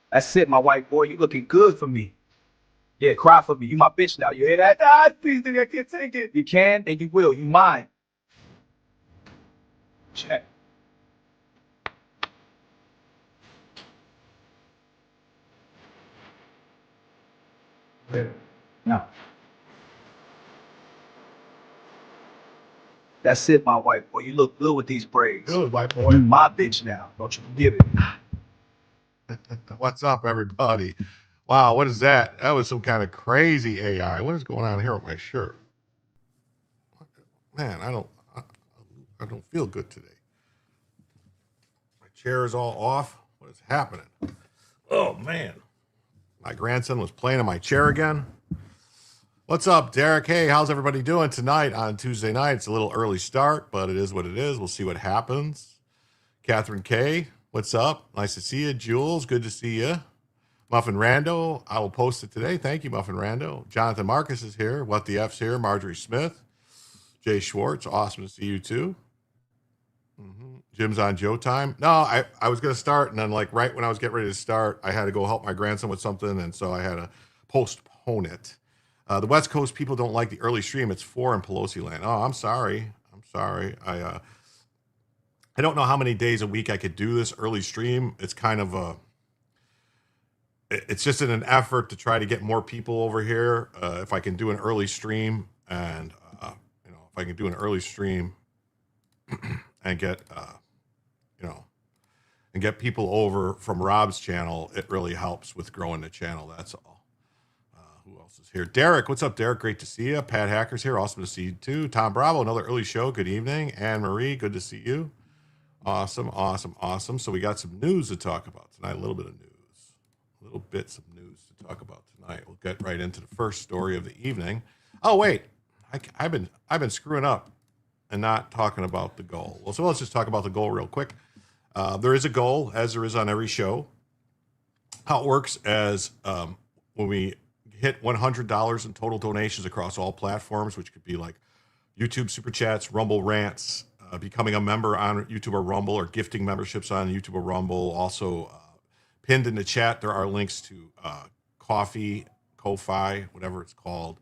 That's it, my white boy. You looking good for me. Yeah, cry for me. You my bitch now. You hear that? Ah, please, nigga, I can't take it. You can and you will. You mine. Check. There. Now. That's it, my white boy. You look good with these braids. Good, white boy. You my bitch now. Don't you forget it. What's up, everybody? Wow, what is that? That was some kind of crazy AI. What is going on here with my shirt? Man, I don't feel good today. My chair is all off. What is happening? Oh man, my grandson was playing in my chair again. What's up, Derek? Hey, how's everybody doing tonight on Tuesday night? It's a little early start, but it is what it is. We'll see what happens. Catherine K, what's up? Nice to see you. Jules, good to see you. Muffin Rando, I will post it today. Thank you, Muffin Rando. Jonathan Marcus is here. What the F's here. Marjorie Smith. Jay Schwartz, awesome to see you too. Jim's on Joe time. No, I was going to start, and then like right when I was getting ready to start, I had to go help my grandson with something, and so I had to postpone it. The West Coast people don't like the early stream. It's 4 in Pelosi land. Oh, I'm sorry. I'm sorry. I don't know how many days a week I could do this early stream. It's kind of it's just in an effort to try to get more people over here. If I can do an early stream, and if I can do an early stream and get and get people over from Rob's channel, it really helps with growing the channel. That's all. Who else is here? Derek, what's up, Derek? Great to see you. Pat Hacker's here. Awesome to see you too. Tom Bravo, another early show. Good evening. Anne Marie, good to see you. Awesome, awesome, awesome. So we got some news to talk about tonight. A little bit of news, little bits of news to talk about tonight. We'll get right into the first story of the evening. Oh wait, I've been screwing up and not talking about the goal. Well, so let's just talk about the goal real quick. There is a goal, as there is on every show. How it works as when we hit $100 in total donations across all platforms, which could be like YouTube Super Chats, Rumble Rants, becoming a member on YouTube or Rumble, or gifting memberships on YouTube or Rumble. Also, pinned in the chat, there are links to Ko-Fi, whatever it's called,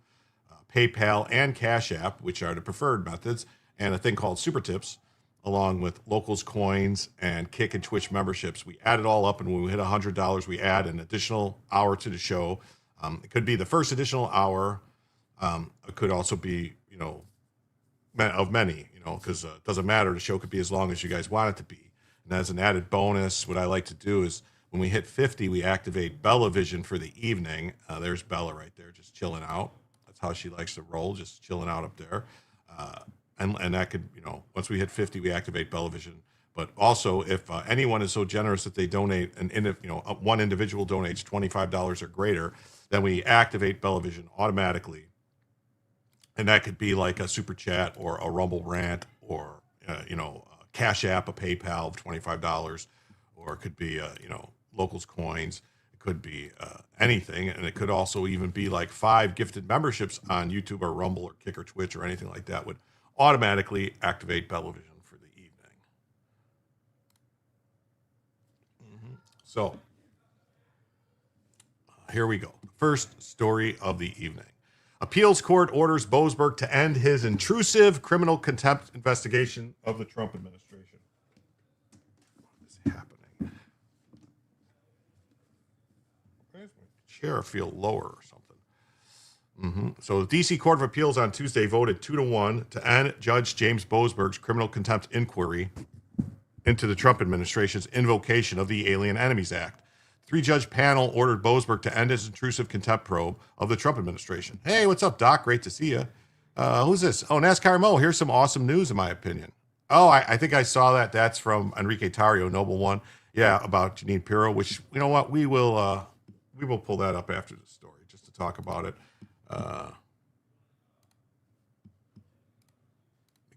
PayPal, and Cash App, which are the preferred methods, and a thing called Super Tips, along with Locals coins and Kick and Twitch memberships. We add it all up, and when we hit $100, we add an additional hour to the show. It could be the first additional hour. It could also be, of many, because it doesn't matter. The show could be as long as you guys want it to be. And as an added bonus, what I like to do is when we hit 50, we activate Bella Vision for the evening. There's Bella right there, just chilling out. That's how she likes to roll, just chilling out up there. And that could, once we hit 50, we activate Bella Vision. But also, if anyone is so generous that they donate, one individual donates $25 or greater, then we activate Bella Vision automatically. And that could be like a Super Chat or a Rumble Rant, or, Cash App, a PayPal of $25, or it could be, Locals coins. It could be anything. And it could also even be like 5 gifted memberships on YouTube or Rumble or Kick or Twitch or anything like that would automatically activate Bella Vision for the evening. So here we go. First story of the evening. Appeals court orders Boasberg to end his intrusive criminal contempt investigation of the Trump administration. What is happening? Why does my chair feel lower or something? So the D.C. Court of Appeals on Tuesday voted 2-1 to end Judge James Boasberg's criminal contempt inquiry into the Trump administration's invocation of the Alien Enemies Act. 3-judge panel ordered Boasberg to end his intrusive contempt probe of the Trump administration. Hey, what's up, Doc? Great to see you. Who's this? Oh, NASCAR Mo. Here's some awesome news, in my opinion. Oh, I think I saw that. That's from Enrique Tarrio, Noble One. Yeah, about Janine Pirro, which, you know what, we will pull that up after the story just to talk about it.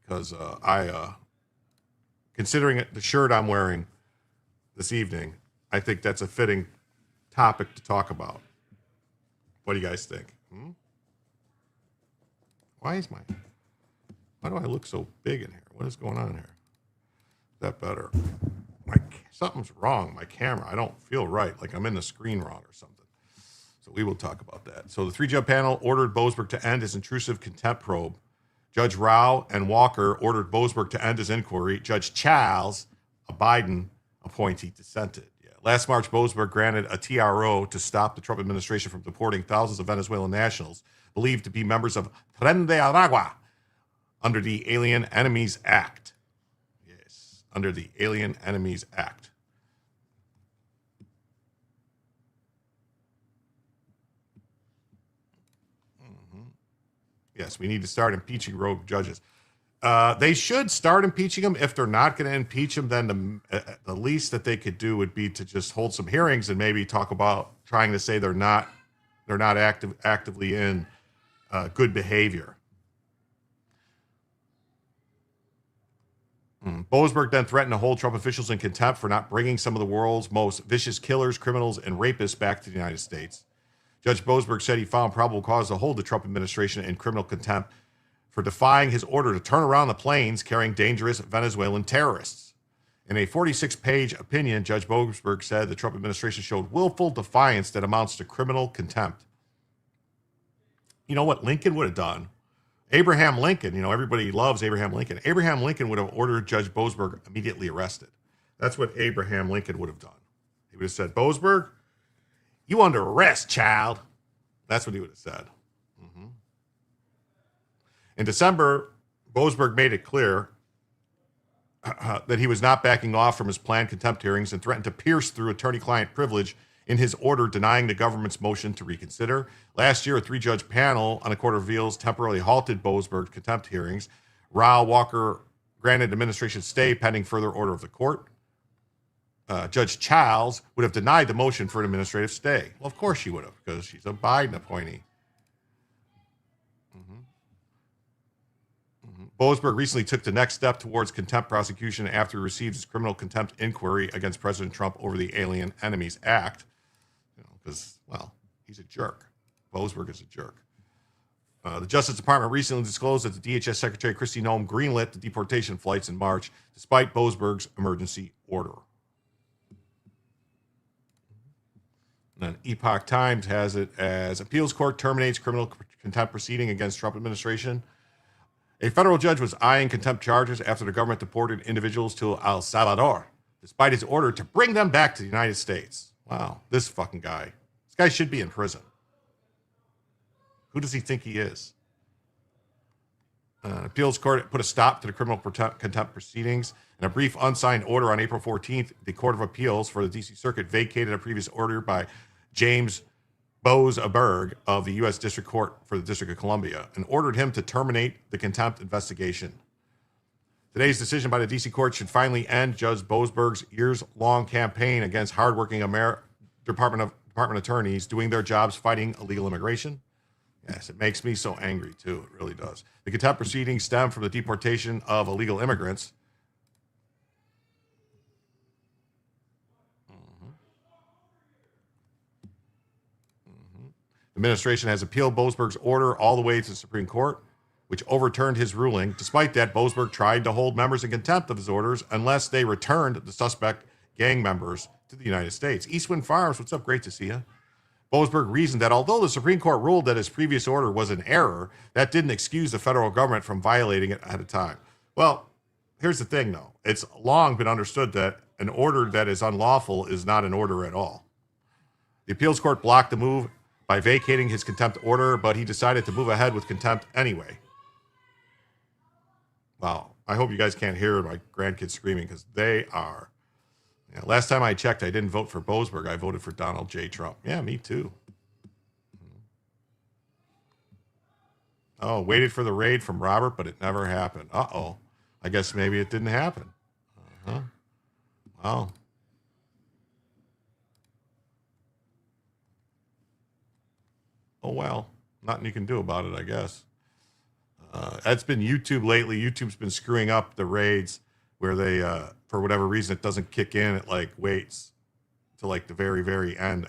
Because considering the shirt I'm wearing this evening, I think that's a fitting topic to talk about. What do you guys think? Why do I look so big in here? What is going on here? Is that better? Something's wrong. My camera, I don't feel right. Like I'm in the screen wrong or something. So we will talk about that. So the 3-judge panel ordered Boasberg to end his intrusive contempt probe. Judge Rao and Walker ordered Boasberg to end his inquiry. Judge Charles, a Biden appointee, dissented. Last March, Boasberg granted a TRO to stop the Trump administration from deporting thousands of Venezuelan nationals believed to be members of Tren de Aragua under the Alien Enemies Act. Yes, under the Alien Enemies Act. Yes, we need to start impeaching rogue judges. They should start impeaching them. If they're not going to impeach them, then the least that they could do would be to just hold some hearings and maybe talk about trying to say they're not actively in good behavior. Boasberg then threatened to hold Trump officials in contempt for not bringing some of the world's most vicious killers, criminals, and rapists back to the United States. Judge Boasberg said he found probable cause to hold the Trump administration in criminal contempt for defying his order to turn around the planes carrying dangerous Venezuelan terrorists. In a 46-page opinion, Judge Boasberg said the Trump administration showed willful defiance that amounts to criminal contempt. You know what Lincoln would have done? Abraham Lincoln, everybody loves Abraham Lincoln. Abraham Lincoln would have ordered Judge Boasberg immediately arrested. That's what Abraham Lincoln would have done. He would have said, Boasberg, you under arrest, child. That's what he would have said. Mm-hmm. In December, Boasberg made it clear that he was not backing off from his planned contempt hearings and threatened to pierce through attorney-client privilege in his order denying the government's motion to reconsider. Last year, a 3-judge panel on the Court of Appeals temporarily halted Boasberg's contempt hearings. Rao Walker granted administration stay pending further order of the court. Judge Childs would have denied the motion for an administrative stay. Well, of course she would have, because she's a Biden appointee. Boasberg recently took the next step towards contempt prosecution after he received his criminal contempt inquiry against President Trump over the Alien Enemies Act. Because, he's a jerk. Boasberg is a jerk. The Justice Department recently disclosed that the DHS Secretary Kristi Noem greenlit the deportation flights in March, despite Boasberg's emergency order. And then Epoch Times has it as appeals court terminates criminal contempt proceeding against Trump administration. A federal judge was eyeing contempt charges after the government deported individuals to El Salvador, despite his order to bring them back to the United States. Wow, this fucking guy. This guy should be in prison. Who does he think he is? Appeals court put a stop to the criminal contempt proceedings. In a brief unsigned order on April 14th, the Court of Appeals for the D.C. Circuit vacated a previous order by James Boasberg of the U.S. District Court for the District of Columbia and ordered him to terminate the contempt investigation. Today's decision by the D.C. Court should finally end Judge Boasberg's years-long campaign against hardworking Department attorneys doing their jobs fighting illegal immigration. Yes, it makes me so angry, too. It really does. The contempt proceedings stem from the deportation of illegal immigrants. The administration has appealed Boasberg's order all the way to the Supreme Court, which overturned his ruling. Despite that, Boasberg tried to hold members in contempt of his orders unless they returned the suspect gang members to the United States. Eastwind Farms, what's up? Great to see you. Boasberg reasoned that although the Supreme Court ruled that his previous order was an error, that didn't excuse the federal government from violating it ahead of time. Well, here's the thing, though. It's long been understood that an order that is unlawful is not an order at all. The appeals court blocked the move by vacating his contempt order, but he decided to move ahead with contempt anyway. Wow. I hope you guys can't hear my grandkids screaming because they are. Last time I checked, I didn't vote for Boasberg. I voted for Donald J. Trump. Yeah, me too. Oh, waited for the raid from Robert, but it never happened. Uh-oh. I guess maybe it didn't happen. Uh-huh. Wow. Oh, well. Nothing you can do about it, I guess. That's been YouTube lately. YouTube's been screwing up the raids where they, for whatever reason, it doesn't kick in. It waits to the very, very end.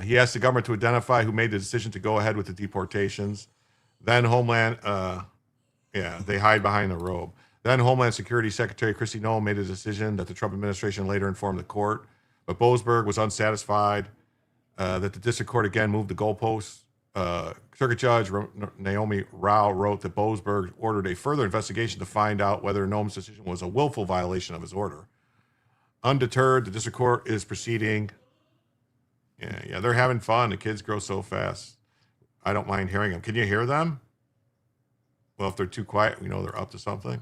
He asked the government to identify who made the decision to go ahead with the deportations. Then Homeland, they hide behind the robe. Then Homeland Security Secretary Kristi Noem made a decision that the Trump administration later informed the court. But Boasberg was unsatisfied that the district court again moved the goalposts. Circuit Judge Naomi Rao wrote that Boasberg ordered a further investigation to find out whether Noem's decision was a willful violation of his order. Undeterred, the district court is proceeding. Yeah, they're having fun. The kids grow so fast. I don't mind hearing them. Can you hear them? Well, if they're too quiet, we know they're up to something.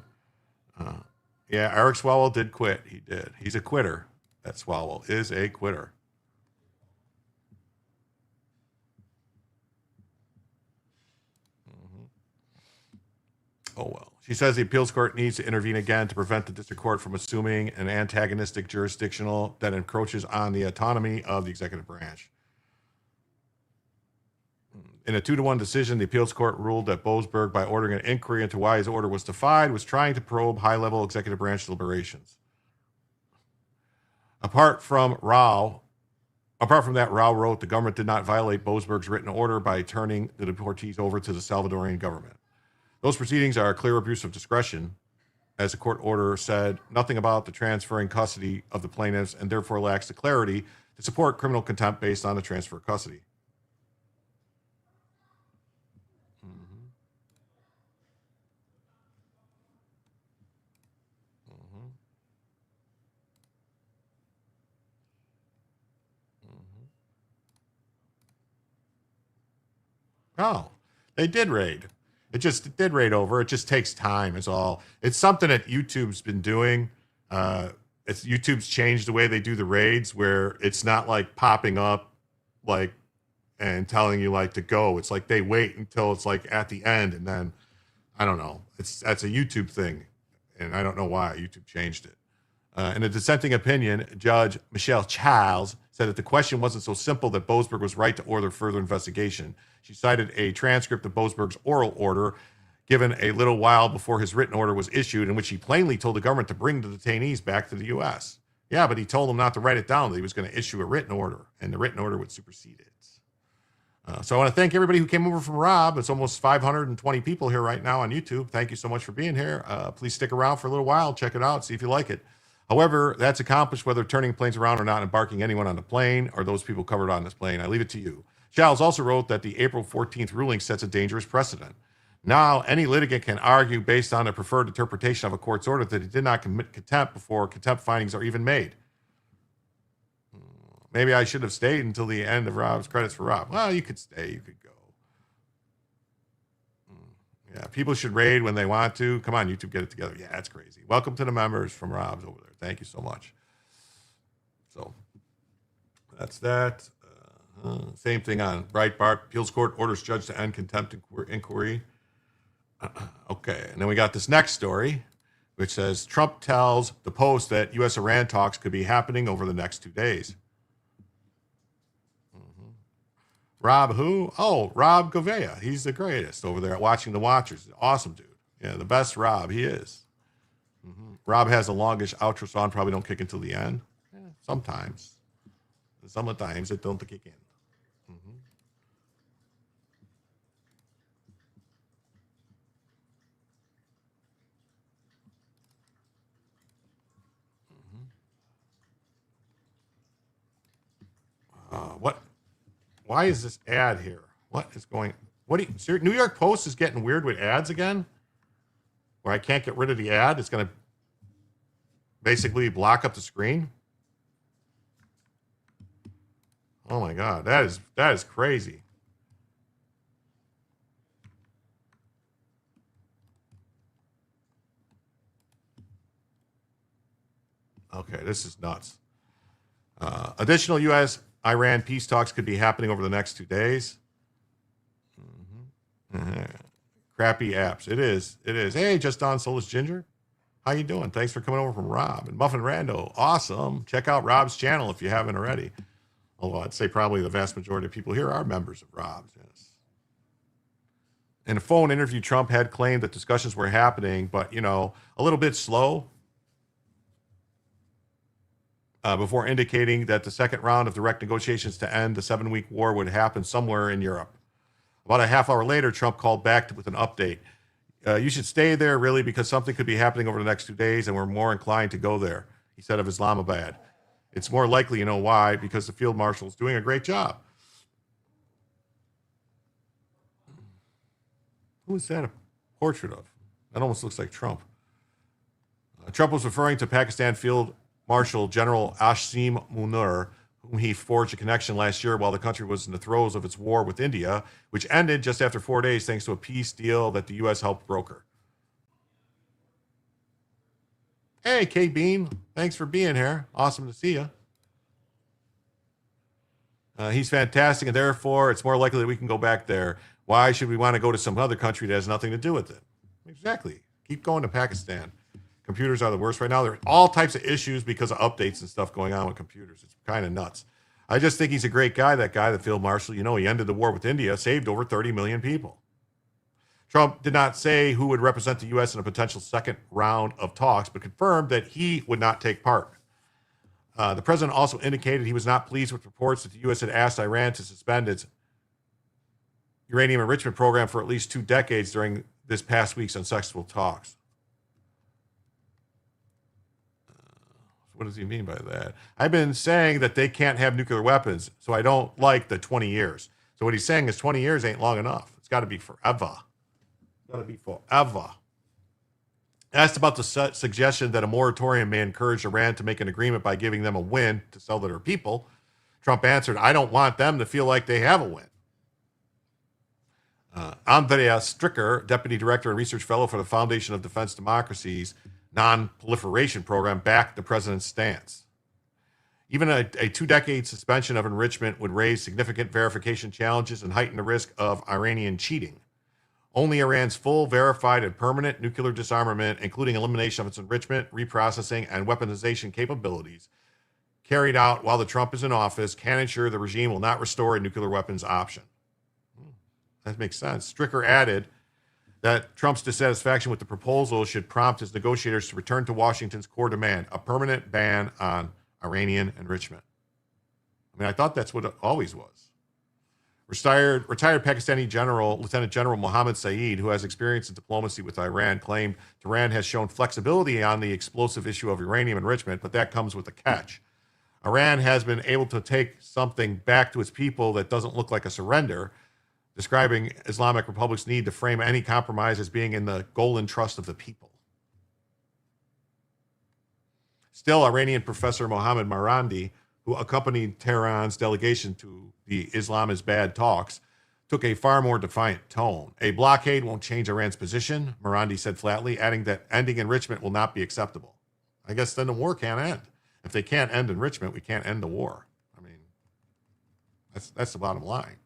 Eric Swalwell did quit. He did. He's a quitter. That Swalwell is a quitter. Oh, well. She says the appeals court needs to intervene again to prevent the district court from assuming an antagonistic jurisdictional that encroaches on the autonomy of the executive branch. In a 2-1 decision, the appeals court ruled that Boasberg, by ordering an inquiry into why his order was defied, was trying to probe high-level executive branch deliberations. Apart from that, Rao wrote the government did not violate Boasberg's written order by turning the deportees over to the Salvadorian government. Those proceedings are a clear abuse of discretion, as the court order said nothing about the transferring custody of the plaintiffs and therefore lacks the clarity to support criminal contempt based on the transfer of custody. Oh, they did raid. It did raid over. It just takes time is all. It's something that YouTube's been doing. YouTube's changed the way they do the raids, where it's not like popping up like and telling you like to go. It's like they wait until it's like at the end, and then I don't know. That's a YouTube thing, and I don't know why YouTube changed it. In a dissenting opinion, Judge Michelle Childs said that the question wasn't so simple that Boasberg was right to order further investigation. She cited a transcript of Boasberg's oral order given a little while before his written order was issued, in which he plainly told the government to bring the detainees back to the U.S. Yeah, but he told them not to write it down, that he was going to issue a written order, and the written order would supersede it. So I want to thank everybody who came over from Rob. It's almost 520 people here right now on YouTube. Thank you so much for being here. Please stick around for a little while. Check it out. See if you like it. However, that's accomplished whether turning planes around or not, embarking anyone on the plane or those people covered on this plane. I leave it to you. Childs also wrote that the April 14th ruling sets a dangerous precedent. Now, any litigant can argue based on a preferred interpretation of a court's order that he did not commit contempt before contempt findings are even made. Maybe I should have stayed until the end of Rob's credits for Rob. Well, you could stay. You could go. Yeah, people should raid when they want to. Come on, YouTube, get it together. Yeah, that's crazy. Welcome to the members from Rob's over there. Thank you so much. So that's that. Same thing on Breitbart. Appeals court orders judge to end contempt inquiry. Okay, and then we got this next story, which says Trump tells the Post that U.S.-Iran talks could be happening over the next 2 days. Rob who? Oh, Rob Govea. He's the greatest over there at Watching the Watchers. Awesome dude. Yeah, the best Rob. He is. Rob has the longest outro song. Probably don't kick until the end. Yeah, sometimes. Sometimes it don't kick in. What? Why is this ad here? What is going? New York Post is getting weird with ads again, where I can't get rid of the ad. It's going to basically block up the screen. Oh my God, that is crazy. Okay, this is nuts. Additional U.S.-Iran peace talks could be happening over the next 2 days. Crappy apps. It is. Hey, Just Don Soulless Ginger. How you doing? Thanks for coming over from Rob. And Muffin Rando. Awesome. Check out Rob's channel if you haven't already. Although I'd say probably the vast majority of people here are members of Rob's. Yes. In a phone interview, Trump had claimed that discussions were happening, but, a little bit slow. Before indicating that the second round of direct negotiations to end the 7-week war would happen somewhere in Europe. About a half hour later, Trump called back with an update. You should stay there, really, because something could be happening over the next 2 days, and we're more inclined to go there, he said of Islamabad. It's more likely, why? Because the field marshal is doing a great job. Who is that a portrait of? That almost looks like Trump. Trump was referring to Pakistan Field Marshal General Asim Munir, whom he forged a connection last year while the country was in the throes of its war with India, which ended just after 4 days thanks to a peace deal that the U.S. helped broker. Hey, K-Bean. Thanks for being here. Awesome to see you. He's fantastic, and therefore it's more likely that we can go back there. Why should we want to go to some other country that has nothing to do with it? Exactly. Keep going to Pakistan. Computers are the worst right now. There are all types of issues because of updates and stuff going on with computers. It's kind of nuts. I just think he's a great guy, that guy, the field marshal. You know, he ended the war with India, saved over 30 million people. Trump did not say who would represent the U.S. in a potential second round of talks, but confirmed that he would not take part. The president also indicated he was not pleased with reports that the U.S. had asked Iran to suspend its uranium enrichment program for at least 2 decades during this past week's unsuccessful talks. What does he mean by that? I've been saying that they can't have nuclear weapons, so I don't like the 20 years. So what he's saying is 20 years ain't long enough. It's got to be forever. It's got to be forever. Asked about the suggestion that a moratorium may encourage Iran to make an agreement by giving them a win to sell to their people, Trump answered, I don't want them to feel like they have a win. Andrea Stricker, Deputy Director and Research Fellow for the Foundation of Defense Democracies Non-Proliferation Program, backed the president's stance. Even a 2-decade suspension of enrichment would raise significant verification challenges and heighten the risk of Iranian cheating. Only Iran's full, verified, and permanent nuclear disarmament, including elimination of its enrichment, reprocessing, and weaponization capabilities, carried out while the Trump is in office, can ensure the regime will not restore a nuclear weapons option. That makes sense. Stricker added that Trump's dissatisfaction with the proposal should prompt his negotiators to return to Washington's core demand, a permanent ban on Iranian enrichment. I mean, I thought that's what it always was. Retired Pakistani Lieutenant General Mohammad Saeed, who has experience in diplomacy with Iran, claimed Tehran has shown flexibility on the explosive issue of uranium enrichment, but that comes with a catch. Iran has been able to take something back to its people that doesn't look like a surrender, describing Islamic Republic's need to frame any compromise as being in the golden trust of the people. Still, Iranian professor Mohammad Marandi, who accompanied Tehran's delegation to the Islam is Bad talks, took a far more defiant tone. A blockade won't change Iran's position, Marandi said flatly, adding that ending enrichment will not be acceptable. I guess then the war can't end. If they can't end enrichment, we can't end the war. I mean, that's the bottom line.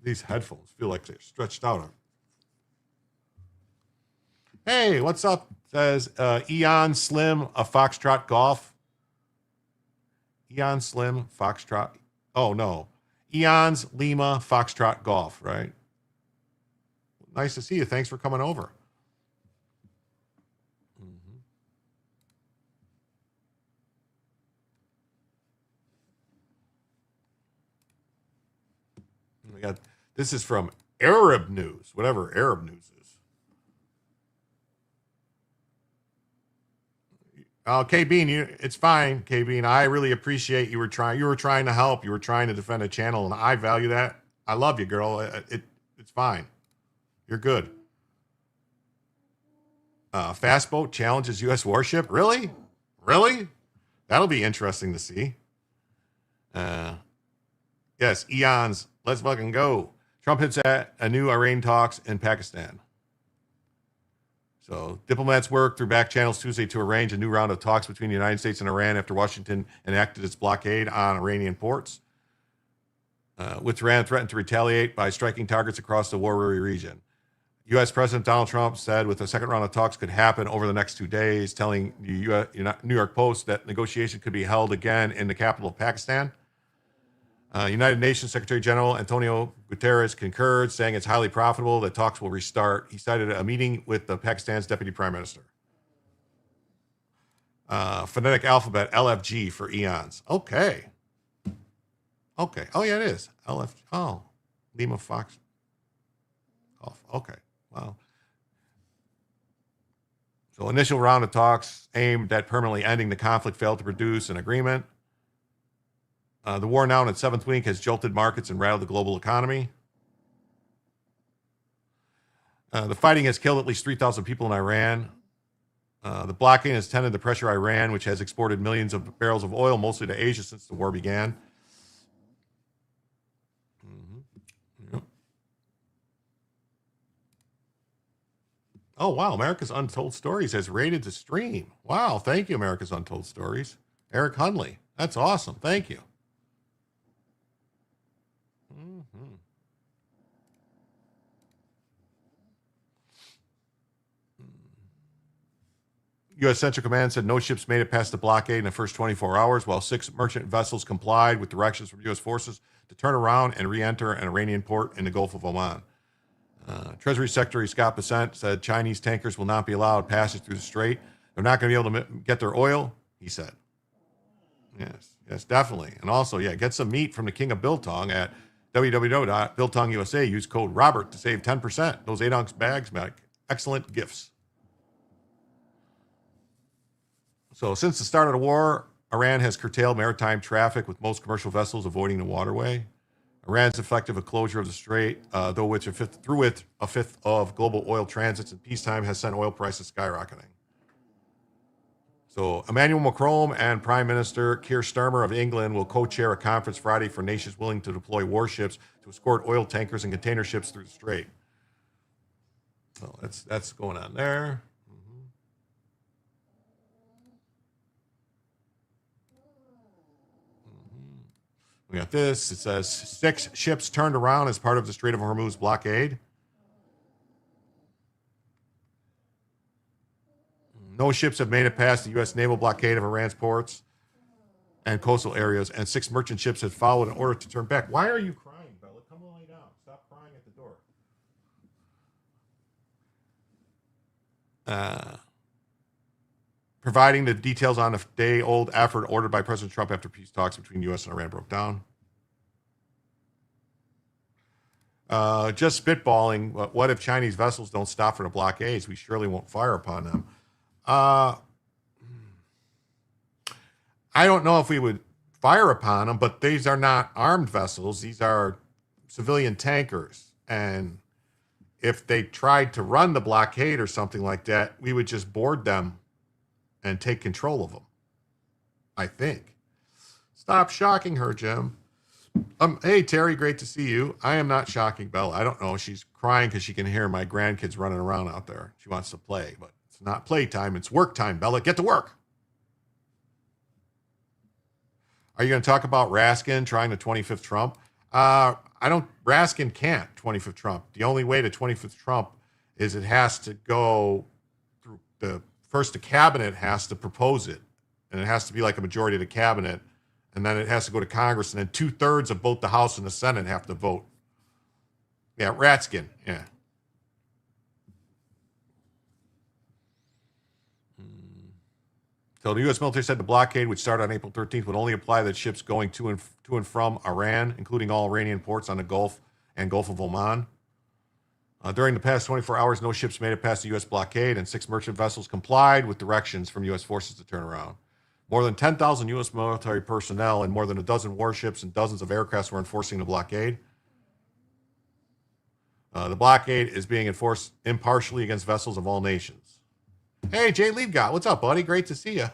These headphones feel like they're stretched out. Hey, what's up? Says Eon Slim, a Foxtrot Golf. Eon Slim, Foxtrot. Oh, no. Eon's Lima, Foxtrot Golf, right? Nice to see you. Thanks for coming over. We got, this is from Arab News, whatever Arab News is. K Bean, it's fine, K Bean. I really appreciate you were trying to help. You were trying to defend a channel, and I value that. I love you, girl. It's fine. You're good. Fast boat challenges U.S. warship. Really? That'll be interesting to see. Yes, Eons. Let's fucking go. Trump hints at a new Iran talks in Pakistan. So diplomats worked through back channels Tuesday to arrange a new round of talks between the United States and Iran after Washington enacted its blockade on Iranian ports, with Iran threatened to retaliate by striking targets across the war-weary region. U.S. President Donald Trump said with a second round of talks could happen over the next 2 days, telling the New York Post that negotiation could be held again in the capital of Pakistan. United Nations Secretary General Antonio Guterres concurred, saying it's highly profitable that talks will restart. He cited a meeting with Pakistan's Deputy Prime Minister. Phonetic alphabet, LFG for eons. Okay. Oh, yeah, it is. LFG. Oh, Lima Fox. Okay. Wow. So initial round of talks aimed at permanently ending the conflict failed to produce an agreement. The war now in its 7th week has jolted markets and rattled the global economy. The fighting has killed at least 3,000 people in Iran. The blockade has tended to pressure Iran, which has exported millions of barrels of oil, mostly to Asia since the war began. Yep. Oh, wow. America's Untold Stories has rated the stream. Wow. Thank you, America's Untold Stories. Eric Hunley. That's awesome. Thank you. U.S. Central Command said no ships made it past the blockade in the first 24 hours, while 6 merchant vessels complied with directions from U.S. forces to turn around and re-enter an Iranian port in the Gulf of Oman. Treasury Secretary Scott Bessent said Chinese tankers will not be allowed passage through the strait. They're not going to be able to get their oil, he said. Yes, definitely. And also, get some meat from the King of Biltong at www.biltongusa. Use code Robert to save 10%. Those 8-ounce bags make excellent gifts. So since the start of the war, Iran has curtailed maritime traffic, with most commercial vessels avoiding the waterway. Iran's effective a closure of the strait, through which a fifth of global oil transits in peacetime, has sent oil prices skyrocketing. So Emmanuel Macron and Prime Minister Keir Starmer of England will co-chair a conference Friday for nations willing to deploy warships to escort oil tankers and container ships through the strait. So that's going on there. We got this. It says 6 ships turned around as part of the Strait of Hormuz blockade. No ships have made it past the U.S. naval blockade of Iran's ports and coastal areas, and 6 merchant ships have followed in order to turn back. Why are you crying, Bella? Come lay down. Stop crying at the door. Providing the details on a day-old effort ordered by President Trump after peace talks between the U.S. and Iran broke down. Just spitballing, what if Chinese vessels don't stop for the blockades? We surely won't fire upon them. I don't know if we would fire upon them, but these are not armed vessels. These are civilian tankers. And if they tried to run the blockade or something like that, we would just board them and take control of them, I think. Stop shocking her, Jim. Hey, Terry, great to see you. I am not shocking Bella. I don't know. She's crying because she can hear my grandkids running around out there. She wants to play, but it's not playtime. It's work time, Bella. Get to work. Are you going to talk about Raskin trying the 25th Trump? Raskin can't 25th Trump. The only way to 25th Trump is it has to go through the cabinet has to propose it, and it has to be like a majority of the cabinet, and then it has to go to Congress, and then 2/3 of both the House and the Senate have to vote. Yeah, Raskin, yeah. So the U.S. military said the blockade, which started on April 13th, would only apply to ships going to and from Iran, including all Iranian ports on the Gulf and Gulf of Oman. During the past 24 hours, no ships made it past the U.S. blockade, and 6 merchant vessels complied with directions from U.S. forces to turn around. More than 10,000 U.S. military personnel and more than a dozen warships and dozens of aircrafts were enforcing the blockade. The blockade is being enforced impartially against vessels of all nations. Hey, Jay Liebgott, what's up, buddy? Great to see you.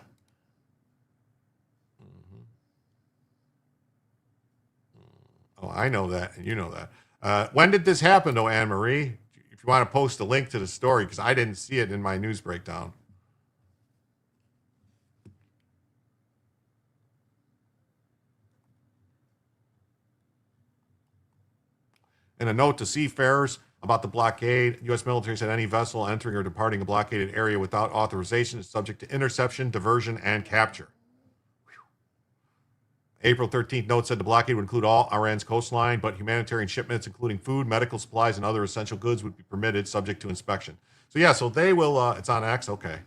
Oh, I know that, and you know that. When did this happen, though, Anne-Marie? If you want to post a link to the story, because I didn't see it in my news breakdown. In a note to seafarers about the blockade, U.S. military said any vessel entering or departing a blockaded area without authorization is subject to interception, diversion, and capture. April 13th note said the blockade would include all Iran's coastline, but humanitarian shipments, including food, medical supplies, and other essential goods, would be permitted, subject to inspection. So they will. It's on X, okay.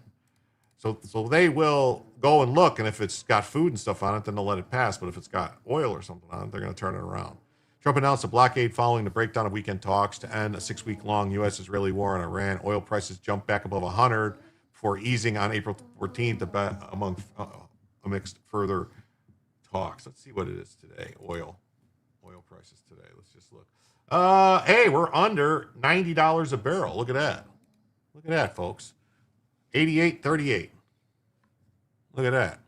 So they will go and look, and if it's got food and stuff on it, then they'll let it pass. But if it's got oil or something on it, they're going to turn it around. Trump announced a blockade following the breakdown of weekend talks to end a 6-week-long U.S.-Israeli war on Iran. Oil prices jumped back above 100 before easing on April 14th amidst further talks. Let's see what it is today. Oil prices today. Let's just look. Hey, we're under $90 a barrel. Look at that. Look at that, folks. 88.38. Look at that.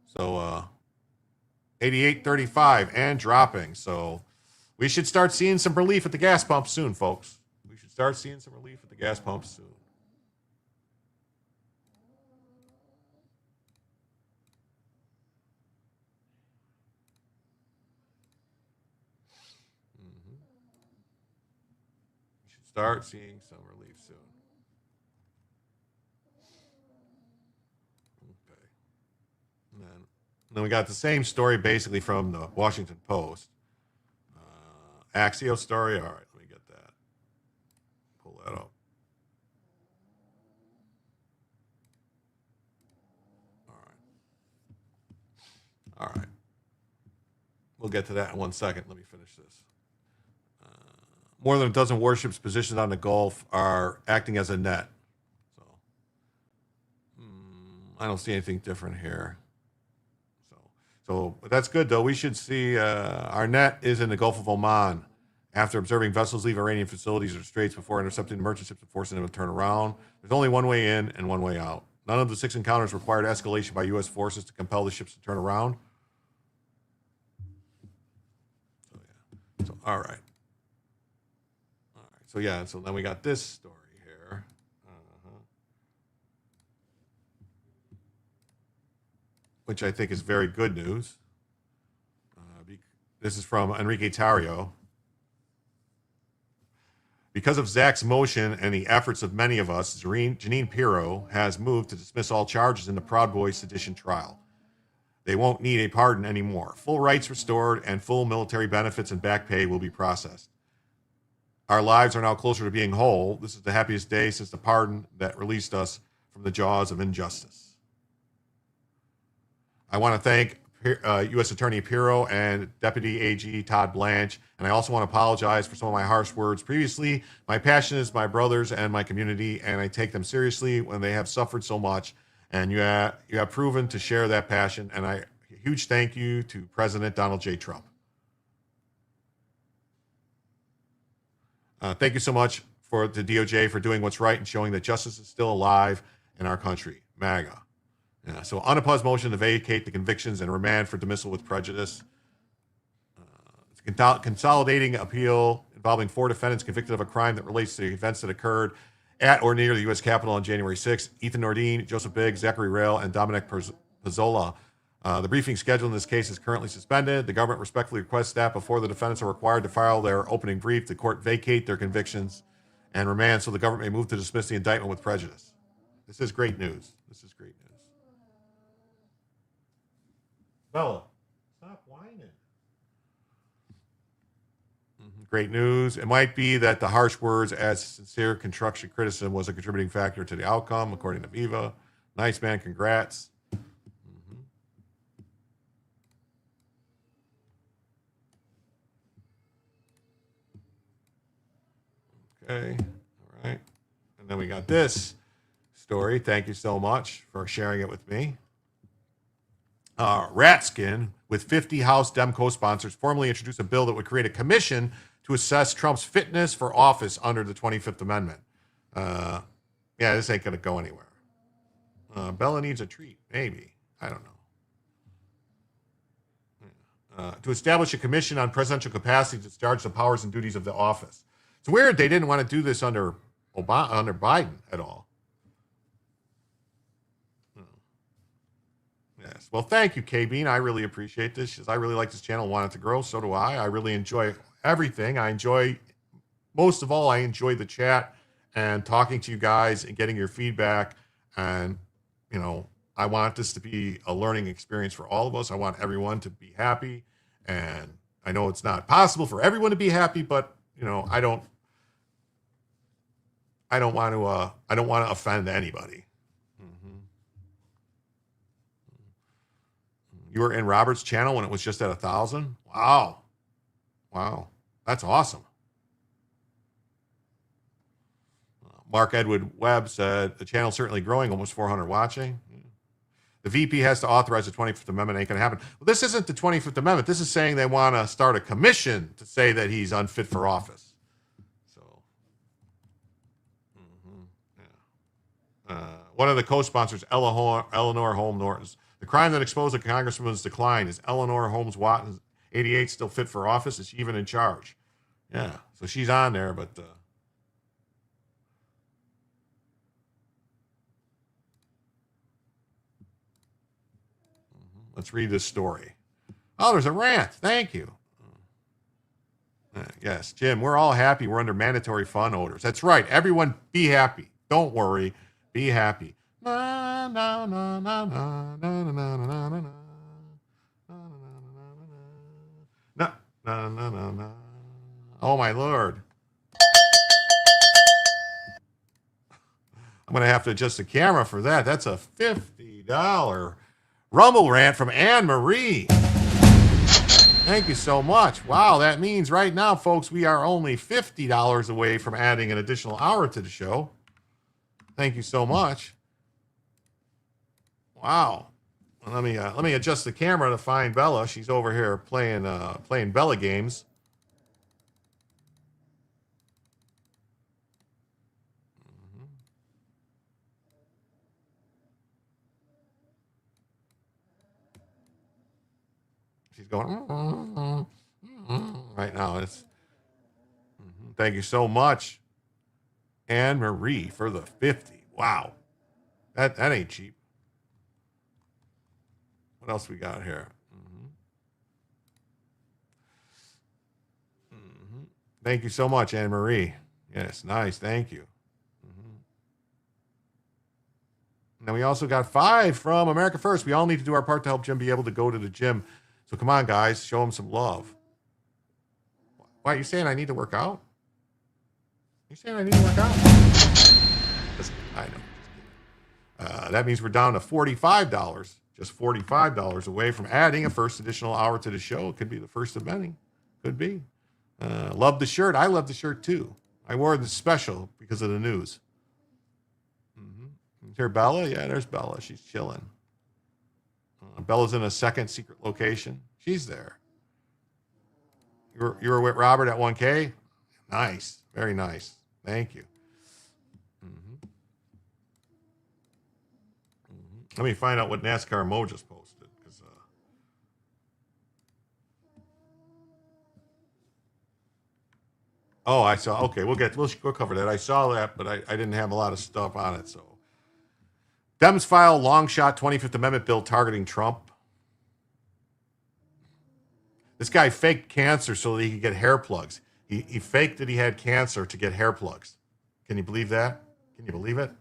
So 88.35 and dropping. So we should start seeing some relief at the gas pump soon, folks. We should start seeing some relief at the gas pump soon. We should start seeing some relief soon. And then we got the same story basically from the Washington Post. Axios story. All right, let me get that. Pull that up. All right. We'll get to that in 1 second. Let me finish this. More than a dozen warships positioned on the Gulf are acting as a net. So I don't see anything different here. But that's good, though. We should see our net is in the Gulf of Oman after observing vessels leave Iranian facilities or straits before intercepting the merchant ships and forcing them to turn around. There's only one way in and one way out. None of the 6 encounters required escalation by U.S. forces to compel the ships to turn around. So, all right. So then we got this story here. Which I think is very good news. This is from Enrique Tarrio. Because of Zach's motion and the efforts of many of us, Janine Pirro has moved to dismiss all charges in the Proud Boys sedition trial. They won't need a pardon anymore. Full rights restored and full military benefits and back pay will be processed. Our lives are now closer to being whole. This is the happiest day since the pardon that released us from the jaws of injustice. I want to thank U.S. Attorney Pirro and Deputy AG Todd Blanche, and I also want to apologize for some of my harsh words previously. My passion is my brothers and my community, and I take them seriously when they have suffered so much, and you have proven to share that passion, and a huge thank you to President Donald J. Trump. Thank you so much for the DOJ for doing what's right and showing that justice is still alive in our country. MAGA. Yeah, so unopposed motion to vacate the convictions and remand for dismissal with prejudice. Consolidating appeal involving 4 defendants convicted of a crime that relates to the events that occurred at or near the U.S. Capitol on January 6th. Ethan Nordine, Joseph Biggs, Zachary Rail, and Dominic Pizzola. The briefing schedule in this case is currently suspended. The government respectfully requests that before the defendants are required to file their opening brief, the court vacate their convictions and remand so the government may move to dismiss the indictment with prejudice. This is great news. Bella, stop whining. Great news. It might be that the harsh words as sincere construction criticism was a contributing factor to the outcome, according to Viva. Nice, man. Congrats. Okay. All right. And then we got this story. Thank you so much for sharing it with me. Ratskin, with 50 House Dem co-sponsors, formally introduced a bill that would create a commission to assess Trump's fitness for office under the 25th Amendment. Yeah, this ain't going to go anywhere. Bella needs a treat, maybe. I don't know. To establish a commission on presidential capacity to discharge the powers and duties of the office. It's weird they didn't want to do this under Biden at all. Yes. Well, thank you, K-Bean. I really appreciate this. I really like this channel, want it to grow. So do I. I really enjoy everything. Most of all, I enjoy the chat and talking to you guys and getting your feedback. And, I want this to be a learning experience for all of us. I want everyone to be happy. And I know it's not possible for everyone to be happy, but, I don't want to offend anybody. You were in Robert's channel when it was just at 1,000? Wow. That's awesome. Mark Edward Webb said, the channel's certainly growing, almost 400 watching. The VP has to authorize the 25th Amendment. Ain't going to happen. Well, this isn't the 25th Amendment. This is saying they want to start a commission to say that he's unfit for office. So, one of the co-sponsors, Eleanor Holmes Norton. The crime that exposed a congresswoman's decline. Is Eleanor Holmes Watson, 88, still fit for office? Is she even in charge? Yeah, so she's on there, but let's read this story. Oh, there's a rant. Thank you. Yes, Jim, we're all happy. We're under mandatory fund orders. That's right. Everyone be happy. Don't worry. Be happy. Na, na, na, na, na, na, na, na, na, na. Na, na, na, na. Oh, my Lord. I'm going to have to adjust the camera for that. That's a $50 Rumble rant from Anne Marie. Thank you so much. Wow, that means right now, folks, we are only $50 away from adding an additional hour to the show. Thank you so much. Wow. Let me adjust the camera to find Bella. She's over here playing Bella games. She's going right now. Thank you so much, Anne Marie, for the 50. Wow, that ain't cheap. What else we got here? Thank you so much, Anne Marie. Yes, nice. Thank you. Now we also got 5 from America First. We all need to do our part to help Jim be able to go to the gym. So come on, guys, show him some love. Why are you saying I need to work out? You saying I need to work out? Listen, I know. That means we're down to $45. Just $45 away from adding a first additional hour to the show. It could be the first of many. Could be. Love the shirt. I love the shirt too. I wore the special because of the news. Is there Bella? Yeah, there's Bella. She's chilling. Bella's in a second secret location. She's there. You were with Robert at 1K? Nice. Very nice. Thank you. Let me find out what NASCAR Mo just posted. Oh, I saw. Okay, we'll cover that. I saw that, but I didn't have a lot of stuff on it. So, Dems file long shot 25th Amendment bill targeting Trump. This guy faked cancer so that he could get hair plugs. He faked that he had cancer to get hair plugs. Can you believe that? Can you believe it?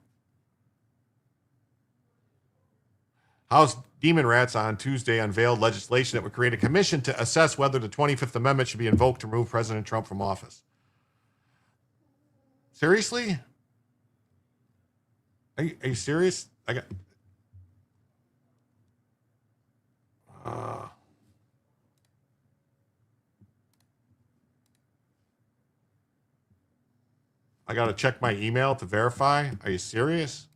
House Demon Rats on Tuesday unveiled legislation that would create a commission to assess whether the 25th Amendment should be invoked to remove President Trump from office. Seriously? Are you serious? I got to check my email to verify. Are you serious?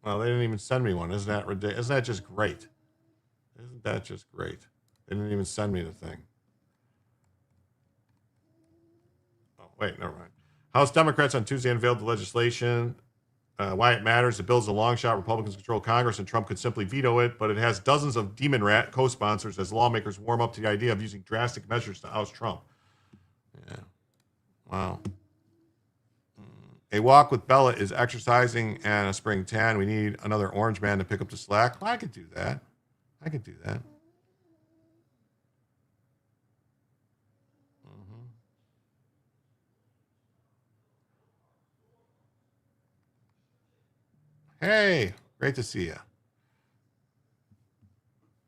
Well, they didn't even send me one. Isn't that ridiculous? Isn't that just great? Isn't that just great? They didn't even send me the thing. Oh, wait, never mind. House Democrats on Tuesday unveiled the legislation. Why it matters. The bill's a long shot. Republicans control Congress, and Trump could simply veto it, but it has dozens of Demon Rat co-sponsors as lawmakers warm up to the idea of using drastic measures to oust Trump. Yeah. Wow. A walk with Bella is exercising and a spring tan. We need another orange man to pick up the slack. Well, I could do that. Hey, great to see you.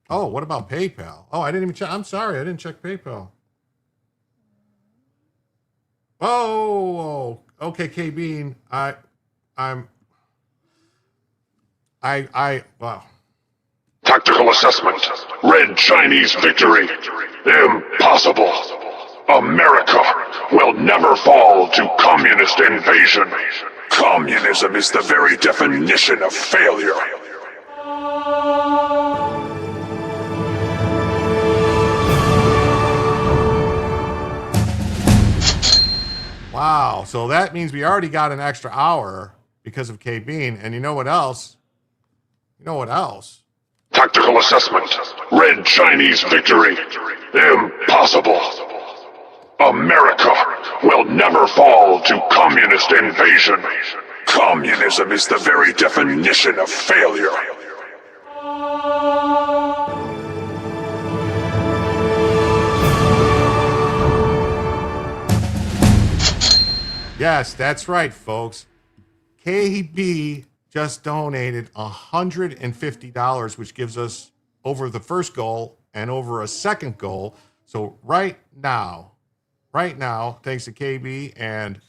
Oh, what about PayPal? Oh, I didn't even check. I'm sorry, I didn't check PayPal. Oh, okay, K Bean. Wow. Tactical assessment. Red Chinese victory. Impossible. America will never fall to communist invasion. Communism is the very definition of failure. Wow. So that means we already got an extra hour because of K Bean. And you know what else? Tactical assessment. Red Chinese victory. Impossible. America will never fall to communist invasion. Communism is the very definition of failure. Yes, that's right, folks. KB just donated $150, which gives us over the first goal and over a second goal. So right now, thanks to KB and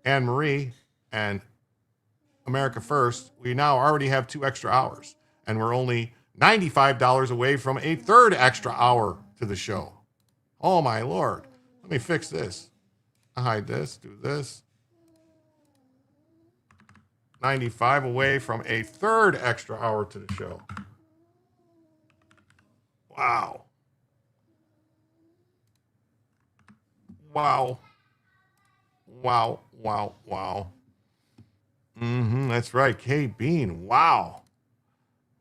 Anne Marie and America First, we now already have 2 extra hours. And we're only $95 away from a third extra hour to the show. Oh, my Lord. Let me fix this. Hide this, do this. 95 away from a third extra hour to the show. Wow. Wow. Wow, wow, wow. That's right. K Bean. Wow.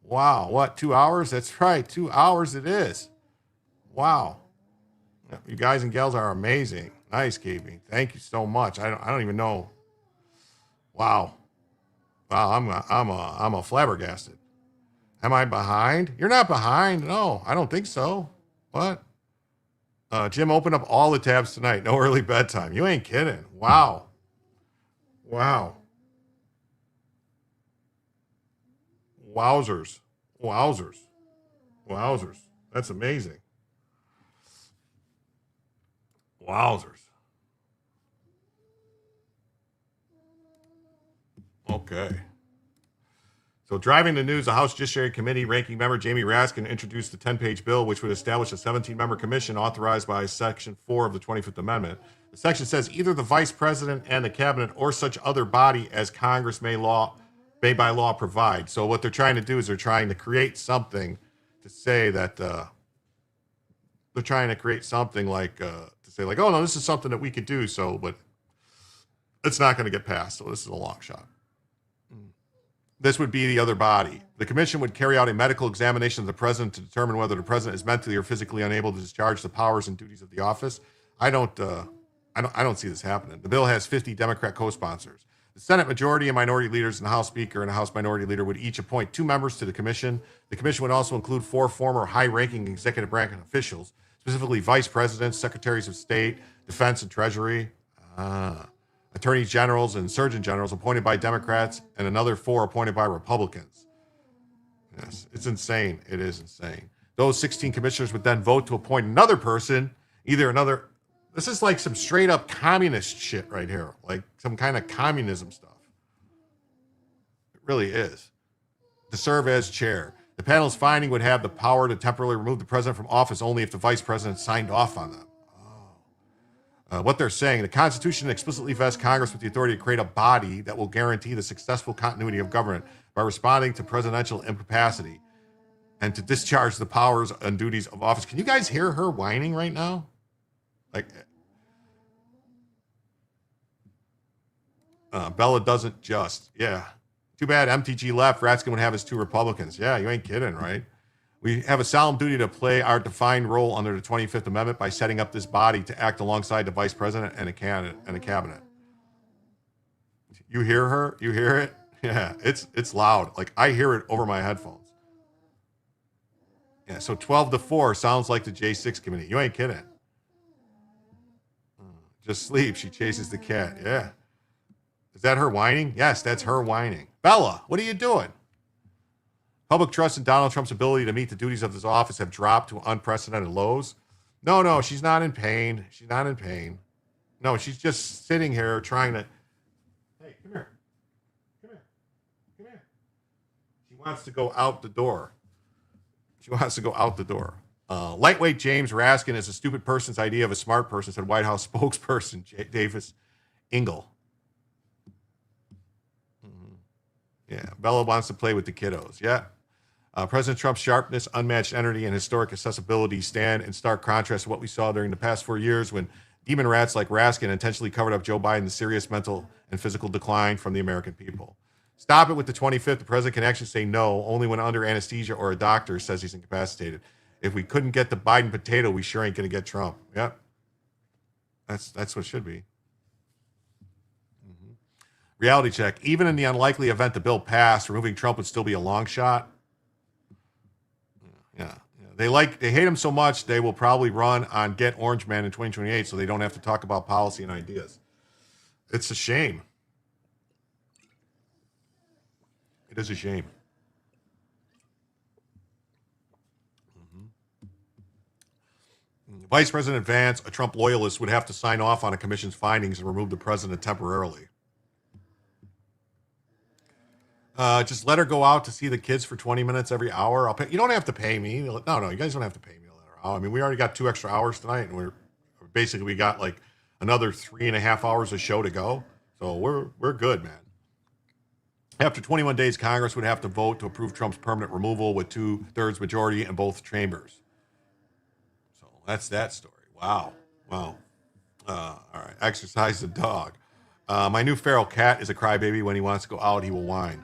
Wow. What, 2 hours? That's right. 2 hours it is. Wow. You guys and gals are amazing. Nice, K Bean. Thank you so much. I don't even know. Wow. Wow, I'm a flabbergasted. Am I behind? You're not behind. No, I don't think so. What? Jim, open up all the tabs tonight. No early bedtime. You ain't kidding. Wow. Wow. Wowzers. Wowzers. Wowzers. That's amazing. Wowzers. Okay. So driving the news, the House Judiciary Committee ranking member Jamie Raskin introduced the 10-page bill, which would establish a 17-member commission authorized by Section 4 of the 25th Amendment. The section says either the vice president and the cabinet or such other body as Congress may by law provide. So what they're trying to do is they're trying to create something to say that they're trying to create something like to say like, oh no, this is something that we could do. So, but it's not going to get passed. So this is a long shot. This would be the other body. The commission would carry out a medical examination of the president to determine whether the president is mentally or physically unable to discharge the powers and duties of the office. I don't see this happening. The bill has 50 Democrat co-sponsors. The Senate majority and minority leaders and the House Speaker and the House Minority Leader would each appoint 2 members to the commission. The commission would also include 4 former high-ranking executive branch officials, specifically vice presidents, secretaries of state, defense and treasury, attorneys generals and surgeon generals appointed by Democrats, and another 4 appointed by Republicans. Yes, it's insane. It is insane. Those 16 commissioners would then vote to appoint another person, this is like some straight up communist shit right here, like some kind of communism stuff. It really is. To serve as chair. The panel's finding would have the power to temporarily remove the president from office only if the vice president signed off on them. What they're saying, the Constitution explicitly vests Congress with the authority to create a body that will guarantee the successful continuity of government by responding to presidential incapacity and to discharge the powers and duties of office. Can you guys hear her whining right now? Like, Bella doesn't just. Yeah. Too bad MTG left. Raskin would have his 2 Republicans. Yeah, you ain't kidding, right? We have a solemn duty to play our defined role under the 25th Amendment by setting up this body to act alongside the vice president and a cabinet. You hear her? You hear it? Yeah, it's loud. Like I hear it over my headphones. Yeah, so 12-4 sounds like the J6 committee. You ain't kidding. Just sleep. She chases the cat. Yeah. Is that her whining? Yes, that's her whining. Bella, what are you doing? Public trust in Donald Trump's ability to meet the duties of his office have dropped to unprecedented lows. No, she's not in pain. She's not in pain. No, she's just sitting here trying to. Hey, come here. Come here. Come here. She wants to go out the door. She wants to go out the door. Lightweight James Raskin is a stupid person's idea of a smart person, said White House spokesperson Davis Engel. Yeah, Bella wants to play with the kiddos. Yeah. President Trump's sharpness, unmatched energy, and historic accessibility stand in stark contrast to what we saw during the past 4 years when demon rats like Raskin intentionally covered up Joe Biden's serious mental and physical decline from the American people. Stop it with the 25th. The president can actually say no only when under anesthesia or a doctor says he's incapacitated. If we couldn't get the Biden potato, we sure ain't going to get Trump. Yep. That's what it should be. Reality check. Even in the unlikely event the bill passed, removing Trump would still be a long shot. Yeah. They hate him so much they will probably run on Get Orange Man in 2028 so they don't have to talk about policy and ideas. It's a shame. It is a shame. Vice President Vance, a Trump loyalist, would have to sign off on a commission's findings and remove the president temporarily. Just let her go out to see the kids for 20 minutes every hour. I'll pay. You don't have to pay me. No, you guys don't have to pay me to let her out. I mean, we already got 2 extra hours tonight, and we got like another 3.5 hours of show to go. So we're good, man. After 21 days, Congress would have to vote to approve Trump's permanent removal with 2/3 majority in both chambers. So that's that story. Wow. All right. Exercise the dog. My new feral cat is a crybaby. When he wants to go out, he will whine.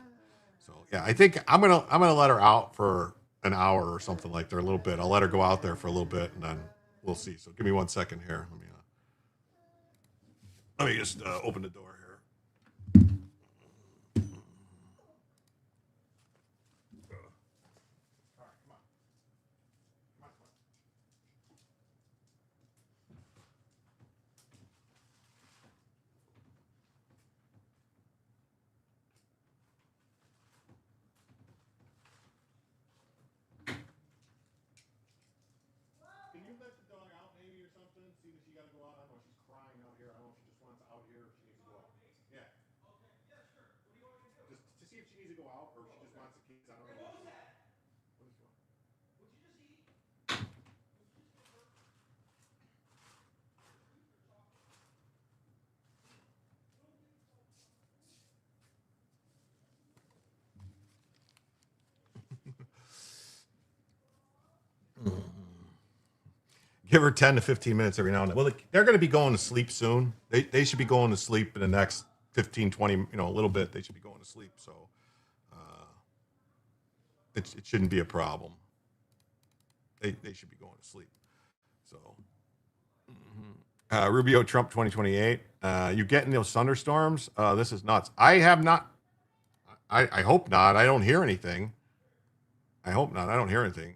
So yeah, I think I'm gonna let her out for an hour or something like that, a little bit. I'll let her go out there for a little bit, and then we'll see. So give me 1 second here. Let me just open the door here. Can you let the dog out maybe or something? See if she got to go out. I don't know if she's crying out here. I don't know if she just wants out here or if she needs to go out. Yeah. Just to see if she needs to go out or if she just wants the kids. I don't know. What was that? What is wrong? Give her 10 to 15 minutes every now and then. Well, they're going to be going to sleep soon. They should be going to sleep in the next 15, 20, a little bit. They should be going to sleep. So it shouldn't be a problem. They should be going to sleep. So Rubio, Trump 2028. You getting those thunderstorms? This is nuts. I have not. I hope not. I don't hear anything. I hope not. I don't hear anything.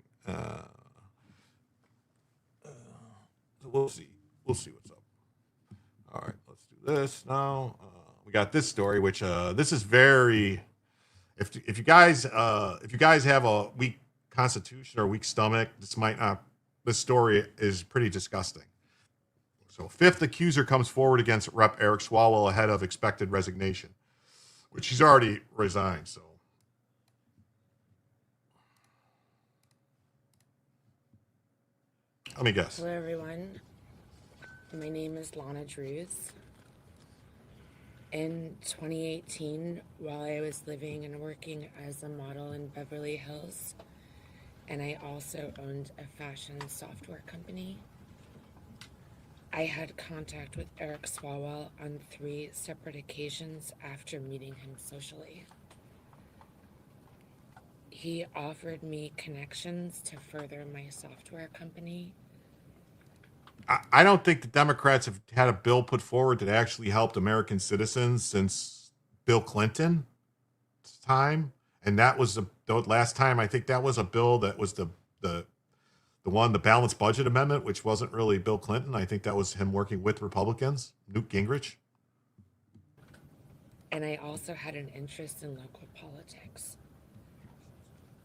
So we'll see. We'll see what's up. All right, let's do this now. We got this story, which this is very. If you guys have a weak constitution or weak stomach, this story is pretty disgusting. So, 5th accuser comes forward against Rep. Eric Swalwell ahead of expected resignation, which he's already resigned. So, let me guess. Hello, everyone. My name is Lana Drews. In 2018, while I was living and working as a model in Beverly Hills, and I also owned a fashion software company, I had contact with Eric Swalwell on 3 separate occasions after meeting him socially. He offered me connections to further my software company. I don't think the Democrats have had a bill put forward that actually helped American citizens since Bill Clinton's time. And that was the last time. I think that was a bill that was the balanced budget amendment, which wasn't really Bill Clinton. I think that was him working with Republicans, Newt Gingrich. And I also had an interest in local politics.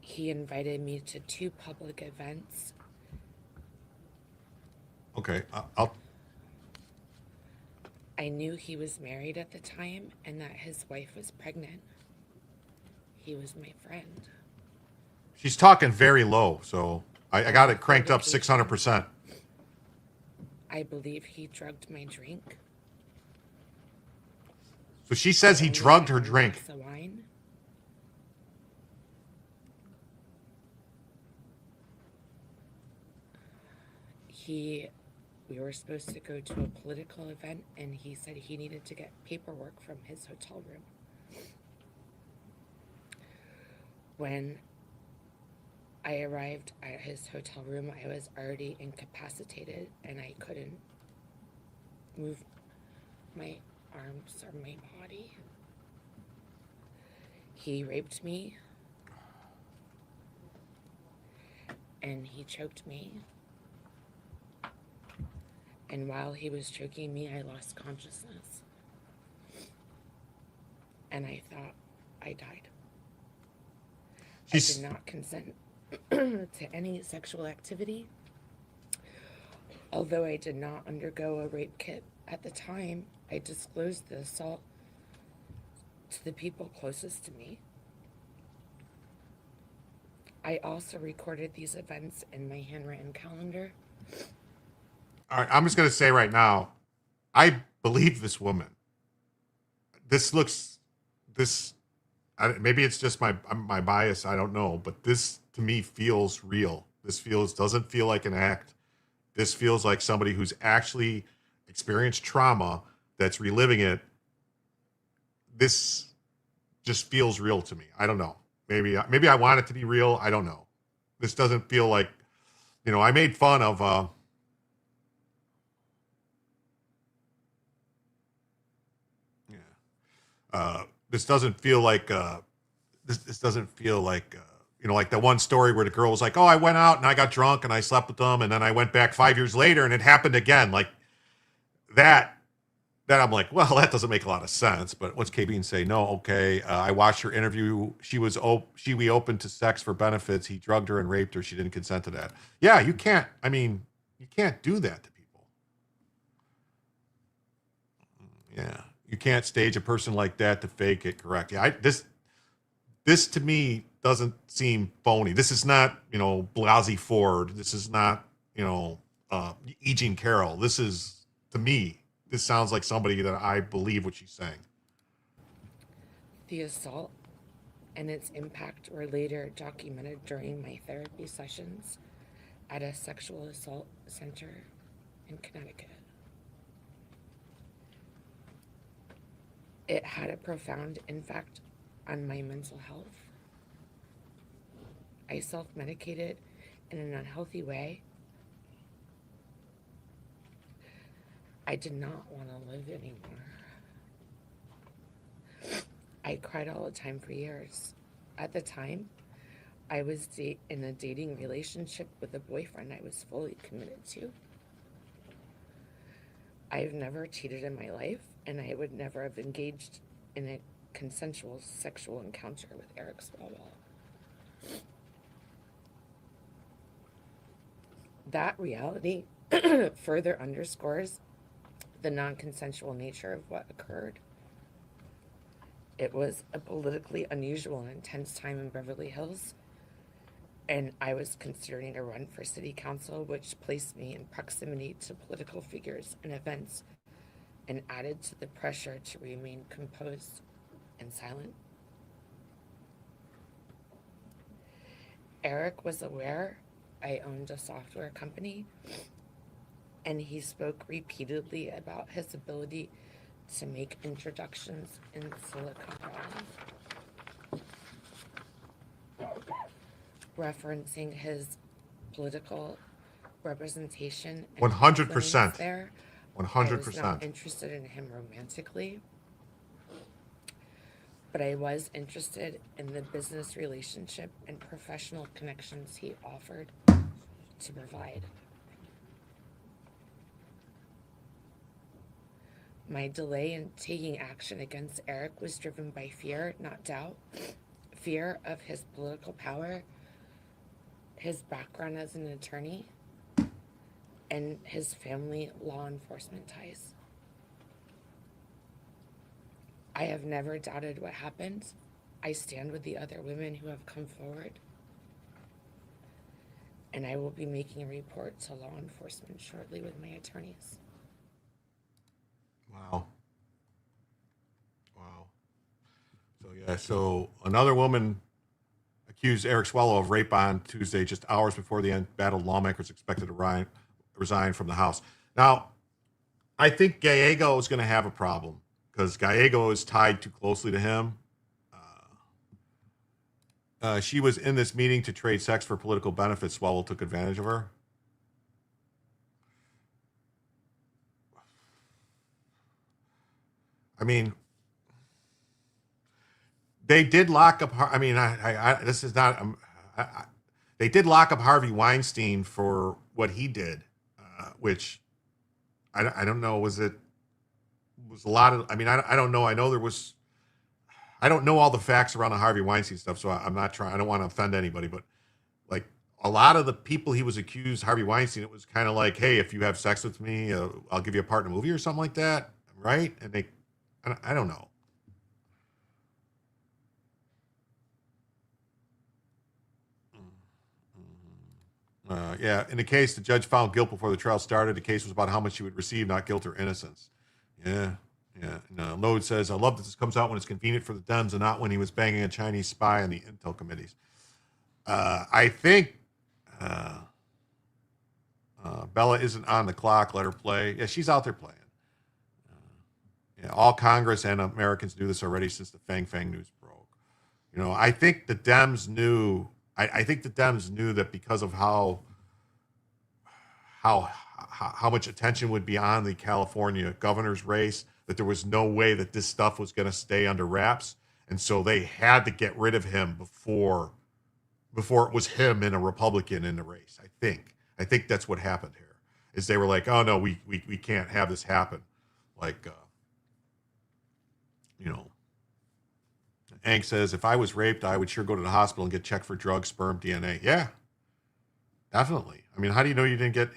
He invited me to 2 public events. Okay, I knew he was married at the time and that his wife was pregnant. He was my friend. She's talking very low, so I got it cranked up 600%. I believe he drugged my drink. So she says he drugged her drink. The wine. We were supposed to go to a political event, and he said he needed to get paperwork from his hotel room. When I arrived at his hotel room, I was already incapacitated, and I couldn't move my arms or my body. He raped me and he choked me. And while he was choking me, I lost consciousness. And I thought I died. I did not consent to any sexual activity. Although I did not undergo a rape kit at the time, I disclosed the assault to the people closest to me. I also recorded these events in my handwritten calendar. All right, I'm just going to say right now, I believe this woman. Maybe it's just my bias. I don't know, but this to me feels real. Doesn't feel like an act. This feels like somebody who's actually experienced trauma that's reliving it. This just feels real to me. I don't know. Maybe I want it to be real. I don't know. This doesn't feel like, I made fun of, this doesn't feel like, this doesn't feel like, like that one story where the girl was like, oh, I went out and I got drunk and I slept with them. And then I went back 5 years later and it happened again. Like that I'm like, well, that doesn't make a lot of sense. But what's KB and say, no, okay. I watched her interview. We opened to sex for benefits. He drugged her and raped her. She didn't consent to that. Yeah, you can't do that to people. Yeah. You can't stage a person like that to fake it. Correct. Yeah. This to me doesn't seem phony. This is not, Blasey Ford. This is not, E. Jean Carroll. To me, this sounds like somebody that I believe what she's saying. The assault and its impact were later documented during my therapy sessions at a sexual assault center in Connecticut. It had a profound impact on my mental health. I self-medicated in an unhealthy way. I did not want to live anymore. I cried all the time for years. At the time, I was in a dating relationship with a boyfriend I was fully committed to. I've never cheated in my life, and I would never have engaged in a consensual sexual encounter with Eric Swalwell. That reality further underscores the non-consensual nature of what occurred. It was a politically unusual and intense time in Beverly Hills, and I was considering a run for city council, which placed me in proximity to political figures and events and added to the pressure to remain composed and silent. Eric was aware I owned a software company, and he spoke repeatedly about his ability to make introductions in Silicon Valley, referencing his political representation and 100%. there. 100%. I was not interested in him romantically, but I was interested in the business relationship and professional connections he offered to provide. My delay in taking action against Eric was driven by fear, not doubt. Fear of his political power, his background as an attorney, and his family law enforcement ties. I have never doubted what happened. I stand with the other women who have come forward, and I will be making a report to law enforcement shortly with my attorneys. Wow. So another woman accused Eric Swalwell of rape on Tuesday, just hours before the embattled lawmakers expected to resign from the House. Now, I think Gallego is going to have a problem because Gallego is tied too closely to him. She was in this meeting to trade sex for political benefits. Swalwell took advantage of her. I mean, they did lock up. I mean, this is not. They did lock up Harvey Weinstein for what he did, which I don't know. Was a lot of? I mean, I don't know. I know there was. I don't know all the facts around the Harvey Weinstein stuff, so I'm not trying. I don't want to offend anybody, but like a lot of the people he was accused, Harvey Weinstein, it was kind of like, hey, if you have sex with me, I'll give you a part in a movie or something like that, right? And I don't know. Yeah, in the case, the judge found guilt before the trial started. The case was about how much he would receive, not guilt or innocence. Yeah, yeah. No, Lode says, I love that this comes out when it's convenient for the Dems and not when he was banging a Chinese spy on the intel committees. I think Bella isn't on the clock. Let her play. Yeah, she's out there playing. Yeah, all Congress and Americans knew this already since the Fang Fang news broke. You know, I think the Dems knew. I think the Dems knew that because of how much attention would be on the California governor's race, that there was no way that this stuff was going to stay under wraps, and so they had to get rid of him before it was him and a Republican in the race. I think that's what happened here. Is they were like, oh no, we can't have this happen. Like, you know. Hank says, if I was raped, I would sure go to the hospital and get checked for drugs, sperm, DNA. Yeah, definitely. I mean, how do you know you didn't get,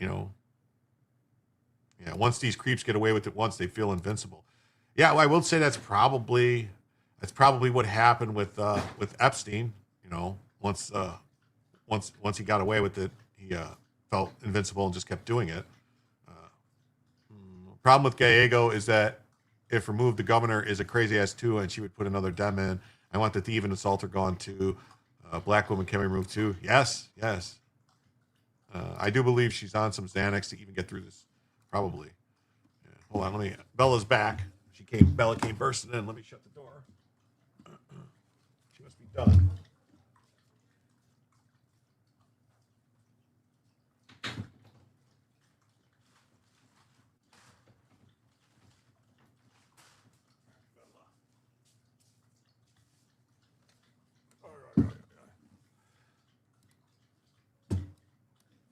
once these creeps get away with it once, they feel invincible. Yeah, well, I will say that's probably what happened with Epstein. Once he got away with it, he felt invincible and just kept doing it. Problem with Gallego is that if removed, the governor is a crazy ass too, and she would put another Dem in. I want the thief and assaulter gone too. Black woman can be removed too. Yes. I do believe she's on some Xanax to even get through this. Probably. Yeah. Hold on, Bella's back. Bella came bursting in. Let me shut the door. She must be done.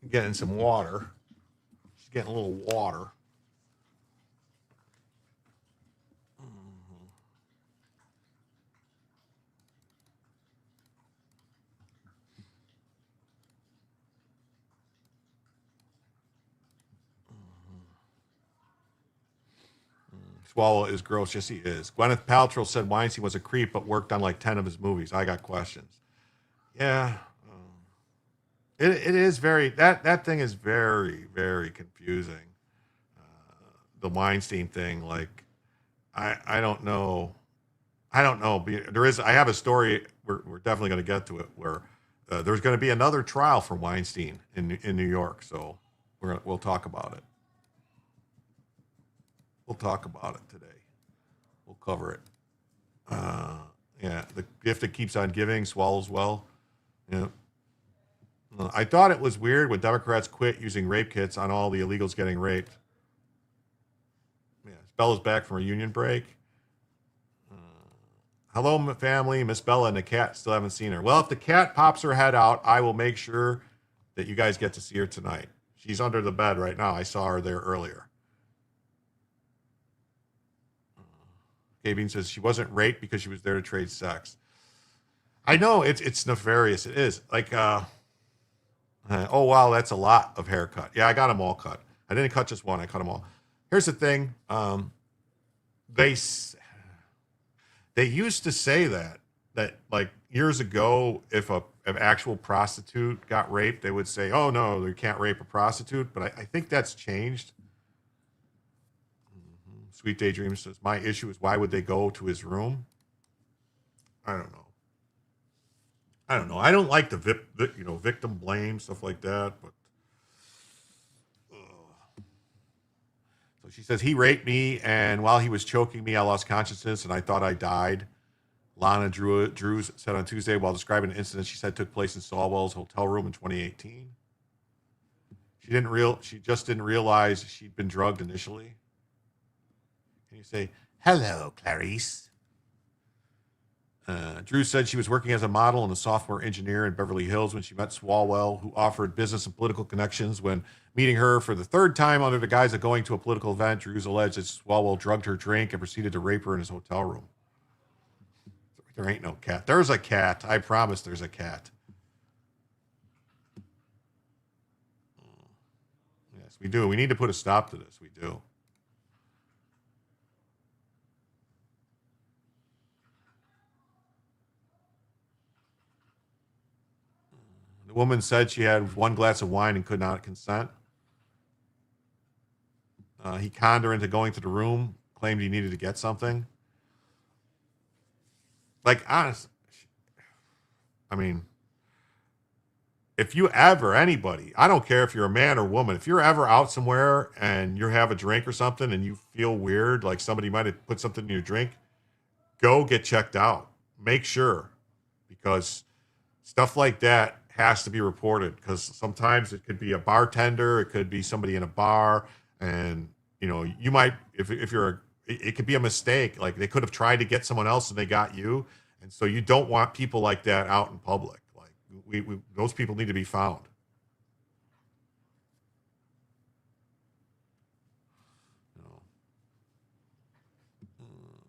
Getting some water. She's getting a little water. Swallow is gross. Yes, he is. Gwyneth Paltrow said Weinstein was a creep, but worked on like 10 of his movies. I got questions. Yeah. It is very, that thing is very, very confusing. The Weinstein thing, like, I don't know. I have a story. We're definitely going to get to it where there's going to be another trial for Weinstein in New York. So we'll talk about it. We'll talk about it today. We'll cover it. Yeah, the gift that keeps on giving swallows well. Yeah. I thought it was weird when Democrats quit using rape kits on all the illegals getting raped. Yeah, Bella's back from her union break. Hello, family. Miss Bella and the cat. Still haven't seen her. Well, if the cat pops her head out, I will make sure that you guys get to see her tonight. She's under the bed right now. I saw her there earlier. Bean says she wasn't raped because she was there to trade sex. I know it's nefarious. It is like, oh wow, that's a lot of haircut. Yeah, I got them all cut. I didn't cut just one. I cut them all. Here's the thing. They used to say that like years ago, if an actual prostitute got raped, they would say, oh no, you can't rape a prostitute. But I think that's changed. Sweet Daydream says, my issue is why would they go to his room? I don't know. I don't like the victim blame, stuff like that. But so she says, he raped me, and while he was choking me, I lost consciousness, and I thought I died. Lana Drews said on Tuesday, while describing an incident she said took place in Sawwell's hotel room in 2018. She just didn't realize she'd been drugged initially. And you say, Hello, Clarice. Drew said she was working as a model and a software engineer in Beverly Hills when she met Swalwell, who offered business and political connections. When meeting her for the third time under the guise of going to a political event, Drew's alleged that Swalwell drugged her drink and proceeded to rape her in his hotel room. There ain't no cat. There's a cat. I promise there's a cat. Yes, we do. We need to put a stop to this. We do. The woman said she had one glass of wine and could not consent. He conned her into going to the room, claimed he needed to get something. Like, honest, I mean, if you ever, anybody, I don't care if you're a man or woman, if you're ever out somewhere and you have a drink or something and you feel weird, like somebody might have put something in your drink, go get checked out. Make sure, because stuff like that has to be reported, because sometimes it could be a bartender, it could be somebody in a bar, and you know, you might, if you're it could be a mistake, like they could have tried to get someone else and they got you, and so you don't want people like that out in public. Like we those people need to be found.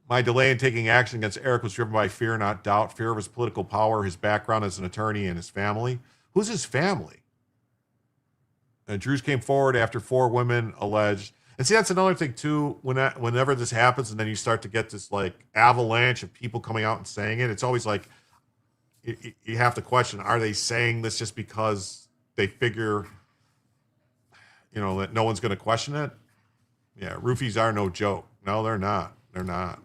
My delay in taking action against Eric was driven by fear, not doubt. Fear of his political power, his background as an attorney, and his family. Who's his family? And Drews came forward after 4 women alleged. And see, that's another thing, too. Whenever this happens and then you start to get this, like, avalanche of people coming out and saying it, it's always like you have to question, are they saying this just because they figure, you know, that no one's going to question it? Yeah, roofies are no joke. No, they're not. They're not.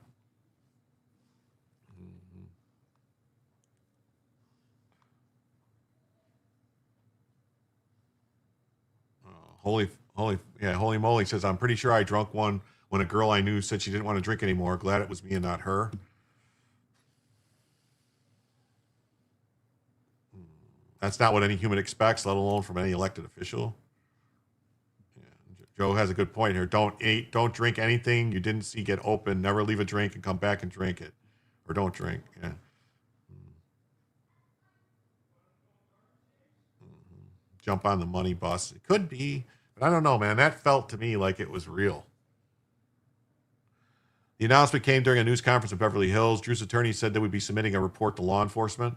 Holy moly says, I'm pretty sure I drunk one when a girl I knew said she didn't want to drink anymore. Glad it was me and not her. That's not what any human expects, let alone from any elected official. Yeah. Joe has a good point here. Don't drink anything you didn't see get open. Never leave a drink and come back and drink it. Or don't drink. Yeah. Jump on the money bus. It could be. But I don't know, man. That felt to me like it was real. The announcement came during a news conference in Beverly Hills. Drew's attorney said they would be submitting a report to law enforcement.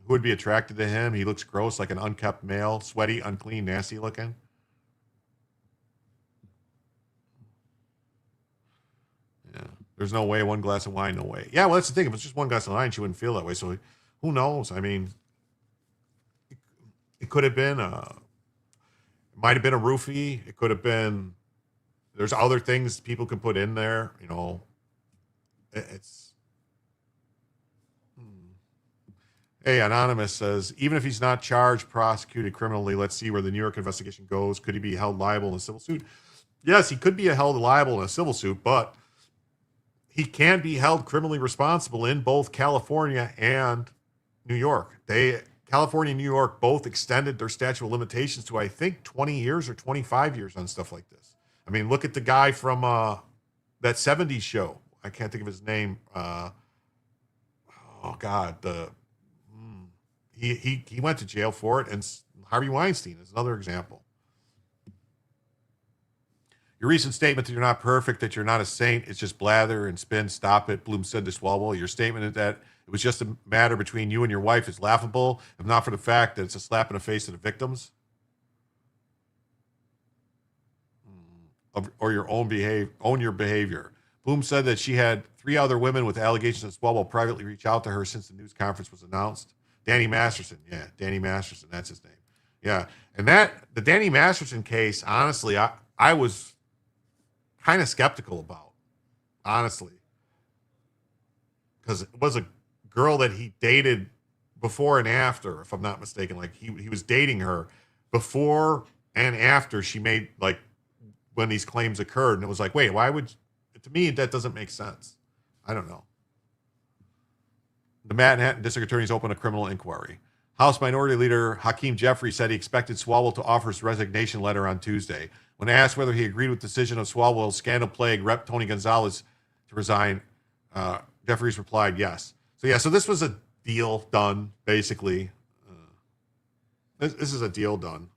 Who would be attracted to him? He looks gross, like an unkept male, sweaty, unclean, nasty looking. Yeah. There's no way. One glass of wine, no way. Yeah, well, that's the thing. If it's just one glass of wine, she wouldn't feel that way. So who knows? I mean, it could have been it might have been a roofie. It could have been, there's other things people can put in there, you know. It's Hey, Anonymous says, even if he's not charged, prosecuted criminally, let's see where the New York investigation goes. Could he be held liable in a civil suit? Yes, he could be held liable in a civil suit, but he can be held criminally responsible in both California and New York. California and New York both extended their statute of limitations to, I think, 20 years or 25 years on stuff like this. I mean, look at the guy from that 70s show. I can't think of his name. He went to jail for it, and Harvey Weinstein is another example. Your recent statement that you're not perfect, that you're not a saint, it's just blather and spin. Stop it, Bloom said to Swalwell. Your statement that it was just a matter between you and your wife is laughable, if not for the fact that it's a slap in the face to the victims. Or your own behavior. Bloom said that she had 3 other women with allegations that Swalwell privately reached out to her since the news conference was announced. Danny Masterson. Yeah, Danny Masterson. That's his name. Yeah. And the Danny Masterson case, honestly, I was kind of skeptical about, honestly. Because it was a girl that he dated before and after, if I'm not mistaken. Like, he was dating her before and after she made, like, when these claims occurred. And it was like, wait, to me, that doesn't make sense. I don't know. The Manhattan District Attorney's opened a criminal inquiry. House Minority Leader Hakeem Jeffries said he expected Swalwell to offer his resignation letter on Tuesday. When asked whether he agreed with the decision of Swalwell's scandal-plagued Rep. Tony Gonzalez to resign, Jeffries replied yes. So this was a deal done, basically. This is a deal done.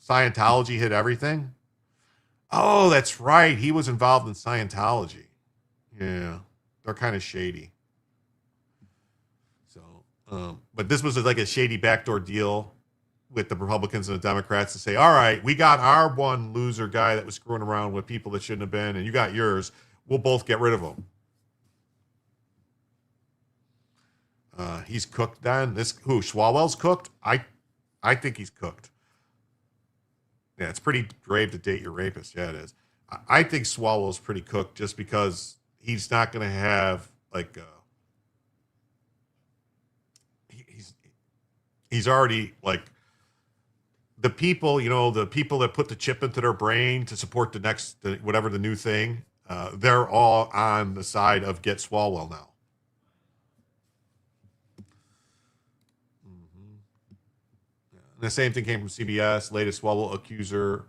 Scientology hit everything. Oh, that's right. He was involved in Scientology. Yeah, they're kind of shady. So, but this was like a shady backdoor deal with the Republicans and the Democrats to say, all right, we got our one loser guy that was screwing around with people that shouldn't have been, and you got yours. We'll both get rid of him. He's cooked then. Swalwell's cooked? I think he's cooked. Yeah, it's pretty brave to date your rapist. Yeah, it is. I think Swalwell's pretty cooked just because he's not going to have like he's already like the people, the people that put the chip into their brain to support whatever the new thing, they're all on the side of get Swalwell now. And the same thing came from CBS. Latest Swalwell accuser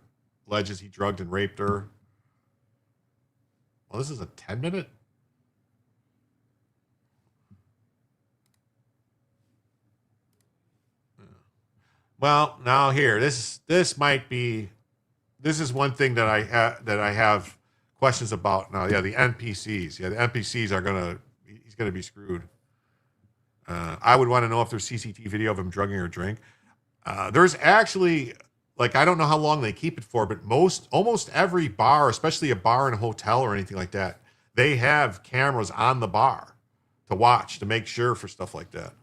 alleges he drugged and raped her. Well, this is a 10-minute? Well, now here, this is one thing that I have questions about now. Yeah, the NPCs. Yeah, the NPCs he's gonna be screwed. I would want to know if there's CCTV video of him drugging her drink. There's actually, like, I don't know how long they keep it for, but almost every bar, especially a bar in a hotel or anything like that, they have cameras on the bar to watch, to make sure for stuff like that.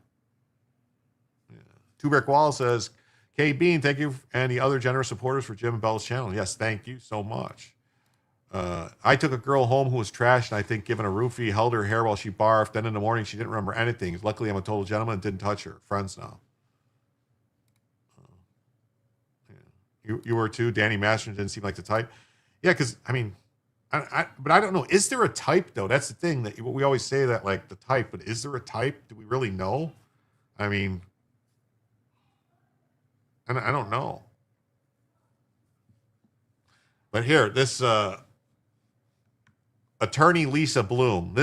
Yeah. Two Brick Wall says, Kay Bean, thank you and the other generous supporters for Jim and Bella's channel. Yes, thank you so much. I took a girl home who was trashed and I think given a roofie, held her hair while she barfed. Then in the morning, she didn't remember anything. Luckily, I'm a total gentleman and didn't touch her. Friends now. You were too. Danny Masterson didn't seem like the type. Yeah, because I mean, but I don't know. Is there a type though? That's the thing that we always say that like the type, but is there a type? Do we really know? I mean, I don't know. But here, this attorney Lisa Bloom,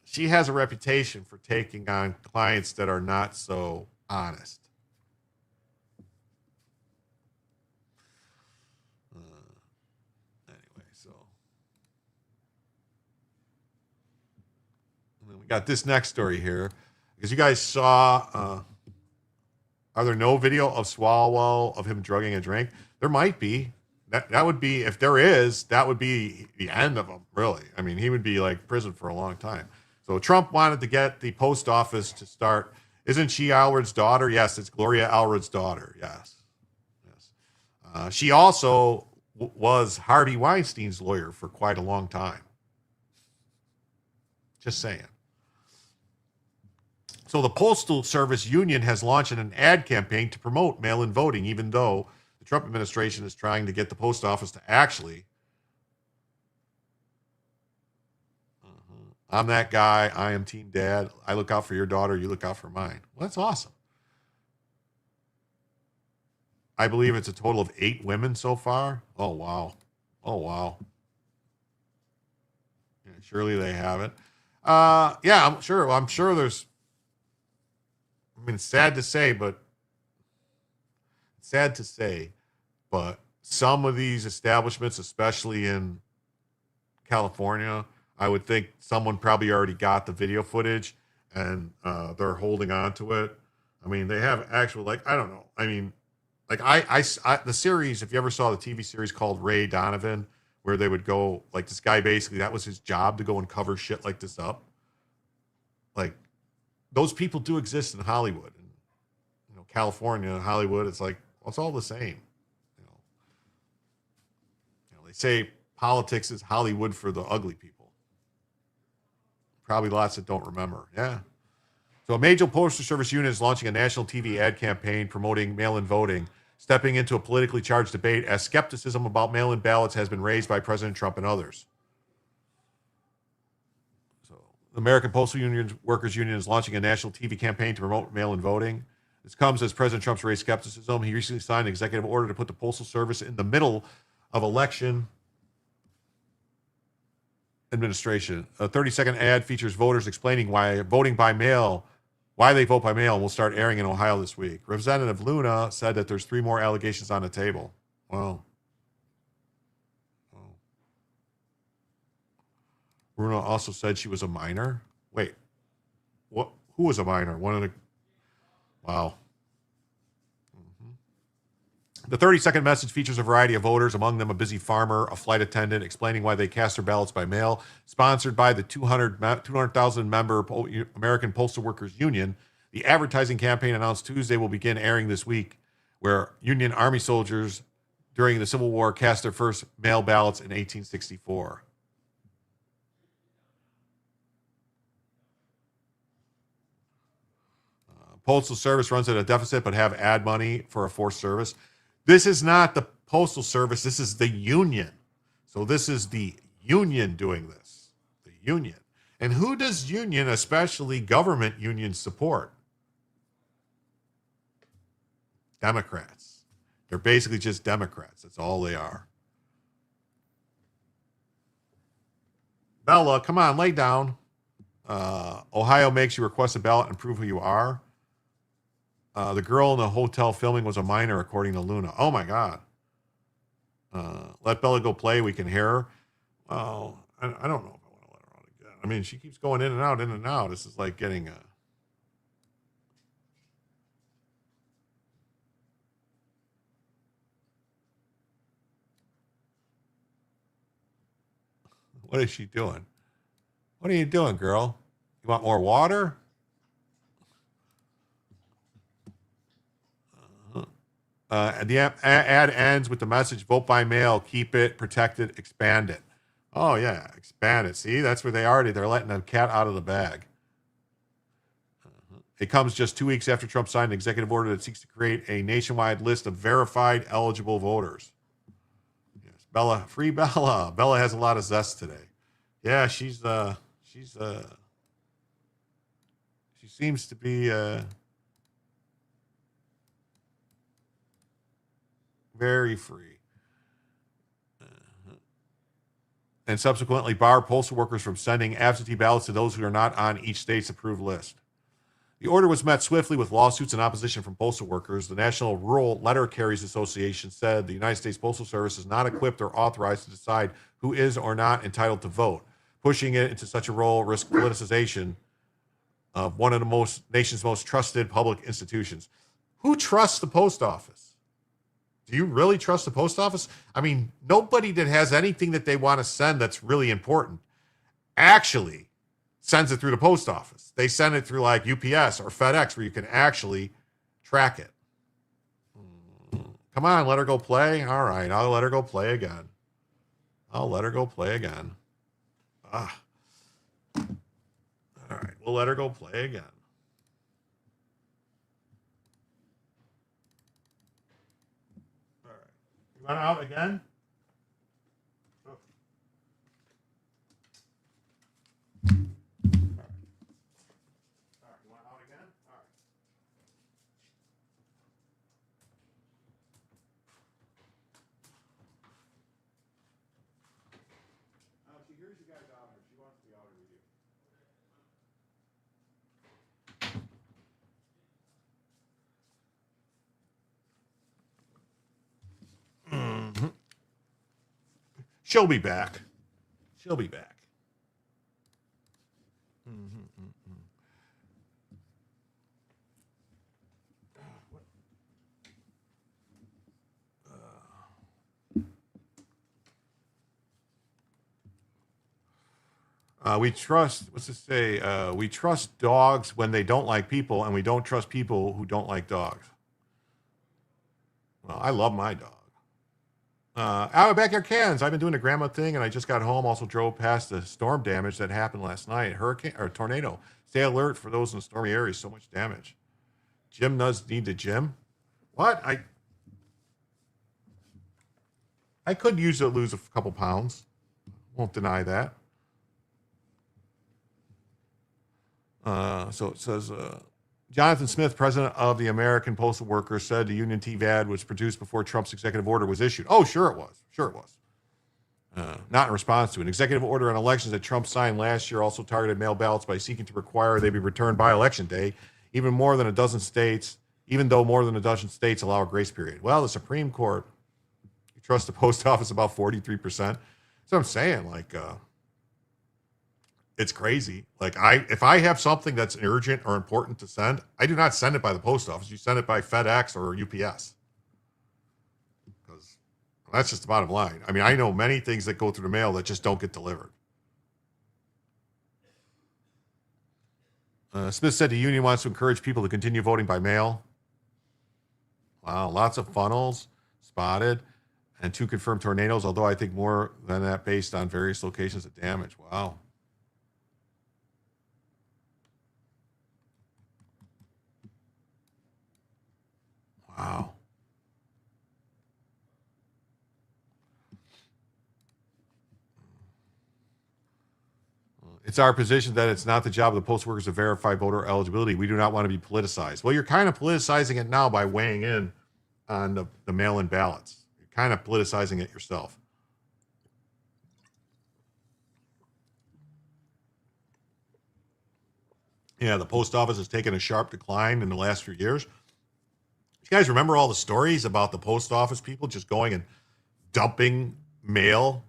she has a reputation for taking on clients that are not so honest. We got this next story here because you guys saw. Are there no video of Swalwell of him drugging a drink? There might be. That would be, if there is, that would be the end of him. Really, I mean, he would be like prison for a long time. So Trump wanted to get the post office to start. Isn't she Alward's daughter? Yes, it's Gloria Alward's daughter. Yes. She also was Harvey Weinstein's lawyer for quite a long time. Just saying. So the Postal Service Union has launched an ad campaign to promote mail-in voting, even though the Trump administration is trying to get the post office to actually. I'm that guy. I am Team Dad. I look out for your daughter. You look out for mine. Well, that's awesome. I believe it's a total of 8 women so far. Oh, wow. Yeah, surely they have it. Yeah, I'm sure. I'm sure there's. I mean, it's sad to say, but some of these establishments, especially in California, I would think someone probably already got the video footage and they're holding on to it. I mean, they have actual, like, I don't know. I mean, like I the series, if you ever saw the TV series called Ray Donovan, where they would go, like, this guy basically, that was his job, to go and cover shit like this up. Like, those people do exist in Hollywood, and California, Hollywood. It's like, well, it's all the same. They say politics is Hollywood for the ugly people. Probably lots that don't remember. Yeah. So a major postal service unit is launching a national TV ad campaign promoting mail-in voting, stepping into a politically charged debate as skepticism about mail-in ballots has been raised by President Trump and others. So The American Postal Union Workers Union is launching a national TV campaign to promote mail-in voting. This comes as President Trump's raised skepticism. He recently signed an executive order to put the Postal Service in the middle of election administration. A 30-second ad features voters explaining why voting by mail, why they vote by mail, and will start airing in Ohio this week. Representative Luna said that there's 3 more allegations on the table. Wow. Bruno also said she was a minor. Wait, what? Who was a minor? One of the. Wow. The 30-second message features a variety of voters, among them a busy farmer, a flight attendant, explaining why they cast their ballots by mail. Sponsored by the 200,000 member American Postal Workers Union, the advertising campaign announced Tuesday will begin airing this week, where Union Army soldiers during the Civil War cast their first mail ballots in 1864. Postal Service runs at a deficit but have ad money for a forced service. This is not the Postal Service. This is the union. So this is the union doing this. The union. And who does union, especially government unions, support? Democrats. They're basically just Democrats. That's all they are. Bella, come on, lay down. Ohio makes you request a ballot and prove who you are. The girl in the hotel filming was a minor, according to Luna. Oh, my God. Let Bella go play. We can hear her. Well, I don't know if I want to let her out again. I mean, she keeps going in and out, in and out. This is like getting a... What is she doing? What are you doing, girl? You want more water? The ad ends with the message, vote by mail, keep it, protect it, expand it. Oh, yeah, expand it. See, that's where they are. They're letting the cat out of the bag. It comes just 2 weeks after Trump signed an executive order that seeks to create a nationwide list of verified eligible voters. Yes, Bella, free Bella. Bella has a lot of zest today. Yeah, she seems to be very free. And subsequently bar postal workers from sending absentee ballots to those who are not on each state's approved list. The order was met swiftly with lawsuits and opposition from postal workers. The National Rural Letter Carriers Association said the United States Postal Service is not equipped or authorized to decide who is or not entitled to vote. Pushing it into such a role risks politicization of one of the nation's most trusted public institutions. Who trusts the post office? Do you really trust the post office? I mean, nobody that has anything that they want to send that's really important actually sends it through the post office. They send it through like UPS or FedEx where you can actually track it. Come on, let her go play. All right, I'll let her go play again. All right, we'll let her go play again. Run out again? Oh. All right, you want out again? All right. She hears you guys out here. She wants to be out here with you. Mm-hmm. She'll be back. We trust, what's it say? We trust dogs when they don't like people, and we don't trust people who don't like dogs. Well, I love my dog. Out of backyard cans. I've been doing the grandma thing, and I just got home. Also drove past the storm damage that happened last night. Hurricane or tornado. Stay alert for those in stormy areas. So much damage. Jim does need the gym. What? I could use to lose a couple pounds. Won't deny that. So it says, Jonathan Smith, president of the American Postal Workers, said the union TVAD was produced before Trump's executive order was issued. Oh, sure it was. Sure it was. Not in response to an executive order on elections that Trump signed last year also targeted mail ballots by seeking to require they be returned by election day, even though more than a dozen states allow a grace period. Well, the Supreme Court, you trust the post office about 43%. That's what I'm saying. Like, it's crazy. Like, if I have something that's urgent or important to send, I do not send it by the post office. You send it by FedEx or UPS. Because that's just the bottom line. I mean, I know many things that go through the mail that just don't get delivered. Smith said the union wants to encourage people to continue voting by mail. Wow, lots of funnels spotted and 2 confirmed tornadoes, although I think more than that based on various locations of damage. Wow. Wow. It's our position that it's not the job of the post workers to verify voter eligibility. We do not want to be politicized. Well, you're kind of politicizing it now by weighing in on the mail-in ballots. You're kind of politicizing it yourself. Yeah, the post office has taken a sharp decline in the last few years. You guys remember all the stories about the post office people just going and dumping mail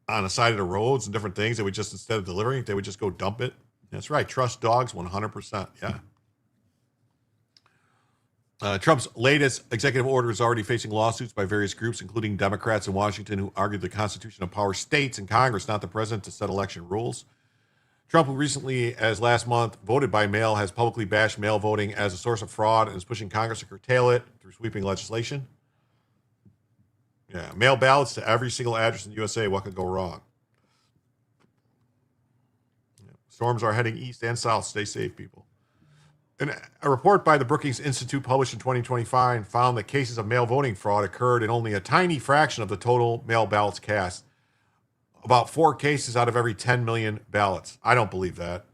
on the side of the roads and different things? They would just, instead of delivering it, they would just go dump it. That's right. Trust dogs 100%. Yeah. Trump's latest executive order is already facing lawsuits by various groups, including Democrats in Washington, who argued the Constitution empowers states and Congress, not the president, to set election rules. Trump, who recently, as last month, voted by mail, has publicly bashed mail voting as a source of fraud and is pushing Congress to curtail it through sweeping legislation. Yeah, mail ballots to every single address in the USA. What could go wrong? Yeah. Storms are heading east and south. Stay safe, people. And a report by the Brookings Institute published in 2025 found that cases of mail voting fraud occurred in only a tiny fraction of the total mail ballots cast. About 4 cases out of every 10 million ballots. I don't believe that.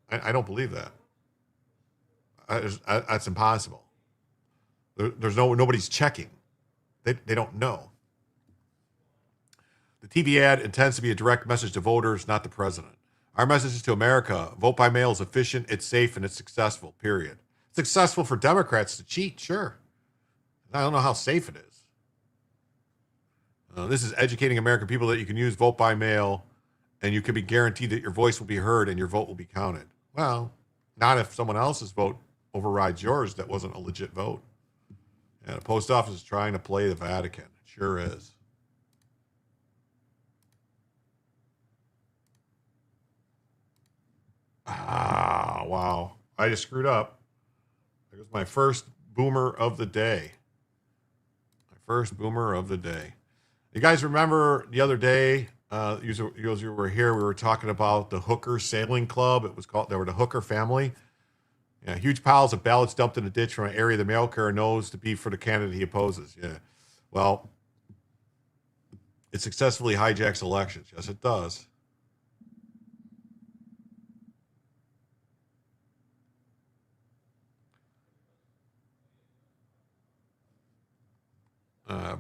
I don't believe that. That's impossible. There's nobody's checking. They don't know. The TV ad intends to be a direct message to voters, not the president. Our message is to America: vote by mail is efficient, it's safe, and it's successful, period. It's successful for Democrats to cheat, sure. I don't know how safe it is. This is educating American people that you can use vote by mail and you can be guaranteed that your voice will be heard and your vote will be counted. Well, not if someone else's vote overrides yours that wasn't a legit vote. Yeah, the post office is trying to play the Vatican. It sure is. Ah, wow. I just screwed up. There goes my first boomer of the day. My first boomer of the day. You guys remember the other day, you were here, we were talking about the Hooker Sailing Club. They were the Hooker family. Yeah, huge piles of ballots dumped in a ditch from an area the mail carrier knows to be for the candidate he opposes. Yeah. Well, it successfully hijacks elections. Yes, it does.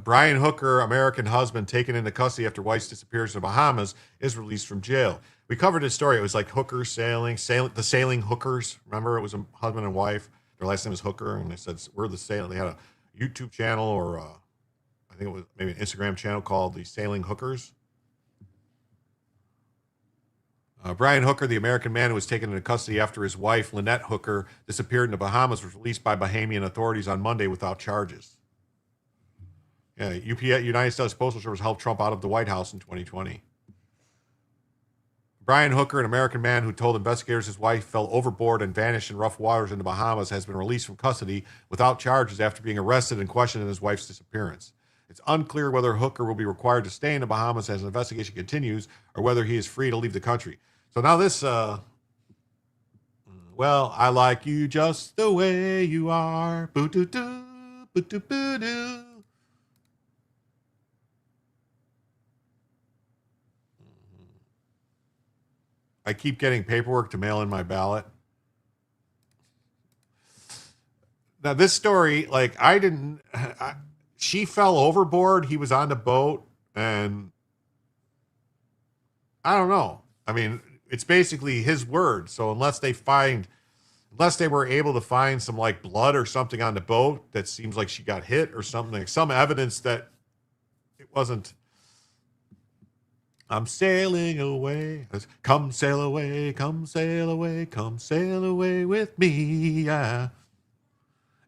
Brian Hooker, American husband taken into custody after wife's disappearance in the Bahamas, is released from jail. We covered his story. It was like Hooker the sailing hookers. Remember, it was a husband and wife. Their last name was Hooker, and they said, we're the sailing. They had a YouTube channel, or I think it was maybe an Instagram channel called the Sailing Hookers. Brian Hooker, the American man who was taken into custody after his wife, Lynette Hooker, disappeared in the Bahamas, was released by Bahamian authorities on Monday without charges. Yeah, United States Postal Service helped Trump out of the White House in 2020. Brian Hooker, an American man who told investigators his wife fell overboard and vanished in rough waters in the Bahamas, has been released from custody without charges after being arrested and questioned in his wife's disappearance. It's unclear whether Hooker will be required to stay in the Bahamas as an investigation continues or whether he is free to leave the country. So now this, well, I like you just the way you are. Boo-doo-doo, boo-doo-boo-doo. I keep getting paperwork to mail in my ballot. Now this story, like she fell overboard. He was on the boat, and I don't know. I mean, it's basically his word. So unless they were able to find some like blood or something on the boat that seems like she got hit or something, some evidence that it wasn't. I'm sailing away. Come sail away, come sail away, come sail away with me. Yeah.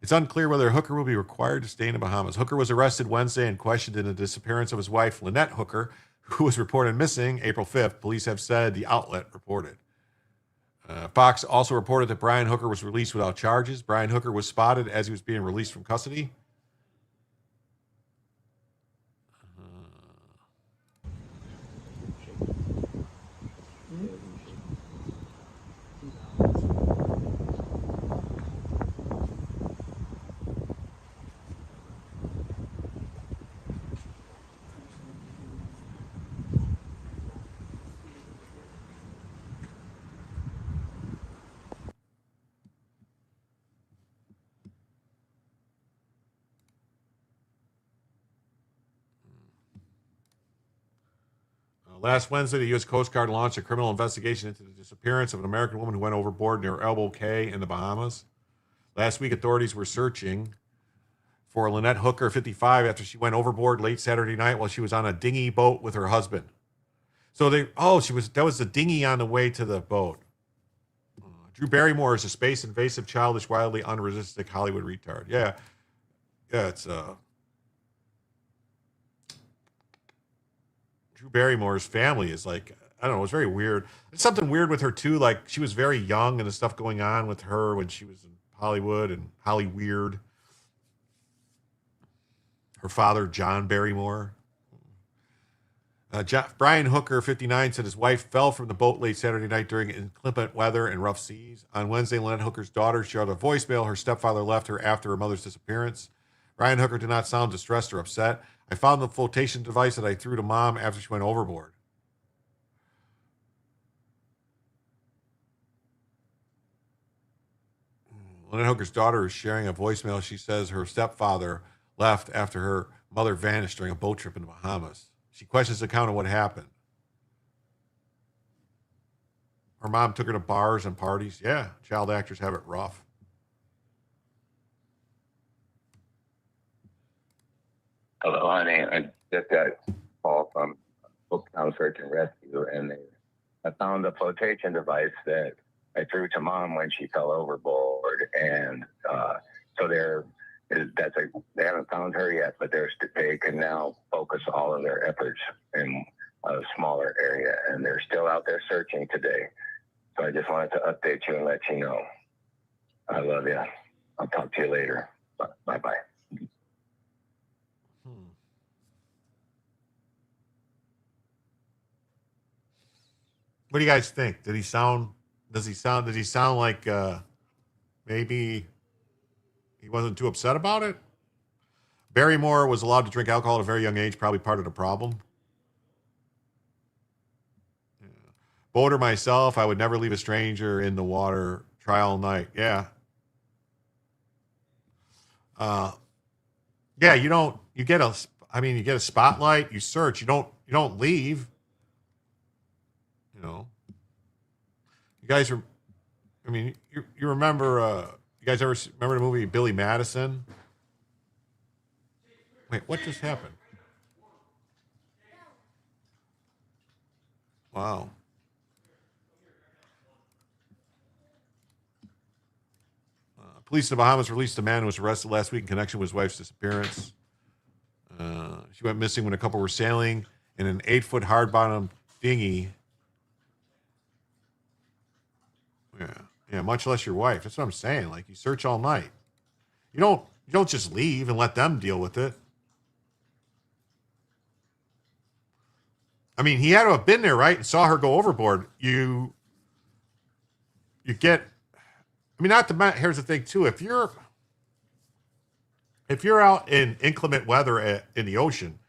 It's unclear whether Hooker will be required to stay in the Bahamas. Hooker was arrested Wednesday and questioned in the disappearance of his wife, Lynette Hooker, who was reported missing April 5th. Police have said, the outlet reported. Fox also reported that Brian Hooker was released without charges. Brian Hooker was spotted as he was being released from custody. Last Wednesday, the U.S. Coast Guard launched a criminal investigation into the disappearance of an American woman who went overboard near Elbow Cay in the Bahamas. Last week, authorities were searching for Lynette Hooker, 55, after she went overboard late Saturday night while she was on a dinghy boat with her husband. So that was the dinghy on the way to the boat. Drew Barrymore is a space invasive, childish, wildly unrealistic Hollywood retard. Yeah, it's Drew Barrymore's family is like, I don't know, it's very weird. There's something weird with her too. Like she was very young and the stuff going on with her when she was in Hollywood and Holly Weird. Her father, John Barrymore. Brian Hooker, 59, said his wife fell from the boat late Saturday night during inclement weather and rough seas. On Wednesday, Lynette Hooker's daughter shared a voicemail. Her stepfather left her after her mother's disappearance. Brian Hooker did not sound distressed or upset. I found the flotation device that I threw to mom after she went overboard. Lynette Hooker's daughter is sharing a voicemail. She says her stepfather left after her mother vanished during a boat trip in the Bahamas. She questions the account of what happened. Her mom took her to bars and parties. Yeah, child actors have it rough. Hello, honey. I just got a call from Booktown Search and Rescue, and I found a flotation device that I threw to mom when she fell overboard, and so they haven't found her yet, but they can now focus all of their efforts in a smaller area, and they're still out there searching today. So I just wanted to update you and let you know. I love you. I'll talk to you later. Bye-bye. What do you guys think? Does he sound like maybe he wasn't too upset about it? Barrymore was allowed to drink alcohol at a very young age, probably part of the problem. Yeah. Boater myself, I would never leave a stranger in the water. Try all night. Yeah. Yeah, you get a spotlight, you search, you don't leave. You know. You guys are, you remember, you guys ever remember the movie Billy Madison? Wait, what just happened? Wow. Police in the Bahamas released a man who was arrested last week in connection with his wife's disappearance. She went missing when a couple were sailing in an 8-foot hard-bottom dinghy. Yeah, much less your wife. That's what I'm saying. Like, you search all night. You don't just leave and let them deal with it. I mean, he had to have been there, right? And saw her go overboard. You get, here's the thing too. If you're out in inclement weather in the ocean,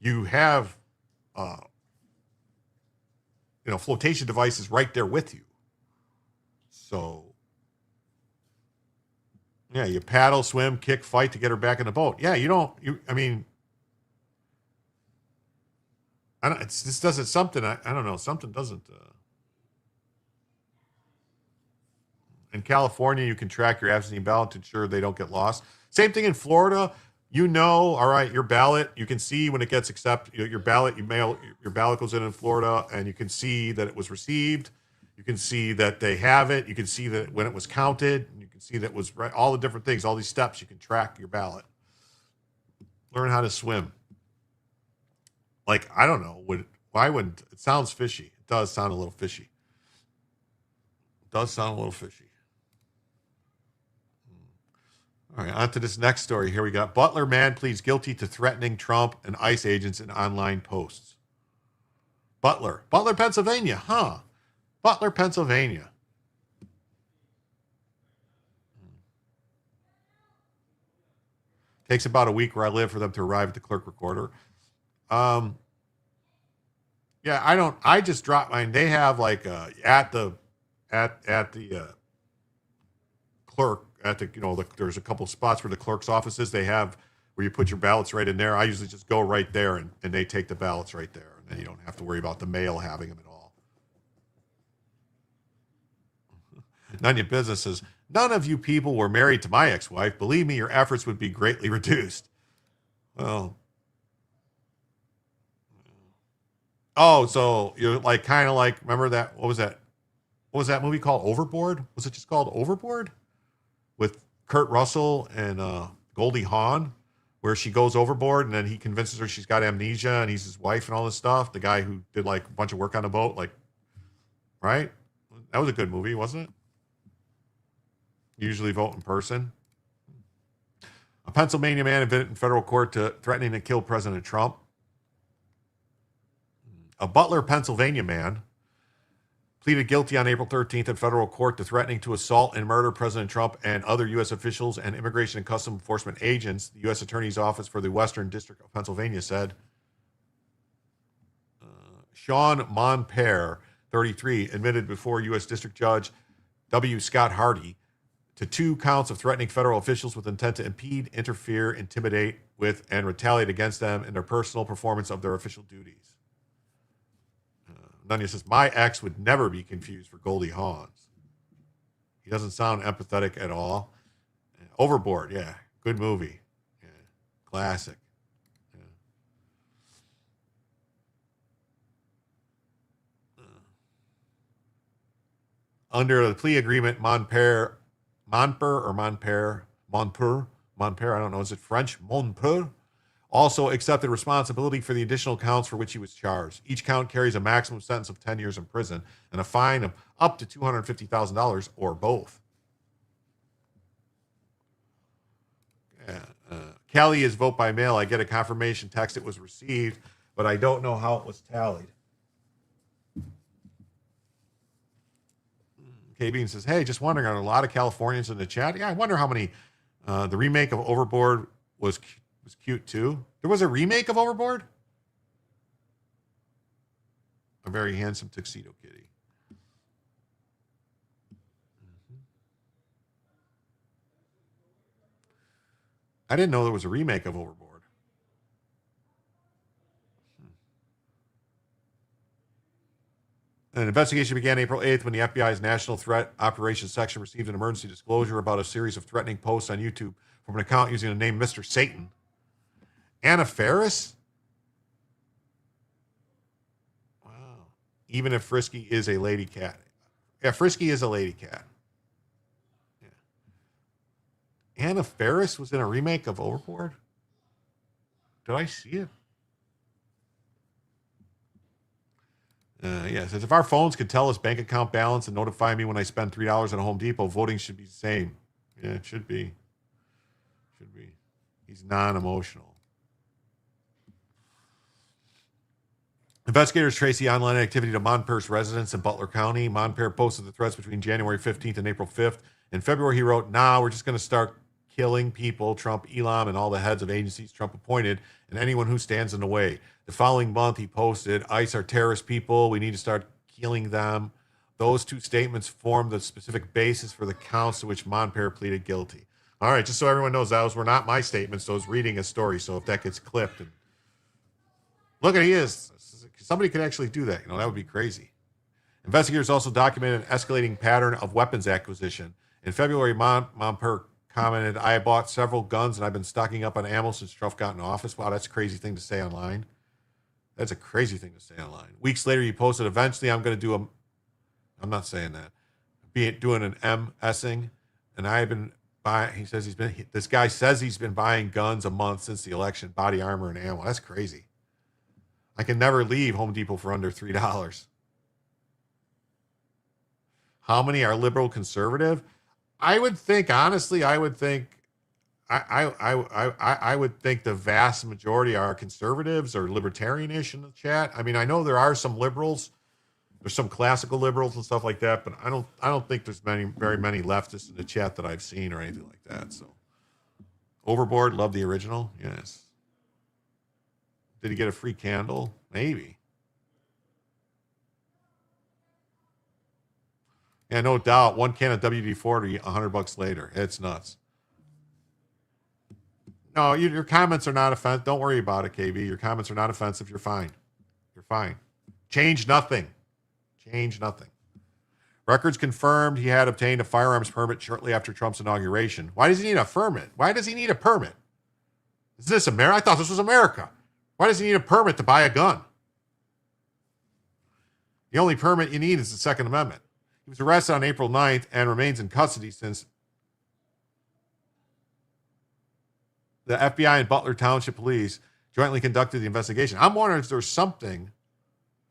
you have, flotation devices right there with you. So, Yeah, you paddle, swim, kick, fight to get her back in the boat. Yeah, I mean, this doesn't something, I don't know, something doesn't. In California, you can track your absentee ballot to ensure they don't get lost. Same thing in Florida. All right, your ballot, you can see when it gets accepted. Your ballot, your ballot goes in Florida, and you can see that it was received. You can see that they have it. You can see that when it was counted. You can see that it was right. All the different things, all these steps, you can track your ballot. Learn how to swim. Like, I don't know. Why wouldn't it? Sounds fishy. It does sound a little fishy. All right, on to this next story. Here we got Butler man pleads guilty to threatening Trump and ICE agents in online posts. Butler, Pennsylvania, huh? Butler, Pennsylvania. Takes about a week where I live for them to arrive at the clerk recorder. Yeah, I just dropped mine. They have like at the clerk there's a couple spots where the clerk's offices they have where you put your ballots right in there. I usually just go right there and they take the ballots right there, and then you don't have to worry about the mail having them at all. None of your business says, none of you people were married to my ex-wife. Believe me, your efforts would be greatly reduced. Well, so you're like kind of like, remember that? What was that movie called? Overboard? Was it just called Overboard? With Kurt Russell and Goldie Hawn, where she goes overboard and then he convinces her she's got amnesia and he's his wife and all this stuff. The guy who did like a bunch of work on the boat, like, right? That was a good movie, wasn't it? Usually vote in person. A Pennsylvania man admitted in federal court to threatening to kill President Trump. A Butler, Pennsylvania man pleaded guilty on April 13th in federal court to threatening to assault and murder President Trump and other U.S. officials and Immigration and Customs Enforcement agents, the U.S. Attorney's Office for the Western District of Pennsylvania said. Sean Monpere, 33, admitted before U.S. District Judge W. Scott Hardy to 2 counts of threatening federal officials with intent to impede, interfere, intimidate with, and retaliate against them in their personal performance of their official duties. Nunya says, my ex would never be confused for Goldie Hawn's. He doesn't sound empathetic at all. Overboard, yeah. Good movie. Yeah. Classic. Yeah. Under the plea agreement, Monpere, I don't know, is it French? Monpere? Also accepted responsibility for the additional counts for which he was charged. Each count carries a maximum sentence of 10 years in prison and a fine of up to $250,000 or both. Kelly is vote by mail. I get a confirmation text it was received, but I don't know how it was tallied. K Bean says, hey, just wondering, are there a lot of Californians in the chat? Yeah, I wonder how many. The remake of Overboard was cute too. There was a remake of Overboard? A very handsome tuxedo kitty. I didn't know there was a remake of Overboard. An investigation began April 8th when the FBI's National Threat Operations Section received an emergency disclosure about a series of threatening posts on YouTube from an account using the name Mr. Satan. Anna Faris? Wow. Even if Frisky is a lady cat. Yeah, Frisky is a lady cat. Yeah. Anna Faris was in a remake of Overboard? Did I see it? Yeah, it says, if our phones could tell us bank account balance and notify me when I spend $3 at a Home Depot, voting should be the same. Yeah, it should be. Should be. He's non-emotional. Investigators trace the online activity to Monpere's residence in Butler County. Monpere posted the threats between January 15th and April 5th. In February, he wrote, we're just going to start killing people, Trump, Elam, and all the heads of agencies Trump appointed, and anyone who stands in the way. The following month, he posted, ICE are terrorist people. We need to start killing them. Those 2 statements formed the specific basis for the counts to which Monpere pleaded guilty. All right, just so everyone knows, those were not my statements. Those reading a story. So if that gets clipped, and look at he is. Somebody could actually do that. That would be crazy. Investigators also documented an escalating pattern of weapons acquisition. In February, Momper commented, "I bought several guns and I've been stocking up on ammo since Trump got in office." Wow, that's a crazy thing to say online. That's a crazy thing to say online. Weeks later, he posted, "Eventually, I'm going to do I'm not saying that. Doing an M-essing, and I've been buying." He says this guy says he's been buying guns a month since the election, body armor and ammo. That's crazy. I can never leave Home Depot for under $3. How many are liberal conservative? I would think, honestly, I would think the vast majority are conservatives or libertarian-ish in the chat. I mean, I know there are some liberals. There's some classical liberals and stuff like that, but I don't think there's very many leftists in the chat that I've seen or anything like that. So, Overboard, love the original. Yes. Did he get a free candle? Maybe. Yeah, no doubt. One can of WD-40, $100 later. It's nuts. No, your comments are not offensive. Don't worry about it, KB. Your comments are not offensive. You're fine. You're fine. Change nothing. Change nothing. Records confirmed he had obtained a firearms permit shortly after Trump's inauguration. Why does he need a permit? Why does he need a permit? Is this America? I thought this was America. Why does he need a permit to buy a gun? The only permit you need is the Second Amendment. He was arrested on April 9th and remains in custody since the FBI and Butler Township Police jointly conducted the investigation. I'm wondering if there's something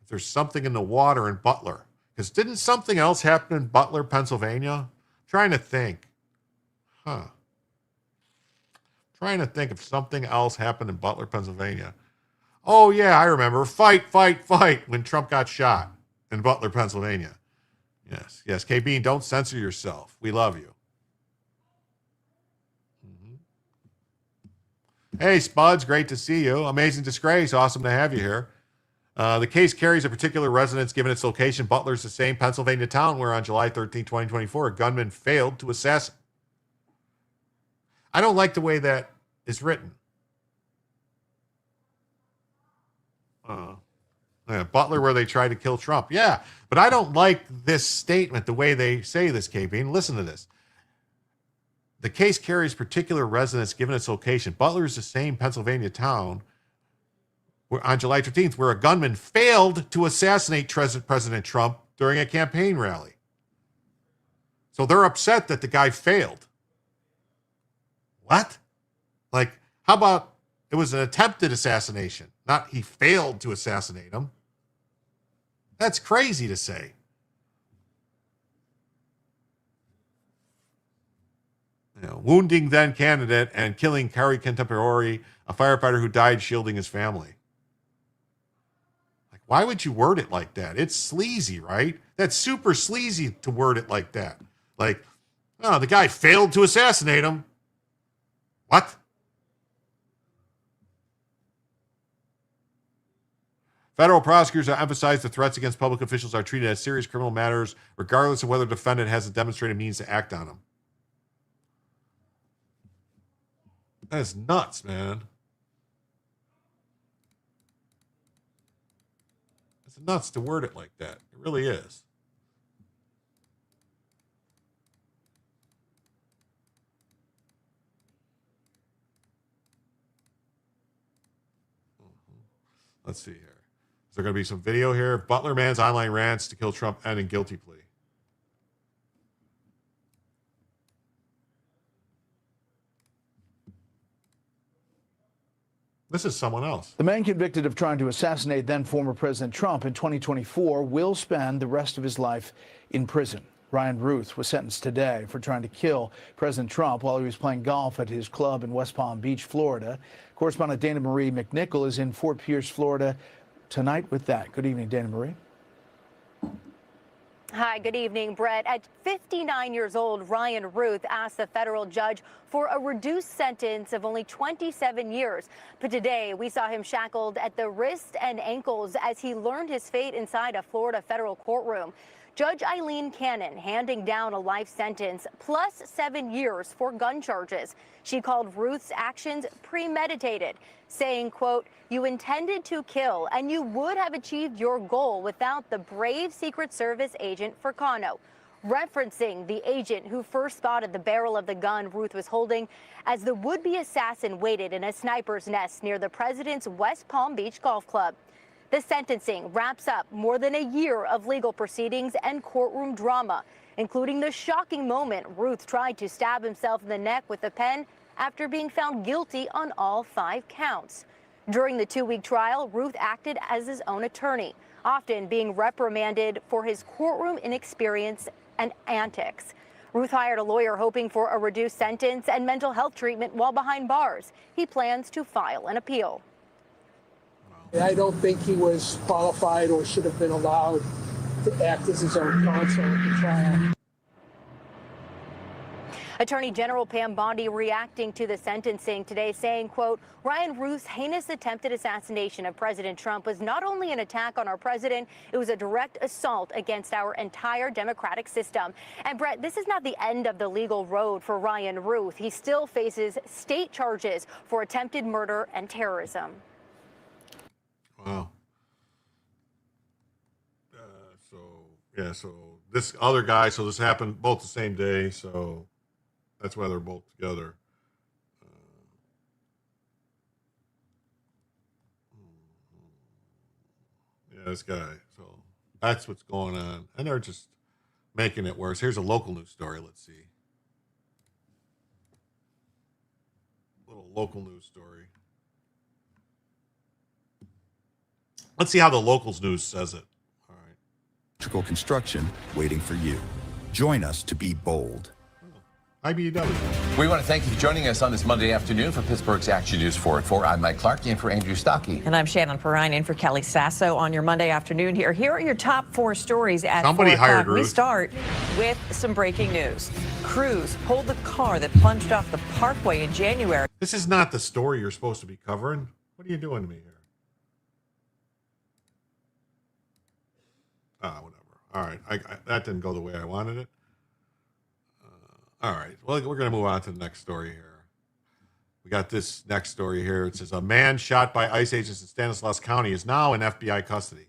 in the water in Butler. Because didn't something else happen in Butler, Pennsylvania? I'm trying to think. Trying to think if something else happened in Butler, Pennsylvania. Oh, yeah, I remember. Fight, when Trump got shot in Butler, Pennsylvania. Yes. KB, don't censor yourself. We love you. Hey, Spuds, great to see you. Amazing Disgrace, awesome to have you here. The case carries a particular residence given its location. Butler's the same Pennsylvania town where on July 13, 2024, a gunman failed to assassinate. I don't like the way that is written. Butler, where they tried to kill Trump. Yeah, but I don't like this statement, the way they say this, KB. And listen to this. The case carries particular residence given its location. Butler is the same Pennsylvania town where on July 13th, where a gunman failed to assassinate President Trump during a campaign rally. So they're upset that the guy failed. What? Like, how about it was an attempted assassination, not he failed to assassinate him? That's crazy to say. Wounding then candidate and killing Kerry contemporary, a firefighter who died shielding his family. Like, why would you word it like that? It's sleazy, right? That's super sleazy to word it like that. Like, oh, the guy failed to assassinate him. What? Federal prosecutors have emphasized the threats against public officials are treated as serious criminal matters, regardless of whether the defendant has a demonstrated means to act on them. That is nuts, man. It's nuts to word it like that. It really is. Let's see here. Is there going to be some video here? Butler man's online rants to kill Trump ending guilty plea. This is someone else. The man convicted of trying to assassinate then former President Trump in 2024 will spend the rest of his life in prison. Ryan Ruth was sentenced today for trying to kill President Trump while he was playing golf at his club in West Palm Beach, Florida. Correspondent Dana Marie McNichol is in Fort Pierce, Florida, tonight with that. Good evening, Dana Marie. Hi, good evening, Brett. At 59 years old, Ryan Ruth asked the federal judge for a reduced sentence of only 27 years. But today, we saw him shackled at the wrist and ankles as he learned his fate inside a Florida federal courtroom. Judge Eileen Cannon handing down a life sentence plus 7 years for gun charges. She called Ruth's actions premeditated, saying, quote, "You intended to kill and you would have achieved your goal without the brave Secret Service agent Furcano," referencing the agent who first spotted the barrel of the gun Ruth was holding as the would-be assassin waited in a sniper's nest near the president's West Palm Beach golf club. The sentencing wraps up more than a year of legal proceedings and courtroom drama, including the shocking moment Ruth tried to stab himself in the neck with a pen after being found guilty on all 5 counts. During the 2-week trial, Ruth acted as his own attorney, often being reprimanded for his courtroom inexperience and antics. Ruth hired a lawyer hoping for a reduced sentence and mental health treatment while behind bars. He plans to file an appeal. I don't think he was qualified or should have been allowed to act as his own counsel at the trial. Attorney General Pam Bondi reacting to the sentencing today, saying, quote, "Ryan Ruth's heinous attempted assassination of President Trump was not only an attack on our president, it was a direct assault against our entire democratic system." And Brett, this is not the end of the legal road for Ryan Ruth. He still faces state charges for attempted murder and terrorism. Wow. So this other guy, so this happened both the same day, so that's why they're both together. Yeah, this guy. So that's what's going on. And they're just making it worse. Here's a local news story. Let's see. Little local news story. Let's see how the locals news says it. All right. Electrical construction waiting for you. Join us to be bold. IBEW. We want to thank you for joining us on this Monday afternoon for Pittsburgh's Action News 4 at 4. I'm Mike Clark, in for Andrew Stockey. And I'm Shannon Perrine, in for Kelly Sasso on your Monday afternoon here. Here are your top 4 stories at Somebody 4 hired o'clock. We Ruth. start with some breaking news. Crews pulled the car that plunged off the parkway in January. This is not the story you're supposed to be covering. What are you doing to me here? Whatever. All right. That didn't go the way I wanted it. All right. Well, we're going to move on to the next story here. We got this next story here. It says a man shot by ICE agents in Stanislaus County is now in FBI custody.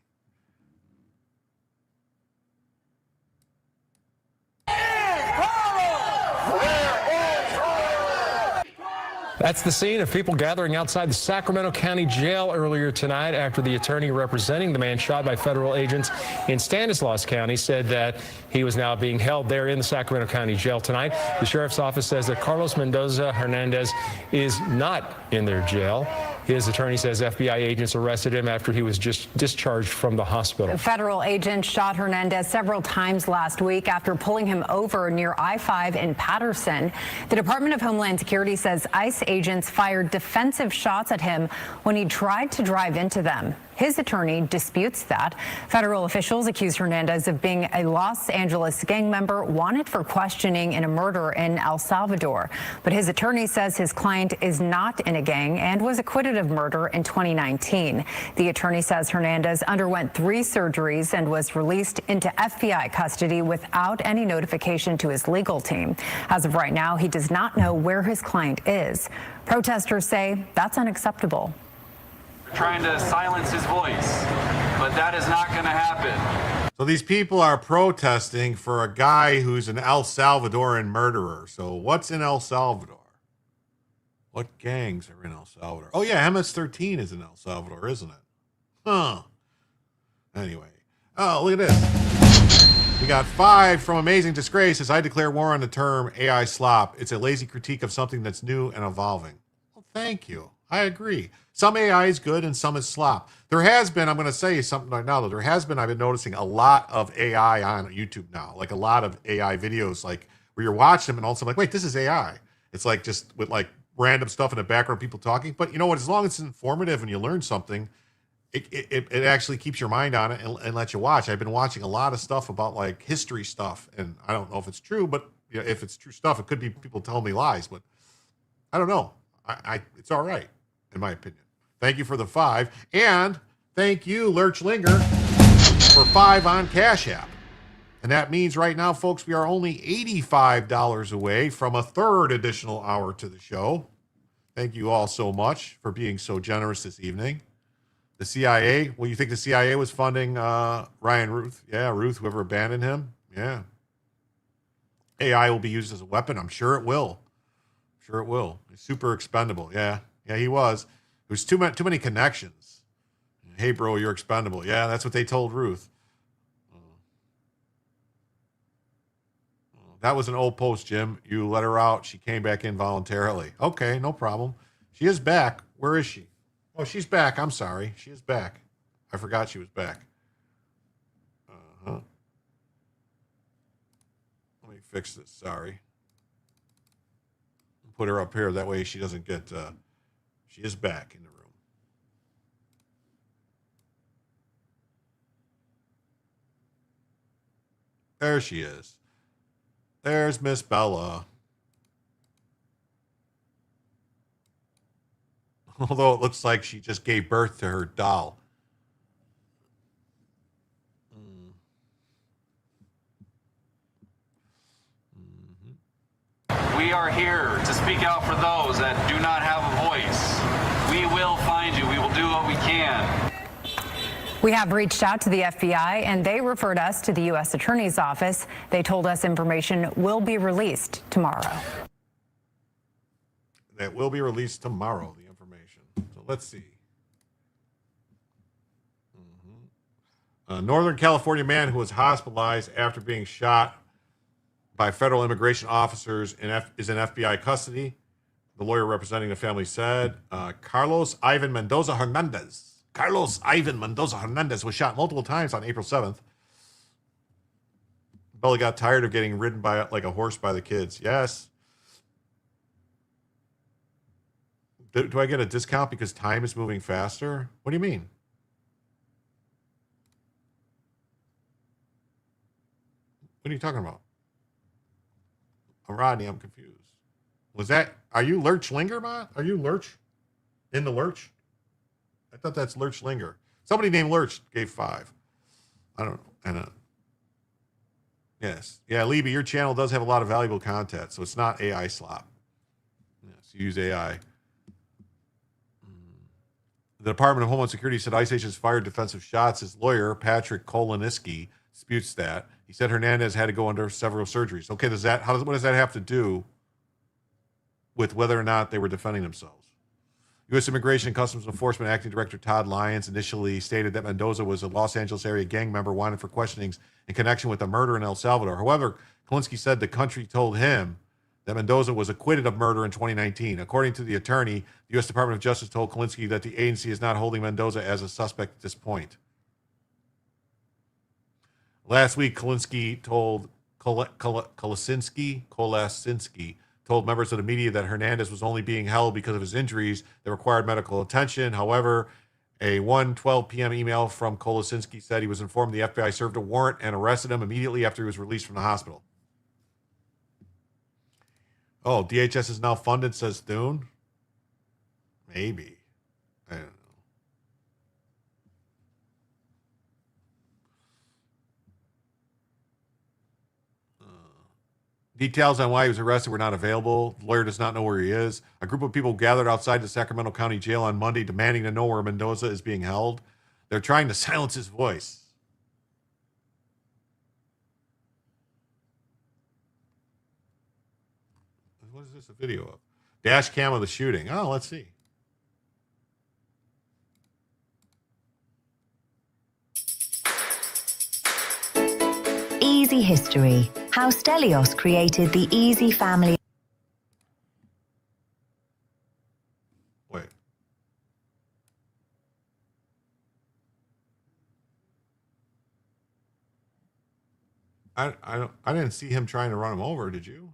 That's the scene of people gathering outside the Sacramento County Jail earlier tonight after the attorney representing the man shot by federal agents in Stanislaus County said that he was now being held there in the Sacramento County Jail tonight. The sheriff's office says that Carlos Mendoza Hernandez is not in their jail. His attorney says FBI agents arrested him after he was just discharged from the hospital. Federal agents shot Hernandez several times last week after pulling him over near I-5 in Patterson. The Department of Homeland Security says ICE agents fired defensive shots at him when he tried to drive into them. His attorney disputes that. Federal officials accuse Hernandez of being a Los Angeles gang member wanted for questioning in a murder in El Salvador. But his attorney says his client is not in a gang and was acquitted of murder in 2019. The attorney says Hernandez underwent 3 surgeries and was released into FBI custody without any notification to his legal team. As of right now, he does not know where his client is. Protesters say that's unacceptable. Trying to silence his voice, but that is not going to happen. So these people are protesting for a guy who's an El Salvadoran murderer. So what's in El Salvador? What gangs are in El Salvador? Oh yeah, MS-13 is in El Salvador, isn't it? Huh. Anyway. Oh, look at this. We got 5 from Amazing Disgrace as I declare war on the term AI slop. It's a lazy critique of something that's new and evolving. Well, thank you. I agree. Some AI is good and some is slop. There has been, I'm going to say something right now, though. There has been, I've been noticing a lot of AI on YouTube now. Like a lot of AI videos, like where you're watching them and all of a sudden like, wait, this is AI. It's like just with like random stuff in the background, people talking. But you know what? As long as it's informative and you learn something, it actually keeps your mind on it and lets you watch. I've been watching a lot of stuff about like history stuff. And I don't know if it's true, but you know, if it's true stuff, it could be people telling me lies. But I don't know. It's all right, in my opinion. Thank you for the 5. And thank you, Lurch Linger, for 5 on Cash App. And that means right now, folks, we are only $85 away from a third additional hour to the show. Thank you all so much for being so generous this evening. The CIA, well, you think the CIA was funding Ryan Ruth? Yeah, Ruth, whoever abandoned him. Yeah. AI will be used as a weapon. I'm sure it will. Sure it will. He's super expendable. Yeah. Yeah, he was. There's too many connections. Hey, bro, you're expendable. Yeah, that's what they told Ruth. That was an old post, Jim. You let her out. She came back in voluntarily. Okay, no problem. She is back. Where is she? Oh, she's back. I'm sorry. She is back. I forgot she was back. Uh-huh. Let me fix this. Sorry. Put her up here. That way she doesn't get... she is back in the room. There she is. There's Miss Bella. Although it looks like she just gave birth to her doll. We are here to speak out for those that do not have a voice. We will find you. We will do what we can. We have reached out to the FBI, and they referred us to the U.S. Attorney's Office. They told us information will be released tomorrow. That will be released tomorrow, the information. So let's see. A Northern California man who was hospitalized after being shot by federal immigration officers is in FBI custody. The lawyer representing the family said Carlos Ivan Mendoza Hernandez was shot multiple times on April 7th. Bella got tired of getting ridden by like a horse by the kids. Yes. Do I get a discount because time is moving faster? What do you mean? What are you talking about? Rodney, I'm confused. Are you Lurch Linger, Ma? Are you Lurch? In the Lurch? I thought that's Lurch Linger. Somebody named Lurch gave 5. I don't know. And yes. Yeah, Libby, your channel does have a lot of valuable content, so it's not AI slop. Yes, use AI. The Department of Homeland Security said ICE agents fired defensive shots. His lawyer, Patrick Koloniski, disputes that. He said Hernandez had to go under several surgeries. Okay, what does that have to do with whether or not they were defending themselves? U.S. Immigration and Customs Enforcement Acting Director Todd Lyons initially stated that Mendoza was a Los Angeles area gang member wanted for questionings in connection with a murder in El Salvador. However, Kolinsky said the country told him that Mendoza was acquitted of murder in 2019. According to the attorney, the U.S. Department of Justice told Kolinsky that the agency is not holding Mendoza as a suspect at this point. Last week, Kolinsky told Kolasinski told members of the media that Hernandez was only being held because of his injuries that required medical attention. However, a 1:12 p.m. email from Kolasinski said he was informed the FBI served a warrant and arrested him immediately after he was released from the hospital. Oh, DHS is now funded, says Thune? Maybe. I don't know. Details on why he was arrested were not available. The lawyer does not know where he is. A group of people gathered outside the Sacramento County Jail on Monday demanding to know where Mendoza is being held. They're trying to silence his voice. What is this a video of? Dash cam of the shooting. Oh, let's see. Easy history. How Stelios created the Easy family. Wait. I didn't see him trying to run him over, did you?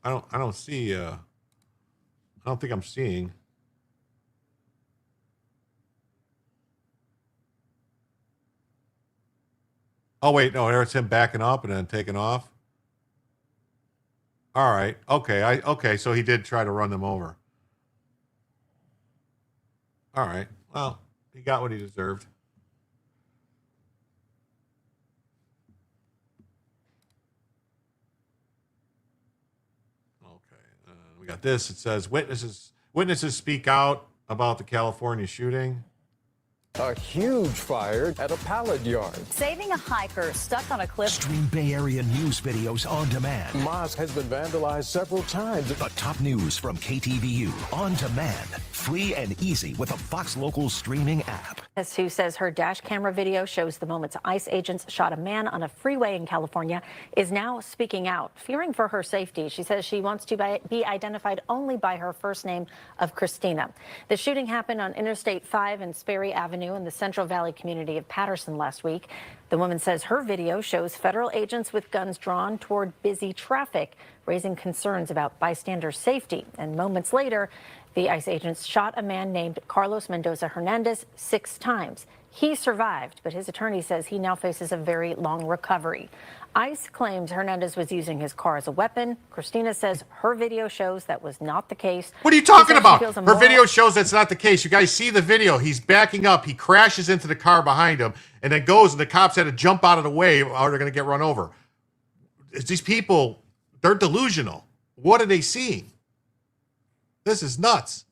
I don't see I don't think I'm seeing. Oh wait, no, there's him backing up and then taking off. All right. Okay, so he did try to run them over. All right. Well, he got what he deserved. Okay, we got this. It says witnesses speak out about the California shooting. A huge fire at a pallet yard. Saving a hiker stuck on a cliff. Stream Bay Area news videos on demand. Mosque has been vandalized several times. The top news from KTVU on demand. Free and easy with a Fox Local streaming app. Who says her dash camera video shows the moments ICE agents shot a man on a freeway in California, is now speaking out, fearing for her safety. She says she wants to be identified only by her first name of Christina. The shooting happened on Interstate 5 and Sperry Avenue in the Central Valley community of Patterson last week. The woman says her video shows federal agents with guns drawn toward busy traffic, raising concerns about bystander safety. And moments later, the ICE agents shot a man named Carlos Mendoza Hernandez 6 times. He survived, but his attorney says he now faces a very long recovery. ICE claims Hernandez was using his car as a weapon. Christina says her video shows that was not the case. What are you talking about? Her video shows that's not the case. You guys see the video. He's backing up. He crashes into the car behind him and then goes, and the cops had to jump out of the way or they're going to get run over. These people, they're delusional. What are they seeing? This is nuts.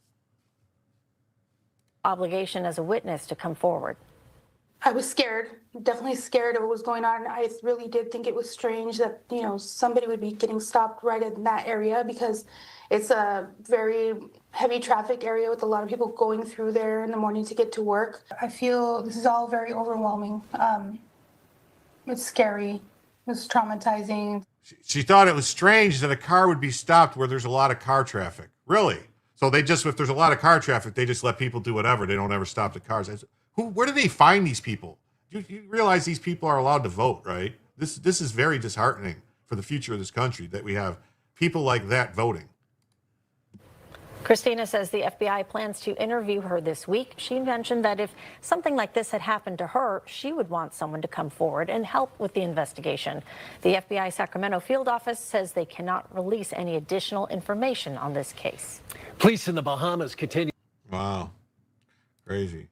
Obligation as a witness to come forward. I was scared, definitely scared of what was going on. I really did think it was strange that, somebody would be getting stopped right in that area because it's a very heavy traffic area with a lot of people going through there in the morning to get to work. I feel this is all very overwhelming. It's scary. It's traumatizing. She thought it was strange that a car would be stopped where there's a lot of car traffic. Really? So if there's a lot of car traffic, they just let people do whatever. They don't ever stop the cars. Where do they find these people? You realize these people are allowed to vote, right? This is very disheartening for the future of this country that we have people like that voting. Christina says the FBI plans to interview her this week. She mentioned that if something like this had happened to her, she would want someone to come forward and help with the investigation. The FBI Sacramento field office says they cannot release any additional information on this case. Police in the Bahamas continue. Wow. Crazy.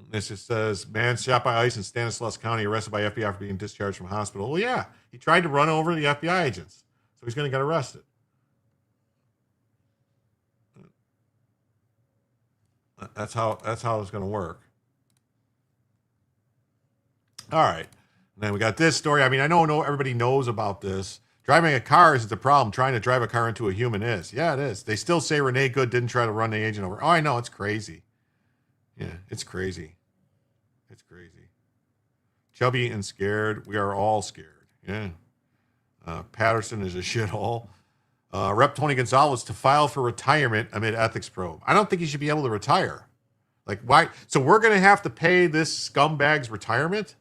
This just says, man shot by ICE in Stanislaus County, arrested by FBI for being discharged from hospital. Well, yeah, he tried to run over the FBI agents, so he's going to get arrested. That's how it's going to work. All right. And then we got this story. I mean, I know everybody knows about this. Driving a car isn't the problem. Trying to drive a car into a human is. Yeah, it is. They still say Renee Good didn't try to run the agent over. Oh, I know. It's crazy. Yeah, it's crazy. It's crazy. Chubby and scared. We are all scared. Yeah. Patterson is a shithole. Rep. Tony Gonzalez to file for retirement amid ethics probe. I don't think he should be able to retire. Like, why? So we're going to have to pay this scumbag's retirement?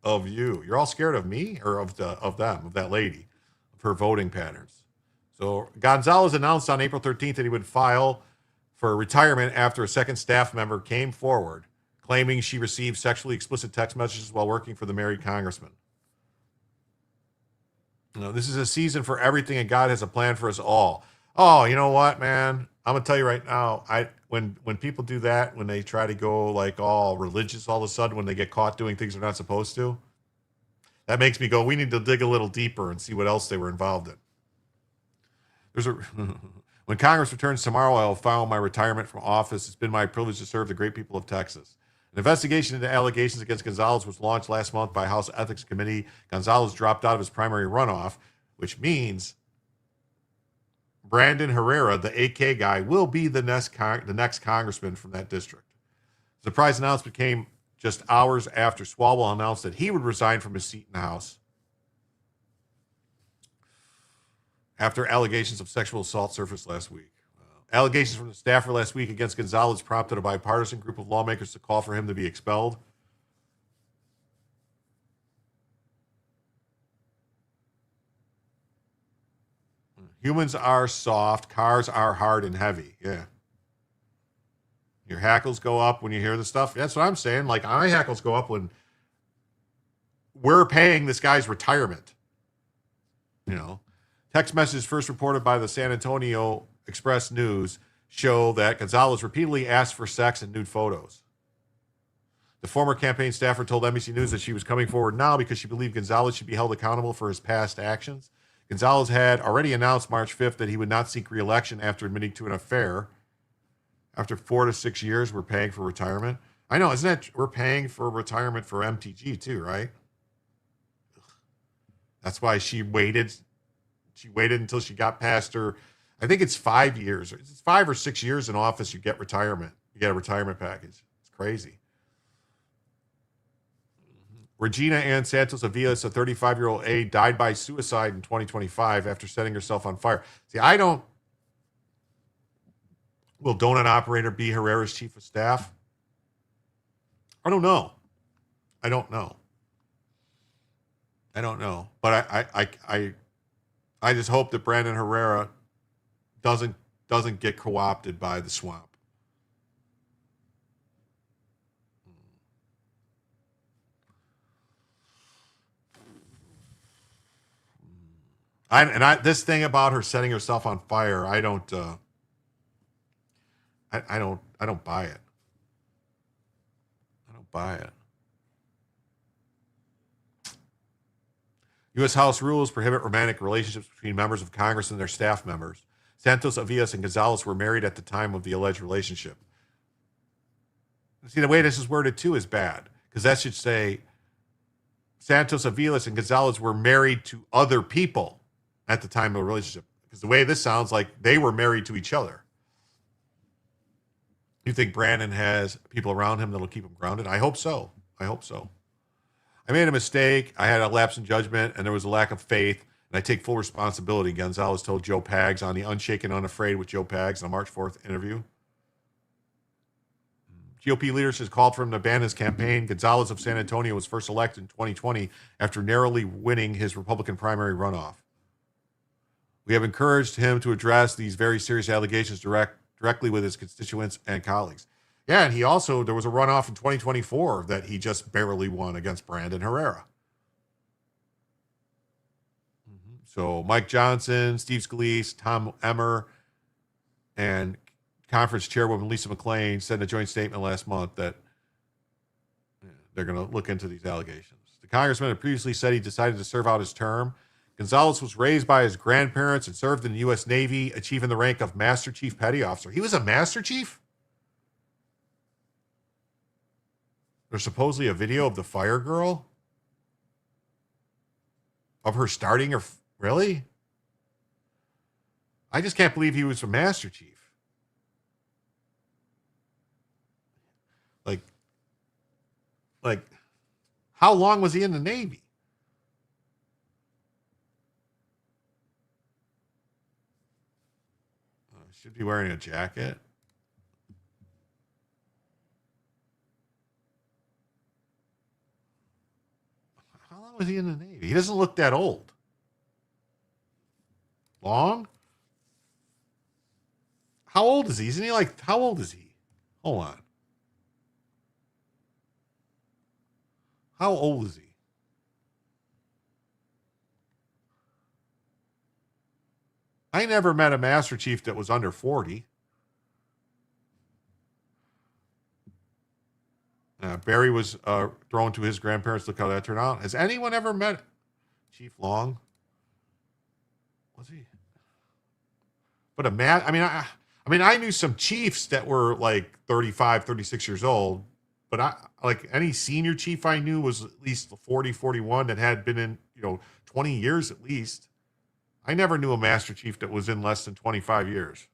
Of you. You're all scared of me or of them, of that lady, of her voting patterns. So Gonzalez announced on April 13th that he would file for retirement after a second staff member came forward claiming she received sexually explicit text messages while working for the married congressman. This is a season for everything, and God has a plan for us all. Oh, you know what, man? I'm gonna tell you right now. When people do that, when they try to go like all religious all of a sudden, when they get caught doing things they're not supposed to, that makes me go, we need to dig a little deeper and see what else they were involved in. When Congress returns tomorrow, I will file my retirement from office. It's been my privilege to serve the great people of Texas. An investigation into allegations against Gonzalez was launched last month by House Ethics Committee. Gonzalez dropped out of his primary runoff, which means Brandon Herrera, the AK guy, will be the next congressman from that district. The surprise announcement came just hours after Swalwell announced that he would resign from his seat in the House after allegations of sexual assault surfaced last week. Allegations from the staffer last week against Gonzalez prompted a bipartisan group of lawmakers to call for him to be expelled. Humans are soft. Cars are hard and heavy. Yeah. Your hackles go up when you hear the stuff. That's what I'm saying. Like, my hackles go up when we're paying this guy's retirement. Text messages first reported by the San Antonio Express News show that Gonzalez repeatedly asked for sex and nude photos. The former campaign staffer told NBC News that she was coming forward now because she believed Gonzalez should be held accountable for his past actions. Gonzalez had already announced March 5th that he would not seek re-election after admitting to an affair. After 4 to 6 years, we're paying for retirement. I know, isn't it? We're paying for retirement for MTG too, right? That's why she waited. She waited until she got past her. I think it's 5 years. It's 5 or 6 years in office. You get retirement. You get a retirement package. It's crazy. Regina Ann Santos Aviles, a 35-year-old aide, died by suicide in 2025 after setting herself on fire. See, I don't. Will donut operator be Herrera's chief of staff? I don't know. I don't know. But I just hope that Brandon Herrera doesn't get co-opted by the swamp. This thing about her setting herself on fire, I don't buy it. I don't buy it. U.S. House rules prohibit romantic relationships between members of Congress and their staff members. Santos Aviles and Gonzalez were married at the time of the alleged relationship. See, the way this is worded too is bad, because that should say Santos Aviles and Gonzalez were married to other people at the time of the relationship. Because the way this sounds like they were married to each other. You think Brandon has people around him that'll keep him grounded? I hope so. I made a mistake. I had a lapse in judgment, and there was a lack of faith, and I take full responsibility, Gonzalez told Joe Pags on the Unshaken, Unafraid with Joe Pags on March 4th interview. GOP leadership has called for him to abandon his campaign. Gonzalez of San Antonio was first elected in 2020 after narrowly winning his Republican primary runoff. We have encouraged him to address these very serious allegations directly with his constituents and colleagues. Yeah, and there was a runoff in 2024 that he just barely won against Brandon Herrera. So Mike Johnson, Steve Scalise, Tom Emmer, and conference chairwoman Lisa McClain said in a joint statement last month that they're going to look into these allegations. The congressman had previously said he decided to serve out his term. Gonzalez was raised by his grandparents and served in the U.S. Navy, achieving the rank of Master Chief Petty Officer. He was a Master Chief? There's supposedly a video of the fire girl? Of her starting her... Really? I just can't believe he was a Master Chief. Like, how long was he in the Navy? Should be wearing a jacket. How long was he in the Navy? He doesn't look that old. Long? How old is he? Isn't he like, how old is he? Hold on. How old is he? I never met a Master Chief that was under 40. Barry was thrown to his grandparents. Look how that turned out. Has anyone ever met Chief Long? Was he? But I knew some chiefs that were like 35, 36 years old. But any senior chief I knew was at least 40, 41 that had been in, 20 years at least. I never knew a Master Chief that was in less than 25 years.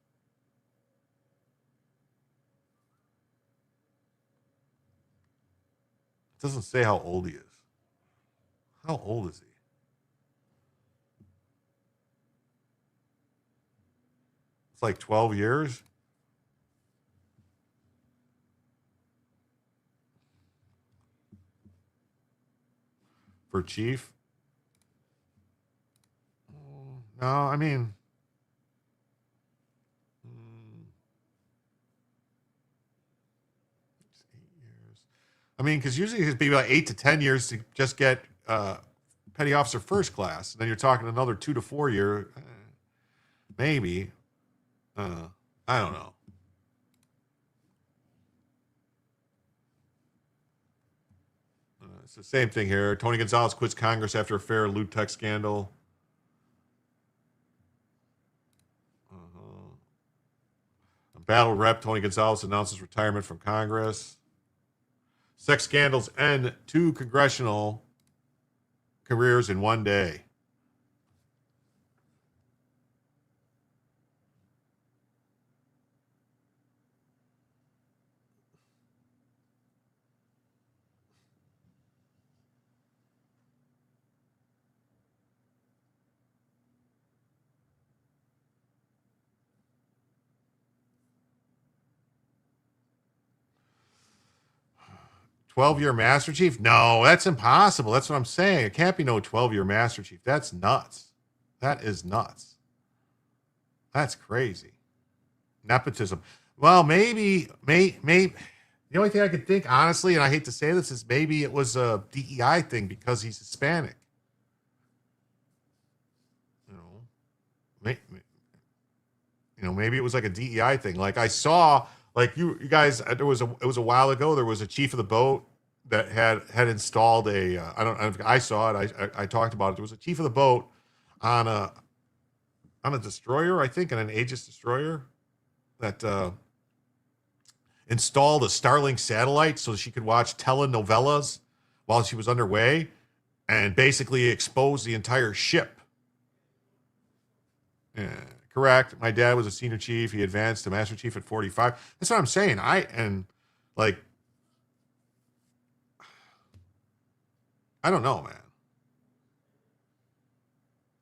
It doesn't say how old he is. How old is he? It's like 12 years. For Chief? No, I mean, it's 8 years. I mean, because usually it'd be about 8 to 10 years to just get petty officer first class. And then you're talking another 2 to 4 year, maybe. I don't know. It's the same thing here. Tony Gonzalez quits Congress after affair, lewd text scandal. Battle rep Tony Gonzalez announces retirement from Congress. Sex scandals end 2 congressional careers in one day. "12-year Master Chief? No, that's impossible. That's what I'm saying. It can't be no 12-year Master Chief. That's nuts. That is nuts. That's crazy. Nepotism. Well, maybe. The only thing I could think, honestly, and I hate to say this, is maybe it was a DEI thing because he's Hispanic. Maybe it was like a DEI thing. Like I saw, like you guys, it was a while ago. There was a chief of the boat that had installed a. I don't. I saw it. I talked about it. There was a chief of the boat on a destroyer, I think, on an Aegis destroyer that installed a Starlink satellite so she could watch telenovelas while she was underway, and basically expose the entire ship. Yeah. Correct. My dad was a senior chief. He advanced to Master Chief at 45. That's what I'm saying. I don't know, man.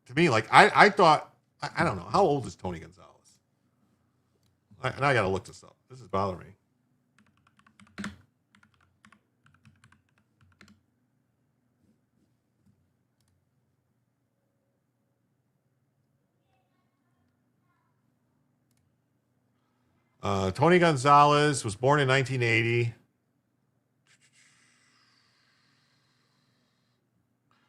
To me, I thought, I don't know. How old is Tony Gonzalez? And I got to look this up. This is bothering me. Tony Gonzalez was born in 1980.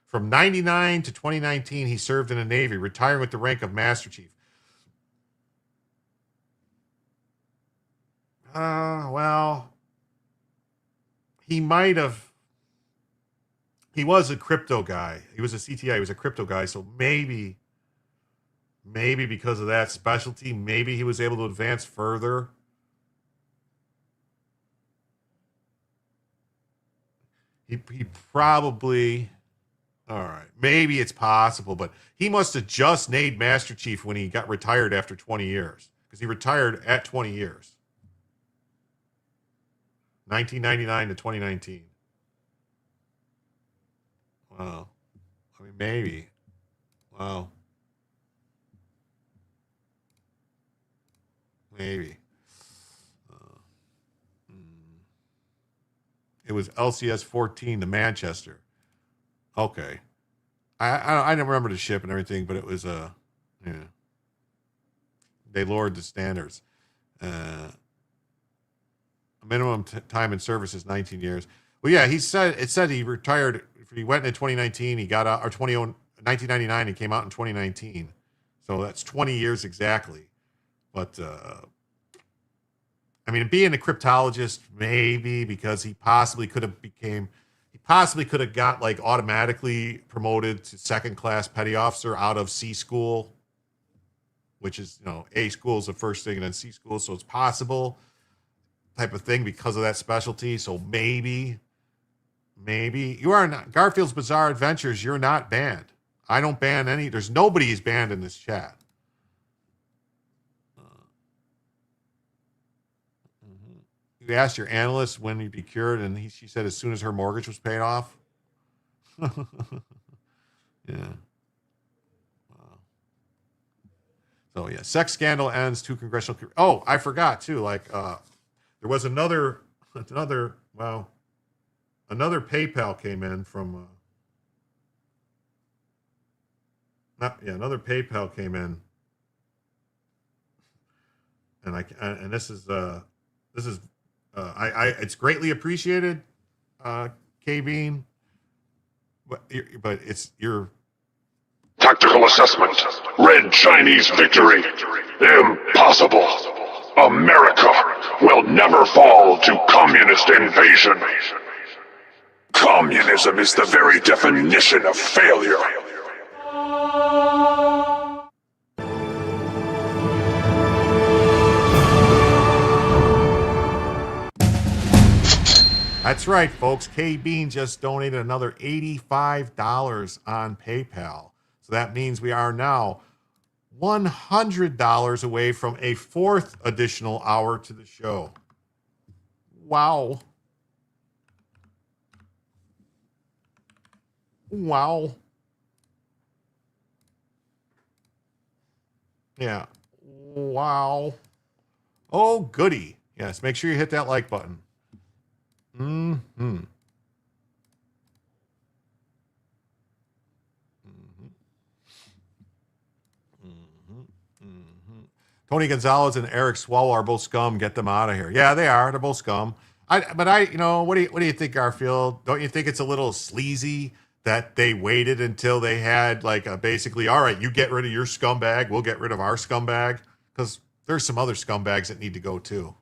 From 99 to 2019, he served in the Navy, retiring with the rank of Master Chief. Well, he might have. He was a crypto guy. He was a CTI. He was a crypto guy. So maybe because of that specialty, maybe he was able to advance further. He probably, all right, maybe it's possible, but he must have just made Master Chief when he got retired after 20 years, because he retired at 20 years. 1999 to 2019. Wow. I mean, maybe. Wow. Maybe. It was LCS 14 to Manchester. Okay. I don't remember the ship and everything, but it was they lowered the standards. Minimum time in service is 19 years. Well, yeah, it said he retired. He went in 2019. He got out, or 1999. He came out in 2019. So that's 20 years exactly. But I mean, being a cryptologist, maybe because he possibly could have got like automatically promoted to second class petty officer out of C school, which is, A school is the first thing and then C school. So it's possible type of thing because of that specialty. So maybe you are not. Garfield's Bizarre Adventures, you're not banned. I don't ban any. There's nobody who's banned in this chat. You asked your analyst when he'd be cured, and she said as soon as her mortgage was paid off. Yeah. Wow. So yeah, sex scandal ends 2 congressional. Oh, I forgot too. Like there was another PayPal came in from. Another PayPal came in, and this is. It's greatly appreciated, K-Bean. but it's your Tactical assessment. Red Chinese victory. Impossible. America will never fall to communist invasion. Communism is the very definition of failure. That's right, folks. K Bean just donated another $85 on PayPal. So that means we are now $100 away from a fourth additional hour to the show. Wow. Wow. Yeah. Wow. Oh, goody. Yes, make sure you hit that like button. Mm-hmm. Tony Gonzalez and Eric Swalwell are both scum. Get them out of here. Yeah, they are. They're both scum. What do you think, Garfield? Don't you think it's a little sleazy that they waited until they had basically, all right, you get rid of your scumbag, we'll get rid of our scumbag? Because there's some other scumbags that need to go too.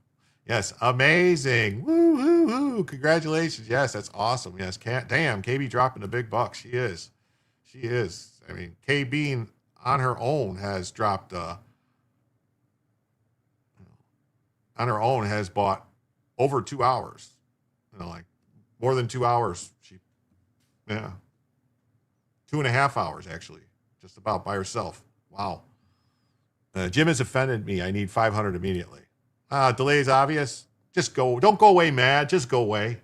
Yes, amazing. Woo, woo, woo. Congratulations. Yes, that's awesome. Yes, damn, KB dropping the big bucks. She is. She is. I mean, K Bean on her own has dropped on her own has bought over 2 hours. More than 2 hours. 2.5 hours actually, just about by herself. Wow. Jim has offended me. I need 500 immediately. Delay is obvious. Just go. Don't go away, mad. Just go away.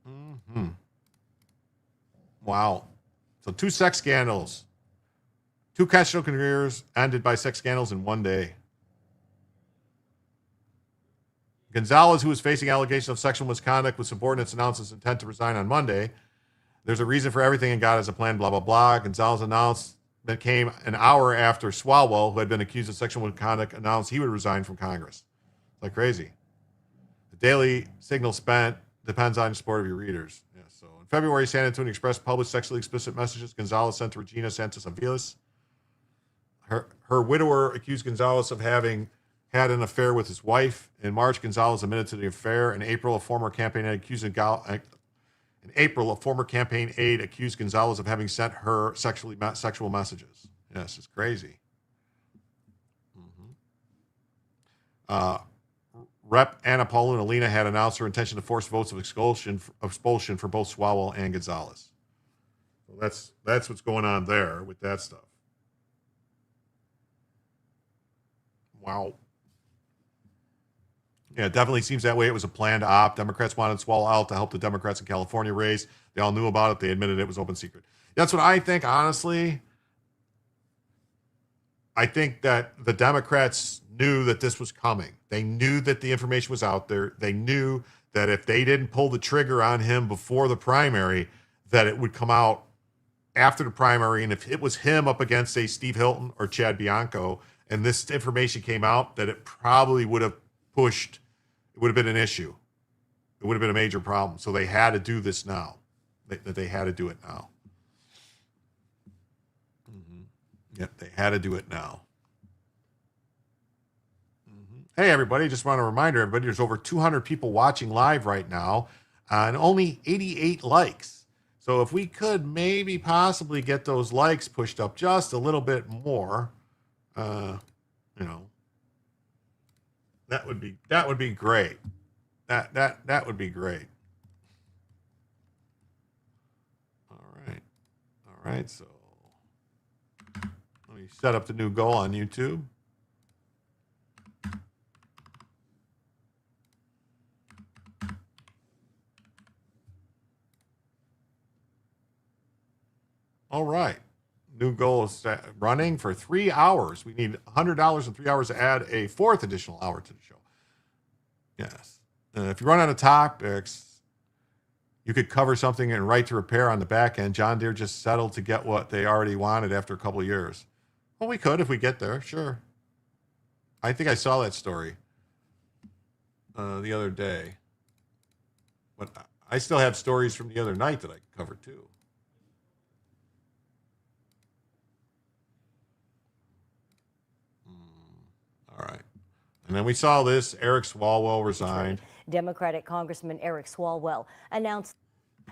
Mm-hmm. Wow. So 2 sex scandals. 2 casual careers ended by sex scandals in one day. Gonzalez, who was facing allegations of sexual misconduct with subordinates, announced his intent to resign on Monday. There's a reason for everything and God has a plan, blah, blah, blah. Gonzalez announced that came an hour after Swalwell, who had been accused of sexual misconduct, announced he would resign from Congress. It's like crazy. The daily signal spent depends on the support of your readers. Yeah, so in February, San Antonio Express published sexually explicit messages Gonzalez sent to Regina Santos Aviles. Her widower accused Gonzalez of having had an affair with his wife. In March, Gonzalez admitted to the affair. In April, a former campaign aide accused Gonzalez of having sent her sexual messages. Yes, it's crazy. Rep. Anna Paulina had announced her intention to force votes of expulsion for both Swalwell and Gonzalez. So that's what's going on there with that stuff. Wow. Yeah, it definitely seems that way. It was a planned op. Democrats wanted Swalwell out to help the Democrats in California raise. They all knew about it. They admitted it was open secret. That's what I think, honestly. I think that the Democrats knew that this was coming. They knew that the information was out there. They knew that if they didn't pull the trigger on him before the primary, that it would come out after the primary. And if it was him up against, say, Steve Hilton or Chad Bianco, and this information came out, that it probably would have pushed, it would have been an issue. It would have been a major problem. So they had to do this now. They had to do it now. Yep, they had to do it now. Hey, everybody, just want to remind everybody, there's over 200 people watching live right now and only 88 likes. So if we could maybe possibly get those likes pushed up just a little bit more, that would be great. That would be great. All right. So let me set up the new goal on YouTube. All right. New goal is running for 3 hours. We need $100 in 3 hours to add a fourth additional hour to the show. Yes. If you run out of topics, you could cover something and right to repair on the back end. John Deere just settled to get what they already wanted after a couple of years. Well, we could if we get there. Sure. I think I saw that story the other day. But I still have stories from the other night that I can cover too. All right. And then we saw this. Eric Swalwell resigned. Democratic Congressman Eric Swalwell announced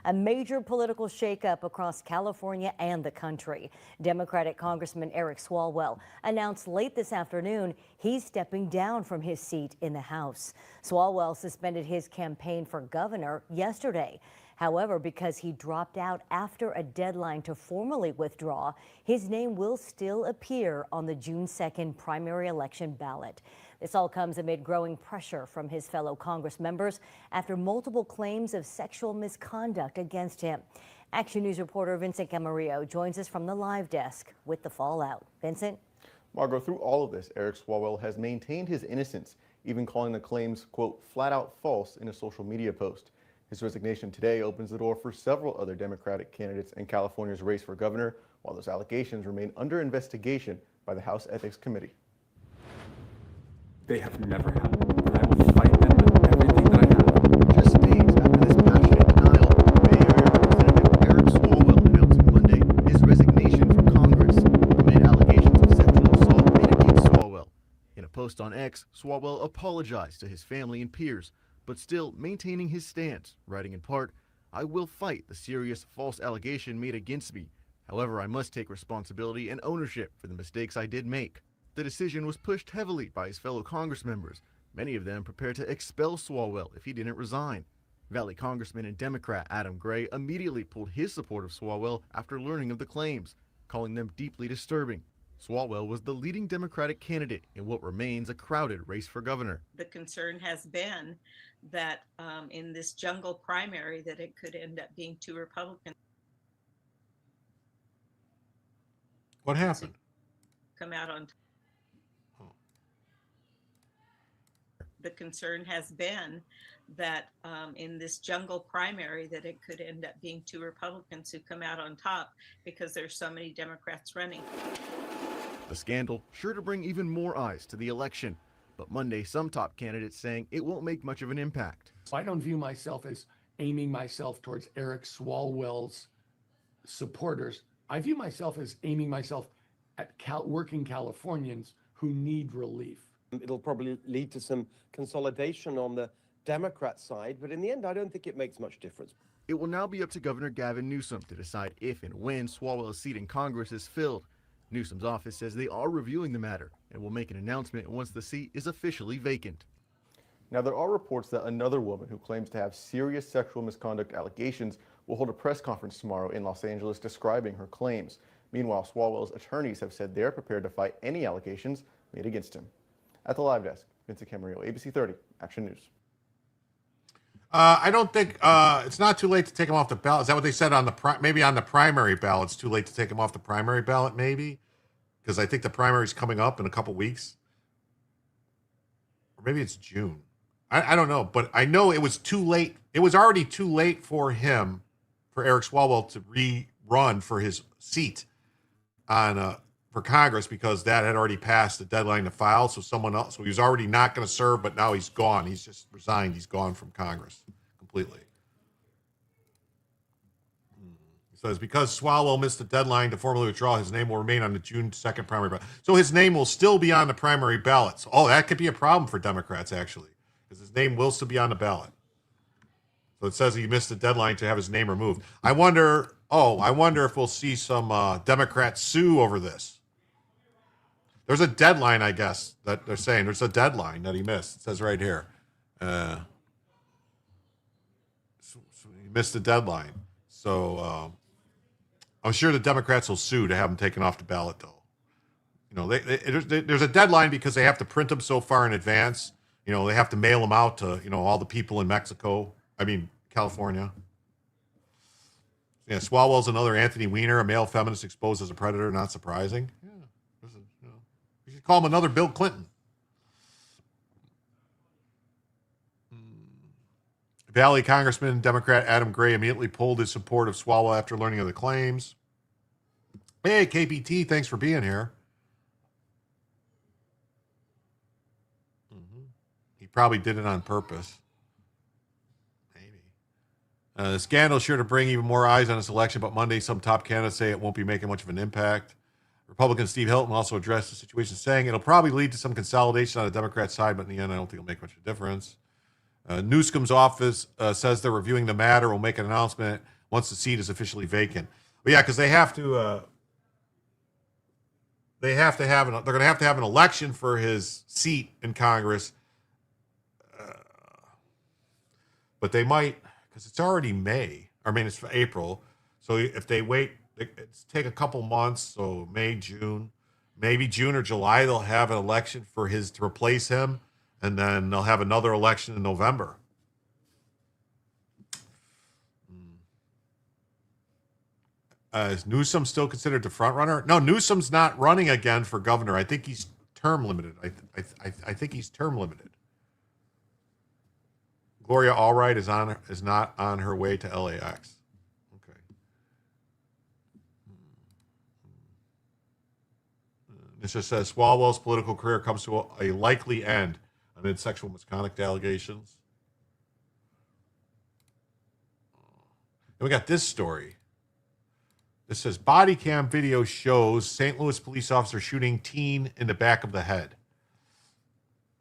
a major political shakeup across California and the country. Democratic Congressman Eric Swalwell announced late this afternoon he's stepping down from his seat in the House. Swalwell suspended his campaign for governor yesterday. However, because he dropped out after a deadline to formally withdraw, his name will still appear on the June 2nd primary election ballot. This all comes amid growing pressure from his fellow Congress members after multiple claims of sexual misconduct against him. Action News reporter Vincent Camarillo joins us from the live desk with the fallout. Vincent? Margot, through all of this, Eric Swalwell has maintained his innocence, even calling the claims, quote, flat out false in a social media post. His resignation today opens the door for several other Democratic candidates in California's race for governor, while those allegations remain under investigation by the House Ethics Committee. They have never happened, and I will fight them with everything that I have. Just days after this passionate denial, Bay Area Representative Eric Swalwell announcing Monday his resignation from Congress amid allegations of sexual assault made against Swalwell. In a post on X, Swalwell apologized to his family and peers, but still maintaining his stance, writing in part, "I will fight the serious false allegation made against me. However, I must take responsibility and ownership for the mistakes I did make." The decision was pushed heavily by his fellow Congress members, many of them prepared to expel Swalwell if he didn't resign. Valley Congressman and Democrat Adam Gray immediately pulled his support of Swalwell after learning of the claims, calling them deeply disturbing. Swalwell was the leading Democratic candidate in what remains a crowded race for governor. The concern has been that in this jungle primary that it could end up being two Republicans. What happened? Come out on. The concern has been that in this jungle primary that it could end up being two Republicans who come out on top because there's so many Democrats running. The scandal sure to bring even more eyes to the election, but Monday some top candidates saying it won't make much of an impact. I don't view myself as aiming myself towards Eric Swalwell's supporters. I view myself as aiming myself at working Californians who need relief. It'll probably lead to some consolidation on the Democrat side, but in the end, I don't think it makes much difference. It will now be up to Governor Gavin Newsom to decide if and when Swalwell's seat in Congress is filled. Newsom's office says they are reviewing the matter and will make an announcement once the seat is officially vacant. Now, there are reports that another woman who claims to have serious sexual misconduct allegations will hold a press conference tomorrow in Los Angeles describing her claims. Meanwhile, Swalwell's attorneys have said they're prepared to fight any allegations made against him. At the live desk, Vincent Camarillo, ABC 30, Action News. I don't think it's not too late to take him off the ballot. Is that what they said on the maybe on the primary ballot? It's too late to take him off the primary ballot, maybe, because I think the primary is coming up in a couple weeks, or maybe it's June. I don't know, but I know it was too late. It was already too late for him, for Eric Swalwell, to rerun for his seat on for Congress, because that had already passed the deadline to file. So someone else, so he was already not going to serve, but now he's gone. He's just resigned. He's gone from Congress completely. It says because Swalwell missed the deadline to formally withdraw, his name will remain on the June 2nd primary ballot. So his name will still be on the primary ballots. Oh, that could be a problem for Democrats, actually, because his name will still be on the ballot. So it says he missed the deadline to have his name removed. I wonder if we'll see some Democrats sue over this. There's a deadline, I guess, that they're saying. There's a deadline that he missed. It says right here. So he missed the deadline. So I'm sure the Democrats will sue to have him taken off the ballot, though. You know, there's a deadline because they have to print them so far in advance. You know, they have to mail them out to, all the people in California. Yeah, Swalwell's another Anthony Weiner, a male feminist exposed as a predator. Not surprising. Yeah, you should call him another Bill Clinton. Valley Congressman Democrat Adam Gray immediately pulled his support of Swalwell after learning of the claims. Hey, KPT, thanks for being here. He probably did it on purpose. The scandal is sure to bring even more eyes on this election, but Monday, some top candidates say it won't be making much of an impact. Republican Steve Hilton also addressed the situation, saying it'll probably lead to some consolidation on the Democrat side, but in the end, I don't think it'll make much of a difference. Newsom's office says they're reviewing the matter. Will make an announcement once the seat is officially vacant. But yeah, because they have to. They're going to have to have an election for his seat in Congress. But they might, because it's already May. I mean, it's April. So if they wait, it's take a couple months. So May, June, maybe June or July, they'll have an election for his to replace him, and then they'll have another election in November. Is Newsom still considered the front runner? No, Newsom's not running again for governor. I think he's term limited. I think he's term limited. Gloria Allred is not on her way to LAX. Okay. This just says Swalwell's political career comes to a likely end amid sexual misconduct allegations. And we got this story. This says body cam video shows St. Louis police officer shooting teen in the back of the head.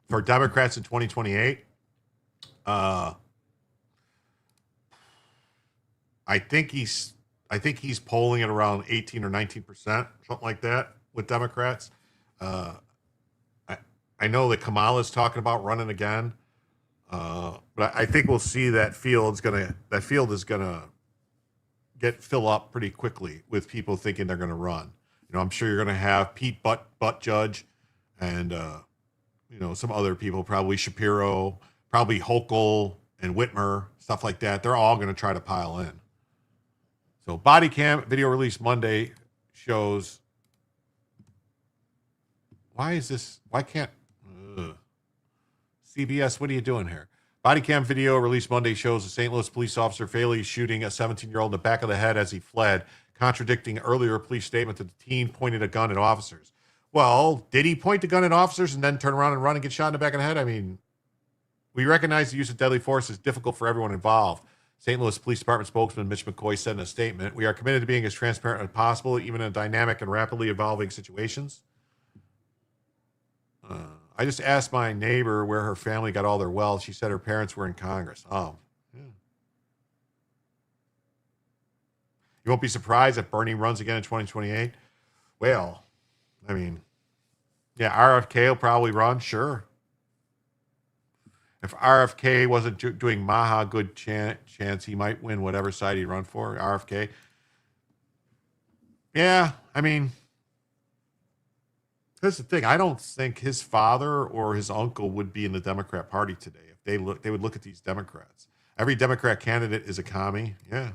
For Democrats in 2028, I think he's polling at around 18 or 19%, something like that with Democrats. I know that Kamala's talking about running again, but I think we'll see that field is gonna fill up pretty quickly with people thinking they're going to run. I'm sure you're going to have Pete Buttigieg and some other people, probably Shapiro, probably Hochul and Whitmer, stuff like that. They're all going to try to pile in. So body cam video released Monday shows. Why can't CBS? What are you doing here? Body cam video released Monday shows a St. Louis police officer fatally shooting a 17-year-old in the back of the head as he fled, contradicting earlier police statement that the teen pointed a gun at officers. Well, did he point the gun at officers and then turn around and run and get shot in the back of the head? I mean, we recognize the use of deadly force is difficult for everyone involved. St. Louis Police Department spokesman Mitch McCoy said in a statement, "We are committed to being as transparent as possible, even in dynamic and rapidly evolving situations." I just asked my neighbor where her family got all their wealth. She said her parents were in Congress. Oh, yeah. You won't be surprised if Bernie runs again in 2028. Well, I mean, yeah, RFK will probably run, sure. If RFK wasn't doing Maha good chance he might win whatever side he'd run for, RFK. Yeah, I mean, here's the thing. I don't think his father or his uncle would be in the Democrat Party today. If they would look at these Democrats. Every Democrat candidate is a commie. Yeah.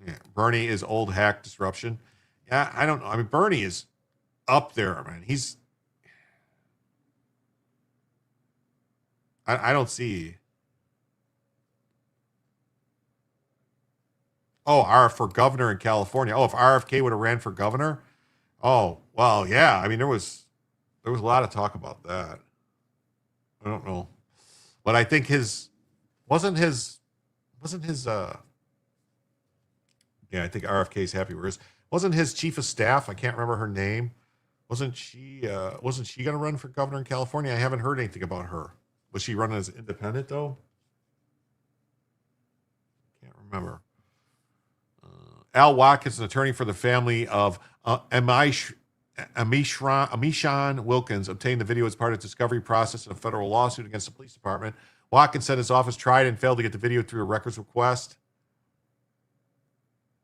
Yeah. Bernie is old hack disruption. Yeah, I don't know. I mean, Bernie is up there, man. I don't see. Oh, for governor in California. Oh, if RFK would have ran for governor. Oh, well, yeah. I mean, there was a lot of talk about that. I don't know, but I think wasn't his. Yeah, I think RFK's happy where his wasn't his chief of staff. I can't remember her name. Wasn't she going to run for governor in California? I haven't heard anything about her. Was she running as independent though? Can't remember. Al Watkins, an attorney for the family of Amishan Wilkins, obtained the video as part of the discovery process in a federal lawsuit against the police department. Watkins said his office tried and failed to get the video through a records request.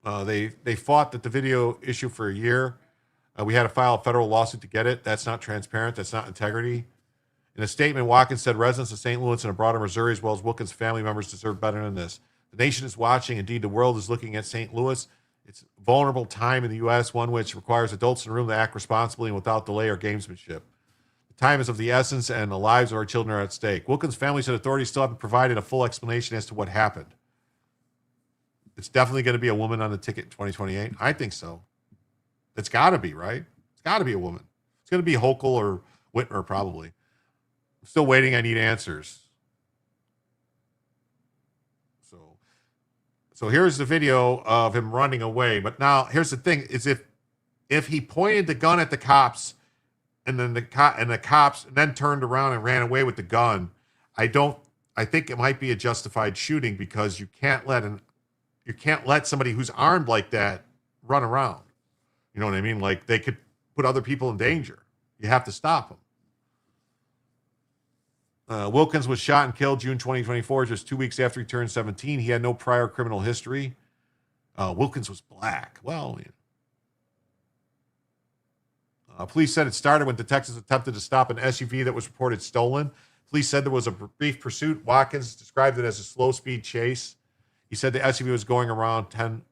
They fought that the video issue for a year. We had to file a federal lawsuit to get it. That's not transparent. That's not integrity. In a statement, Watkins said residents of St. Louis and abroad in Missouri, as well as Wilkins' family members, deserve better than this. The nation is watching. Indeed, the world is looking at St. Louis. It's a vulnerable time in the U.S., one which requires adults in the room to act responsibly and without delay or gamesmanship. The time is of the essence, and the lives of our children are at stake. Wilkins' family said authorities still haven't provided a full explanation as to what happened. It's definitely going to be a woman on the ticket in 2028. I think so. It's got to be, right? It's got to be a woman. It's going to be Hochul or Whitmer, probably. I'm still waiting. I need answers. So here's the video of him running away. But now here's the thing: is if he pointed the gun at the cops, and then the cops then turned around and ran away with the gun, I think it might be a justified shooting, because you can't let somebody who's armed like that run around. You know what I mean? Like, they could put other people in danger. You have to stop them. Wilkins was shot and killed June 2024, just 2 weeks after he turned 17. He had no prior criminal history. Wilkins was black. Well, police said it started when detectives attempted to stop an SUV that was reported stolen. Police said there was a brief pursuit. Watkins described it as a slow-speed chase. He said the SUV was going around 10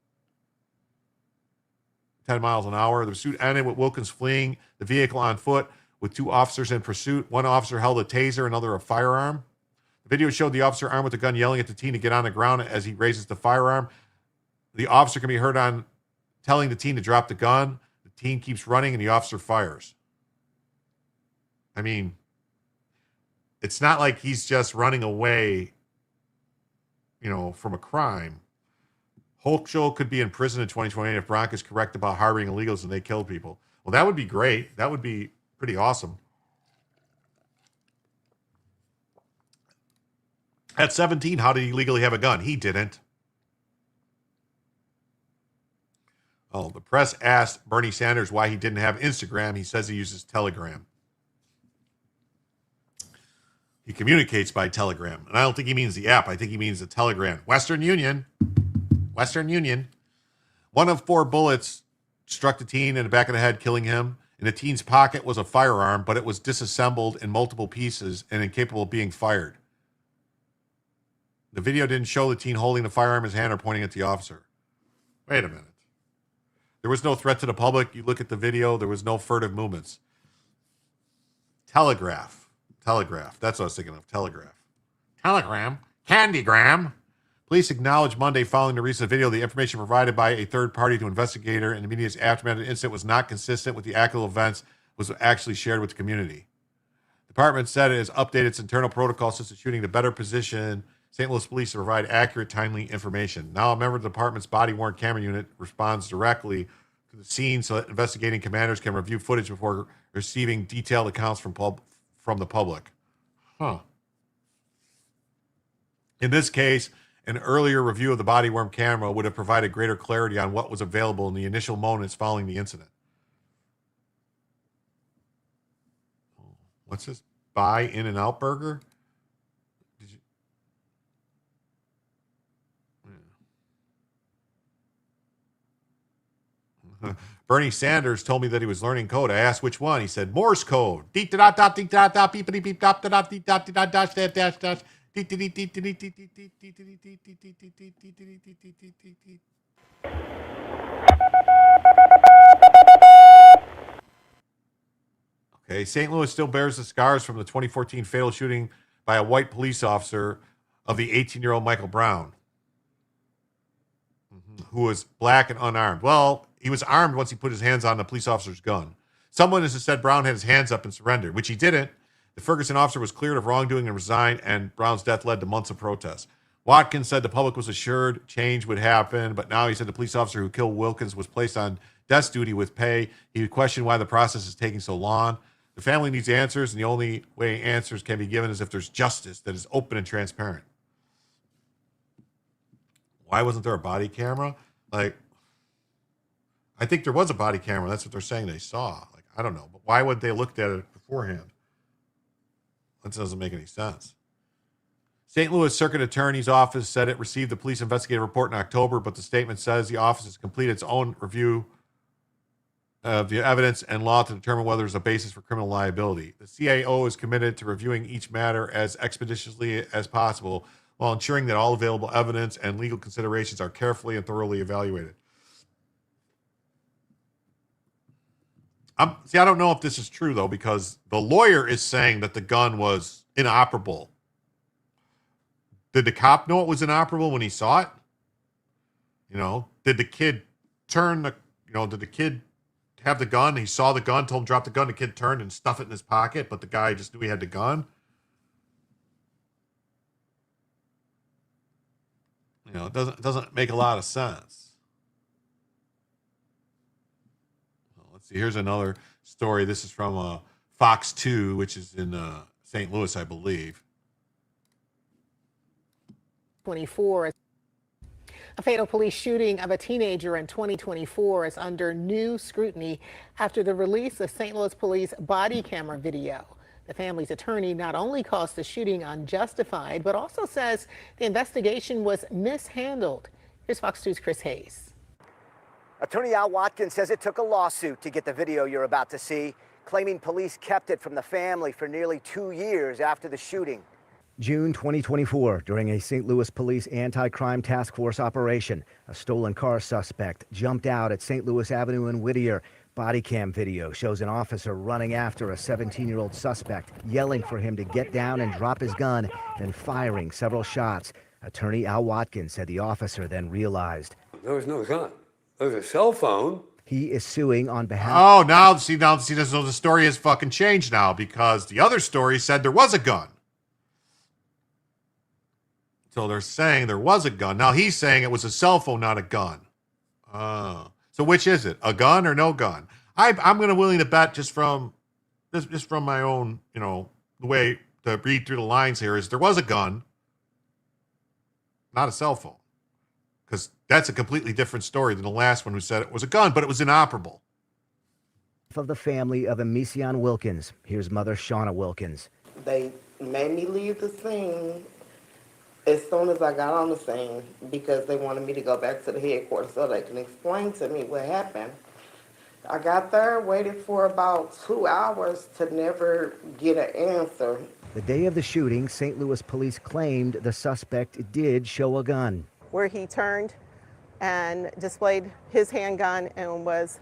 miles an hour. The pursuit ended with Wilkins fleeing the vehicle on foot with 2 officers in pursuit. One officer held a taser, another a firearm. The video showed the officer armed with a gun yelling at the teen to get on the ground as he raises the firearm. The officer can be heard on telling the teen to drop the gun. The teen keeps running and the officer fires. I mean, it's not like he's just running away, from a crime. Hochschild could be in prison in 2028 if Bronk is correct about harboring illegals and they kill people. Well, that would be great. That would be pretty awesome. At 17, how did he legally have a gun? He didn't. Oh, the press asked Bernie Sanders why he didn't have Instagram. He says he uses Telegram. He communicates by Telegram. And I don't think he means the app. I think he means the Telegram. Western Union. One of 4 bullets struck the teen in the back of the head, killing him. In the teen's pocket was a firearm, but it was disassembled in multiple pieces and incapable of being fired. The video didn't show the teen holding the firearm in his hand or pointing at the officer. Wait a minute. There was no threat to the public. You look at the video, there was no furtive movements. Telegraph. That's what I was thinking of. Telegram. Candygram. Police acknowledged Monday following the recent video the information provided by a third party to investigator in the media's aftermath of the incident was not consistent with the actual events was actually shared with the community. The department said it has updated its internal protocol since the shooting to better position St. Louis police to provide accurate, timely information. Now a member of the department's body-worn camera unit responds directly to the scene so that investigating commanders can review footage before receiving detailed accounts from the public. In this case, an earlier review of the body-worn camera would have provided greater clarity on what was available in the initial moments following the incident. What's this? Buy In-N-Out Burger? Bernie Sanders told me that he was learning code. I asked which one. He said Morse code. Okay, St. Louis still bears the scars from the 2014 fatal shooting by a white police officer of the 18-year-old Michael Brown, who was black and unarmed. Well, he was armed once he put his hands on the police officer's gun. Someone has said Brown had his hands up and surrendered, which he didn't. The Ferguson officer was cleared of wrongdoing and resigned, and Brown's death led to months of protests. Watkins said the public was assured change would happen, but now he said the police officer who killed Wilkins was placed on desk duty with pay. He questioned why the process is taking so long. The family needs answers, and the only way answers can be given is if there's justice that is open and transparent. Why wasn't there a body camera? I think there was a body camera. That's what they're saying they saw. I don't know. But why would they looked at it beforehand? That doesn't make any sense. St. Louis Circuit Attorney's Office said it received the police investigative report in October, but the statement says the office has completed its own review of the evidence and law to determine whether there's a basis for criminal liability. The CAO is committed to reviewing each matter as expeditiously as possible while ensuring that all available evidence and legal considerations are carefully and thoroughly evaluated. I don't know if this is true, though, because the lawyer is saying that the gun was inoperable. Did the cop know it was inoperable when he saw it? Did the kid did the kid have the gun? He saw the gun, told him to drop the gun. The kid turned and stuffed it in his pocket, but the guy just knew he had the gun. It doesn't make a lot of sense. Well, let's see. Here's another story. This is from Fox 2, which is in St. Louis, I believe. 24. A fatal police shooting of a teenager in 2024 is under new scrutiny after the release of St. Louis police body camera video. The family's attorney not only calls the shooting unjustified, but also says the investigation was mishandled. Here's Fox 2's Chris Hayes. Attorney Al Watkins says it took a lawsuit to get the video you're about to see, claiming police kept it from the family for nearly 2 years after the shooting. June 2024, during a St. Louis Police Anti-Crime Task Force operation, a stolen car suspect jumped out at St. Louis Avenue in Whittier. Body cam video shows an officer running after a 17-year-old suspect, yelling for him to get down and drop his gun, then firing several shots. Attorney Al Watkins said the officer then realized there was no gun. There was a cell phone. He is suing on behalf. Oh, now see, so the story has fucking changed now, because the other story said there was a gun. So they're saying there was a gun. Now he's saying it was a cell phone, not a gun. So which is it? A gun or no gun? I'm going to willing to bet just from my own, the way to read through the lines here is there was a gun, not a cell phone. Because that's a completely different story than the last one who said it was a gun, but it was inoperable. Of the family of Emision Wilkins. Here's mother Shauna Wilkins. They made me leave the scene as soon as I got on the scene because they wanted me to go back to the headquarters so they can explain to me what happened. I got there, waited for about 2 hours to never get an answer. The day of the shooting, St. Louis police claimed the suspect did show a gun. Where he turned and displayed his handgun and was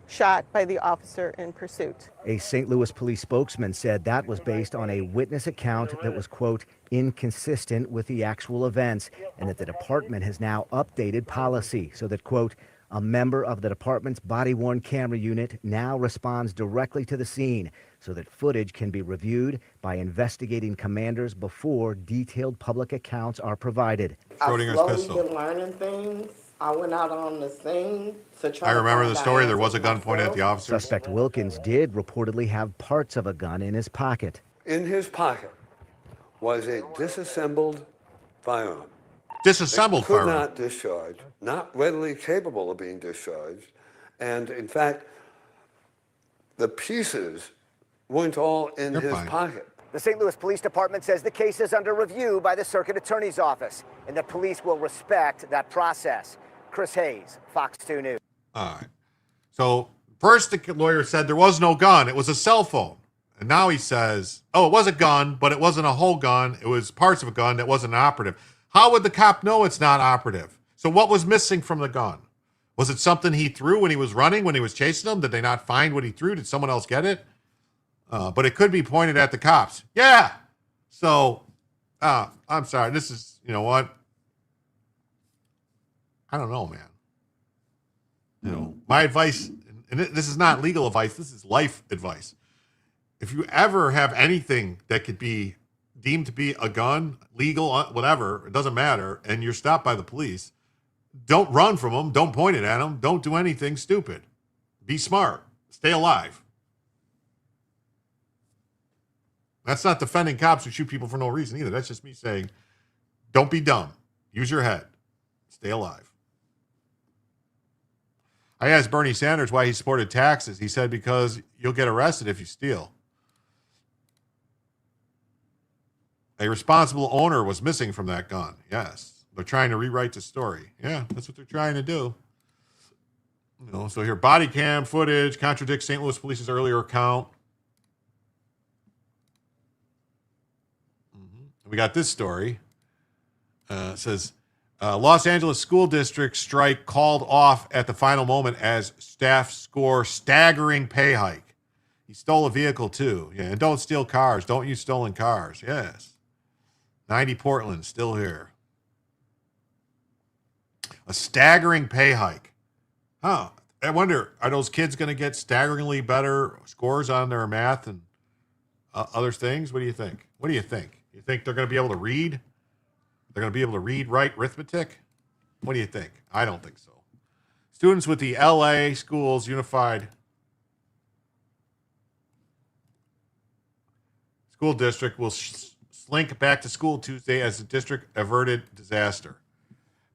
shot by the officer in pursuit. A St. Louis police spokesman said that was based on a witness account that was, quote, inconsistent with the actual events, and that the department has now updated policy so that, quote, a member of the department's body-worn camera unit now responds directly to the scene so that footage can be reviewed by investigating commanders before detailed public accounts are provided. I've slowly been learning things. I went out on the scene to try. I remember the story. There was a gun pointed at the officer. Suspect Wilkins did reportedly have parts of a gun in his pocket. In his pocket was a disassembled firearm. Disassembled firearm. Could firearm. not discharge, not readily capable of being discharged. And in fact, the pieces weren't all in his pocket. The St. Louis Police Department says the case is under review by the Circuit Attorney's Office and that police will respect that process. Chris Hayes, Fox 2 News. All right. So first the lawyer said there was no gun. It was a cell phone. And now he says, oh, it was a gun, but it wasn't a whole gun. It was parts of a gun that wasn't operative. How would the cop know it's not operative? So what was missing from the gun? Was it something he threw when he was running, when he was chasing them? Did they not find what he threw? Did someone else get it? But it could be pointed at the cops. Yeah. So, I'm sorry. This is, you know what? I don't know, man. My advice, and this is not legal advice. This is life advice. If you ever have anything that could be deemed to be a gun, legal, whatever, it doesn't matter, and you're stopped by the police, don't run from them. Don't point it at them. Don't do anything stupid. Be smart. Stay alive. That's not defending cops who shoot people for no reason either. That's just me saying, don't be dumb. Use your head. Stay alive. I asked Bernie Sanders why he supported taxes. He said, because you'll get arrested if you steal. A responsible owner was missing from that gun. Yes. They're trying to rewrite the story. Yeah, that's what they're trying to do. So here, body cam footage contradicts St. Louis Police's earlier account. We got this story. It says, Los Angeles School District strike called off at the final moment as staff score staggering pay hike. He stole a vehicle too. Yeah, and don't steal cars. Don't use stolen cars. Yes. 90 Portland, still here. A staggering pay hike. Huh. I wonder, are those kids going to get staggeringly better scores on their math and other things? What do you think? You think they're going to be able to read? They're going to be able to read, write, arithmetic? What do you think? I don't think so. Students with the LA Schools Unified School District will slink back to school Tuesday as the district averted disaster.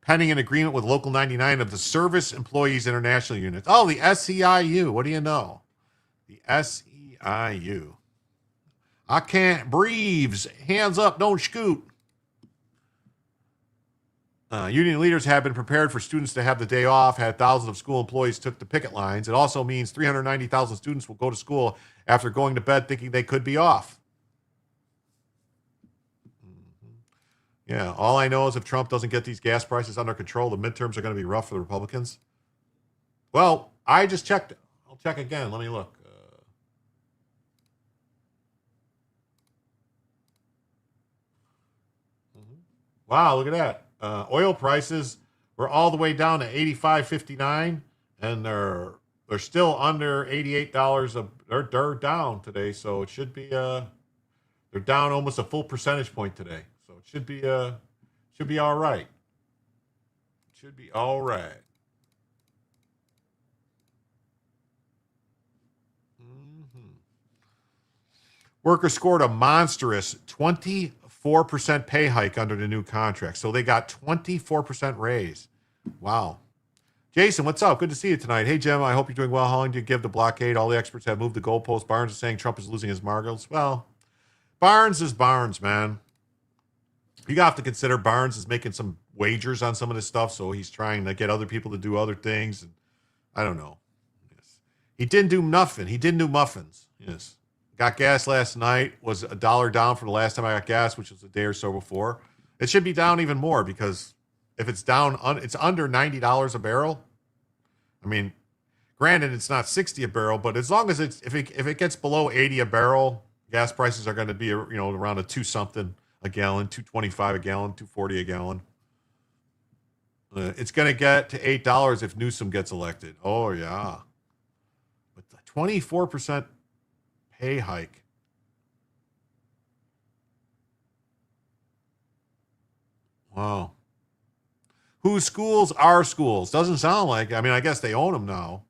Pending an agreement with Local 99 of the Service Employees International Unit. Oh, the SEIU. What do you know? The SEIU. I can't breathe. Hands up, don't scoot. Union leaders have been prepared for students to have the day off, had thousands of school employees took to picket lines. It also means 390,000 students will go to school after going to bed thinking they could be off. Yeah, all I know is if Trump doesn't get these gas prices under control, the midterms are going to be rough for the Republicans. Well, I just checked. I'll check again. Let me look. Wow, look at that. Oil prices were all the way down to $85.59, and they're still under $88. They're down today, so it should be they're down almost a full percentage point today. So it should be all right. Should be all right. Workers scored a monstrous 24% pay hike under the new contract. So they got 24% raise. Wow. Jason, what's up? Good to see you tonight. Hey, Jim, I hope you're doing well. How long did you give the blockade? All the experts have moved the goalpost. Barnes is saying Trump is losing his marbles. Well, Barnes is Barnes, man. You have to consider Barnes is making some wagers on some of this stuff, so he's trying to get other people to do other things. And I don't know. Yes. He didn't do nothing. He didn't do muffins. Yes. Got gas last night. Was $1 down from the last time I got gas, which was a day or so before. It should be down even more because if it's down, it's under $90 a barrel. I mean, granted, it's not 60 a barrel, but as long as if it gets below 80 a barrel, gas prices are going to be around a 2 something a gallon, 2.25 a gallon, 2.40 a gallon. It's going to get to $8 if Newsom gets elected. Oh yeah, but the 24% pay hike. Wow. Whose schools are schools? Doesn't sound like. I mean, I guess they own them now.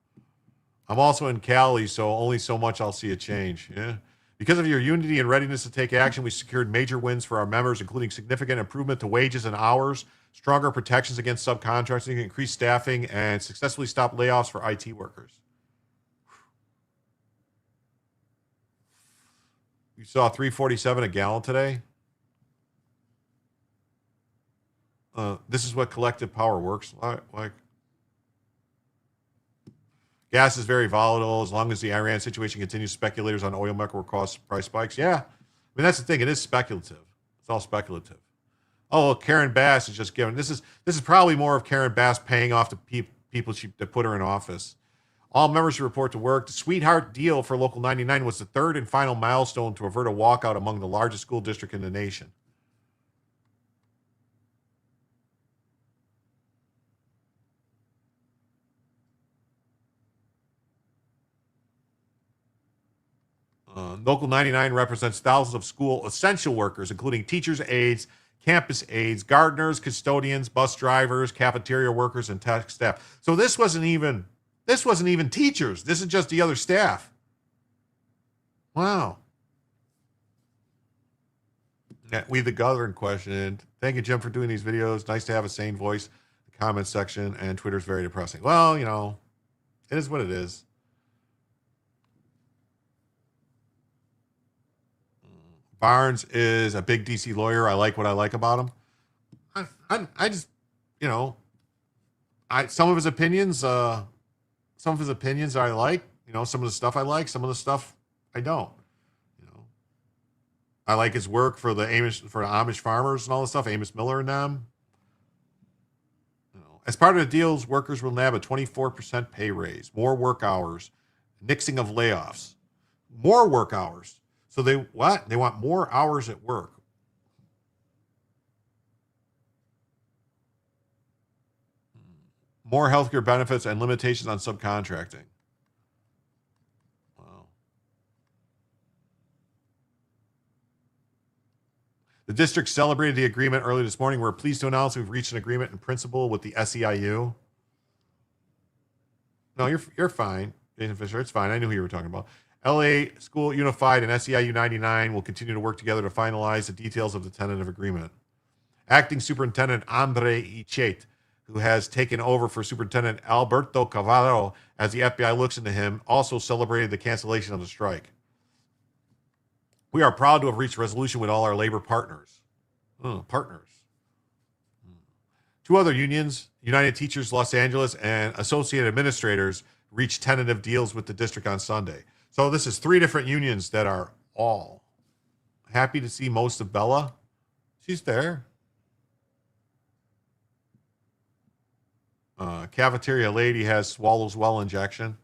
I'm also in Cali, so only so much I'll see a change. Yeah. Because of your unity and readiness to take action, we secured major wins for our members, including significant improvement to wages and hours, stronger protections against subcontracting, increased staffing, and successfully stopped layoffs for IT workers. You saw $3.47 a gallon today. This is what collective power works like. Gas is very volatile. As long as the Iran situation continues, speculators on oil market will cause price spikes. Yeah. I mean, that's the thing. It is speculative. It's all speculative. Oh, Karen Bass is just giving. This is probably more of Karen Bass paying off the people that put her in office. All members should report to work. The sweetheart deal for Local 99 was the third and final milestone to avert a walkout among the largest school district in the nation. Local 99 represents thousands of school essential workers, including teachers, aides, campus aides, gardeners, custodians, bus drivers, cafeteria workers, and tech staff. So this wasn't even teachers. This is just the other staff. Wow. Yeah, we the Governor question. Thank you, Jim, for doing these videos. Nice to have a sane voice. The comment section and Twitter's very depressing. Well, it is what it is. Barnes is a big DC lawyer. I like what I like about him. I just, some of his opinions I like. Some of the stuff I like. Some of the stuff I don't. I like his work for the Amish farmers and all this stuff. Amos Miller and them. As part of the deals, workers will nab a 24% pay raise, more work hours, nixing of layoffs, more work hours. So they want more hours at work. More healthcare benefits and limitations on subcontracting. Wow. The district celebrated the agreement early this morning. We're pleased to announce we've reached an agreement in principle with the SEIU. No, you're fine, Jason Fisher. It's fine. I knew who you were talking about. LA School Unified and SEIU 99 will continue to work together to finalize the details of the tentative agreement. Acting Superintendent Andre Ichet, who has taken over for Superintendent Alberto Cavallo as the FBI looks into him, also celebrated the cancellation of the strike. We are proud to have reached a resolution with all our labor partners. Two other unions, United Teachers Los Angeles and Associated Administrators, reached tentative deals with the district on Sunday. So this is three different unions that are all happy to see most of Bella. She's there. Cafeteria lady has swallows well injection.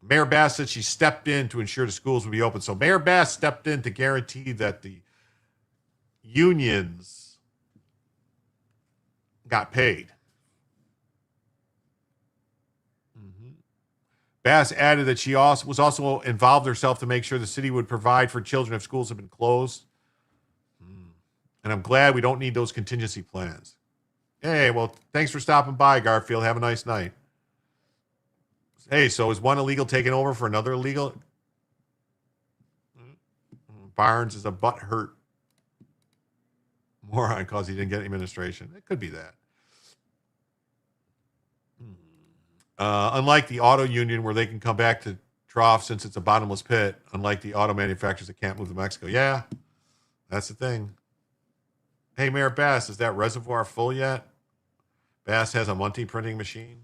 Mayor Bass said she stepped in to ensure the schools would be open. So Mayor Bass stepped in to guarantee that the unions got paid. Bass added that she was also involved herself to make sure the city would provide for children if schools have been closed. And I'm glad we don't need those contingency plans. Hey, well, thanks for stopping by, Garfield. Have a nice night. Hey, so is one illegal taking over for another illegal? Barnes is a butthurt moron because he didn't get administration. It could be that. Unlike the auto union where they can come back to trough since it's a bottomless pit, unlike the auto manufacturers that can't move to Mexico. Yeah, that's the thing. Hey, Mayor Bass, is that reservoir full yet? Bass has a money printing machine.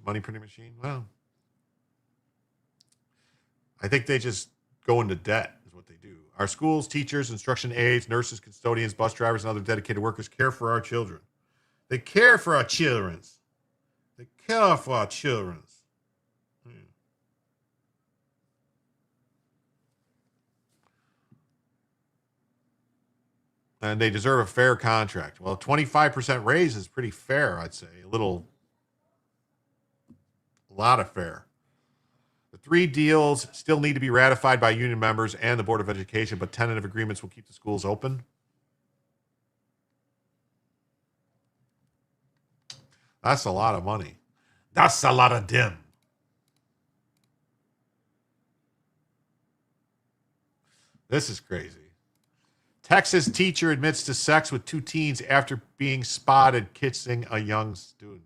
Well, I think they just go into debt is what they do. Our schools, teachers, instruction aides, nurses, custodians, bus drivers, and other dedicated workers care for our children. They care for our children. They care for our children. And they deserve a fair contract. Well, 25% raise is pretty fair, I'd say. A lot of fair. The three deals still need to be ratified by union members and the Board of Education, but tentative agreements will keep the schools open. That's a lot of money. That's a lot of dim. This is crazy. Texas teacher admits to sex with two teens after being spotted kissing a young student.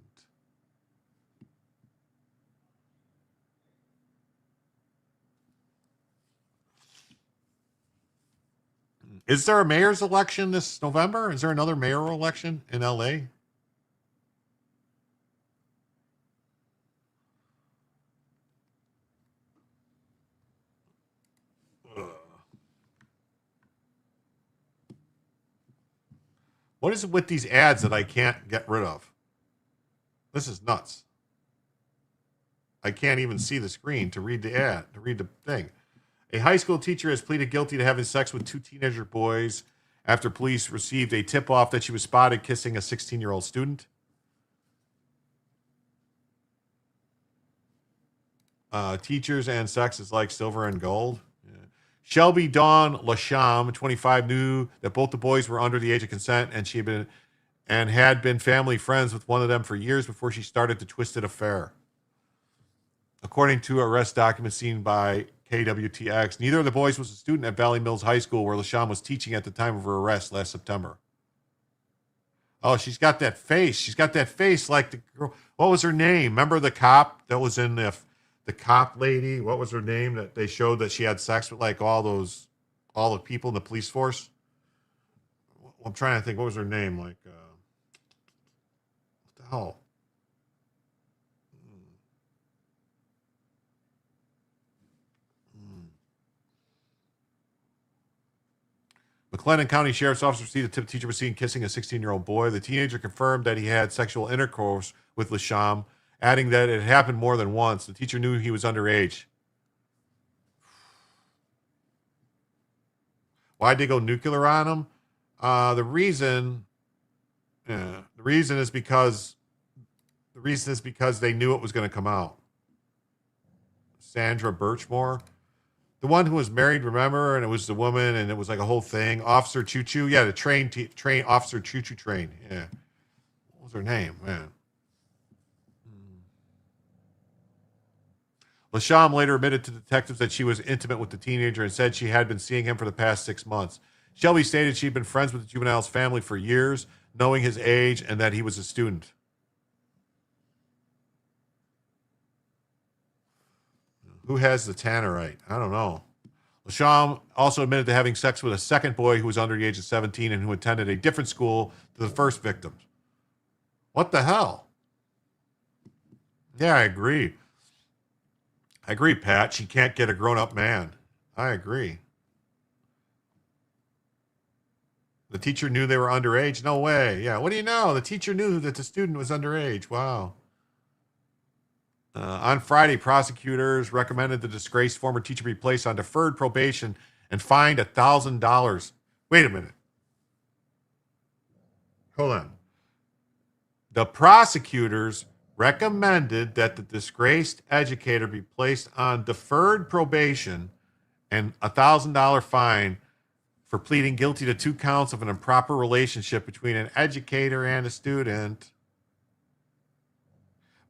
Is there a mayor's election this November? Is there another mayoral election in LA? What is it with these ads that I can't get rid of? This is nuts. I can't even see the screen to read the ad, to read the thing. A high school teacher has pleaded guilty to having sex with two teenager boys after police received a tip-off that she was spotted kissing a 16-year-old student. Teachers and sex is like silver and gold. Shelby Dawn Lasham, 25, knew that both the boys were under the age of consent, and had been family friends with one of them for years before she started the twisted affair. According to arrest documents seen by KWTX, neither of the boys was a student at Valley Mills High School, where Lasham was teaching at the time of her arrest last September. Oh, she's got that face. She's got that face like the girl. What was her name? Remember the cop that was in the cop lady? What was her name that they showed that she had sex with, like all the people in the police force? I'm trying to think. What was her name? Like, what the hell? McLennan County Sheriff's Office received a tip teacher was seen kissing a 16-year-old boy. The teenager confirmed that he had sexual intercourse with Lasham, adding that it happened more than once. The teacher knew he was underage. Why'd they go nuclear on him? The reason is because they knew it was going to come out. Sandra Birchmore. The one who was married, remember? And it was the woman, and it was like a whole thing. Officer Choo Choo. Yeah, the train Officer Choo Choo train. Yeah. What was her name, man? LaShawn later admitted to detectives that she was intimate with the teenager and said she had been seeing him for the past 6 months. Shelby stated she'd been friends with the juvenile's family for years, knowing his age and that he was a student. Who has the tannerite? I don't know. LaShawn also admitted to having sex with a second boy who was under the age of 17 and who attended a different school to the first victims. What the hell? Yeah, I agree. I agree, Pat. She can't get a grown-up man. I agree. The teacher knew they were underage? No way. Yeah, what do you know? The teacher knew that the student was underage. Wow. On Friday, prosecutors recommended the disgraced former teacher be placed on deferred probation and fined $1,000. Wait a minute. Hold on. The prosecutors recommended that the disgraced educator be placed on deferred probation and $1,000 fine for pleading guilty to 2 counts of an improper relationship between an educator and a student.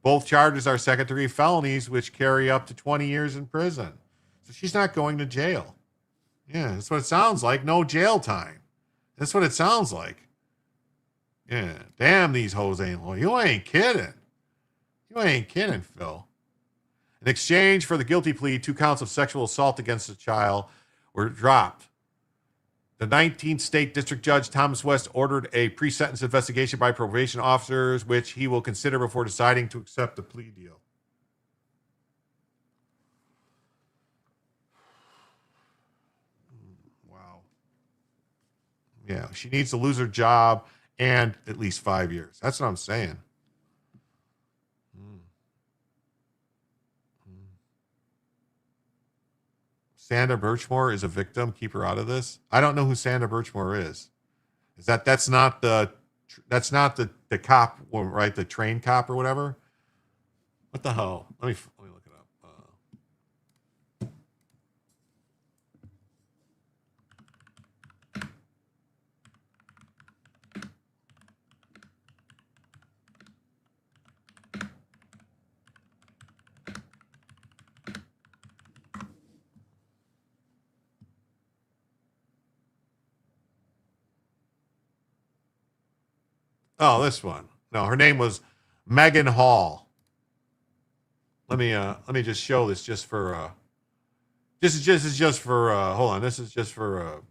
Both charges are second-degree felonies, which carry up to 20 years in prison. So she's not going to jail. Yeah, that's what it sounds like. No jail time. That's what it sounds like. Yeah, damn, these hoes ain't loyal. You ain't kidding. You ain't kidding, Phil. In exchange for the guilty plea, 2 counts of sexual assault against a child were dropped. The 19th State District Judge Thomas West ordered a pre-sentence investigation by probation officers, which he will consider before deciding to accept the plea deal. Wow. Yeah, she needs to lose her job and at least 5 years. That's what I'm saying. Sandra Birchmore is a victim. Keep her out of this. I don't know who Sandra Birchmore is. That's not the cop, right? The train cop or whatever. What the hell? Let me look it up. Oh, this one. No, her name was Megan Hall. Let me just show this just for this is just for hold on. This is just for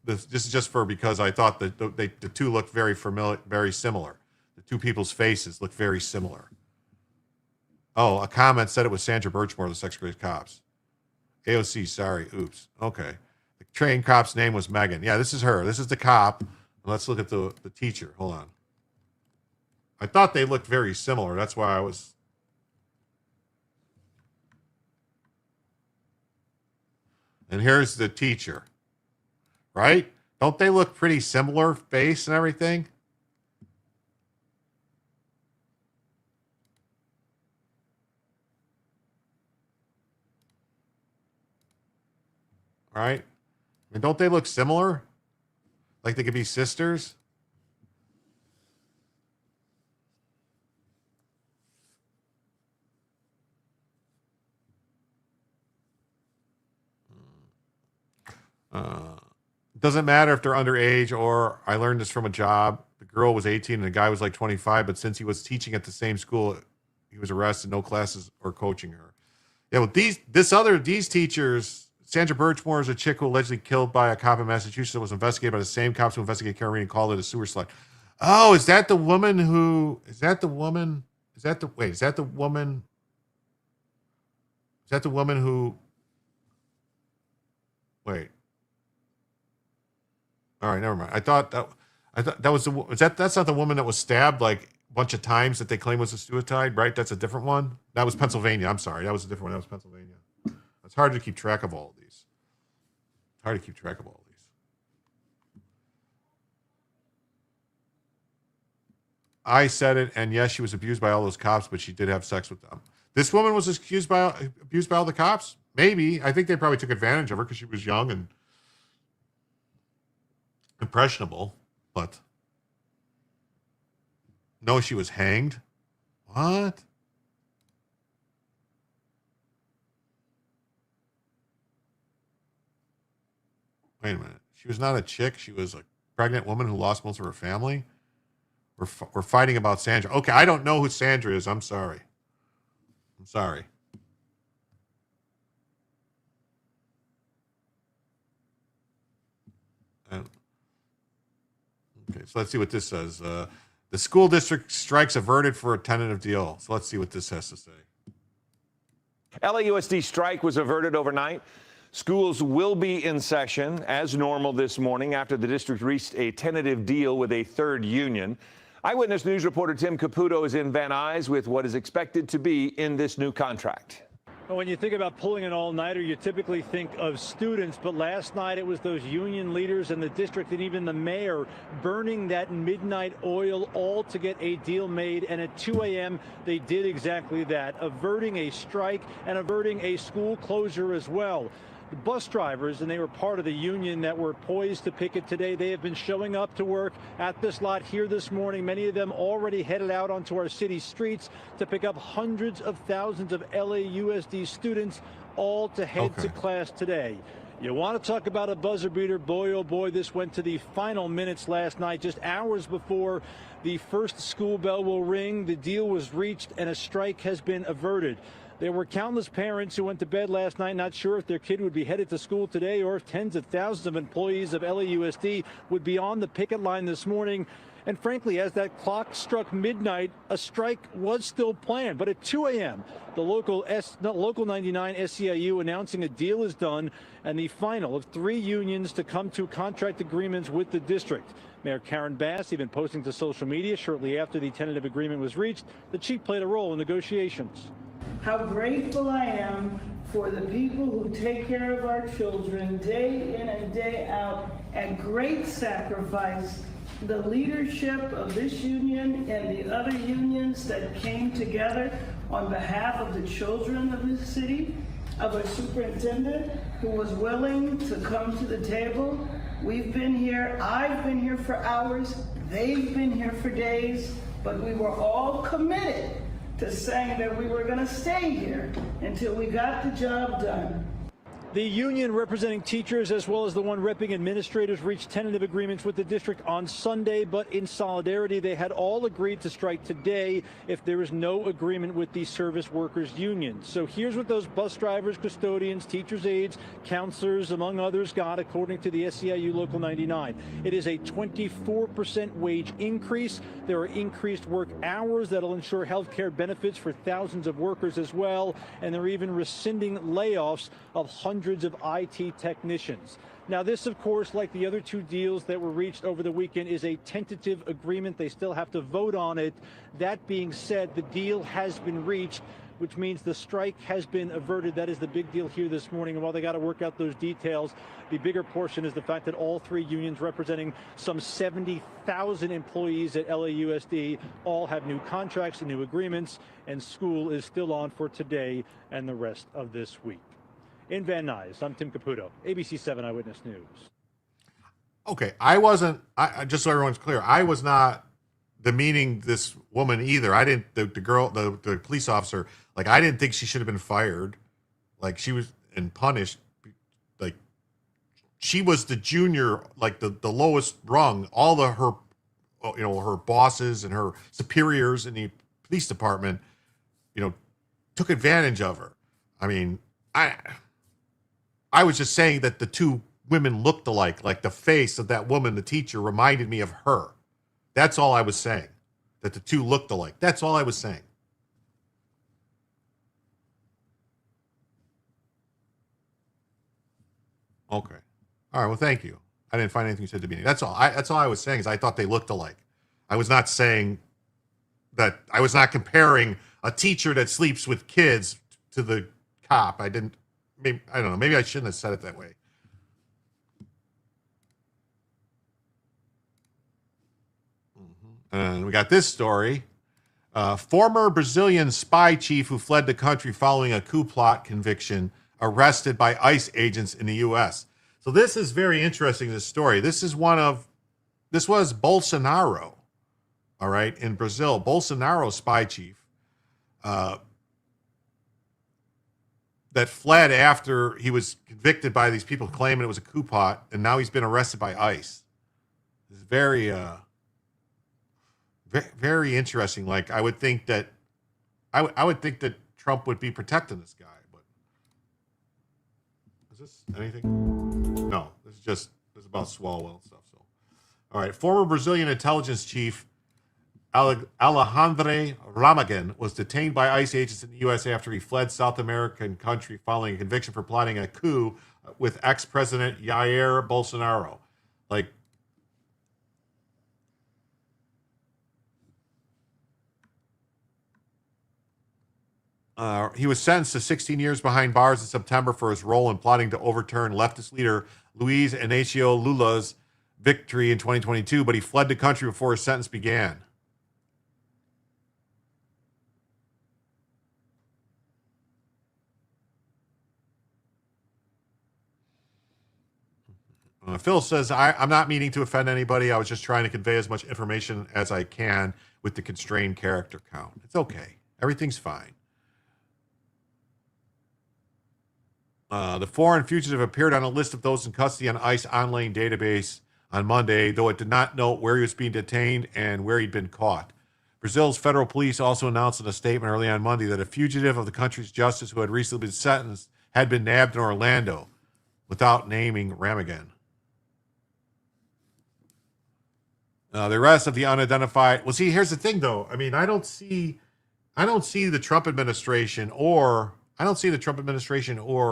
this is just for because I thought that the two looked very familiar, very similar. The two people's faces look very similar. Oh, a comment said it was Sandra Birchmore, the sex-grade cops. AOC, sorry. Oops. Okay. The trained cop's name was Megan. Yeah, this is her. This is the cop. Let's look at the teacher. Hold on. I thought they looked very similar. That's why I was. And here's the teacher. Right? Don't they look pretty similar, face and everything? Right? I mean, don't they look similar? Like they could be sisters? Doesn't matter if they're underage or I learned this from a job. The girl was 18 and the guy was like 25, but since he was teaching at the same school, he was arrested, no classes or coaching her. Yeah, well, these teachers, Sandra Birchmore is a chick who allegedly killed by a cop in Massachusetts that was investigated by the same cops who investigated Carolina and called it a sewer slide. Oh, is that the woman who, is that the woman who, wait. All right, never mind. I thought that was that's not the woman that was stabbed like a bunch of times that they claim was a suicide, right? That's a different one. That was Pennsylvania. I'm sorry. That was a different one. That was Pennsylvania. It's hard to keep track of all of these. I said it, and yes, she was abused by all those cops, but she did have sex with them. This woman was abused by all the cops? Maybe. I think they probably took advantage of her because she was young and impressionable. But no, she was hanged. What? Wait a minute. She was not a chick. She was a pregnant woman who lost most of her family. We're fighting about Sandra. Okay, I don't know who Sandra is. I'm sorry. Okay, so let's see what this says. The school district strikes averted for a tentative deal. So let's see what this has to say. LAUSD strike was averted overnight. Schools will be in session as normal this morning after the district reached a tentative deal with a third union. Eyewitness News reporter Tim Caputo is in Van Nuys with what is expected to be in this new contract. When you think about pulling an all-nighter, you typically think of students, but last night it was those union leaders in the district and even the mayor burning that midnight oil all to get a deal made. And at 2 a.m., they did exactly that, averting a strike and averting a school closure as well. The bus drivers, and they were part of the union that were poised to picket today, they have been showing up to work at this lot here this morning. Many of them already headed out onto our city streets to pick up hundreds of thousands of LAUSD students, all to head to class today. You want to talk about a buzzer beater? Boy, oh boy, this went to the final minutes last night, just hours before the first school bell will ring. The deal was reached and a strike has been averted. There were countless parents who went to bed last night not sure if their kid would be headed to school today or if tens of thousands of employees of LAUSD would be on the picket line this morning. And frankly, as that clock struck midnight, a strike was still planned. But at 2 a.m., the local 99 SEIU announcing a deal is done and the final of 3 unions to come to contract agreements with the district. Mayor Karen Bass even posting to social media shortly after the tentative agreement was reached that she played a role in negotiations. How grateful I am for the people who take care of our children day in and day out at great sacrifice. The leadership of this union and the other unions that came together on behalf of the children of this city, of a superintendent who was willing to come to the table. We've been here, I've been here for hours, they've been here for days, but we were all committed to saying that we were going to stay here until we got the job done. The union representing teachers as well as the one repping administrators reached tentative agreements with the district on Sunday, but in solidarity, they had all agreed to strike today if there is no agreement with the service workers union. So here's what those bus drivers, custodians, teachers' aides, counselors, among others got, according to the SEIU Local 99. It is a 24% wage increase. There are increased work hours that'll ensure health care benefits for thousands of workers as well, and they're even rescinding layoffs of hundreds of IT technicians. Now, this, of course, like the other 2 deals that were reached over the weekend, is a tentative agreement. They still have to vote on it. That being said, the deal has been reached, which means the strike has been averted. That is the big deal here this morning. And while they got to work out those details, the bigger portion is the fact that all 3 unions representing some 70,000 employees at LAUSD all have new contracts and new agreements, and school is still on for today and the rest of this week. In Van Nuys, I'm Tim Caputo, ABC 7 Eyewitness News. Okay, just so everyone's clear, I was not demeaning this woman either. I didn't, the police officer, like, I didn't think she should have been fired. Like, she was, and punished. Like, she was the junior, like, the lowest rung. All her bosses and her superiors in the police department, took advantage of her. I mean, I was just saying that the 2 women looked alike. Like, the face of that woman, the teacher, reminded me of her. That's all I was saying. That the 2 looked alike. That's all I was saying. Okay. All right. Well, thank you. I didn't find anything you said at the beginning. That's all. That's all I was saying is I thought they looked alike. I was not saying that. I was not comparing a teacher that sleeps with kids to the cop. I didn't. Maybe, I don't know. Maybe I shouldn't have said it that way. And we got this story. Former Brazilian spy chief who fled the country following a coup plot conviction, arrested by ICE agents in the U.S. So this is very interesting, this story. This was Bolsonaro, all right, in Brazil. Bolsonaro spy chief that fled after he was convicted by these people claiming it was a coup plot, and now he's been arrested by ICE. It's very, very interesting. Like, I would think that Trump would be protecting this guy, but is this anything? No, this is about Swalwell stuff. So, all right. Former Brazilian intelligence chief Alexandre Ramagan was detained by ICE agents in the U.S. after he fled South American country following a conviction for plotting a coup with ex-president Jair Bolsonaro. Like, he was sentenced to 16 years behind bars in September for his role in plotting to overturn leftist leader Luiz Inácio Lula's victory in 2022, but he fled the country before his sentence began. Phil says, I'm not meaning to offend anybody. I was just trying to convey as much information as I can with the constrained character count. It's okay. Everything's fine. The foreign fugitive appeared on a list of those in custody on ICE online database on Monday, though it did not note where he was being detained and where he'd been caught. Brazil's federal police also announced in a statement early on Monday that a fugitive of the country's justice who had recently been sentenced had been nabbed in Orlando, without naming Ramagan. The arrest of the unidentified. Well, see, here's the thing, though. I mean, I don't see the Trump administration or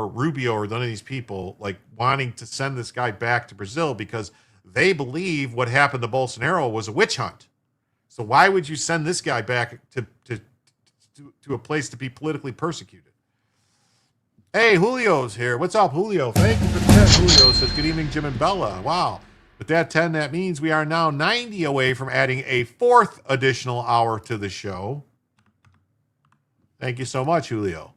Rubio or none of these people like wanting to send this guy back to Brazil because they believe what happened to Bolsonaro was a witch hunt. So why would you send this guy back to a place to be politically persecuted? Hey, Julio's here. What's up, Julio? Thank you for the 10. Julio says, good evening, Jim and Bella. Wow. With that 10, that means we are now 90 away from adding a fourth additional hour to the show. Thank you so much, Julio.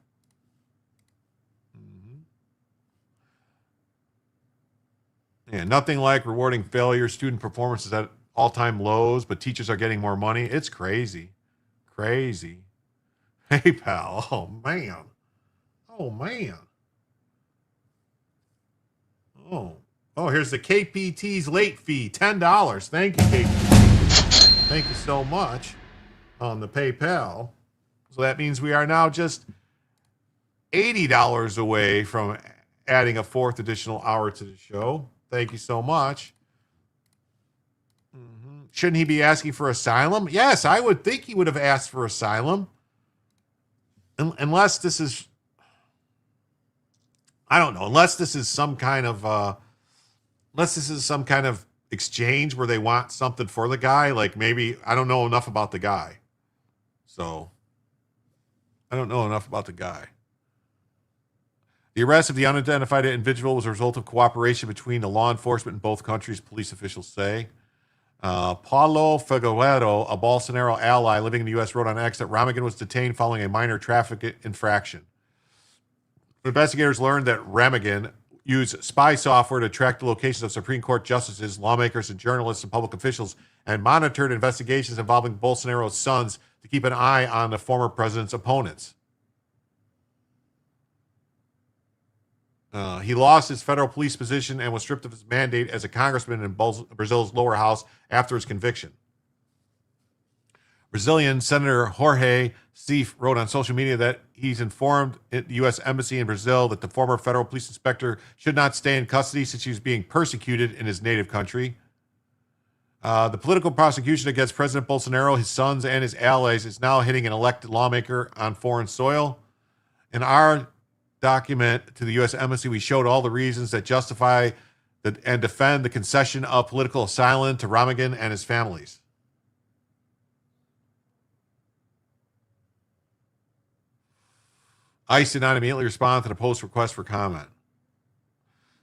Yeah, nothing like rewarding failure. Student performances at all-time lows, but teachers are getting more money. It's crazy. Crazy. Hey, pal. Oh, man. Oh, here's the KPT's late fee, $10. Thank you, KPT. Thank you so much on the PayPal. So that means we are now just $80 away from adding a fourth additional hour to the show. Thank you so much. Shouldn't he be asking for asylum? Yes, I would think he would have asked for asylum. Unless this is, I don't know, unless this is some kind of exchange where they want something for the guy. Like maybe, I don't know enough about the guy. So, I don't know enough about the guy. The arrest of the unidentified individual was a result of cooperation between the law enforcement in both countries, police officials say. Paulo Figueiredo, a Bolsonaro ally living in the U.S., wrote on X that Ramagan was detained following a minor traffic infraction. Investigators learned that Ramagan used spy software to track the locations of Supreme Court justices, lawmakers, and journalists and public officials, and monitored investigations involving Bolsonaro's sons to keep an eye on the former president's opponents. He lost his federal police position and was stripped of his mandate as a congressman in Brazil's lower house after his conviction. Brazilian Senator Jorge Seif wrote on social media that he's informed the U.S. Embassy in Brazil that the former federal police inspector should not stay in custody since he was being persecuted in his native country. The political prosecution against President Bolsonaro, his sons, and his allies is now hitting an elected lawmaker on foreign soil. In our document to the U.S. Embassy, we showed all the reasons that justify and defend the concession of political asylum to Ramagan and his families. ICE did not immediately respond to the post request for comment.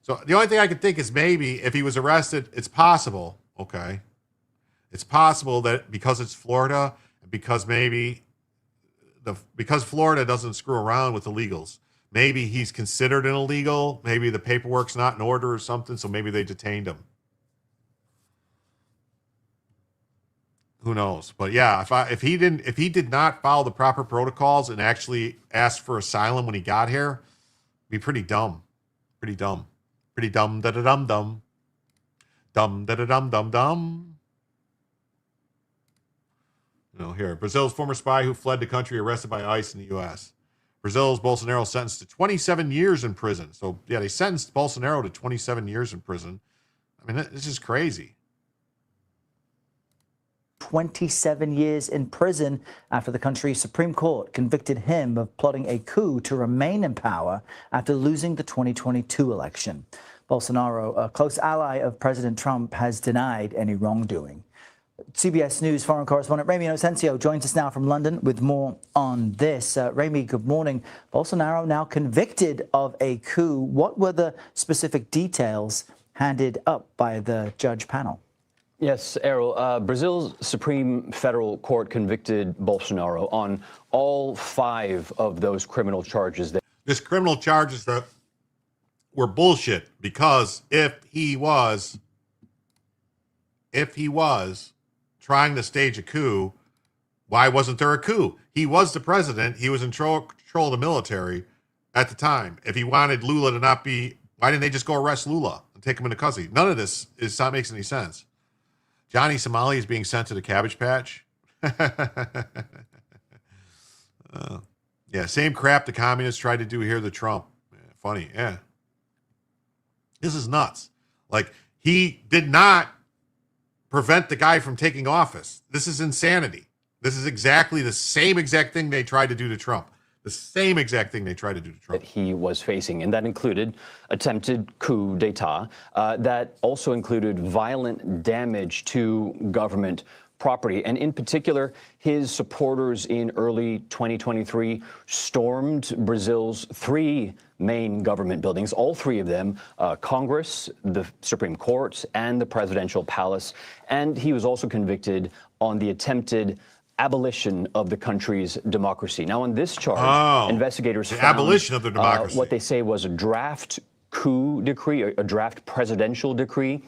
So the only thing I could think is maybe if he was arrested, it's possible, okay? It's possible that because it's Florida, because maybe because Florida doesn't screw around with illegals, maybe he's considered an illegal. Maybe the paperwork's not in order or something, so maybe they detained him. Who knows? But yeah, if he did not follow the proper protocols and actually asked for asylum when he got here, it'd be pretty dumb. Pretty dumb. Pretty dumb da da dum dum. Dum da da dum dum dum. Here, Brazil's former spy who fled the country arrested by ICE in the U.S. Brazil's Bolsonaro sentenced to 27 years in prison. So, yeah, they sentenced Bolsonaro to 27 years in prison. I mean, this is crazy. 27 years in prison after the country's Supreme Court convicted him of plotting a coup to remain in power after losing the 2022 election. Bolsonaro, a close ally of President Trump, has denied any wrongdoing. CBS News foreign correspondent Remy Inocencio joins us now from London with more on this. Remy, good morning. Bolsonaro now convicted of a coup. What were the specific details handed up by the judge panel? Yes, Errol. Brazil's Supreme Federal Court convicted Bolsonaro on all 5 of those criminal charges. This criminal charges that were bullshit, because if he was trying to stage a coup, why wasn't there a coup? He was the president. He was in control of the military at the time. If he wanted Lula to not be, why didn't they just go arrest Lula and take him into custody? None of this makes any sense. Johnny Somali is being sent to the Cabbage Patch. Yeah, same crap the communists tried to do here to Trump. Funny, yeah. This is nuts. Like, he did not prevent the guy from taking office. This is insanity. This is exactly the same exact thing they tried to do to Trump. The same exact thing they tried to do to Trump. That he was facing, and that included attempted coup d'etat. That also included violent damage to government property. And in particular, his supporters in early 2023 stormed Brazil's 3 main government buildings, all 3 of them, Congress, the Supreme Court, and the presidential palace. And he was also convicted on the attempted abolition of the country's democracy. Now, on this charge, investigators found abolition of the democracy. What they say was a draft coup decree, a draft presidential decree.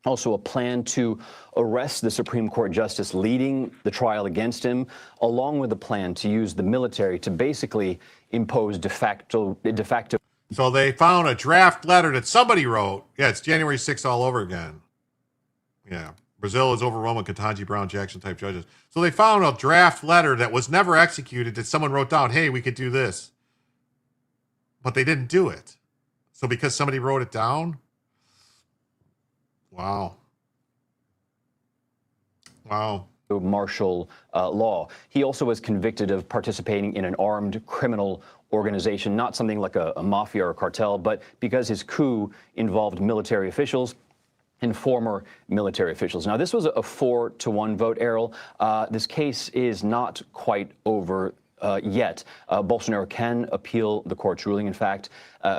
Also a plan to arrest the Supreme Court justice leading the trial against him, along with a plan to use the military to basically impose de facto. So they found a draft letter that somebody wrote. Yeah, it's January 6th all over again. Yeah. Brazil is overrun with Ketanji Brown Jackson type judges. So they found a draft letter that was never executed that someone wrote down, hey, we could do this. But they didn't do it. So because somebody wrote it down? Wow. Martial law. He also was convicted of participating in an armed criminal organization, not something like a mafia or a cartel, but because his coup involved military officials and former military officials. Now, this was a 4-1 vote, Errol. This case is not quite over yet. Bolsonaro can appeal the court's ruling. In fact,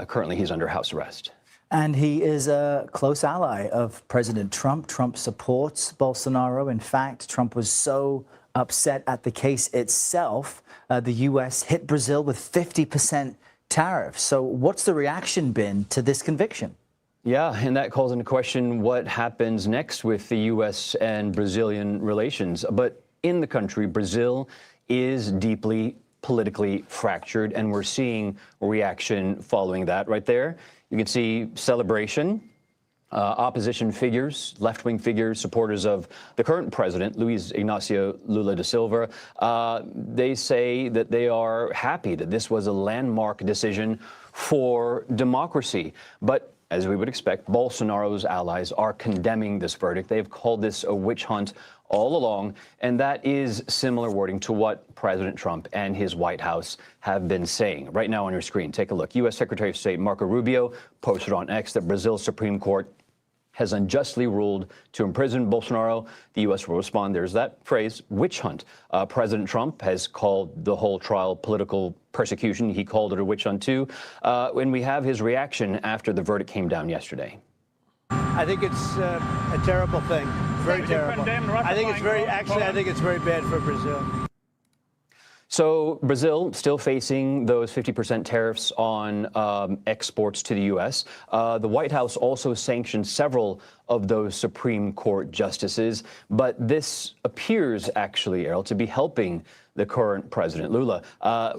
currently he's under house arrest. And he is a close ally of President Trump. Trump supports Bolsonaro. In fact, Trump was so upset at the case itself, the U.S. hit Brazil with 50% tariffs. So what's the reaction been to this conviction? Yeah, and that calls into question what happens next with the U.S. and Brazilian relations. But in the country, Brazil is deeply politically fractured, and we're seeing reaction following that right there. You can see celebration, opposition figures, left-wing figures, supporters of the current president, Luiz Inácio Lula da Silva. They say that they are happy that this was a landmark decision for democracy. But as we would expect, Bolsonaro's allies are condemning this verdict. They've called this a witch hunt all along, and that is similar wording to what President Trump and his White House have been saying. Right now on your screen, take a look. U.S. Secretary of State Marco Rubio posted on X that Brazil's Supreme Court has unjustly ruled to imprison Bolsonaro. The U.S. will respond. There's that phrase, witch hunt. President Trump has called the whole trial political persecution. He called it a witch hunt, too. And we have his reaction after the verdict came down yesterday. I think it's a terrible thing very terrible. I think it's very bad for Brazil. So Brazil still facing those 50% tariffs on exports to the U.S. The White House also sanctioned several of those Supreme Court justices, but this appears actually, Errol, to be helping the current president, Lula.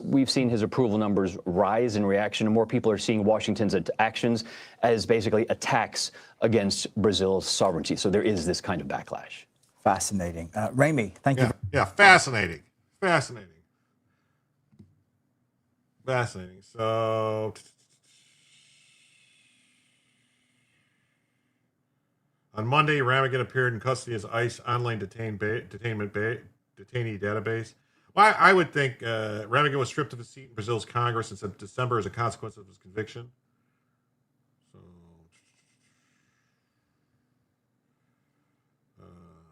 We've seen his approval numbers rise in reaction, and more people are seeing Washington's actions as basically attacks against Brazil's sovereignty. So there is this kind of backlash. Fascinating. Ramy, thank you. Yeah, fascinating. Fascinating. Fascinating. So, on Monday, Ramagan appeared in custody as ICE online detainee database. Well, I would think Ramagan was stripped of his seat in Brazil's Congress in December as a consequence of his conviction. So,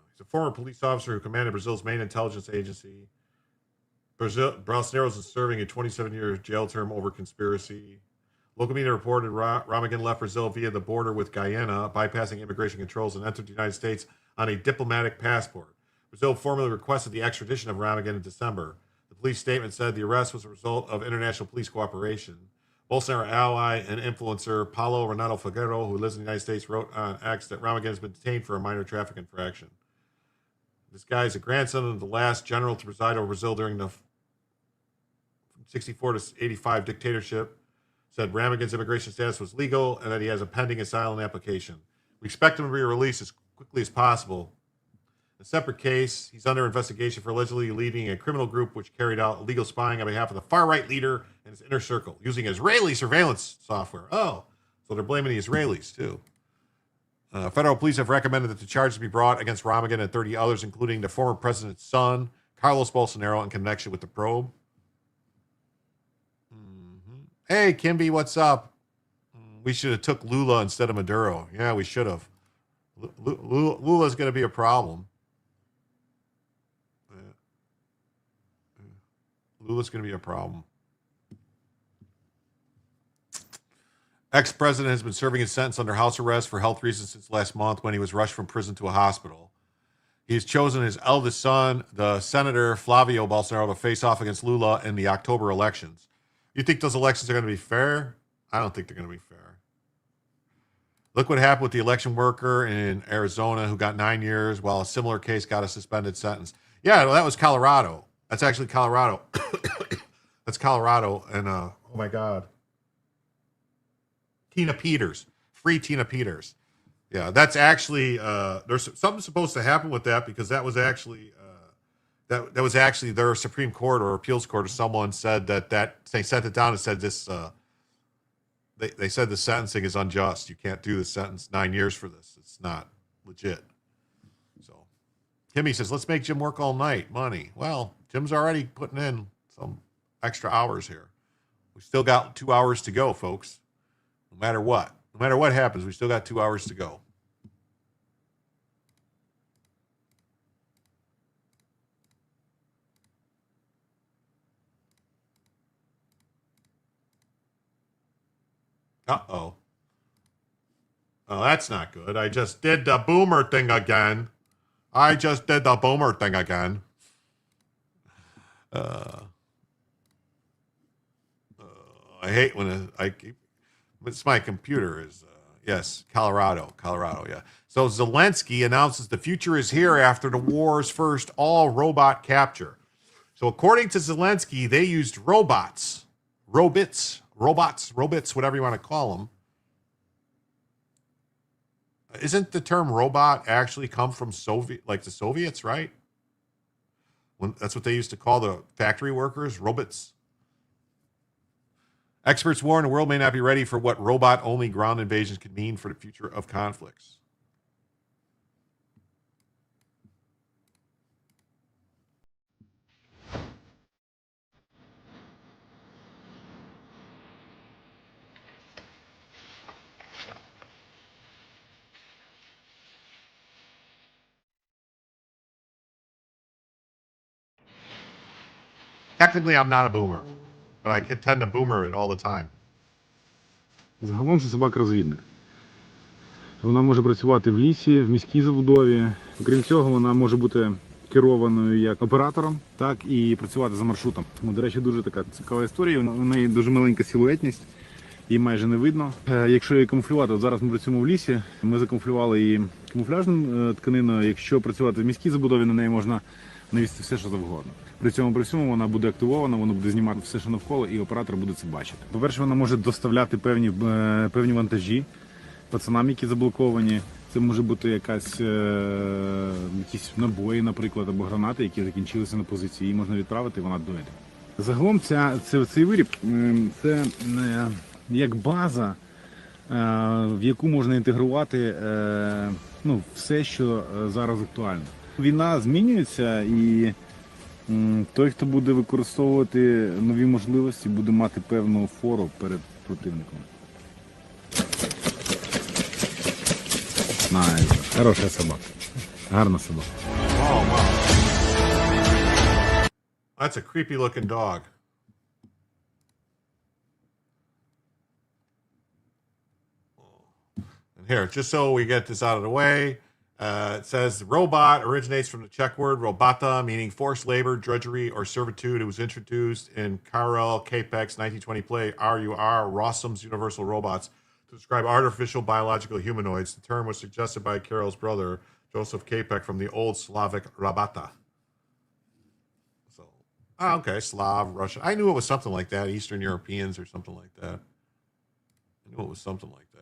he's a former police officer who commanded Brazil's main intelligence agency. Bolsonaro is serving a 27-year jail term over conspiracy. Local media reported Ramagan left Brazil via the border with Guyana, bypassing immigration controls, and entered the United States on a diplomatic passport. Brazil formally requested the extradition of Ramagan in December. The police statement said the arrest was a result of international police cooperation. Bolsonaro ally and influencer Paulo Renato Figueiredo, who lives in the United States, wrote on X that Ramagan has been detained for a minor traffic infraction. This guy is a grandson of the last general to preside over Brazil during the 64 to 85 dictatorship. Said Ramagan's immigration status was legal and that he has a pending asylum application. We expect him to be released as quickly as possible. In a separate case, he's under investigation for allegedly leading a criminal group which carried out illegal spying on behalf of the far-right leader and his inner circle, using Israeli surveillance software. Oh, so they're blaming the Israelis, too. Federal police have recommended that the charges be brought against Ramagan and 30 others, including the former president's son, Carlos Bolsonaro, in connection with the probe. Hey, Kimby, what's up? We should have took Lula instead of Maduro. Yeah, we should have. Lula's going to be a problem. Lula's going to be a problem. Ex-president has been serving his sentence under house arrest for health reasons since last month when he was rushed from prison to a hospital. He has chosen his eldest son, the Senator Flavio Bolsonaro, to face off against Lula in the October elections. You think those elections are going to be fair? I don't think they're going to be fair. Look what happened with the election worker in Arizona who got 9 years while a similar case got a suspended sentence. Yeah, well, that was Colorado. That's actually Colorado. That's Colorado. And, oh my God. Tina Peters. Free Tina Peters. Yeah, that's actually, there's something supposed to happen with that because that was actually, that was actually their Supreme Court or appeals court or someone said that they sent it down and said this, they said the sentencing is unjust. You can't do the sentence 9 years for this. It's not legit. So Kimmy says, let's make Jim work all night. Money. Well, Jim's already putting in some extra hours here. We still got 2 hours to go, folks. No matter what. No matter what happens, we still got 2 hours to go. Uh-oh. Oh, that's not good. I just did the boomer thing again. I hate when it's my computer is, yes, Colorado, yeah. So Zelensky announces the future is here after the war's first all-robot capture. So according to Zelensky, they used robots, whatever you want to call them. Isn't the term robot actually come from the Soviets, right? That's what they used to call the factory workers, robots. Experts warn the world may not be ready for what robot-only ground invasions could mean for the future of conflicts. Technically, I'm not a boomer, but I tend to boomer it all the time. Загалом це собака розвідник. Вона може працювати в лісі, в міській забудові, Окрім цього, вона може бути керованою як оператором, так і працювати за маршрутом. До речі, дуже така цікава історія. У неї дуже маленька силуетність, її майже не видно. Якщо її камуфлювати, от зараз ми працюємо в лісі, ми закамуфлювали її камуфляжним тканиною. Якщо працювати в міській забудові, на неї можна навісти все, що завгодно. При всьому вона буде активована, вона буде знімати все, що навколо, і оператор буде це бачити. По-перше, вона може доставляти певні вантажі пацанам, які заблоковані. Це може бути якісь набої, наприклад, або гранати, які закінчилися на позиції. Її можна відправити, і вона дойде. Загалом цей виріб – це як база, в яку можна інтегрувати все, що зараз актуально. Війна змінюється, і той, хто буде використовувати нові можливості, буде мати певну фору перед противником. Хороша собака. Гарна собака. Oh, wow. That's a creepy looking dog. And here, just so we get this out of the way, it says robot originates from the Czech word robota, meaning forced labor, drudgery, or servitude. It was introduced in Karel Capek's 1920 play R.U.R. Rossum's Universal Robots to describe artificial biological humanoids. The term was suggested by Karel's brother, Joseph Capek, from the Old Slavic rabata. So, okay, Slav, Russian. I knew it was something like that, Eastern Europeans or something like that. I knew it was something like that.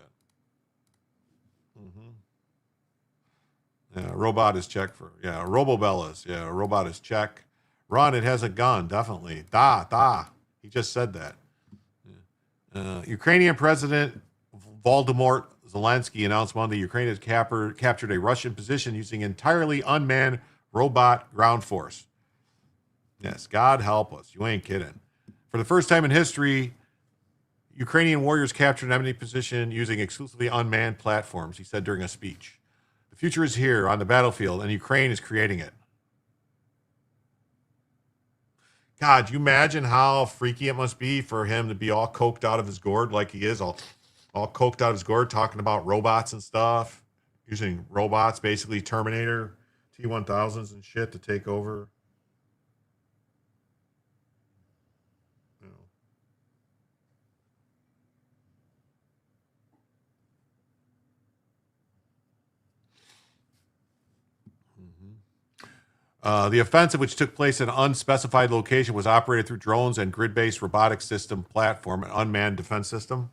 Yeah, robot is Czech for, Robobellas. Yeah, robot is Czech. Run, it has a gun, definitely. Da. He just said that. Yeah. Ukrainian President Volodymyr Zelensky announced Monday Ukraine has captured a Russian position using entirely unmanned robot ground force. Yes, God help us. You ain't kidding. For the first time in history, Ukrainian warriors captured an enemy position using exclusively unmanned platforms, he said during a speech. The future is here on the battlefield, and Ukraine is creating it. God, you imagine how freaky it must be for him to be all coked out of his gourd like he is, all coked out of his gourd, talking about robots and stuff, using robots, basically Terminator, T-1000s and shit to take over. The offensive, which took place in an unspecified location, was operated through drones and grid-based robotic system platform, an unmanned defense system.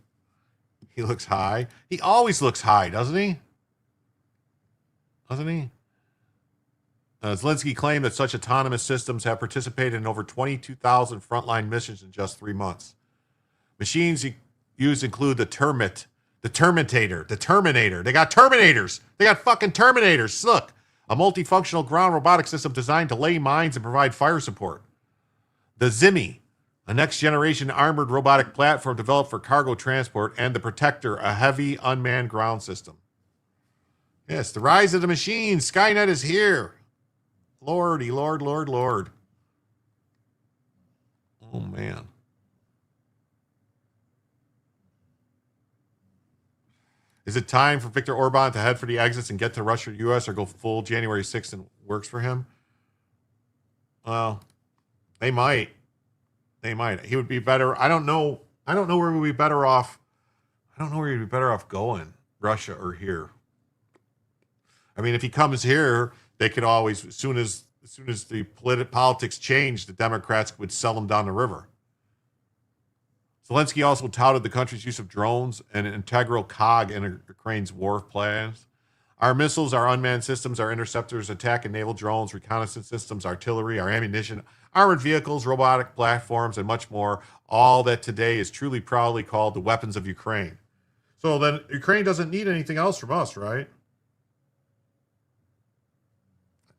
He looks high. He always looks high, doesn't he? Zelensky claimed that such autonomous systems have participated in over 22,000 frontline missions in just 3 months. Machines used include the Terminator. They got Terminators. They got fucking Terminators. Look. A multifunctional ground robotic system designed to lay mines and provide fire support. The Zimmy, a next-generation armored robotic platform developed for cargo transport, and the Protector, a heavy unmanned ground system. Yes, the rise of the machines. Skynet is here. Lordy, Lord. Oh, man. Is it time for Viktor Orban to head for the exits and get to Russia or U.S. or go full January 6th and works for him? Well, they might. He would be better. I don't know where we'd be better off. I don't know where he'd be better off going, Russia or here. I mean, if he comes here, they could always, as soon as the politics change, the Democrats would sell him down the river. Zelensky also touted the country's use of drones, an integral cog in Ukraine's war plans. Our missiles, our unmanned systems, our interceptors, attack and naval drones, reconnaissance systems, artillery, our ammunition, armored vehicles, robotic platforms, and much more, all that today is truly proudly called the weapons of Ukraine. So then Ukraine doesn't need anything else from us, right?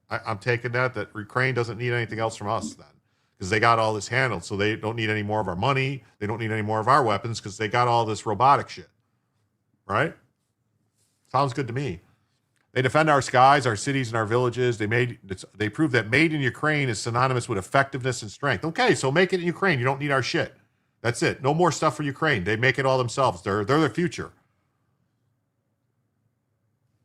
I'm taking that Ukraine doesn't need anything else from us then. Because they got all this handled, so they don't need any more of our money. They don't need any more of our weapons because they got all this robotic shit. Right? Sounds good to me. They defend our skies, our cities, and our villages. They prove that made in Ukraine is synonymous with effectiveness and strength. Okay, so make it in Ukraine. You don't need our shit. That's it. No more stuff for Ukraine. They make it all themselves. They're the future.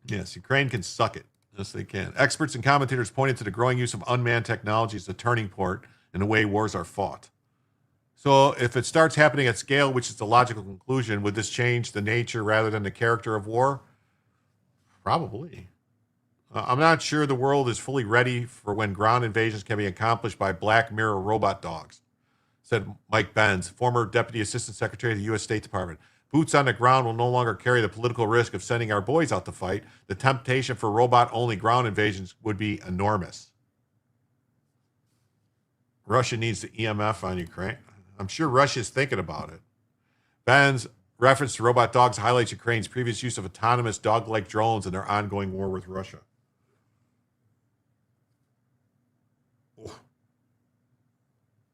Yes, Ukraine can suck it. Yes, they can. Experts and commentators pointed to the growing use of unmanned technology as a turning point in the way wars are fought. So if it starts happening at scale, which is the logical conclusion, would this change the nature rather than the character of war? Probably. I'm not sure the world is fully ready for when ground invasions can be accomplished by Black Mirror robot dogs, said Mike Benz, former Deputy Assistant Secretary of the U.S. State Department. Boots on the ground will no longer carry the political risk of sending our boys out to fight. The temptation for robot-only ground invasions would be enormous. Russia needs the EMF on Ukraine. I'm sure Russia's thinking about it. Ben's reference to robot dogs highlights Ukraine's previous use of autonomous dog-like drones in their ongoing war with Russia. Oh.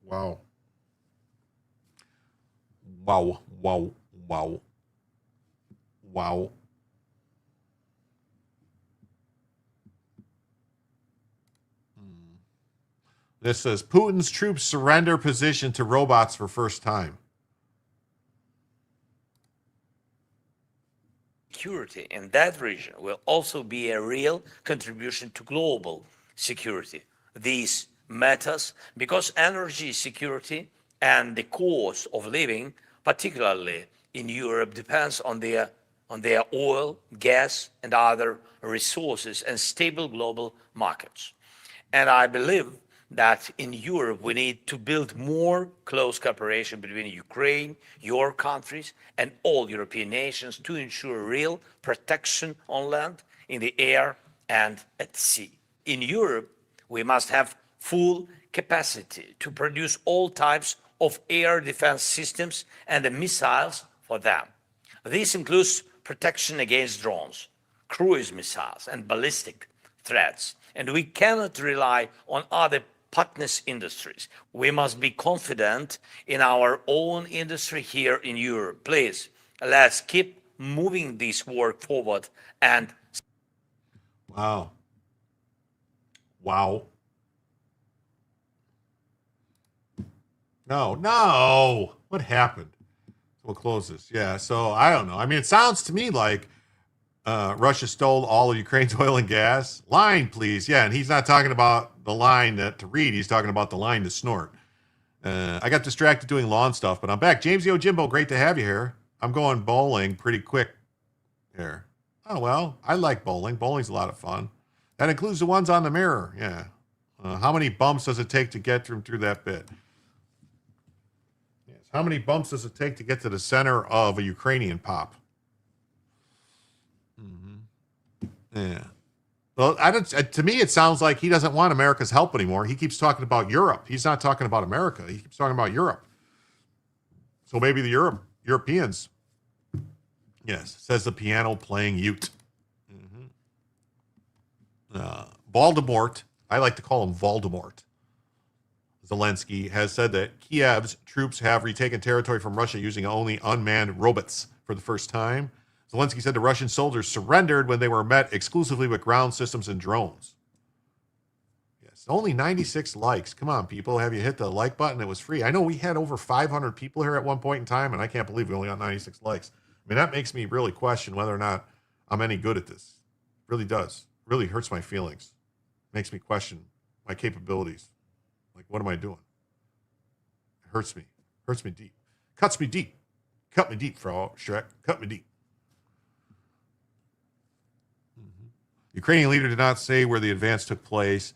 Wow. Wow. Wow. Wow. Wow. This says Putin's troops surrender position to robots for first time. Security in that region will also be a real contribution to global security. This matters because energy security and the cost of living, particularly in Europe, depends on their oil, gas, and other resources and stable global markets. And I believe that in Europe, we need to build more close cooperation between Ukraine, your countries, and all European nations to ensure real protection on land, in the air, and at sea. In Europe, we must have full capacity to produce all types of air defense systems and the missiles for them. This includes protection against drones, cruise missiles, and ballistic threats. And we cannot rely on other partners' industries. We must be confident in our own industry here in Europe. Please, let's keep moving this work forward and... Wow. Wow. No. What happened? We'll close this. Yeah, so I don't know. I mean, it sounds to me like Russia stole all of Ukraine's oil and gas. Line, please. Yeah, and he's not talking about the line to read. He's talking about the line to snort. I got distracted doing lawn stuff, but I'm back. James Yo Jimbo, great to have you here. I'm going bowling pretty quick here. Oh, well, I like bowling. Bowling's a lot of fun. That includes the ones on the mirror. Yeah. How many bumps does it take to get through that bit? Yes. How many bumps does it take to get to the center of a Ukrainian pop? Yeah. Well, to me, it sounds like he doesn't want America's help anymore. He keeps talking about Europe. He's not talking about America. He keeps talking about Europe. So maybe the Europeans. Yes, says the piano playing Ute. Voldemort, I like to call him Voldemort. Zelensky has said that Kiev's troops have retaken territory from Russia using only unmanned robots for the first time. Zelensky said the Russian soldiers surrendered when they were met exclusively with ground systems and drones. Yes, only 96 likes. Come on, people. Have you hit the like button? It was free. I know we had over 500 people here at one point in time, and I can't believe we only got 96 likes. I mean, that makes me really question whether or not I'm any good at this. It really does. It really hurts my feelings. Makes me question my capabilities. Like, what am I doing? It hurts me. Hurts me deep. Cuts me deep. Cut me deep, Frau Shrek. Cut me deep. Ukrainian leader did not say where the advance took place.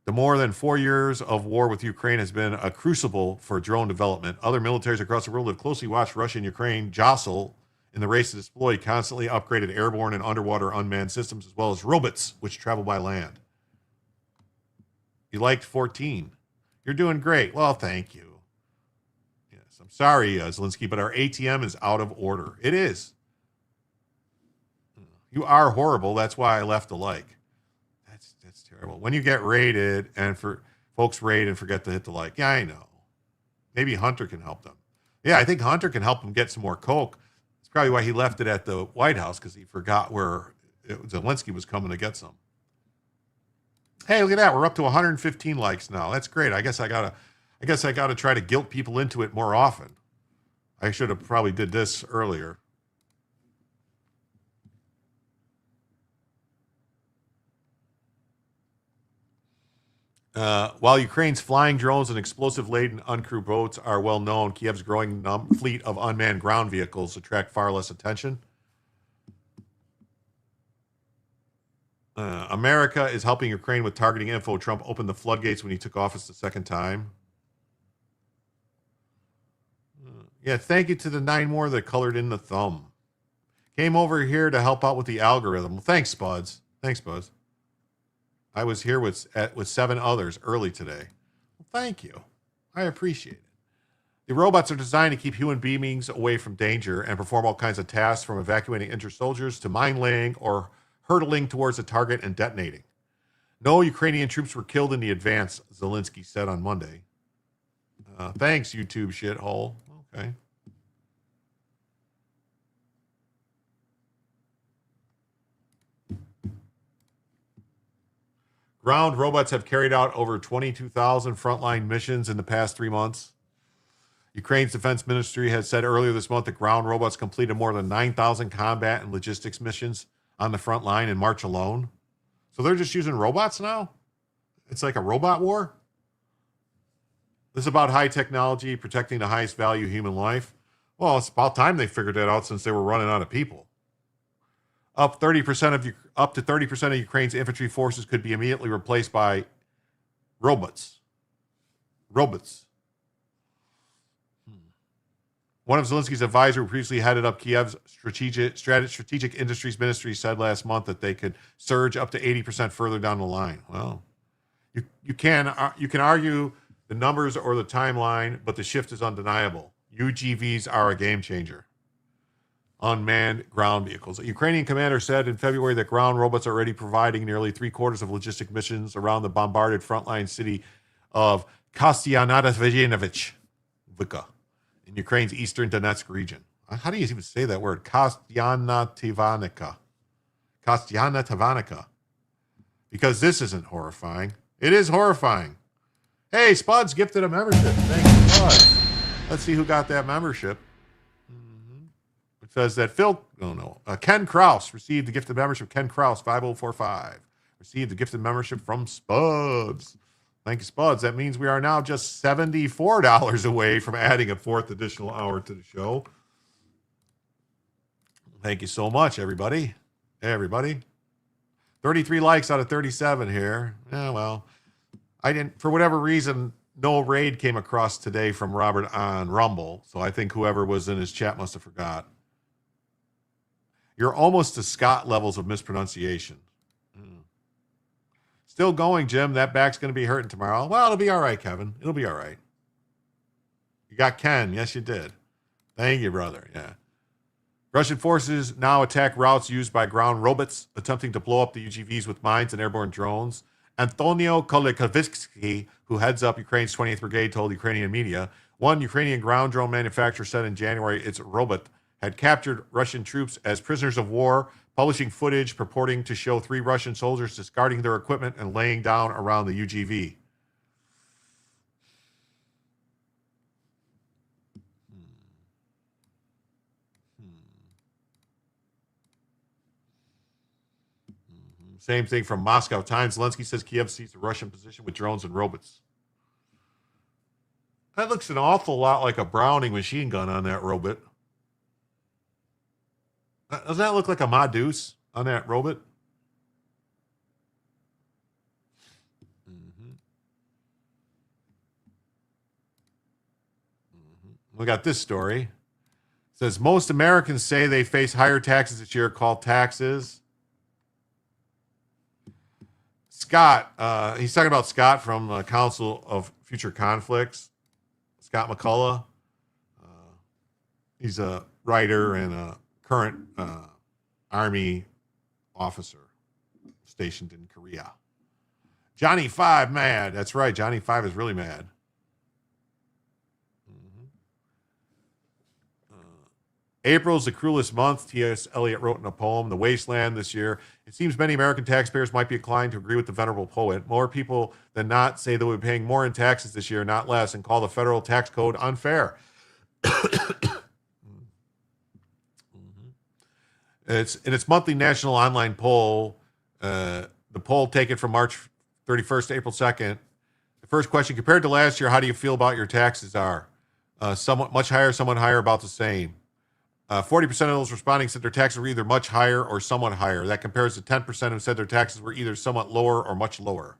The more than 4 years of war with Ukraine has been a crucible for drone development. Other militaries across the world have closely watched Russia and Ukraine jostle in the race to deploy constantly upgraded airborne and underwater unmanned systems, as well as robots which travel by land. You liked 14. You're doing great. Well, thank you. Yes, I'm sorry, Zelensky, but our ATM is out of order. It is. You are horrible. That's why I left a like. That's terrible. When you get raided and for folks raid and forget to hit the like. Yeah, I know. Maybe Hunter can help them. Yeah, I think Hunter can help him get some more coke. That's probably why he left it at the White House, because he forgot where Zelensky was coming to get some. Hey, look at that. We're up to 115 likes now. That's great. I guess I gotta try to guilt people into it more often. I should have probably did this earlier. While Ukraine's flying drones and explosive-laden uncrewed boats are well known, Kiev's growing fleet of unmanned ground vehicles attract far less attention. America is helping Ukraine with targeting info. Trump opened the floodgates when he took office the second time. Yeah, thank you to the 9 more that colored in the thumb. Came over here to help out with the algorithm. Well, thanks, Spuds. Thanks, Buzz. I was here with 7 others early today. Well, thank you. I appreciate it. The robots are designed to keep human beings away from danger and perform all kinds of tasks, from evacuating injured soldiers to mine laying or hurtling towards a target and detonating. No Ukrainian troops were killed in the advance, Zelensky said on Monday. Thanks, YouTube shithole. Okay. Ground robots have carried out over 22,000 frontline missions in the past 3 months. Ukraine's defense ministry had said earlier this month that ground robots completed more than 9,000 combat and logistics missions on the front line in March alone. So they're just using robots now? It's like a robot war? This is about high technology protecting the highest value human life. Well, it's about time they figured that out, since they were running out of people. Up to 30% of Ukraine's infantry forces could be immediately replaced by robots. One of Zelensky's advisors, who previously headed up Kiev's strategic industries ministry, said last month that they could surge up to 80% further down the line. Well, you can argue the numbers or the timeline, but the shift is undeniable. UGVs are a game changer. Unmanned ground vehicles. A Ukrainian commander said in February that ground robots are already providing nearly 3/4 of logistic missions around the bombarded frontline city of Kostyantynivka in Ukraine's eastern Donetsk region. How do you even say that word? Kostyantynivka. Because this isn't horrifying. It is horrifying. Hey, Spuds gifted a membership. Thank you, Spuds. Let's see who got that membership. It says that Ken Kraus received the gifted membership. Ken Kraus, 5045, received the gifted membership from Spuds. Thank you, Spuds. That means we are now just $74 away from adding a 4th additional hour to the show. Thank you so much, everybody. Hey, everybody. 33 likes out of 37 here. Yeah, well, I didn't, for whatever reason, no raid came across today from Robert on Rumble, so I think whoever was in his chat must have forgot. You're almost to Scott levels of mispronunciation. Still going, Jim. That back's going to be hurting tomorrow. Well, it'll be all right, Kevin. It'll be all right. You got Ken. Yes, you did. Thank you, brother. Yeah. Russian forces now attack routes used by ground robots, attempting to blow up the UGVs with mines and airborne drones. Antonio Kolikovisky, who heads up Ukraine's 28th Brigade, told Ukrainian media, one Ukrainian ground drone manufacturer said in January its robot had captured Russian troops as prisoners of war, publishing footage purporting to show 3 Russian soldiers discarding their equipment and laying down around the UGV. Same thing from Moscow Times. Zelensky says Kiev sees the Russian position with drones and robots. That looks an awful lot like a Browning machine gun on that robot. Doesn't that look like a Madus on that robot? We got this story. It says most Americans say they face higher taxes this year, called taxes. Scott, he's talking about Scott from Council of Future Conflicts. Scott McCullough. He's a writer and a current Army officer stationed in Korea. Johnny 5 mad. That's right. Johnny 5 is really mad. April's the cruelest month, T.S. Eliot wrote in a poem, The Wasteland, this year. It seems many American taxpayers might be inclined to agree with the venerable poet. More people than not say they will be paying more in taxes this year, not less, and call the federal tax code unfair. It's in its monthly national online poll, the poll taken from March 31st to April 2nd, The first question, compared to last year, how do you feel about your taxes are? Somewhat much higher, somewhat higher, about the same. 40% of those responding said their taxes were either much higher or somewhat higher. That compares to 10% who said their taxes were either somewhat lower or much lower.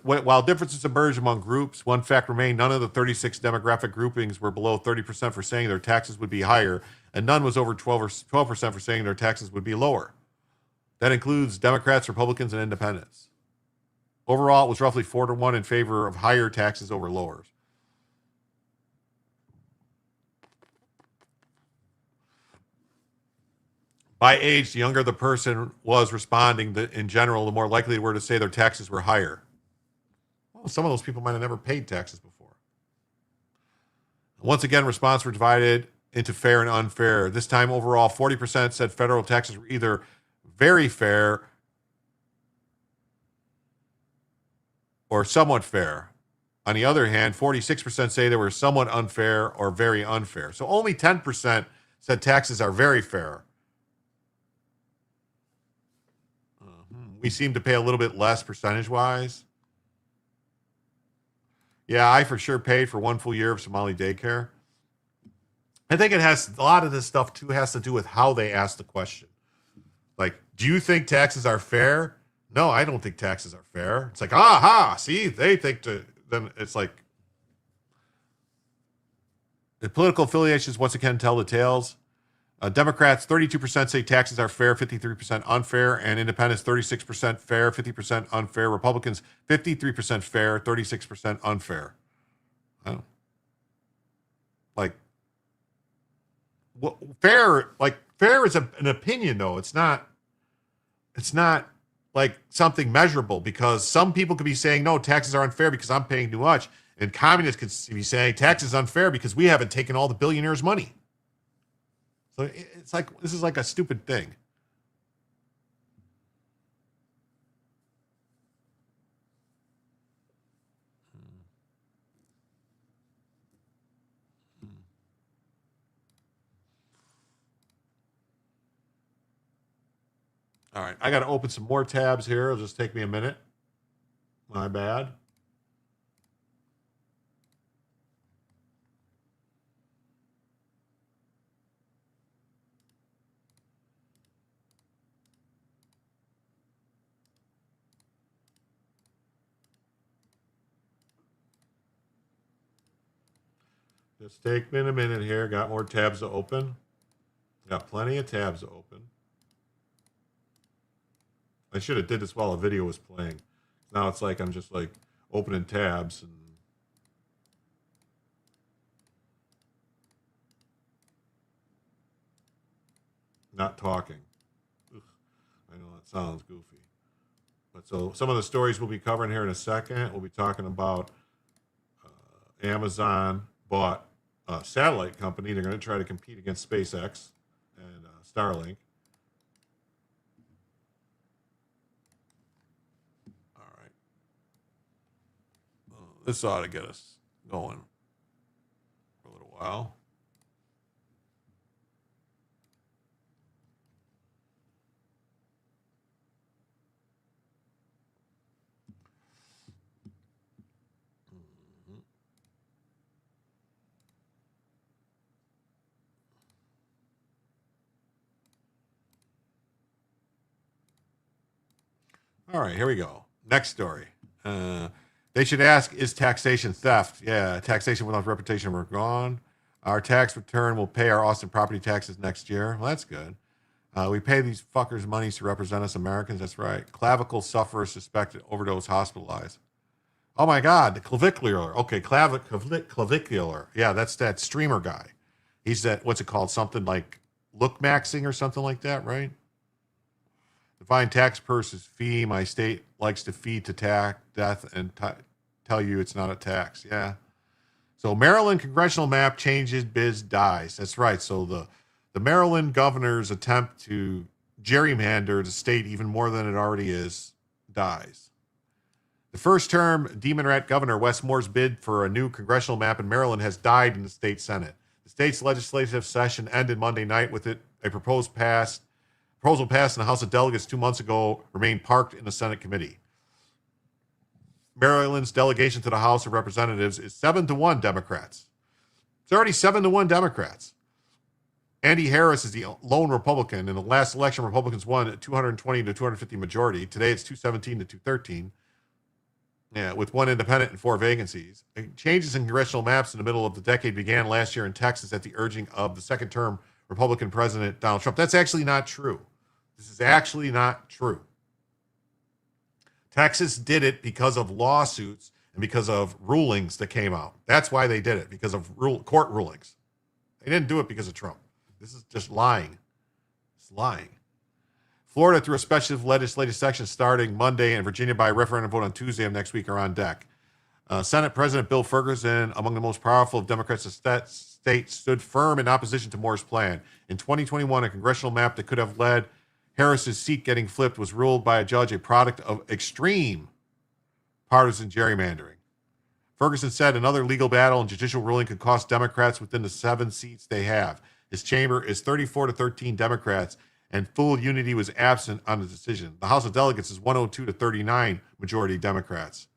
While differences emerged among groups, one fact remained: none of the 36 demographic groupings were below 30% for saying their taxes would be higher, and none was over 12% for saying their taxes would be lower. That includes Democrats, Republicans, and Independents. Overall, it was roughly 4-1 in favor of higher taxes over lowers. By age, the younger the person was responding, in general, the more likely they were to say their taxes were higher. Well, some of those people might have never paid taxes before. Once again, responses were divided into fair and unfair. This time, overall, 40% said federal taxes were either very fair or somewhat fair. On the other hand, 46% say they were somewhat unfair or very unfair. So only 10% said taxes are very fair. We seem to pay a little bit less percentage-wise. Yeah, I for sure paid for 1 full year of Somali daycare. I think it has, a lot of this stuff too has to do with how they ask the question. Like, do you think taxes are fair? No, I don't think taxes are fair. It's like, aha, see, they think then it's like, the political affiliations once again tell the tales. Democrats, 32% say taxes are fair, 53% unfair, and independents, 36% fair, 50% unfair. Republicans, 53% fair, 36% unfair. Oh. Like, well, fair is an opinion, though. It's not like something measurable, because some people could be saying, no, taxes are unfair because I'm paying too much. And communists could be saying taxes unfair because we haven't taken all the billionaires' money. So it's like, this is like a stupid thing. All right, I got to open some more tabs here. It'll just take me a minute. My bad. Just take me a minute here. Got more tabs to open. Got plenty of tabs to open. I should have did this while a video was playing. Now it's like I'm just like opening tabs and not talking. Ugh, I know that sounds goofy. But so some of the stories we'll be covering here in a second. We'll be talking about Amazon bought a satellite company. They're going to try to compete against SpaceX and Starlink. All right. This ought to get us going for a little while. All right, here we go. Next story. They should ask, is taxation theft? Yeah, taxation without reputation, we're gone. Our tax return will pay our Austin property taxes next year. Well, that's good. We pay these fuckers money to represent us Americans. That's right. Clavicle sufferer suspected overdose hospitalized. Oh my God, the clavicular. Okay, clavicular. Yeah, that's that streamer guy. He's that, what's it called? Something like look maxing or something like that, right? Define tax purse fee. My state likes to feed to tax death and tell you it's not a tax. Yeah. So Maryland congressional map changes, biz dies. That's right. So the Maryland governor's attempt to gerrymander the state even more than it already is dies. The first term Demon Rat Governor Wes Moore's bid for a new congressional map in Maryland has died in the state Senate. The state's legislative session ended Monday night with a proposed proposal passed in the House of Delegates 2 months ago remained parked in the Senate committee. Maryland's delegation to the House of Representatives is 7-1 Democrats. It's already 7-1 Democrats. Andy Harris is the lone Republican. In the last election, Republicans won a 220 to 250 majority. Today, it's 217 to 213. Yeah, with one independent and 4 vacancies. Changes in congressional maps in the middle of the decade began last year in Texas at the urging of the second-term Republican President Donald Trump. That's actually not true. This is actually not true. Texas did it because of lawsuits and because of rulings that came out. That's why they did it, because of court rulings. They didn't do it because of Trump. This is just lying. It's lying. Florida, through a special legislative session starting Monday, and Virginia by referendum vote on Tuesday of next week, are on deck. Senate President Bill Ferguson, among the most powerful of Democrats of state, stood firm in opposition to Moore's plan. In 2021, a congressional map that could have led Harris's seat getting flipped was ruled by a judge a product of extreme partisan gerrymandering. Ferguson said another legal battle and judicial ruling could cost Democrats within the 7 seats they have. His chamber is 34 to 13 Democrats, and full unity was absent on the decision. The House of Delegates is 102 to 39 majority Democrats.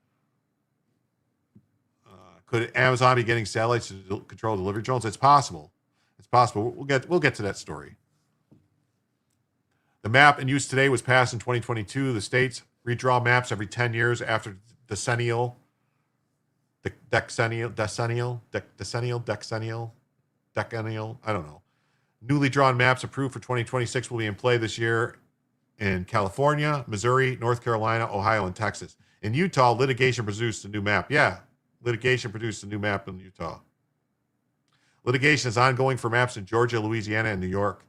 Could Amazon be getting satellites to control delivery drones? It's possible. It's possible. We'll get to that story. The map in use today was passed in 2022. The states redraw maps every 10 years after decennial, I don't know. Newly drawn maps approved for 2026 will be in play this year in California, Missouri, North Carolina, Ohio, and Texas. In Utah, litigation produced a new map. Yeah, litigation produced a new map in Utah. Litigation is ongoing for maps in Georgia, Louisiana, and New York.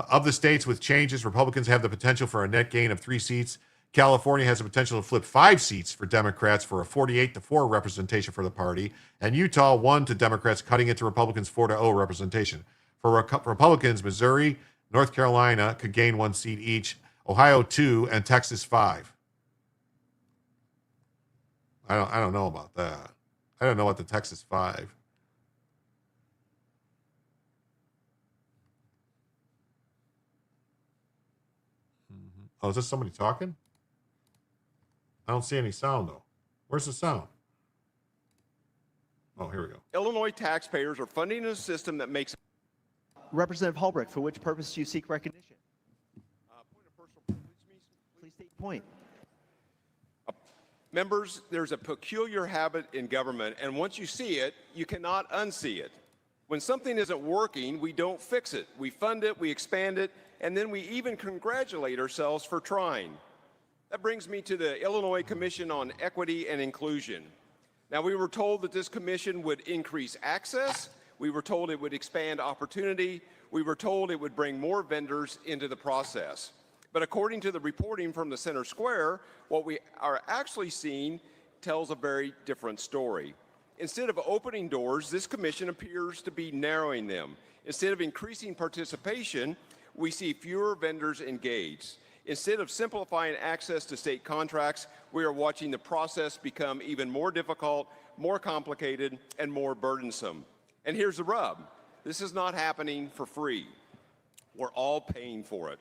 Of the states with changes, Republicans have the potential for a net gain of 3 seats. California has the potential to flip 5 seats for Democrats for a 48-4 representation for the party. And Utah 1 to Democrats, cutting it to Republicans 4-0 representation. For Republicans, Missouri, North Carolina could gain 1 seat each, Ohio 2, and Texas 5. I don't know about that. I don't know about the Texas 5. Oh, is this somebody talking? I don't see any sound, though. Where's the sound? Oh, here we go. Illinois taxpayers are funding a system that makes... Representative Hallbrecht, for which purpose do you seek recognition? Point of personal privilege, Please state point. Members, there's a peculiar habit in government, and once you see it, you cannot unsee it. When something isn't working, we don't fix it. We fund it, we expand it, and then we even congratulate ourselves for trying. That brings me to the Illinois Commission on Equity and Inclusion. Now, we were told that this commission would increase access. We were told it would expand opportunity. We were told it would bring more vendors into the process. But according to the reporting from the Center Square, what we are actually seeing tells a very different story. Instead of opening doors, this commission appears to be narrowing them. Instead of increasing participation, we see fewer vendors engaged. Instead of simplifying access to state contracts, we are watching the process become even more difficult, more complicated, and more burdensome. And here's the rub. This is not happening for free. We're all paying for it.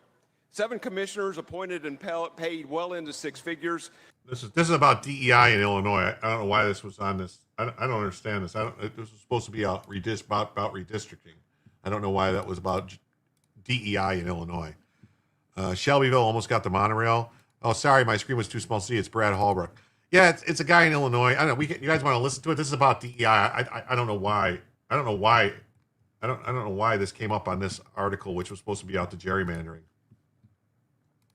7 commissioners appointed and paid well into 6 figures. This is about DEI in Illinois. I don't know why this was on this. I don't understand this. This was supposed to be about redistricting. I don't know why that was about DEI in Illinois. Shelbyville almost got the monorail. Oh, sorry, my screen was too small to see. It's Brad Hallbrook. Yeah, it's a guy in Illinois. I don't know. You guys want to listen to it? This is about DEI. I don't know why. I don't know why this came up on this article, which was supposed to be out to gerrymandering.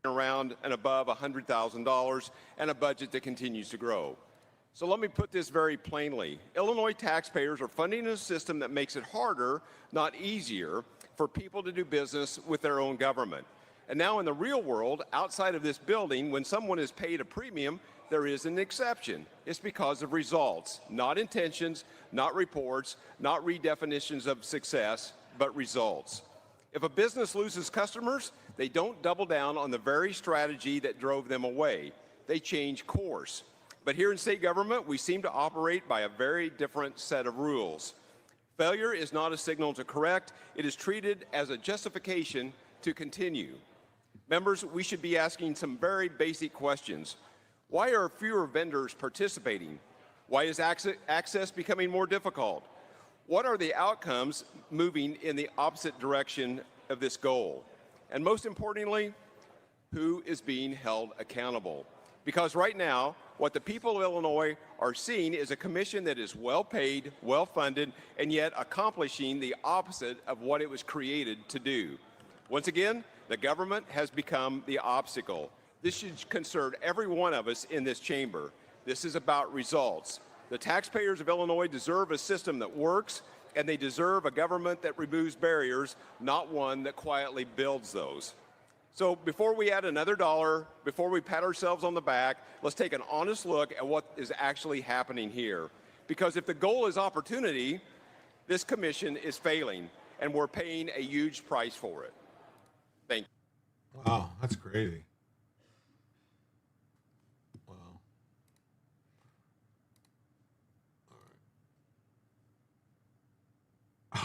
Around and above $100,000 and a budget that continues to grow. So let me put this very plainly. Illinois taxpayers are funding a system that makes it harder, not easier, for people to do business with their own government. And now in the real world, outside of this building, when someone is paid a premium, there is an exception. It's because of results, not intentions, not reports, not redefinitions of success, but results. If a business loses customers, they don't double down on the very strategy that drove them away. They change course. But here in state government, we seem to operate by a very different set of rules. Failure is not a signal to correct. It is treated as a justification to continue. Members, we should be asking some very basic questions. Why are fewer vendors participating? Why is access becoming more difficult? What are the outcomes moving in the opposite direction of this goal? And most importantly, who is being held accountable? Because right now, what the people of Illinois are seeing is a commission that is well paid, well funded, and yet accomplishing the opposite of what it was created to do. Once again, the government has become the obstacle. This should concern every one of us in this chamber. This is about results. The taxpayers of Illinois deserve a system that works, and they deserve a government that removes barriers, not one that quietly builds those. So before we add another dollar, before we pat ourselves on the back, let's take an honest look at what is actually happening here. Because if the goal is opportunity, this commission is failing, and we're paying a huge price for it. Thank you. Wow, that's crazy. Wow.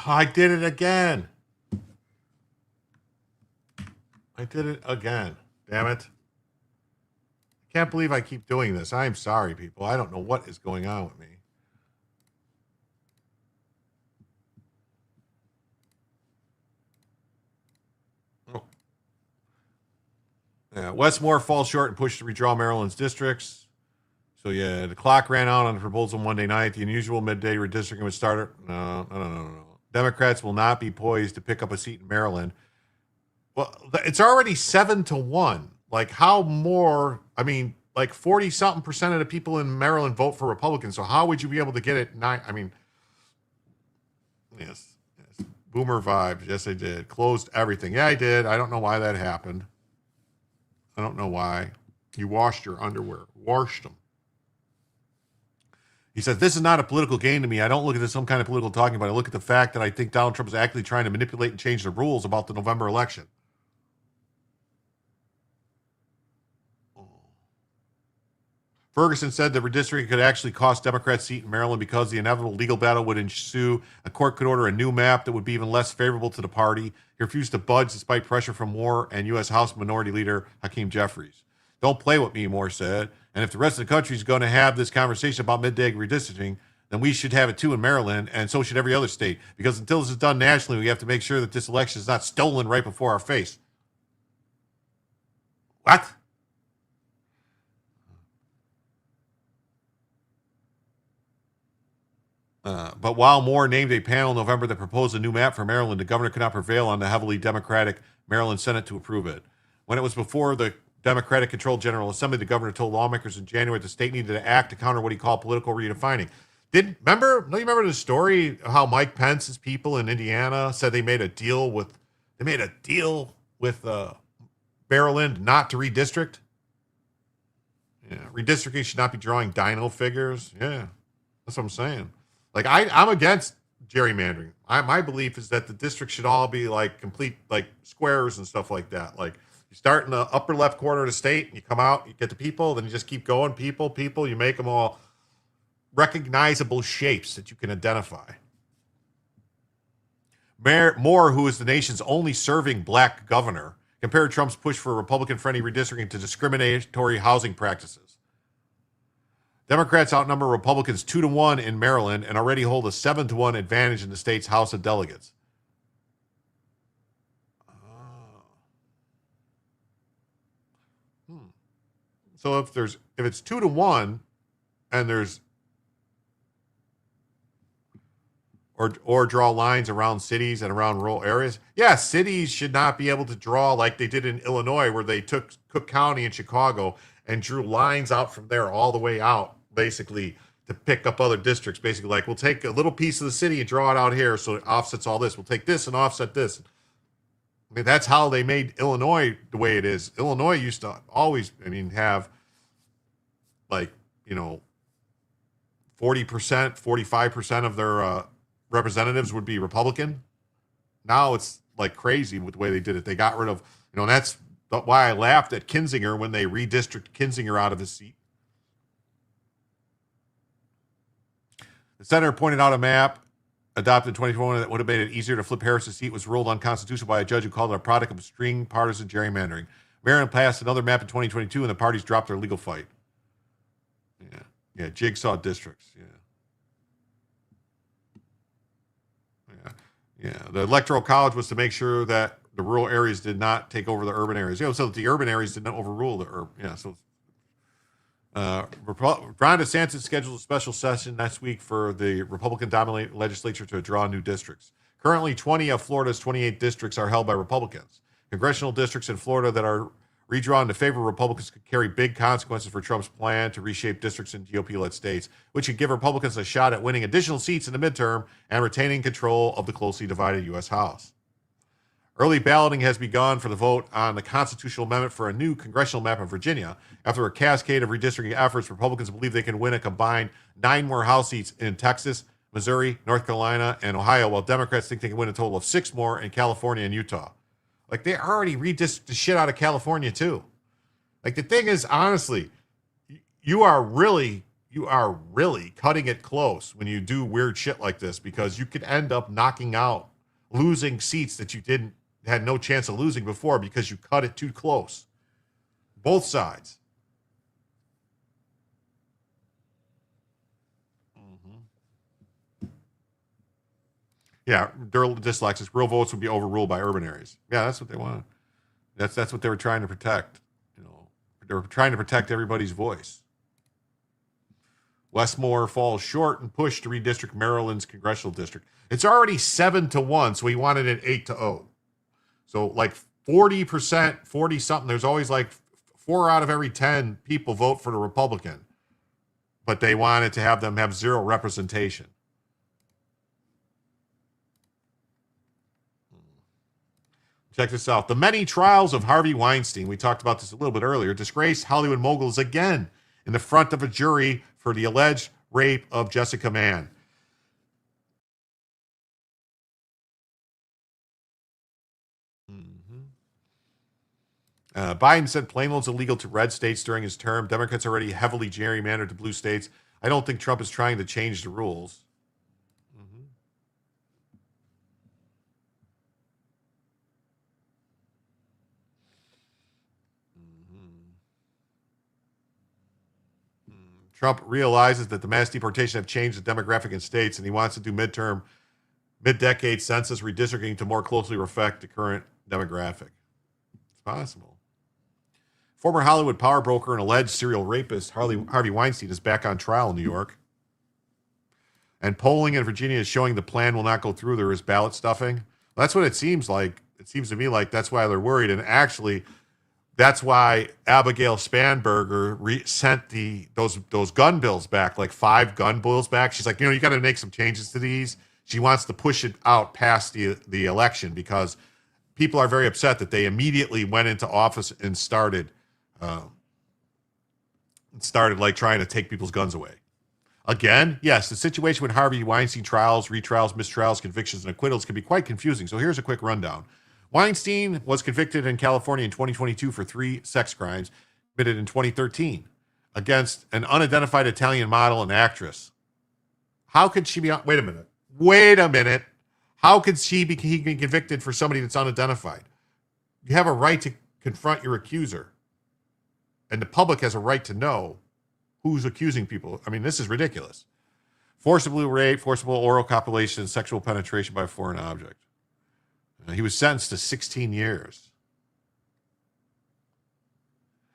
I did it again. I did it again. Damn it. I can't believe I keep doing this. I'm sorry, people. I don't know what is going on with me. Oh. Yeah, Westmore falls short and pushed to redraw Maryland's districts. So, yeah, the clock ran out on the proposal Monday night. The unusual midday redistricting would start. No. Democrats will not be poised to pick up a seat in Maryland. Well, it's already 7-1. Like, how more? I mean, like 40-something% of the people in Maryland vote for Republicans. So how would you be able to get it? I mean, yes. Boomer vibes. Yes, I did. Closed everything. Yeah, I did. I don't know why that happened. I don't know why. You washed your underwear. Washed them. He says, this is not a political game to me. I don't look at this as some kind of political talking, but I look at the fact that I think Donald Trump is actually trying to manipulate and change the rules about the November election. Ferguson said the redistricting could actually cost Democrats a seat in Maryland because the inevitable legal battle would ensue. A court could order a new map that would be even less favorable to the party. He refused to budge despite pressure from Moore and U.S. House Minority Leader Hakeem Jeffries. Don't play with me, Moore said. And if the rest of the country is going to have this conversation about midday redistricting, then we should have it too in Maryland, and so should every other state. Because until this is done nationally, we have to make sure that this election is not stolen right before our face. What? But while Moore named a panel in November that proposed a new map for Maryland, the governor could not prevail on the heavily Democratic Maryland Senate to approve it. When it was before the Democratic-controlled General Assembly, the governor told lawmakers in January the state needed to act to counter what he called political redefining. You remember the story of how Mike Pence's people in Indiana said they made a deal with Maryland not to redistrict? Yeah, redistricting should not be drawing dino figures. Yeah, that's what I'm saying. Like, I'm against gerrymandering. My belief is that the district should all be like complete like squares and stuff like that. Like, you start in the upper left corner of the state, and you come out, you get the people, then you just keep going, people, you make them all recognizable shapes that you can identify. Mayor Moore, who is the nation's only serving black governor, compared Trump's push for Republican-friendly redistricting to discriminatory housing practices. Democrats outnumber Republicans 2-1 in Maryland and already hold a 7-1 advantage in the state's House of Delegates. So if it's 2-1 and there's or draw lines around cities and around rural areas, yeah, cities should not be able to draw like they did in Illinois, where they took Cook County and Chicago and drew lines out from there all the way out, basically, to pick up other districts. Basically, like, we'll take a little piece of the city and draw it out here so it offsets all this. We'll take this and offset this. I mean, that's how they made Illinois the way it is. Illinois used to always, have like, 40%, 45% of their representatives would be Republican. Now it's like crazy with the way they did it. They got rid of, and that's why I laughed at Kinzinger when they redistricted Kinzinger out of his seat. The senator pointed out a map adopted in 2021 that would have made it easier to flip Harris's seat was ruled unconstitutional by a judge who called it a product of extreme partisan gerrymandering. Maryland passed another map in 2022, and the parties dropped their legal fight. Yeah, jigsaw districts. Yeah. The Electoral College was to make sure that the rural areas did not take over the urban areas. So that the urban areas did not overrule the urban. Yeah, so Ron DeSantis schedules a special session next week for the Republican-dominated legislature to draw new districts. Currently, 20 of Florida's 28 districts are held by Republicans. Congressional districts in Florida that are redrawn to favor Republicans could carry big consequences for Trump's plan to reshape districts in GOP-led states, which could give Republicans a shot at winning additional seats in the midterm and retaining control of the closely divided U.S. House. Early balloting has begun for the vote on the constitutional amendment for a new congressional map of Virginia. After a cascade of redistricting efforts, Republicans believe they can win a combined 9 more House seats in Texas, Missouri, North Carolina, and Ohio, while Democrats think they can win a total of 6 more in California and Utah. Like, they already redistricted the shit out of California, too. Like, the thing is, honestly, you are really cutting it close when you do weird shit like this, because you could end up losing seats that you had no chance of losing before because you cut it too close. Both sides. Yeah, they're dyslexics. Rural votes would be overruled by urban areas. Yeah, that's what they want. That's what they were trying to protect. They were trying to protect everybody's voice. Westmore falls short and pushed to redistrict Maryland's congressional district. It's already 7-1, so he wanted it 8-0. So like 40%, 40 something. There's always like 4 out of every 10 people vote for the Republican, but they wanted to have them have 0 representation. Check this out. The many trials of Harvey Weinstein, we talked about this a little bit earlier, disgraced Hollywood moguls again in the front of a jury for the alleged rape of Jessica Mann. Biden said plain loans illegal to red states during his term. Democrats already heavily gerrymandered to blue states. I don't think Trump is trying to change the rules. Trump realizes that the mass deportation have changed the demographic in states, and he wants to do mid-decade census redistricting to more closely reflect the current demographic. It's possible. Former Hollywood power broker and alleged serial rapist Harvey Weinstein is back on trial in New York. And polling in Virginia is showing the plan will not go through. There is ballot stuffing. Well, that's what it seems like. It seems to me like that's why they're worried. And actually, that's why Abigail Spanberger sent those gun bills back, like 5 gun bills back. She's like, you got to make some changes to these. She wants to push it out past the election because people are very upset that they immediately went into office and started like trying to take people's guns away. Again, yes, the situation with Harvey Weinstein trials, retrials, mistrials, convictions, and acquittals can be quite confusing. So here's a quick rundown. Weinstein was convicted in California in 2022 for 3 sex crimes committed in 2013 against an unidentified Italian model and actress. How could she be? Wait a minute. How could he be convicted for somebody that's unidentified? You have a right to confront your accuser, and the public has a right to know who's accusing people. I mean, this is ridiculous. Forcible rape, forcible oral copulation, sexual penetration by a foreign object. He was sentenced to 16 years.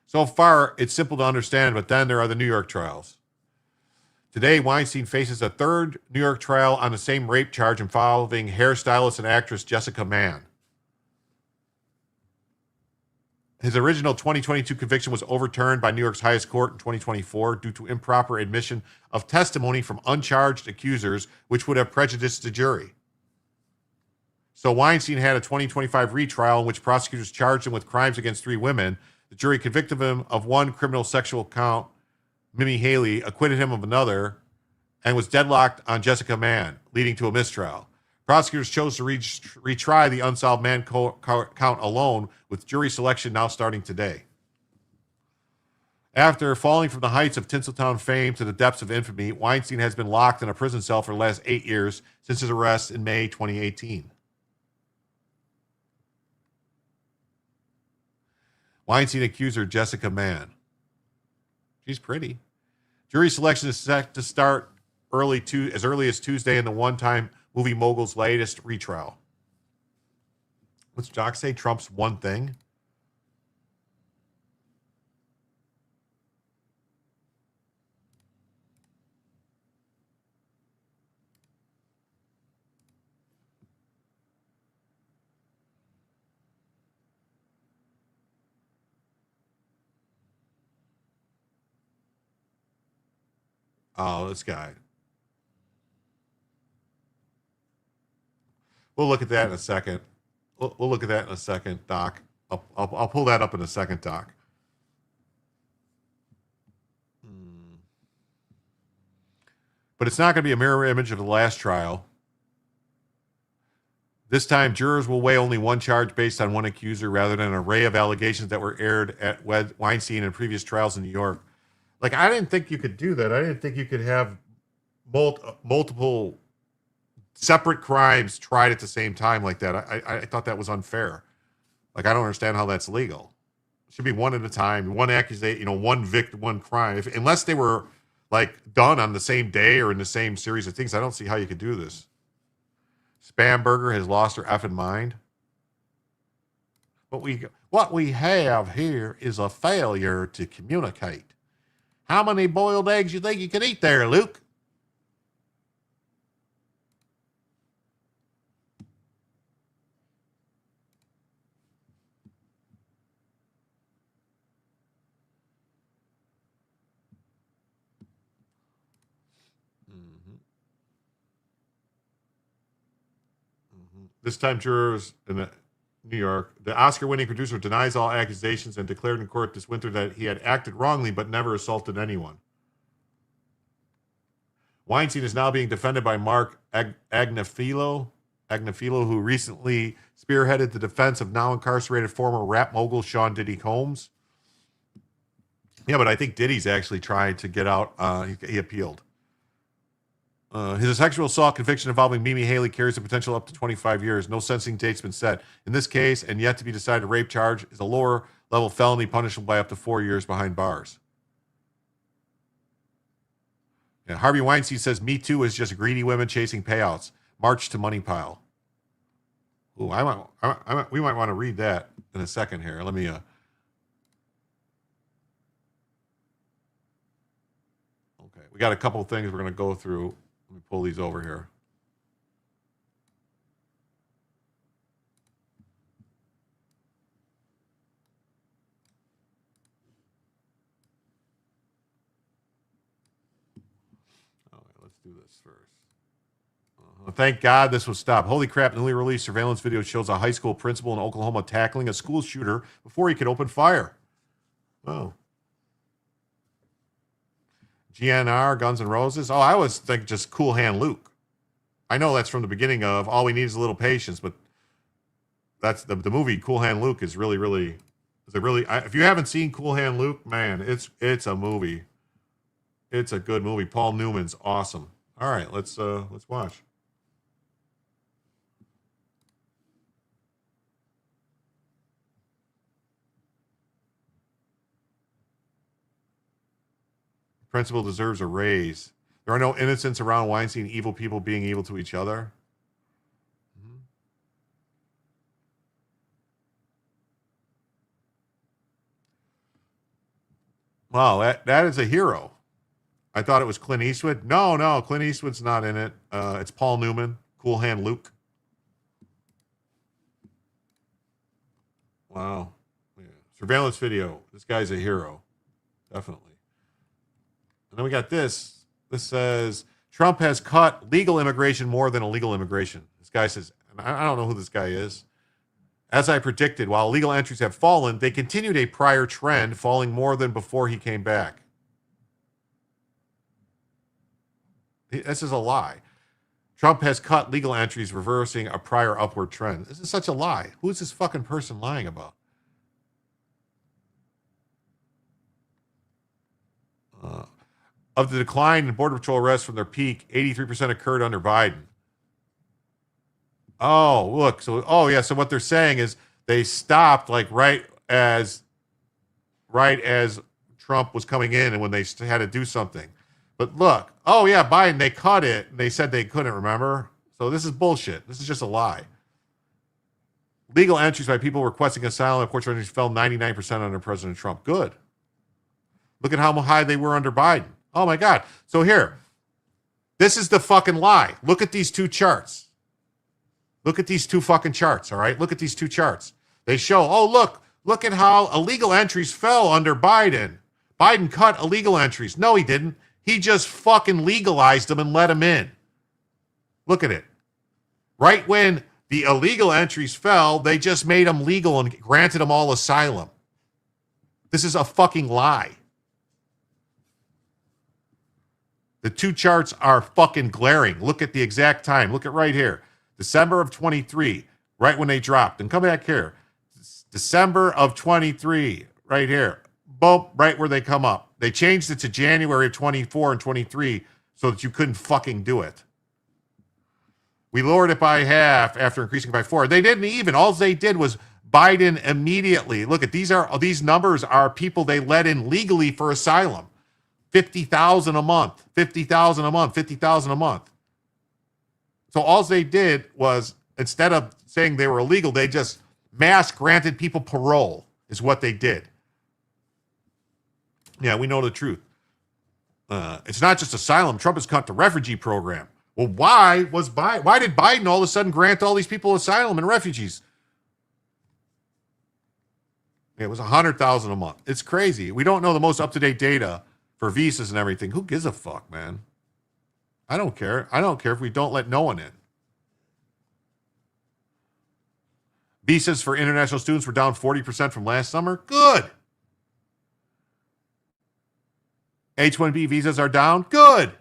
So far, it's simple to understand, but then there are the New York trials. Today, Weinstein faces a 3rd New York trial on the same rape charge involving hairstylist and actress Jessica Mann. His original 2022 conviction was overturned by New York's highest court in 2024 due to improper admission of testimony from uncharged accusers, which would have prejudiced the jury. So Weinstein had a 2025 retrial in which prosecutors charged him with crimes against 3 women. The jury convicted him of 1 criminal sexual count, Mimi Haley, acquitted him of another, and was deadlocked on Jessica Mann, leading to a mistrial. Prosecutors chose to retry the unsolved Mann count alone, with jury selection now starting today. After falling from the heights of Tinseltown fame to the depths of infamy, Weinstein has been locked in a prison cell for the last 8 years since his arrest in May 2018. Weinstein accuser Jessica Mann. She's pretty. Jury selection is set to start as early as Tuesday in the one-time movie mogul's latest retrial. What's Jock say? Trump's one thing? Oh, this guy. We'll look at that in a second. We'll look at that in a second, Doc. I'll pull that up in a second, Doc. But it's not going to be a mirror image of the last trial. This time, jurors will weigh only one charge based on one accuser rather than an array of allegations that were aired at Weinstein in previous trials in New York. Like, I didn't think you could do that. I didn't think you could have multiple separate crimes tried at the same time like that. I thought that was unfair. Like, I don't understand how that's legal. It should be one at a time, one accusation, one victim, one crime. Unless they were like done on the same day or in the same series of things, I don't see how you could do this. Spamberger has lost her effing mind. But what we have here is a failure to communicate. How many boiled eggs you think you could eat there, Luke? This time, jurors in New York, the Oscar-winning producer denies all accusations and declared in court this winter that he had acted wrongly but never assaulted anyone. Weinstein is now being defended by Mark Agnafilo, who recently spearheaded the defense of now incarcerated former rap mogul Sean Diddy Combs. Yeah, but I think Diddy's actually tried to get out. He appealed. His sexual assault conviction involving Mimi Haley carries the potential up to 25 years. No sentencing date's been set. In this case, and yet to be decided, rape charge is a lower level felony punishable by up to 4 years behind bars. Yeah, Harvey Weinstein says Me Too is just greedy women chasing payouts. March to money pile. Ooh, we might want to read that in a second here. Let me. Okay, we got a couple of things we're going to go through. Let me pull these over here. All right, let's do this first. Thank God this was stopped. Holy crap, newly released surveillance video shows a high school principal in Oklahoma tackling a school shooter before he could open fire. Oh. GNR, Guns N' Roses. Oh, I always think just Cool Hand Luke. I know that's from the beginning of All We Need Is a Little Patience, but that's the movie Cool Hand Luke is really, really, if you haven't seen Cool Hand Luke, man, it's a movie. It's a good movie. Paul Newman's awesome. All right, let's watch. Principal deserves a raise. There are no innocents around Weinstein, evil people being evil to each other. Wow, that is a hero. I thought it was Clint Eastwood. No, Clint Eastwood's not in it. It's Paul Newman, Cool Hand Luke. Wow. Yeah. Surveillance video. This guy's a hero. Definitely. And then we got this. This says, Trump has cut legal immigration more than illegal immigration. This guy says, and I don't know who this guy is. As I predicted, while legal entries have fallen, they continued a prior trend, falling more than before he came back. This is a lie. Trump has cut legal entries, reversing a prior upward trend. This is such a lie. Who is this fucking person lying about? Of the decline in Border Patrol arrests from their peak, 83% occurred under Biden. Oh, look. So what they're saying is they stopped like right as right as Trump was coming in and when they had to do something. But look, oh yeah, Biden, they cut it. And they said they couldn't, remember? So this is bullshit. This is just a lie. Legal entries by people requesting asylum and court entries fell 99% under President Trump. Good. Look at how high they were under Biden. Oh my God. So here, this is the fucking lie. Look at these two charts. Look at these two fucking charts, all right? Look at these two charts. They show, oh, look at how illegal entries fell under Biden. Biden cut illegal entries. No, he didn't. He just fucking legalized them and let them in. Look at it. Right when the illegal entries fell, they just made them legal and granted them all asylum. This is a fucking lie. The two charts are fucking glaring. Look at the exact time. Look at right here. December of 23, right when they dropped. And come back here. December of 23, right here. Boom, right where they come up. They changed it to January of 24 and 23 so that you couldn't fucking do it. We lowered it by half after increasing by 4. They didn't even. All they did was Biden immediately. Look at these numbers are people they let in legally for asylum. 50,000 a month, 50,000 a month, 50,000 a month. So all they did was, instead of saying they were illegal, they just mass granted people parole is what they did. Yeah, we know the truth. It's not just asylum. Trump has cut the refugee program. Well, why did Biden all of a sudden grant all these people asylum and refugees? It was 100,000 a month. It's crazy. We don't know the most up-to-date data for visas and everything. Who gives a fuck, man? I don't care. I don't care if we don't let no one in. Visas for international students were down 40% from last summer. Good. H-1B visas are down. Good.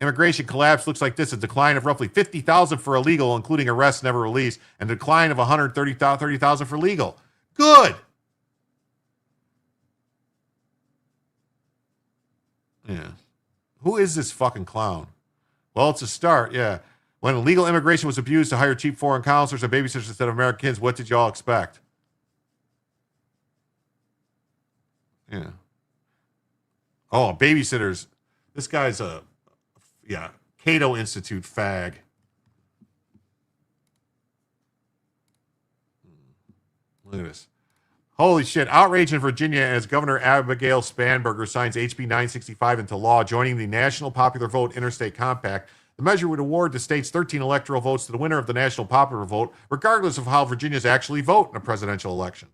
Immigration collapse looks like this: a decline of roughly 50,000 for illegal, including arrests never released, and a decline of 130,000 for legal. Good. Yeah. Who is this fucking clown? Well, it's a start, yeah. When illegal immigration was abused to hire cheap foreign counselors and babysitters instead of American kids, what did y'all expect? Yeah. Oh, babysitters. This guy's Cato Institute fag. Look at this. Holy shit. Outrage in Virginia as Governor Abigail Spanberger signs HB 965 into law, joining the National Popular Vote Interstate Compact. The measure would award the state's 13 electoral votes to the winner of the National Popular Vote, regardless of how Virginians actually vote in a presidential election.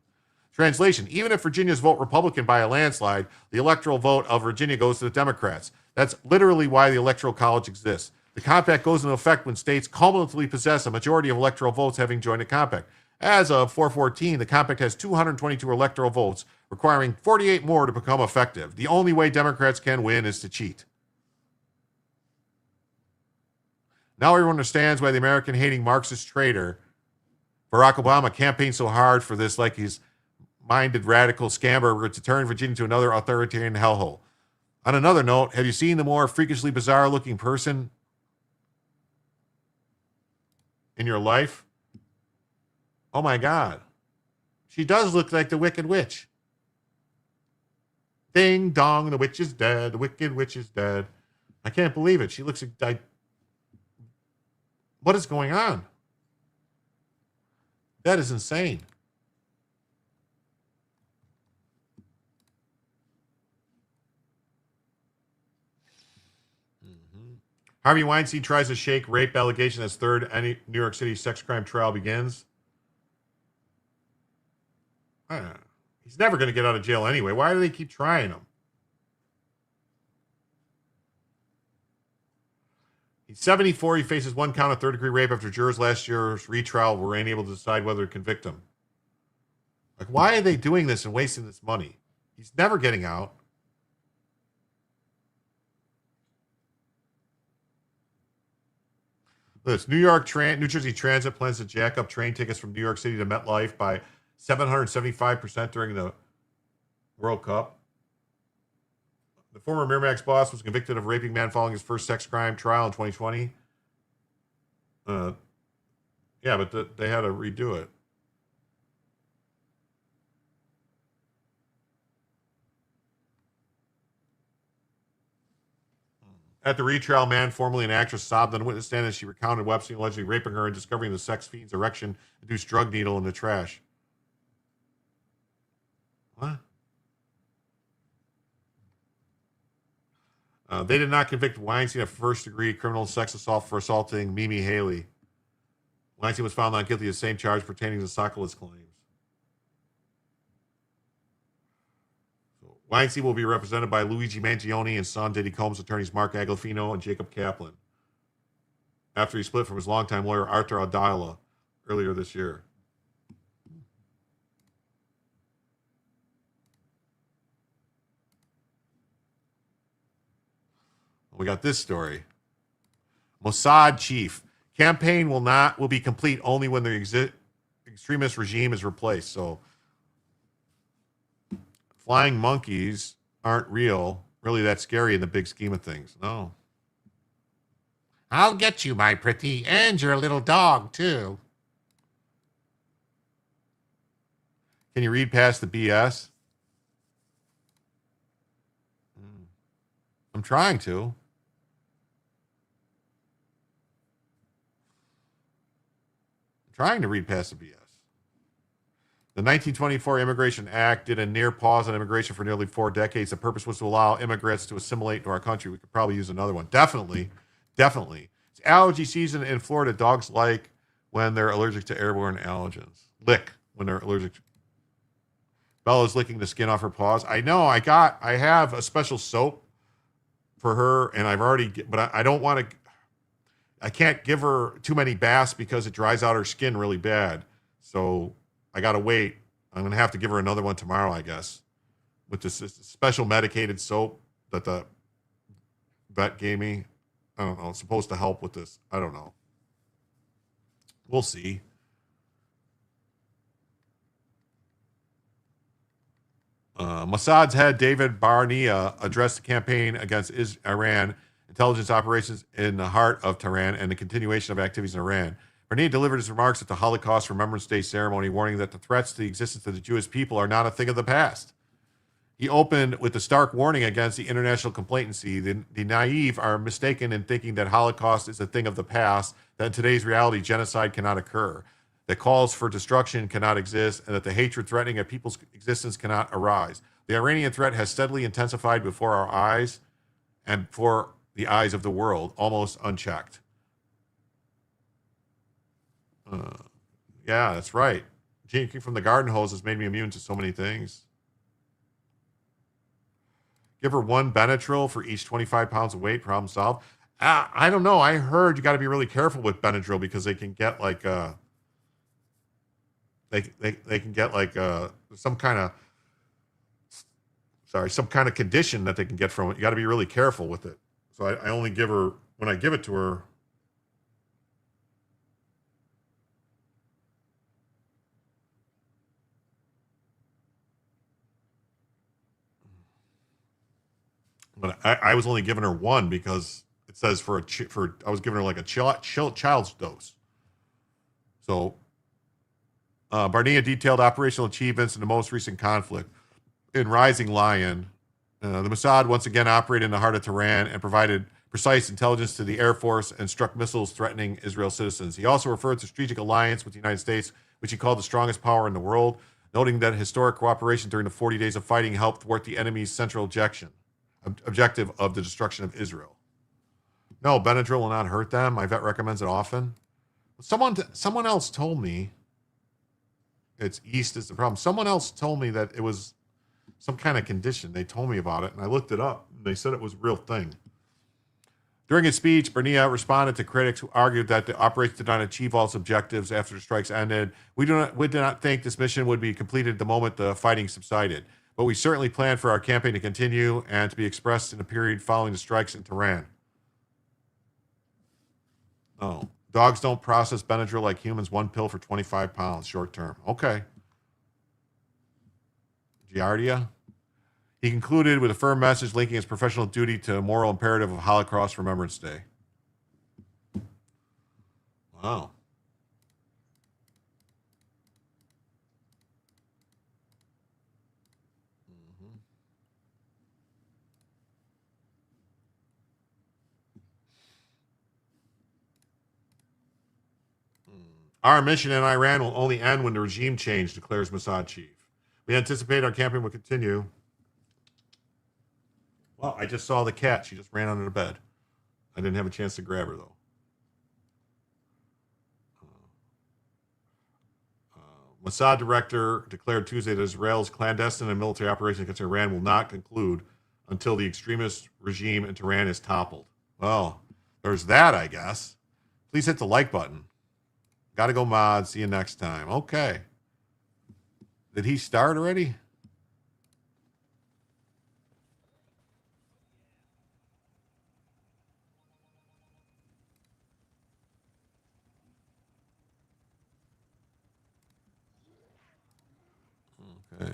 Translation: even if Virginians vote Republican by a landslide, the electoral vote of Virginia goes to the Democrats. That's literally why the Electoral College exists. The compact goes into effect when states cumulatively possess a majority of electoral votes having joined the compact. As of 4/14, the compact has 222 electoral votes, requiring 48 more to become effective. The only way Democrats can win is to cheat. Now everyone understands why the American-hating Marxist traitor Barack Obama campaigned so hard for this, like he's minded radical scammer to turn Virginia to another authoritarian hellhole. On another note, have you seen the more freakishly bizarre-looking person in your life? Oh my God. She does look like the Wicked Witch. Ding dong, the witch is dead. The Wicked Witch is dead. I can't believe it. She looks like... What is going on? That is insane. Harvey Weinstein tries to shake rape allegation as third New York City sex crime trial begins. He's never going to get out of jail anyway. Why do they keep trying him? He's 74. He faces one count of third-degree rape after jurors last year's retrial were unable to decide whether to convict him. Like, why are they doing this and wasting this money? He's never getting out. This New Jersey Transit plans to jack up train tickets from New York City to MetLife by 775% during the World Cup. The former Miramax boss was convicted of raping man following his first sex crime trial in 2020. Yeah, but they had to redo it. At the retrial, man, formerly an actress, sobbed on the witness stand as she recounted Webster allegedly raping her and discovering the sex fiend's erection-induced drug needle in the trash. What? They did not convict Weinstein of first-degree criminal sex assault for assaulting Mimi Haley. Weinstein was found not guilty of the same charge pertaining to Sokoloff's claims. Weinstein will be represented by Luigi Mangione and son Diddy Combs attorneys Mark Aglifino and Jacob Kaplan, after he split from his longtime lawyer Arthur Adila earlier this year. We got this story. Mossad chief. Campaign will be complete only when the extremist regime is replaced. So flying monkeys aren't really that scary in the big scheme of things. No. I'll get you, my pretty, and your little dog, too. Can you read past the BS? I'm trying to. Trying to read past the BS. The 1924 Immigration Act did a near pause on immigration for nearly 4 decades. The purpose was to allow immigrants to assimilate into our country. We could probably use another one. Definitely. It's allergy season in Florida. Dogs like when they're allergic to airborne allergens. Lick when they're allergic to. Bella's licking the skin off her paws. I know. I have a special soap for her, and but I don't want to. I can't give her too many baths because it dries out her skin really bad. So I got to wait. I'm going to have to give her another one tomorrow, I guess, with this special medicated soap that the vet gave me. I don't know. It's supposed to help with this. I don't know. We'll see. Mossad's head, David Barnea, addressed the campaign against Iran intelligence operations in the heart of Tehran and the continuation of activities in Iran. Barnea delivered his remarks at the Holocaust Remembrance Day ceremony, warning that the threats to the existence of the Jewish people are not a thing of the past. He opened with a stark warning against the international complacency. The naive are mistaken in thinking that Holocaust is a thing of the past, that in today's reality, genocide cannot occur, that calls for destruction cannot exist, and that the hatred threatening a people's existence cannot arise. The Iranian threat has steadily intensified before our eyes and before the eyes of the world, almost unchecked. Yeah, that's right. Drinking from the garden hose has made me immune to so many things. Give her 1 Benadryl for each 25 pounds of weight, problem solved. I don't know. I heard you got to be really careful with Benadryl because they can get like they can get like some kind of condition that they can get from it. You got to be really careful with it. So I only give her, when I give it to her, but I was only giving her 1 because it says I was giving her like a child's dose. So Barnea detailed operational achievements in the most recent conflict. In Rising Lion, the Mossad once again operated in the heart of Tehran and provided precise intelligence to the Air Force and struck missiles threatening Israel citizens. He also referred to strategic alliance with the United States, which he called the strongest power in the world, noting that historic cooperation during the 40 days of fighting helped thwart the enemy's central objective of the destruction of Israel. No, Benadryl will not hurt them. My vet recommends it often. Someone else told me it's yeast is the problem. Someone else told me that it was some kind of condition. They told me about it, and I looked it up. And they said it was a real thing. During his speech, Barnea responded to critics who argued that the operation did not achieve all its objectives after the strikes ended. We did not think this mission would be completed the moment the fighting subsided, but we certainly plan for our campaign to continue and to be expressed in the period following the strikes in Tehran. Oh, dogs don't process Benadryl like humans. 1 pill for 25 pounds, short term. Okay. Giardia. He concluded with a firm message linking his professional duty to a moral imperative of Holocaust Remembrance Day. Wow. Our mission in Iran will only end when the regime change, declares Mossad chief. We anticipate our campaign will continue. Well, I just saw the cat. She just ran under the bed. I didn't have a chance to grab her, though. Mossad director declared Tuesday that Israel's clandestine and military operation against Iran will not conclude until the extremist regime in Tehran is toppled. Well, there's that, I guess. Please hit the like button. Gotta go, Mod. See you next time. Okay. Did he start already? Okay.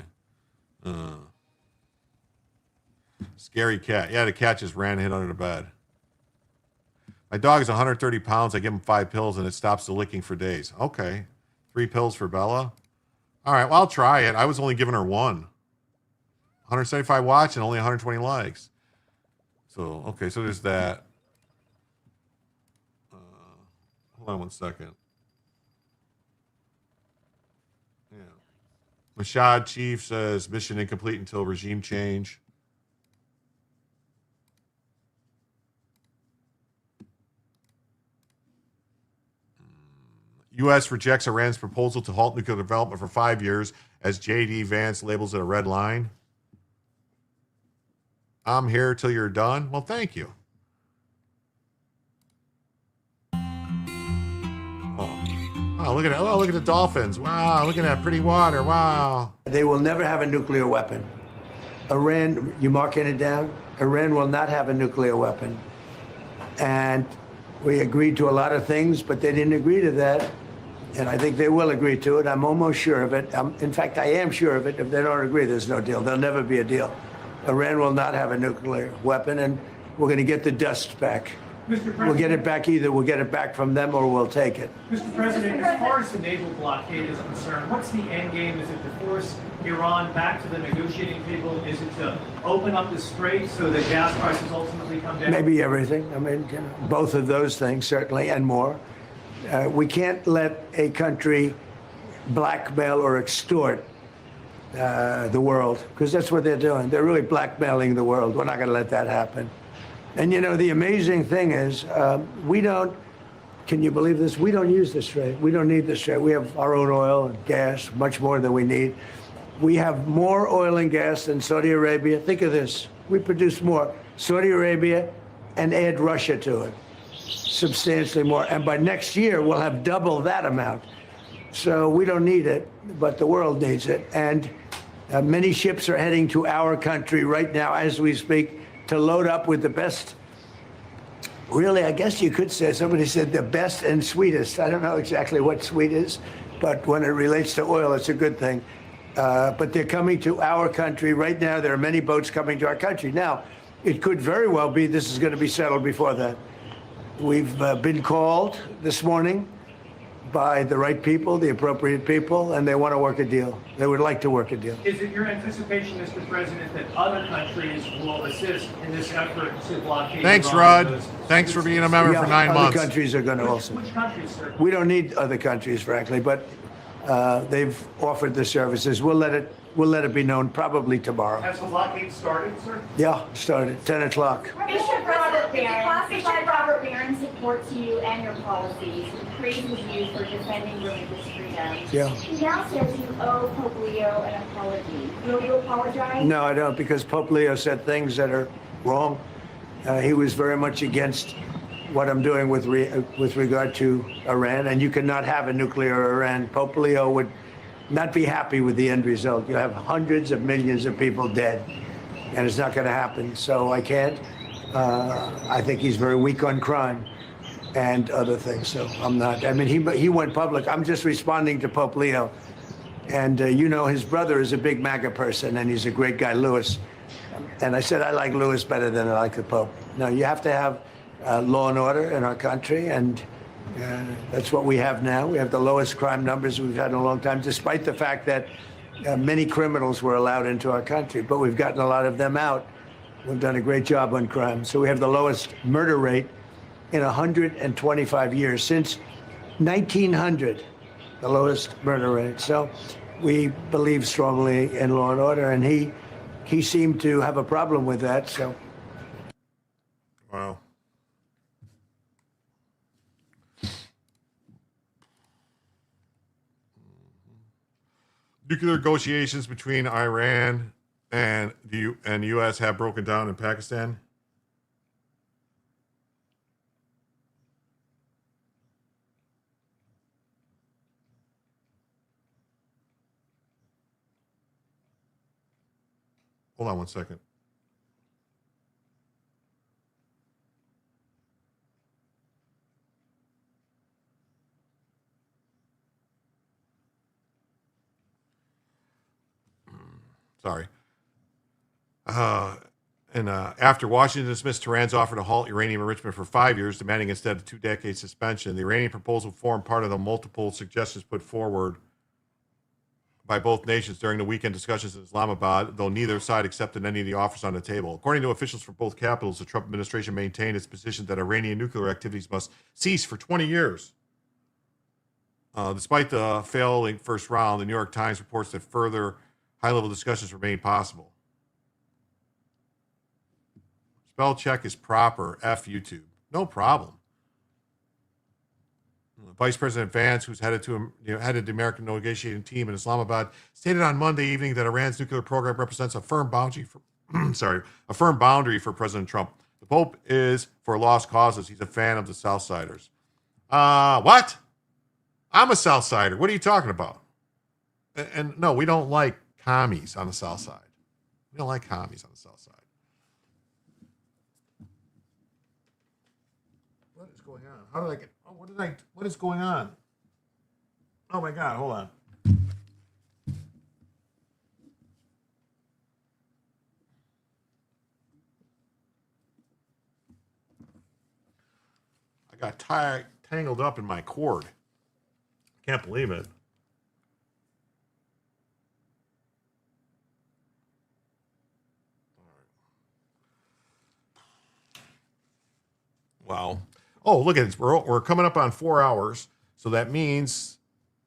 Scary cat. Yeah, the cat just ran and hid under the bed. My dog is 130 pounds. I give him 5 pills and it stops the licking for days. Okay. 3 pills for Bella. All right, well, I'll try it. I was only giving her 1. 175 watch and only 120 likes. So, okay, so there's that. Hold on one second. Yeah. Mossad chief says mission incomplete until regime change. U.S. rejects Iran's proposal to halt nuclear development for 5 years as J.D. Vance labels it a red line. I'm here till you're done. Well, thank you. Oh, look at it. Oh, look at the dolphins. Wow, look at that pretty water. Wow. They will never have a nuclear weapon. Iran, you marking it down? Iran will not have a nuclear weapon. And we agreed to a lot of things, but they didn't agree to that. And I think they will agree to it. I'm almost sure of it. In fact, I am sure of it. If they don't agree, there's no deal. There'll never be a deal. Iran will not have a nuclear weapon, and we're going to get the dust back. We'll get it back either. We'll get it back from them or we'll take it. Mr. President, as far as the naval blockade is concerned, what's the end game? Is it to force Iran back to the negotiating table? Is it to open up the strait so that gas prices ultimately come down? Maybe everything. I mean, you know, both of those things, certainly, and more. We can't let a country blackmail or extort the world, because that's what they're doing. They're really blackmailing the world. We're not going to let that happen. And, you know, the amazing thing is we don't, can you believe this? We don't use the strait. We don't need the strait. We have our own oil and gas, much more than we need. We have more oil and gas than Saudi Arabia. Think of this. We produce more. Saudi Arabia and add Russia to it. Substantially more. And by next year, we'll have double that amount. So we don't need it, but the world needs it. And many ships are heading to our country right now as we speak to load up with the best. Really, I guess you could say, somebody said the best and sweetest. I don't know exactly what sweet is, but when it relates to oil, it's a good thing. But they're coming to our country right now. There are many boats coming to our country. Now, it could very well be this is going to be settled before that. We've been called this morning by the right people, the appropriate people, and they want to work a deal. They would like to work a deal. Is it your anticipation, Mr. President, that other countries will assist in this effort to blockade? Thanks, Rod. Thanks for being a member for 9 months. Other countries are going to also. Which countries, sir? We don't need other countries, frankly, but they've offered the services. We'll let it be known probably tomorrow. Has the blockade started, sir? Yeah, started 10 o'clock. Bishop Robert Barron supports you and your policies and praises you for defending religious freedom. Yeah. He now says you owe Pope Leo an apology. Will you apologize? No, I don't, because Pope Leo said things that are wrong. He was very much against what I'm doing with regard to Iran, and you cannot have a nuclear Iran. Pope Leo would not be happy with the end result. You have hundreds of millions of people dead, and it's not going to happen. So I can't. I think he's very weak on crime and other things. So I'm not. I mean, he went public. I'm just responding to Pope Leo. And you know, his brother is a big MAGA person, and he's a great guy, Louis. And I said, I like Louis better than I like the Pope. No, you have to have law and order in our country, and that's what we have now. We have the lowest crime numbers we've had in a long time, despite the fact that many criminals were allowed into our country, but we've gotten a lot of them out. We've done a great job on crime. So we have the lowest murder rate in 125 years. Since 1900, the lowest murder rate. So we believe strongly in law and order, and he seemed to have a problem with that. So, wow. Nuclear negotiations between Iran and the U.S. have broken down in Pakistan. Hold on one second. Sorry. After Washington dismissed Tehran's offer to halt uranium enrichment for 5 years, demanding instead a 2-decade suspension, the Iranian proposal formed part of the multiple suggestions put forward by both nations during the weekend discussions in Islamabad, though neither side accepted any of the offers on the table. According to officials from both capitals, the Trump administration maintained its position that Iranian nuclear activities must cease for 20 years. Despite the failing first round, the New York Times reports that further high-level discussions remain possible. Spell check is proper. F YouTube. No problem. Vice President Vance, who's headed the American negotiating team in Islamabad, stated on Monday evening that Iran's nuclear program represents a firm boundary for President Trump. The Pope is for lost causes. He's a fan of the Southsiders. What? I'm a Southsider. What are you talking about? And no, we don't like commies on the South Side. We don't like commies on the South Side. What is going on? How did I get? Oh, what is going on? Oh my God! Hold on. I got tangled up in my cord. Can't believe it. Wow. Oh, look at this. We're coming up on 4 hours. So that means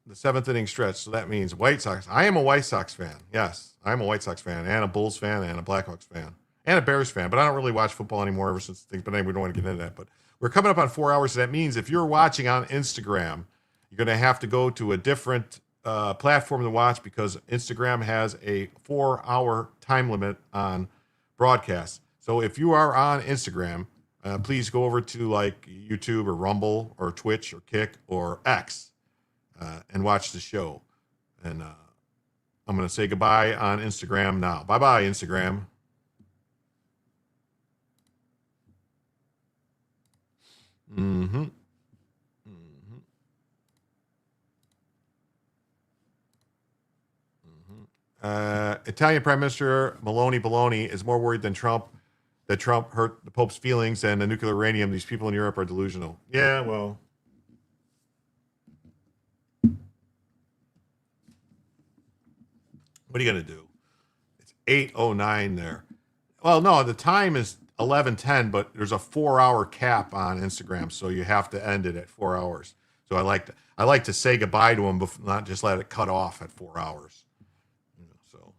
the 7th inning stretch. So that means White Sox. I am a White Sox fan. Yes, I'm a White Sox fan and a Bulls fan and a Blackhawks fan and a Bears fan. But I don't really watch football anymore ever since things. But anyway, we don't want to get into that. But we're coming up on 4 hours. So that means if you're watching on Instagram, you're going to have to go to a different platform to watch because Instagram has a 4-hour time limit on broadcasts. So if you are on Instagram, please go over to like YouTube or Rumble or Twitch or Kick or X and watch the show. And I'm going to say goodbye on Instagram now. Bye-bye, Instagram. Mm-hmm. Mm-hmm. Mm-hmm. Italian Prime Minister Meloni Baloney is more worried than Trump that Trump hurt the Pope's feelings and the nuclear uranium. These people in Europe are delusional. Yeah, well. What are you going to do? It's 8:09 there. Well, no, the time is 11:10, but there's a 4-hour cap on Instagram, so you have to end it at 4 hours. So I like to say goodbye to them, before, not just let it cut off at 4 hours. So.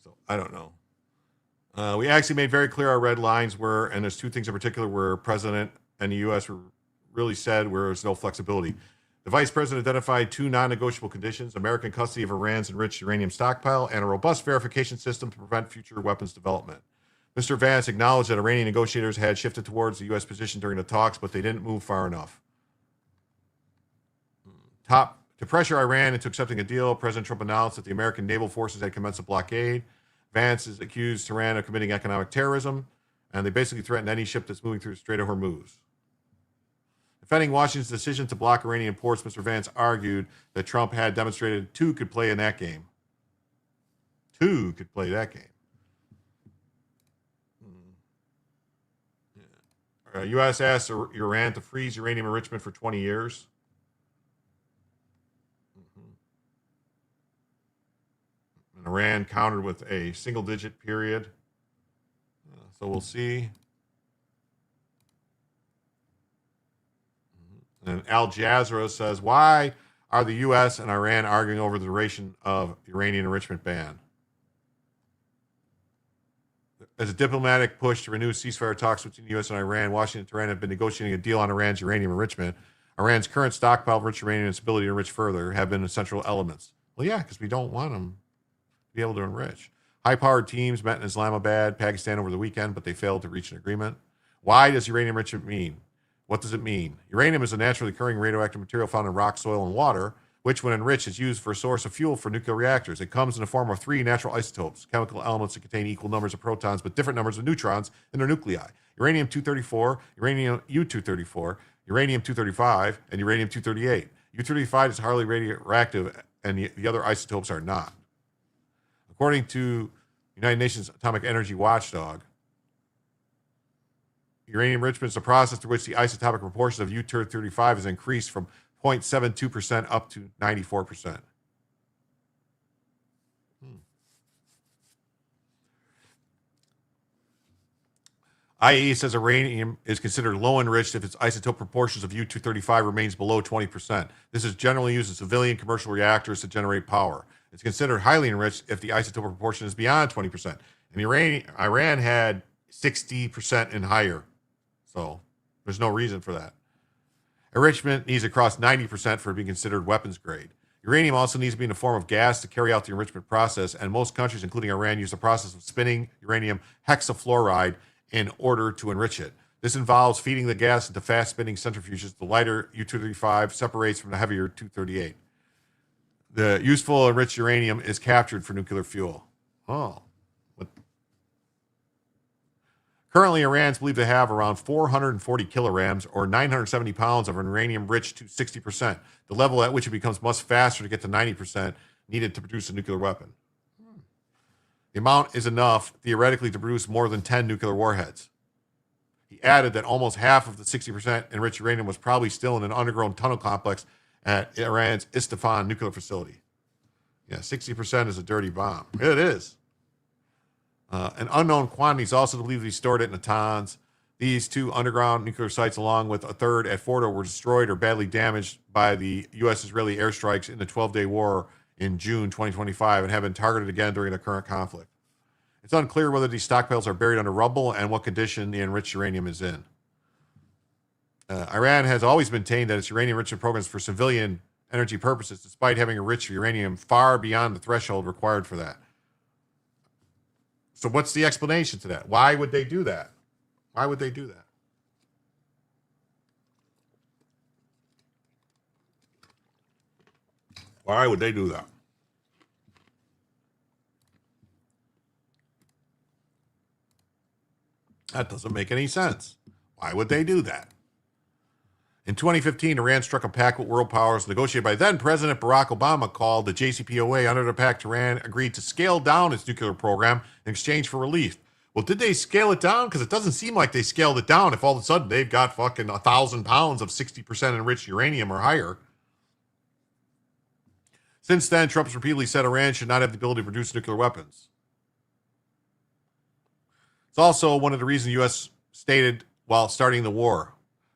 So I don't know. We actually made very clear our red lines were, and there's two things in particular where President and the U.S. really said where there's no flexibility. The Vice President identified 2 non-negotiable conditions: American custody of Iran's enriched uranium stockpile and a robust verification system to prevent future weapons development. Mr. Vance acknowledged that Iranian negotiators had shifted towards the U.S. position during the talks, but they didn't move far enough. To pressure Iran into accepting a deal, President Trump announced that the American naval forces had commenced a blockade. Vance has accused Tehran of committing economic terrorism, and they basically threatened any ship that's moving through the Strait of Hormuz. Defending Washington's decision to block Iranian ports, Mr. Vance argued that Trump had demonstrated 2 could play in that game. 2 could play that game. U.S. asked Iran to freeze uranium enrichment for 20 years. And Iran countered with a single-digit period. So we'll see. And Al Jazeera says, why are the U.S. and Iran arguing over the duration of uranium enrichment ban? As a diplomatic push to renew ceasefire talks between the U.S. and Iran, Washington and Tehran have been negotiating a deal on Iran's uranium enrichment. Iran's current stockpile of rich uranium and its ability to enrich further have been essential elements. Well, yeah, because we don't want them to be able to enrich. High-powered teams met in Islamabad, Pakistan over the weekend, but they failed to reach an agreement. Why does uranium enrichment mean? What does it mean? Uranium is a naturally occurring radioactive material found in rock, soil, and water, which, when enriched, is used for a source of fuel for nuclear reactors. It comes in the form of 3 natural isotopes, chemical elements that contain equal numbers of protons but different numbers of neutrons in their nuclei. Uranium-234, uranium U-234, uranium-235, and uranium-238. U-235 is highly radioactive, and the other isotopes are not. According to United Nations Atomic Energy Watchdog, uranium enrichment is a process through which the isotopic proportion of U-235 is increased from 0.72% up to 94%. IAEA says uranium is considered low enriched if its isotope proportions of U-235 remains below 20%. This is generally used in civilian commercial reactors to generate power. It's considered highly enriched if the isotope proportion is beyond 20%. And Iran had 60% and higher. So there's no reason for that. Enrichment needs to cross 90% for it to be considered weapons grade. Uranium also needs to be in the form of gas to carry out the enrichment process, and most countries, including Iran, use the process of spinning uranium hexafluoride in order to enrich it. This involves feeding the gas into fast-spinning centrifuges. The lighter U-235 separates from the heavier 238. The useful enriched uranium is captured for nuclear fuel. Currently, Iran's believed to have around 440 kilograms or 970 pounds of uranium enriched to 60%, the level at which it becomes much faster to get to 90% needed to produce a nuclear weapon. The amount is enough, theoretically, to produce more than 10 nuclear warheads. He added that almost half of the 60% enriched uranium was probably still in an underground tunnel complex at Iran's Isfahan nuclear facility. Yeah, 60% is a dirty bomb. It is. An unknown quantity is also believed to be stored at Natanz. These 2 underground nuclear sites, along with a third at Fordo, were destroyed or badly damaged by the U.S.-Israeli airstrikes in the 12-day war in June 2025 and have been targeted again during the current conflict. It's unclear whether these stockpiles are buried under rubble and what condition the enriched uranium is in. Iran has always maintained that its uranium enrichment programs for civilian energy purposes, despite having enriched uranium far beyond the threshold required for that. So what's the explanation to that? Why would they do that? Why would they do that? Why would they do that? That doesn't make any sense. Why would they do that? In 2015, Iran struck a pact with world powers negotiated by then President Barack Obama called the JCPOA. Under the pact, Iran agreed to scale down its nuclear program in exchange for relief. Well, did they scale it down? Because it doesn't seem like they scaled it down if all of a sudden they've got fucking 1,000 pounds of 60% enriched uranium or higher. Since then, Trump's repeatedly said Iran should not have the ability to produce nuclear weapons. It's also one of the reasons the U.S. stated while starting the war.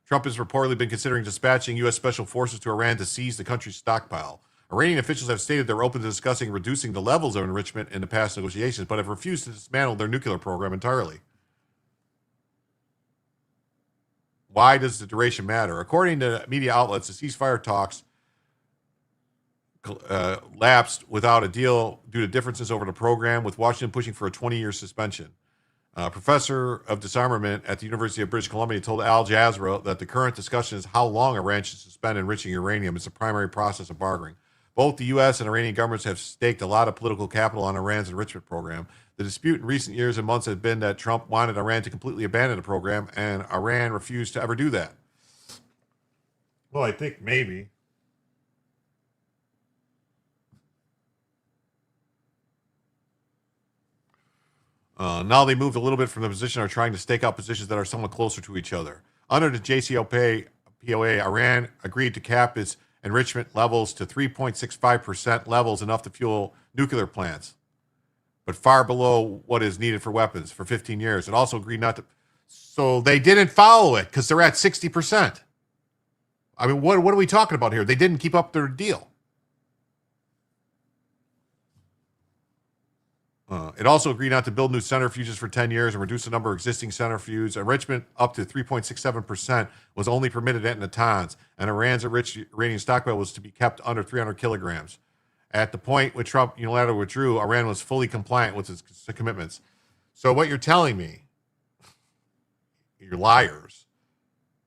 Trump has reportedly been considering dispatching U.S. special forces to Iran to seize the country's stockpile. Iranian officials have stated they're open to discussing reducing the levels of enrichment in the past negotiations, but have refused to dismantle their nuclear program entirely. Why does the duration matter? According to media outlets, the ceasefire talks lapsed without a deal due to differences over the program, with Washington pushing for a 20-year suspension. A professor of disarmament at the University of British Columbia told Al Jazeera that the current discussion is how long Iran should suspend enriching uranium as the primary process of bargaining. Both the U.S. and Iranian governments have staked a lot of political capital on Iran's enrichment program. The dispute in recent years and months has been that Trump wanted Iran to completely abandon the program, and Iran refused to ever do that. Well, I think maybe. Now they moved a little bit from the position, are trying to stake out positions that are somewhat closer to each other. Under the JCPOA, Iran agreed to cap its enrichment levels to 3.65% levels, enough to fuel nuclear plants. but far below what is needed for weapons for 15 years. It also agreed not to. So they didn't follow it because they're at 60%. I mean, what are we talking about here? They didn't keep up their deal. It also agreed not to build new centrifuges for 10 years and reduce the number of existing centrifuges. Enrichment up to 3.67% was only permitted at Natanz, and Iran's enriched uranium stockpile was to be kept under 300 kilograms. At the point when Trump unilaterally withdrew, Iran was fully compliant with its commitments. So what you're telling me, you're liars,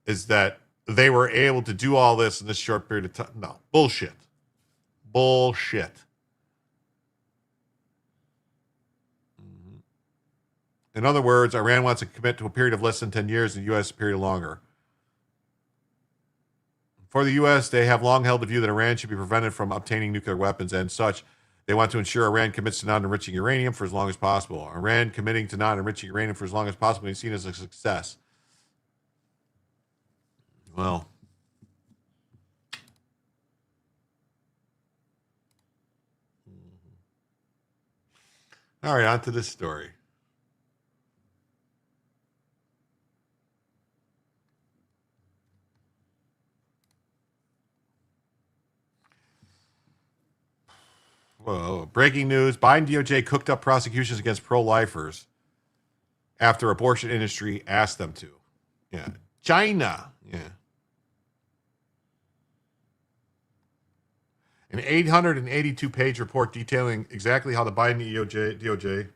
is that they were able to do all this in this short period of time? No, bullshit. Bullshit. In other words, Iran wants to commit to a period of less than 10 years and the U.S. a period longer. For the U.S., they have long held the view that Iran should be prevented from obtaining nuclear weapons, and such, they want to ensure Iran commits to non-enriching uranium for as long as possible. Iran committing to non-enriching uranium for as long as possible is seen as a success. Well, all right, on to this story. Whoa. Breaking news. Biden DOJ cooked up prosecutions against pro-lifers after abortion industry asked them to. Yeah. China. Yeah. An 882-page report detailing exactly how the Biden DOJ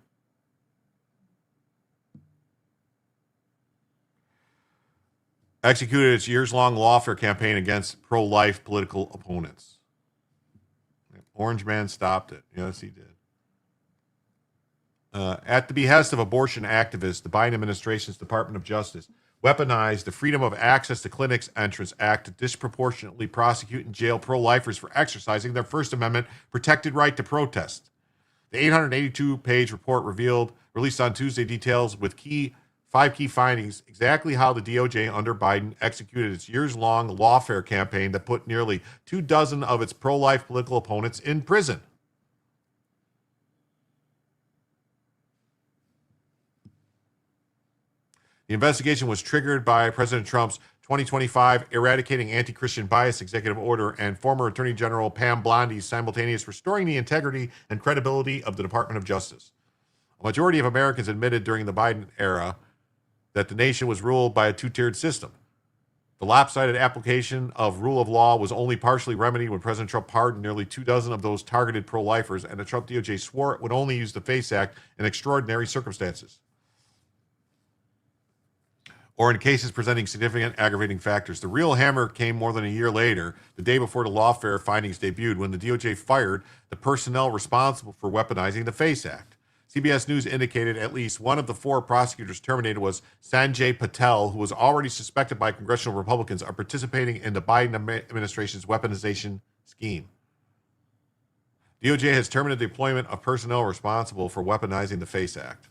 executed its years-long lawfare campaign against pro-life political opponents. Orange Man stopped it. Yes, he did. At the behest of abortion activists, the Biden administration's Department of Justice weaponized the Freedom of Access to Clinics Entrance Act to disproportionately prosecute and jail pro-lifers for exercising their First Amendment protected right to protest. The 882-page report released on Tuesday, details with five key findings exactly how the DOJ under Biden executed its years-long lawfare campaign that put nearly 24 of its pro-life political opponents in prison. The investigation was triggered by President Trump's 2025 Eradicating Anti-Christian Bias executive order and former Attorney General Pam Blondy's simultaneous restoring the integrity and credibility of the Department of Justice. A majority of Americans admitted during the Biden era that the nation was ruled by a two-tiered system. The lopsided application of rule of law was only partially remedied when President Trump pardoned nearly 24 of those targeted pro-lifers, and the Trump DOJ swore it would only use the FACE Act in extraordinary circumstances, or in cases presenting significant aggravating factors. The real hammer came more than a year later, the day before the lawfare findings debuted, when the DOJ fired the personnel responsible for weaponizing the FACE Act. CBS News indicated at least one of the 4 prosecutors terminated was Sanjay Patel, who was already suspected by congressional Republicans of participating in the Biden administration's weaponization scheme. DOJ has terminated the employment of personnel responsible for weaponizing the FACE Act.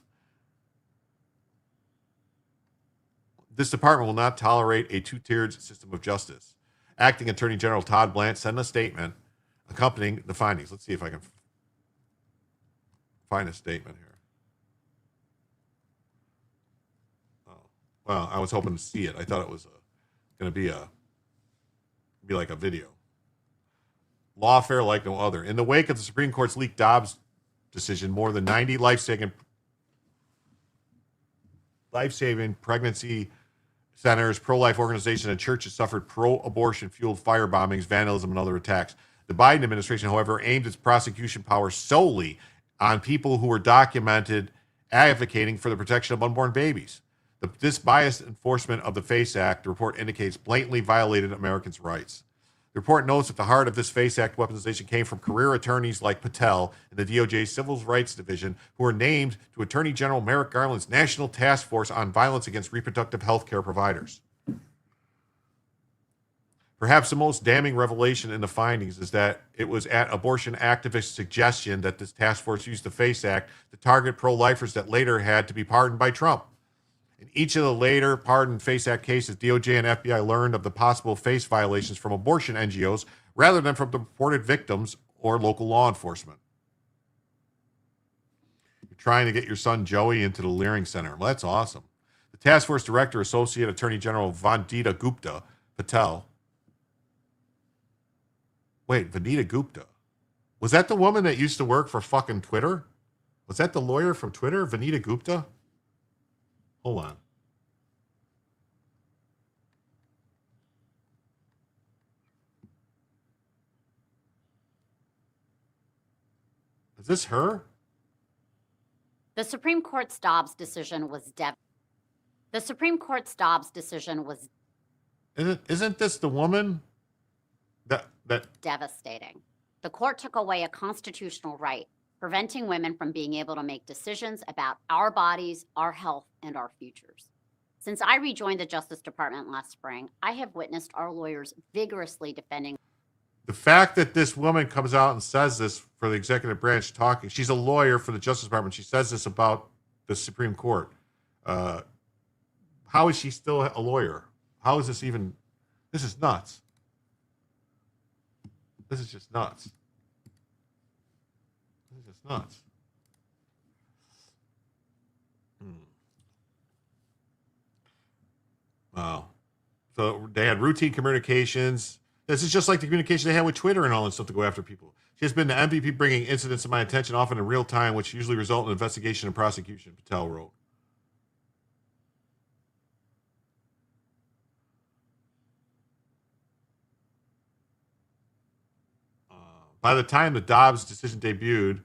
This department will not tolerate a two-tiered system of justice. Acting Attorney General Todd Blanche sent a statement accompanying the findings. Let's see if I can find a statement here. Oh, well, I was hoping to see it. I thought it was going to be like a video. Lawfare like no other. In the wake of the Supreme Court's leaked Dobbs decision, more than 90 life-saving pregnancy centers, pro-life organizations, and churches suffered pro-abortion fueled fire bombings, vandalism, and other attacks. The Biden administration, however, aimed its prosecution power solely on people who were documented advocating for the protection of unborn babies. This biased enforcement of the FACE Act, the report indicates, blatantly violated Americans' rights. The report notes that the heart of this FACE Act weaponization came from career attorneys like Patel in the DOJ's Civil Rights Division, who were named to Attorney General Merrick Garland's National Task Force on Violence Against Reproductive Health Care Providers. Perhaps the most damning revelation in the findings is that it was at abortion activists' suggestion that this task force used the FACE Act to target pro-lifers that later had to be pardoned by Trump. In each of the later pardoned FACE Act cases, DOJ and FBI learned of the possible FACE violations from abortion NGOs rather than from the reported victims or local law enforcement. trying to get your son Joey into the Leering Center. Well, that's awesome. The task force director, Associate Attorney General Vandita Gupta Patel. Wait, Vanita Gupta. Was that the woman that used to work for fucking Twitter? Was that the lawyer from Twitter, Vanita Gupta? Hold on. Is this her? The Supreme Court's Dobbs decision was Isn't this the woman that devastating. The court took away a constitutional right, preventing women from being able to make decisions about our bodies, our health, and our futures. Since I rejoined the Justice Department last spring, I have witnessed our lawyers vigorously defending. the fact that this woman comes out and says this for the executive branch talking, she's a lawyer for the Justice Department. She says this about the Supreme Court. How is she still a lawyer? How is this even? This is nuts. This is just nuts. This is just nuts. Wow. So they had routine communications. This is just like the communication they had with Twitter and all that stuff to go after people. She has been the MVP bringing incidents to my attention, often in real time, which usually result in investigation and prosecution, Patel wrote. By the time the Dobbs decision debuted,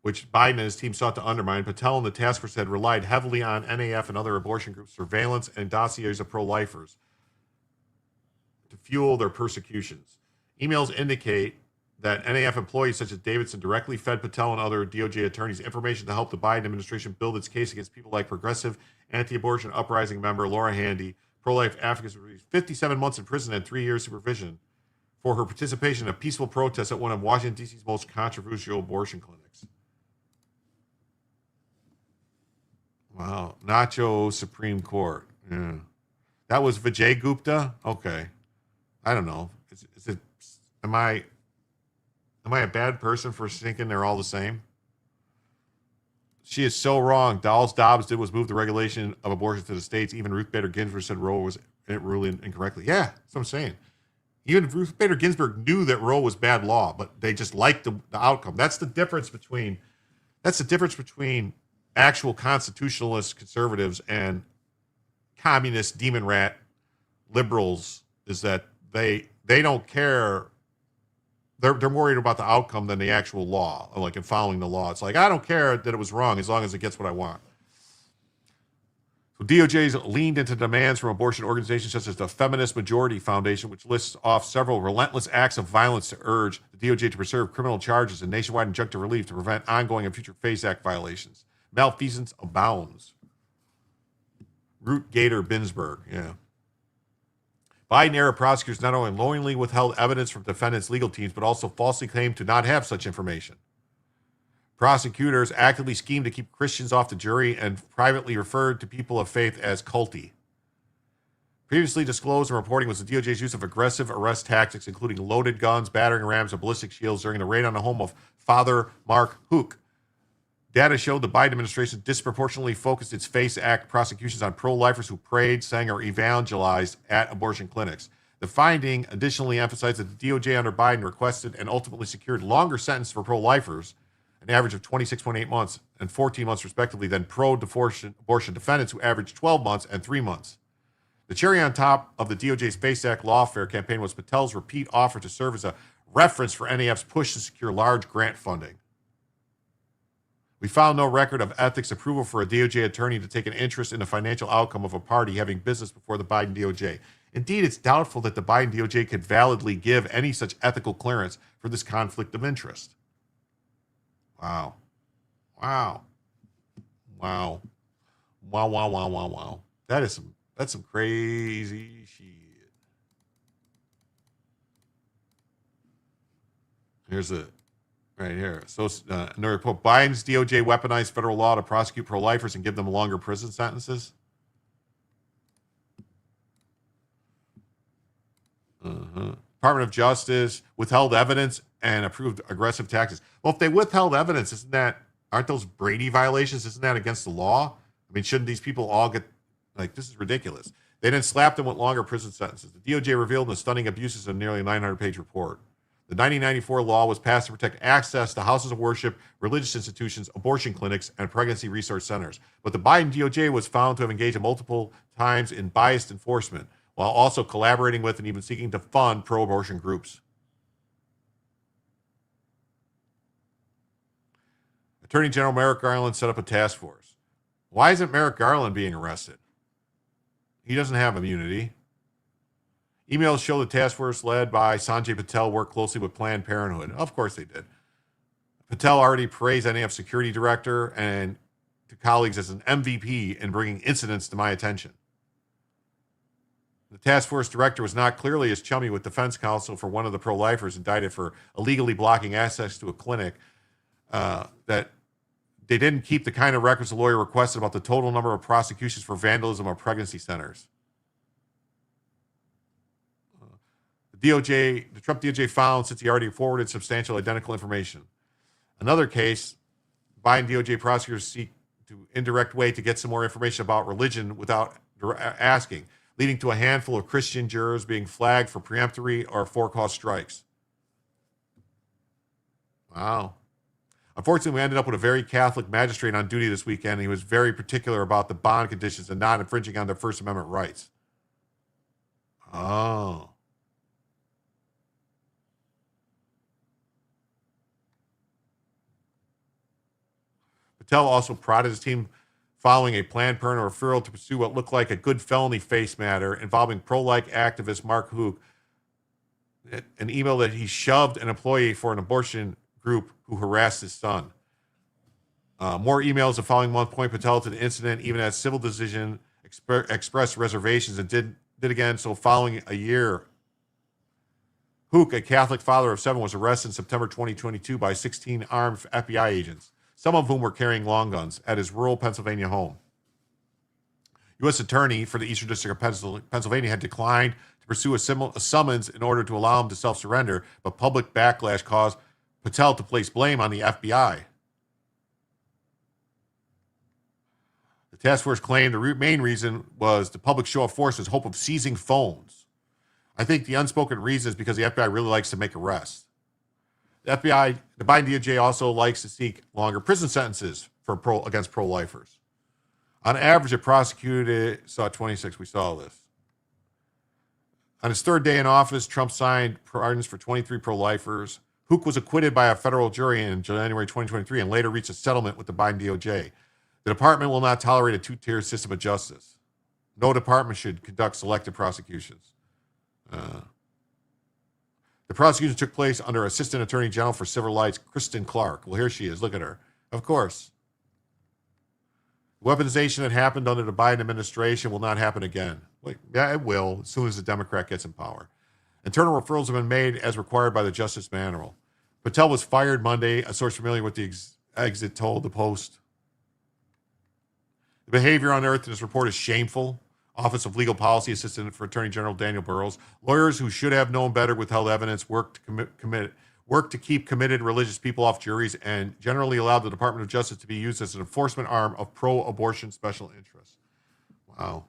which Biden and his team sought to undermine, Patel and the task force had relied heavily on NAF and other abortion groups' surveillance and dossiers of pro-lifers to fuel their persecutions. Emails indicate that NAF employees such as Davidson directly fed Patel and other DOJ attorneys information to help the Biden administration build its case against people like progressive anti-abortion uprising member Laura Handy, pro-life advocates, 57 months in prison and 3 years supervision for her participation in a peaceful protest at one of Washington, D.C.'s most controversial abortion clinics. Wow. Nacho Supreme Court. Yeah. That was Vijay Gupta? Okay. I don't know. Is it? Am I a bad person for thinking they're all the same? She is so wrong. All Dobbs did was move the regulation of abortion to the states. Even Ruth Bader Ginsburg said Roe was ruling incorrectly. Yeah, that's what I'm saying. Even Ruth Bader Ginsburg knew that Roe was bad law, but they just liked the outcome. That's the difference between actual constitutionalist conservatives and communist demon rat liberals, is that they don't care. They're worried about the outcome than the actual law, like in following the law. It's like, I don't care that it was wrong as long as it gets what I want. So DOJ's leaned into demands from abortion organizations such as the Feminist Majority Foundation, which lists off several relentless acts of violence to urge the DOJ to preserve criminal charges and nationwide injunctive relief to prevent ongoing and future FACE Act violations. Malfeasance abounds. Ruth Gator Binsberg, yeah. Biden-era prosecutors not only knowingly withheld evidence from defendants' legal teams, but also falsely claimed to not have such information. Prosecutors actively schemed to keep Christians off the jury and privately referred to people of faith as culty. Previously disclosed in reporting was the DOJ's use of aggressive arrest tactics, including loaded guns, battering rams, and ballistic shields during the raid on the home of Father Mark Hook. Data showed the Biden administration disproportionately focused its FACE Act prosecutions on pro-lifers who prayed, sang, or evangelized at abortion clinics. The finding additionally emphasized that the DOJ under Biden requested and ultimately secured longer sentences for pro-lifers, an average of 26.8 months and 14 months respectively, than pro-abortion defendants who averaged 12 months and 3 months. The cherry on top of the DOJ's FACE Act lawfare campaign was Patel's repeat offer to serve as a reference for NAF's push to secure large grant funding. We found no record of ethics approval for a DOJ attorney to take an interest in the financial outcome of a party having business before the Biden DOJ. Indeed, it's doubtful that the Biden DOJ could validly give any such ethical clearance for this conflict of interest. Wow. Wow. Wow. Wow, wow, wow, wow, wow. That's some crazy shit. Here's it. Right here. So, another report. Biden's DOJ weaponized federal law to prosecute pro-lifers and give them longer prison sentences. Department of Justice withheld evidence and approved aggressive tactics. Well, if they withheld evidence, isn't that Aren't those Brady violations? Isn't that against the law? I mean, shouldn't these people all get, like, this is ridiculous. They then slapped them with longer prison sentences. The DOJ revealed the stunning abuses in a nearly 900-page report. The 1994 law was passed to protect access to houses of worship, religious institutions, abortion clinics, and pregnancy resource centers. But the Biden DOJ was found to have engaged multiple times in biased enforcement, while also collaborating with and even seeking to fund pro-abortion groups. Attorney General Merrick Garland set up a task force. Why isn't Merrick Garland being arrested? He doesn't have immunity. Emails show the task force led by Sanjay Patel worked closely with Planned Parenthood. Of course they did. Patel already praised NAF security director and to colleagues as an MVP in bringing incidents to my attention. The task force director was not clearly as chummy with defense counsel for one of the pro-lifers indicted for illegally blocking access to a clinic that they didn't keep the kind of records the lawyer requested about the total number of prosecutions for vandalism of pregnancy centers. The Trump DOJ found, since he already forwarded substantial identical information. Another case, Biden DOJ prosecutors seek to indirect way to get some more information about religion without asking, leading to a handful of Christian jurors being flagged for preemptory or for-cause strikes. Wow. Unfortunately, we ended up with a very Catholic magistrate on duty this weekend. He was very particular about the bond conditions and not infringing on their First Amendment rights. Oh. Patel also prodded his team following a Planned Parenthood referral to pursue what looked like a good felony face matter involving pro-like activist Mark Hook, an email that he shoved an employee for an abortion group who harassed his son. More emails the following month point Patel to the incident, even as civil decision expressed reservations and did again so following a year. Hook, a Catholic father of 7, was arrested in September 2022 by 16 armed FBI agents, some of whom were carrying long guns, at his rural Pennsylvania home. U.S. Attorney for the Eastern District of Pennsylvania had declined to pursue a summons in order to allow him to self-surrender, but public backlash caused Patel to place blame on the FBI. The task force claimed the main reason was the public show of force's hope of seizing phones. I think the unspoken reason is because the FBI really likes to make arrests. The Biden DOJ also likes to seek longer prison sentences against pro-lifers. On average, it prosecuted, saw 26, we saw this. On his third day in office, Trump signed pardons for 23 pro-lifers. Hook was acquitted by a federal jury in January 2023 and later reached a settlement with the Biden DOJ. The department will not tolerate a two-tier system of justice. No department should conduct selective prosecutions. The prosecution took place under Assistant Attorney General for Civil Rights, Kristen Clark. Well, here she is. Look at her. Of course. Weaponization that happened under the Biden administration will not happen again. Yeah, it will, as soon as the Democrat gets in power. Internal referrals have been made as required by the Justice Manual. Patel was fired Monday, a source familiar with the exit told the Post. The behavior unearthed in this report is shameful. Office of Legal Policy Assistant for Attorney General Daniel Burrows. Lawyers who should have known better withheld evidence, work to keep committed religious people off juries, and generally allowed the Department of Justice to be used as an enforcement arm of pro-abortion special interests. Wow.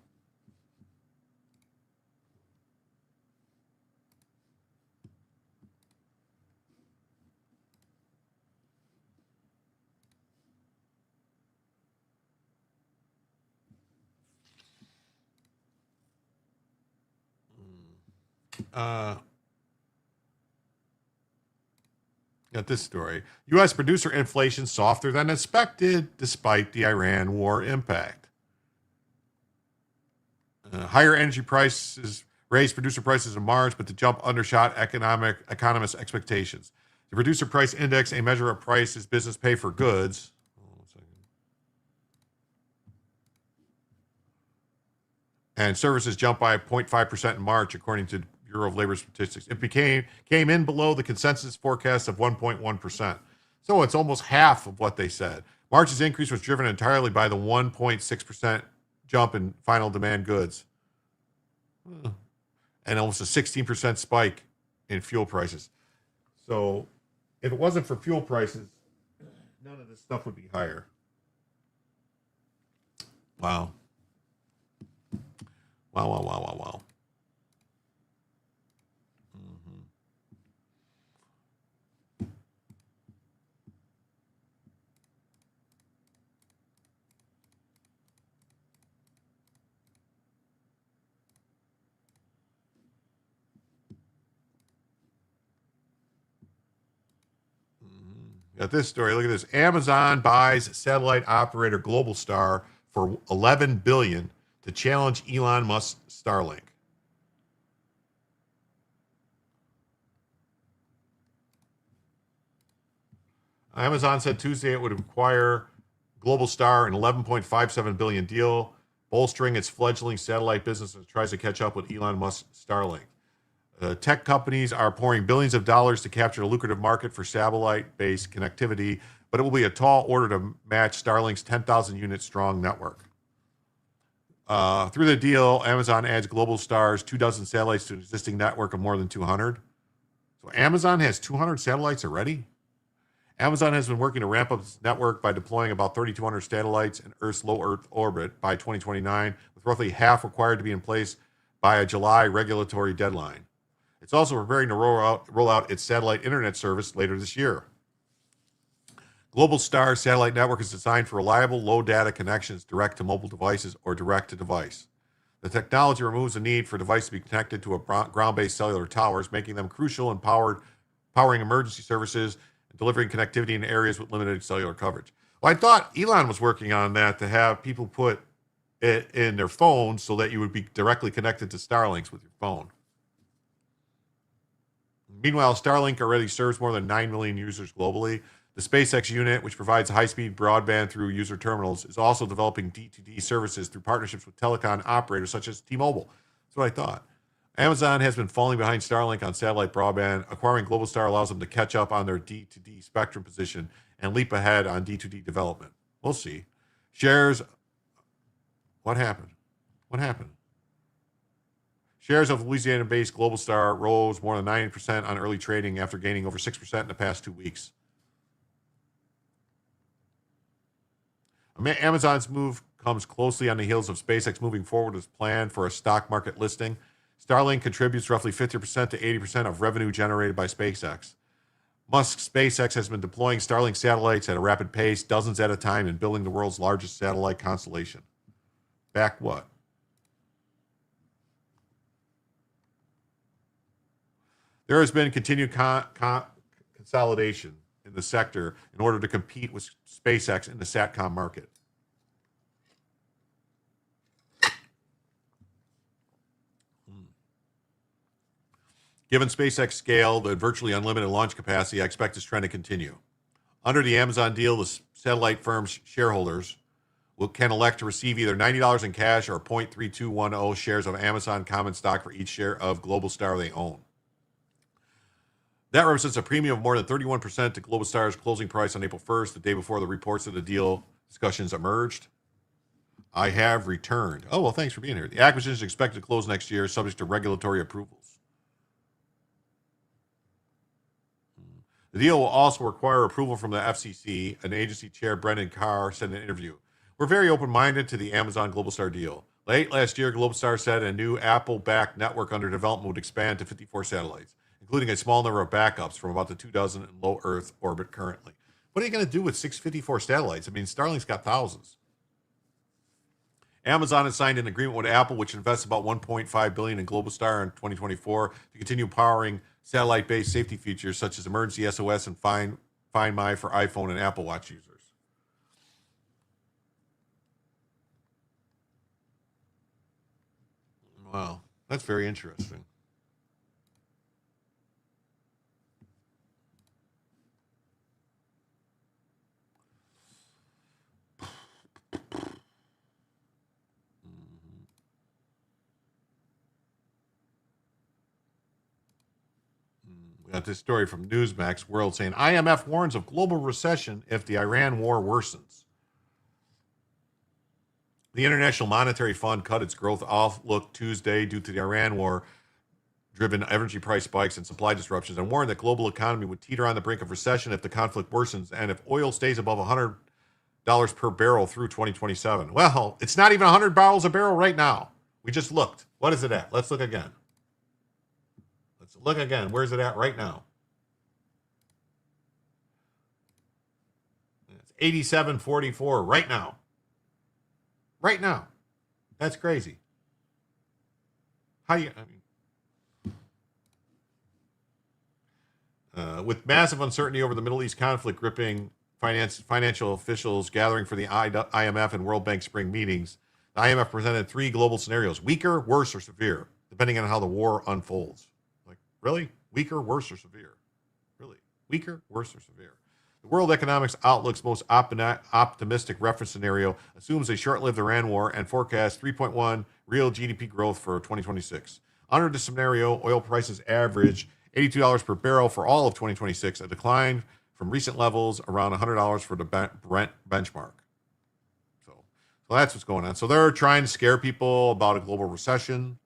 Got this story. U.S. producer inflation softer than expected despite the Iran war impact. Higher energy prices raised producer prices in March, but the jump undershot economists' expectations. The producer price index, a measure of prices business pay for goods, and services jumped by 0.5% in March, according to Bureau of Labor Statistics. It came in below the consensus forecast of 1.1%. So it's almost half of what they said. March's increase was driven entirely by the 1.6% jump in final demand goods and almost a 16% spike in fuel prices. So if it wasn't for fuel prices, none of this stuff would be higher. Wow. Wow. Got this story. Look at this. Amazon buys satellite operator Globalstar for $11 billion to challenge Elon Musk's Starlink. Amazon said Tuesday it would acquire Globalstar, an $11.57 billion deal, bolstering its fledgling satellite business as it tries to catch up with Elon Musk's Starlink. Tech companies are pouring billions of dollars to capture a lucrative market for satellite-based connectivity, but it will be a tall order to match Starlink's 10,000-unit strong network. Through the deal, Amazon adds Globalstar's 24 satellites to an existing network of more than 200. So Amazon has 200 satellites already? Amazon has been working to ramp up its network by deploying about 3,200 satellites in Earth's low Earth orbit by 2029, with roughly half required to be in place by a July regulatory deadline. It's also preparing to roll out its satellite internet service later this year. Globalstar satellite network is designed for reliable, low data connections direct to mobile devices or direct to device. The technology removes the need for devices to be connected to ground-based cellular towers, making them crucial in powering emergency services and delivering connectivity in areas with limited cellular coverage. Well, I thought Elon was working on that to have people put it in their phones so that you would be directly connected to Starlinks with your phone. Meanwhile, Starlink already serves more than 9 million users globally. The SpaceX unit, which provides high-speed broadband through user terminals, is also developing D2D services through partnerships with telecom operators such as T-Mobile. That's what I thought. Amazon has been falling behind Starlink on satellite broadband. Acquiring Globalstar allows them to catch up on their D2D spectrum position and leap ahead on D2D development. We'll see. Shares. What happened? Shares of Louisiana-based Globalstar rose more than 90% on early trading after gaining over 6% in the past 2 weeks. Amazon's move comes closely on the heels of SpaceX moving forward with its plan for a stock market listing. Starlink contributes roughly 50% to 80% of revenue generated by SpaceX. Musk's SpaceX has been deploying Starlink satellites at a rapid pace, dozens at a time, and building the world's largest satellite constellation. Back what? There has been continued consolidation in the sector in order to compete with SpaceX in the SATCOM market. Given SpaceX scale, the virtually unlimited launch capacity, I expect this trend to continue. Under the Amazon deal, the satellite firm's shareholders can elect to receive either $90 in cash or 0.3210 shares of Amazon common stock for each share of Globalstar they own. That represents a premium of more than 31% to Globalstar's closing price on April 1st, the day before the reports of the deal discussions emerged. I have returned. Oh, well, thanks for being here. The acquisition is expected to close next year, subject to regulatory approvals. The deal will also require approval from the FCC, an agency chair Brendan Carr said in an interview. We're very open-minded to the Amazon Globalstar deal. Late last year, Globalstar said a new Apple-backed network under development would expand to 54 satellites, including a small number of backups from about the 24 in low Earth orbit currently. What are you going to do with 654 satellites? I mean, Starlink's got thousands. Amazon has signed an agreement with Apple, which invests about $1.5 billion in Globalstar in 2024 to continue powering satellite-based safety features such as emergency SOS and Find My for iPhone and Apple Watch users. Wow, that's very interesting. We got this story from Newsmax World saying IMF warns of global recession if the Iran war worsens. The International Monetary Fund cut its growth outlook Tuesday due to the Iran war, driven energy price spikes and supply disruptions, and warned that global economy would teeter on the brink of recession if the conflict worsens and if oil stays above $100 per barrel through 2027. Well, it's not even 100 barrels a barrel right now. We just looked. What is it at? Let's look again. Let's look again. Where's it at right now? It's 87.44 right now. Right now. That's crazy. How do you, with massive uncertainty over the Middle East conflict gripping financial officials gathering for the IMF and World Bank spring meetings, the IMF presented 3 global scenarios: weaker, worse, or severe, depending on how the war unfolds. Like, really? Weaker, worse, or severe? Really? Weaker, worse, or severe? The World Economics Outlook's most optimistic reference scenario assumes a short-lived Iran war and forecasts 3.1 real GDP growth for 2026. Under the scenario, oil prices average $82 per barrel for all of 2026, a decline from recent levels around $100 for the Brent benchmark. So that's what's going on. So they're trying to scare people about a global recession.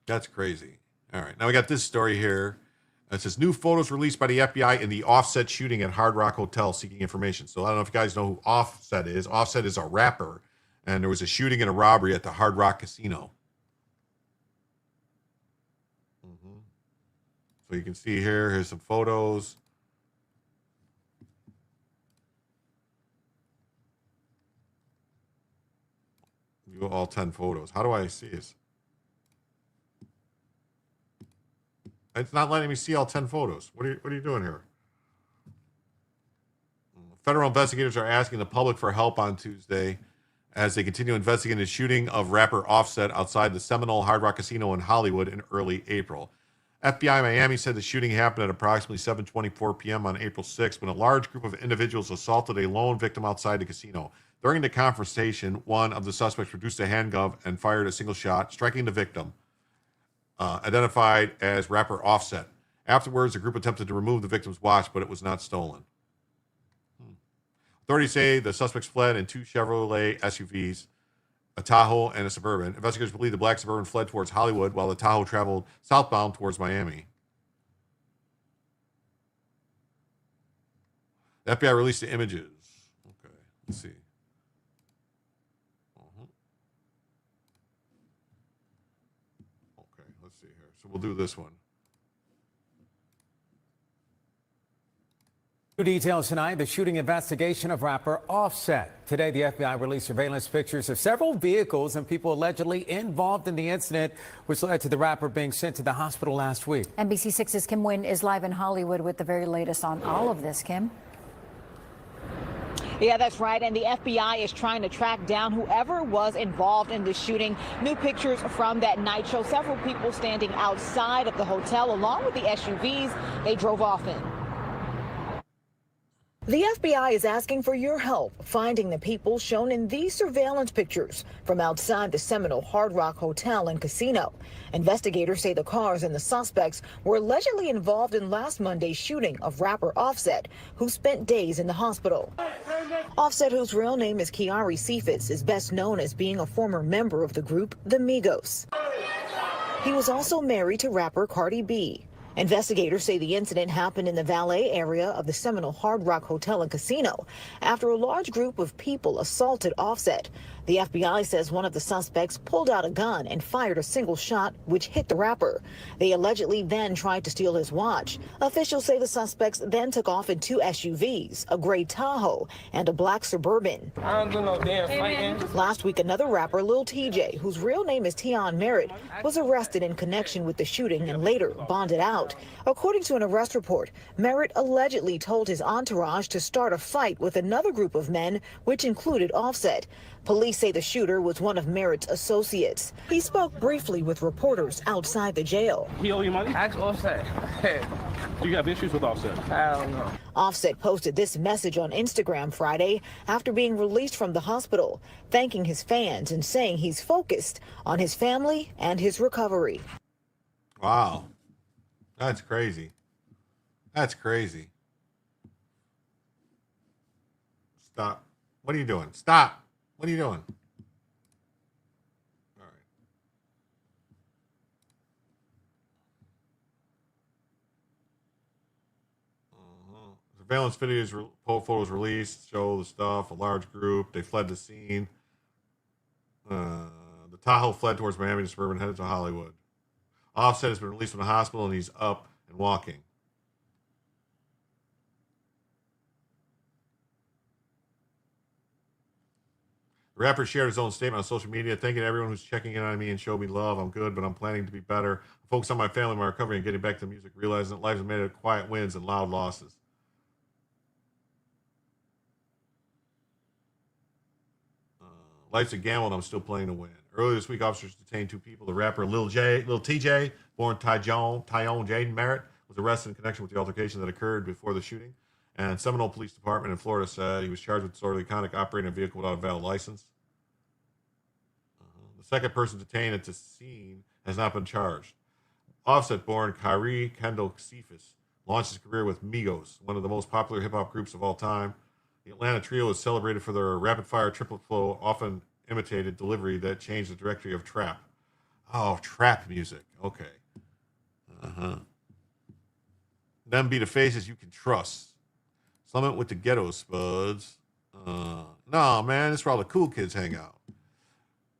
That's crazy. All right, now we got this story here. It says new photos released by the FBI in the Offset shooting at Hard Rock Hotel seeking information. So I don't know if you guys know who Offset is. Offset is a rapper, and there was a shooting and a robbery at the Hard Rock Casino. So you can see here's some photos. View all 10 photos. How do I see this? It's not letting me see all 10 photos. What are you doing here? Federal investigators are asking the public for help on Tuesday as they continue investigating the shooting of rapper Offset outside the Seminole Hard Rock Casino in Hollywood in early April. FBI Miami said the shooting happened at approximately 7:24 p.m. on April 6th when a large group of individuals assaulted a lone victim outside the casino. During the confrontation, one of the suspects produced a handgun and fired a single shot, striking the victim, identified as rapper Offset. Afterwards, the group attempted to remove the victim's watch, but it was not stolen. Authorities say the suspects fled in 2 Chevrolet SUVs, a Tahoe and a Suburban. Investigators believe the black Suburban fled towards Hollywood while the Tahoe traveled southbound towards Miami. The FBI released the images. Okay, let's see. Okay, let's see here. So we'll do this one. New details tonight, the shooting investigation of rapper Offset. Today, the FBI released surveillance pictures of several vehicles and people allegedly involved in the incident, which led to the rapper being sent to the hospital last week. NBC6's Kim Nguyen is live in Hollywood with the very latest on all of this, Kim. Yeah, that's right. And the FBI is trying to track down whoever was involved in the shooting. New pictures from that night show several people standing outside of the hotel along with the SUVs they drove off in. The FBI is asking for your help finding the people shown in these surveillance pictures from outside the Seminole Hard Rock Hotel and Casino. Investigators say the cars and the suspects were allegedly involved in last Monday's shooting of rapper Offset, who spent days in the hospital. Offset, whose real name is Kiari Cephas, is best known as being a former member of the group The Migos. He was also married to rapper Cardi B. Investigators say the incident happened in the valet area of the Seminole Hard Rock Hotel and Casino after a large group of people assaulted Offset. The FBI says one of the suspects pulled out a gun and fired a single shot, which hit the rapper. They allegedly then tried to steal his watch. Officials say the suspects then took off in 2 SUVs, a gray Tahoe and a black Suburban. I don't do no damn fighting. Last week, another rapper, Lil TJ, whose real name is Tion Merritt, was arrested in connection with the shooting and later bonded out. According to an arrest report, Merritt allegedly told his entourage to start a fight with another group of men, which included Offset. Police say the shooter was one of Merritt's associates. He spoke briefly with reporters outside the jail. He owe you money? Ask Offset. Do you have issues with Offset? I don't know. Offset posted this message on Instagram Friday after being released from the hospital, thanking his fans and saying he's focused on his family and his recovery. Wow. That's crazy. That's crazy. Stop. What are you doing? Stop. What are you doing? All right. Surveillance photos released show the stuff. A large group. They fled the scene. The Tahoe fled towards Miami and suburban, headed to Hollywood. Offset has been released from the hospital and he's up and walking. The rapper shared his own statement on social media, thanking everyone who's checking in on me and showed me love. I'm good, but I'm planning to be better. I'm focused on my family, my recovery, and getting back to music, realizing that life is made of quiet wins and loud losses. Life's a gamble, and I'm still playing to win. Earlier this week, officers detained 2 people. The rapper Lil TJ, born Tyone Jaden Merritt, was arrested in connection with the altercation that occurred before the shooting. And Seminole Police Department in Florida said he was charged with disorderly conduct, operating a vehicle without a valid license. The second person detained at the scene has not been charged. Offset-born Kyrie Kendall Cephas launched his career with Migos, one of the most popular hip-hop groups of all time. The Atlanta trio is celebrated for their rapid-fire, triple-flow, often imitated delivery that changed the trajectory of trap. Oh, trap music. Okay. Them be the faces you can trust. Summit with the ghetto spuds. No, man, it's where all the cool kids hang out.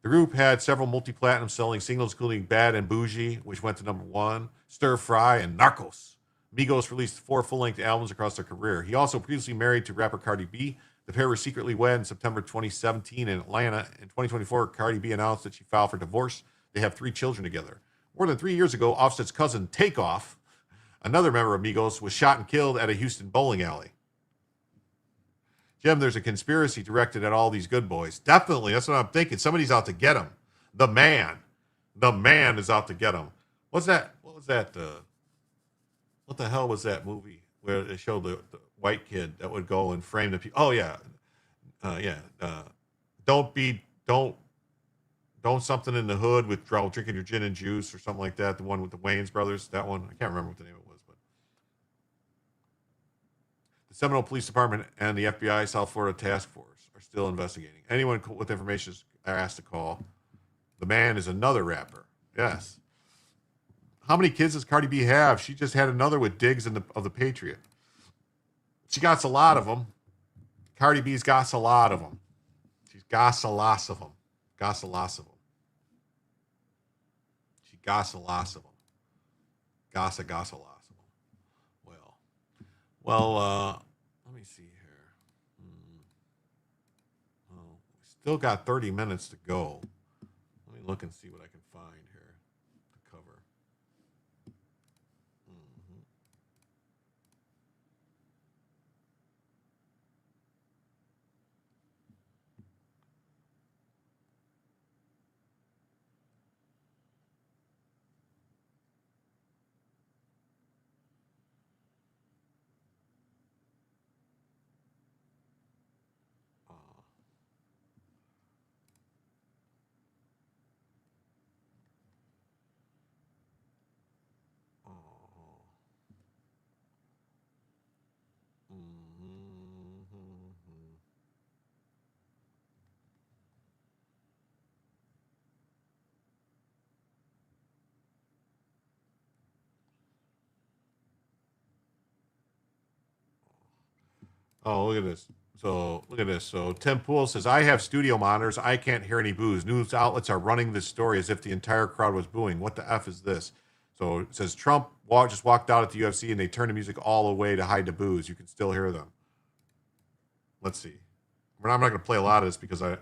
The group had several multi-platinum selling singles, including Bad and Bougie, which went to #1, Stir Fry, and Narcos. Migos released 4 full-length albums across their career. He also previously married to rapper Cardi B. The pair were secretly wed in September 2017 in Atlanta. In 2024, Cardi B announced that she filed for divorce. They have 3 children together. More than 3 years ago, Offset's cousin Takeoff, another member of Migos, was shot and killed at a Houston bowling alley. Jim, there's a conspiracy directed at all these good boys. Definitely. That's what I'm thinking. Somebody's out to get him. The man is out to get him. What was that? What the hell was that movie where they showed the white kid that would go and frame the people? Oh, yeah. Don't something in the hood with drinking your gin and juice or something like that. The one with the Wayans brothers. That one. I can't remember what the name of it was. But the Seminole Police Department and the FBI South Florida Task Force are still investigating. Anyone with information is asked to call. The man is another rapper. Yes. How many kids does Cardi B have? She just had another with Diggs of the Patriot. She got a lot of them. Cardi B's got a lot of them. She's got a lot of them. Got a lot of them. She got a lot of them. Got a lot of them. Well, let me see here. Well, we still got 30 minutes to go. Let me look and see what I can find here to cover. Oh, look at this. So look at this. So Tim Pool says, I have studio monitors. I can't hear any boos. News outlets are running this story as if the entire crowd was booing. What the F is this? So it says Trump just walked out at the UFC and they turned the music all the way to hide the boos. You can still hear them. Let's see. I'm not going to play a lot of this because I... The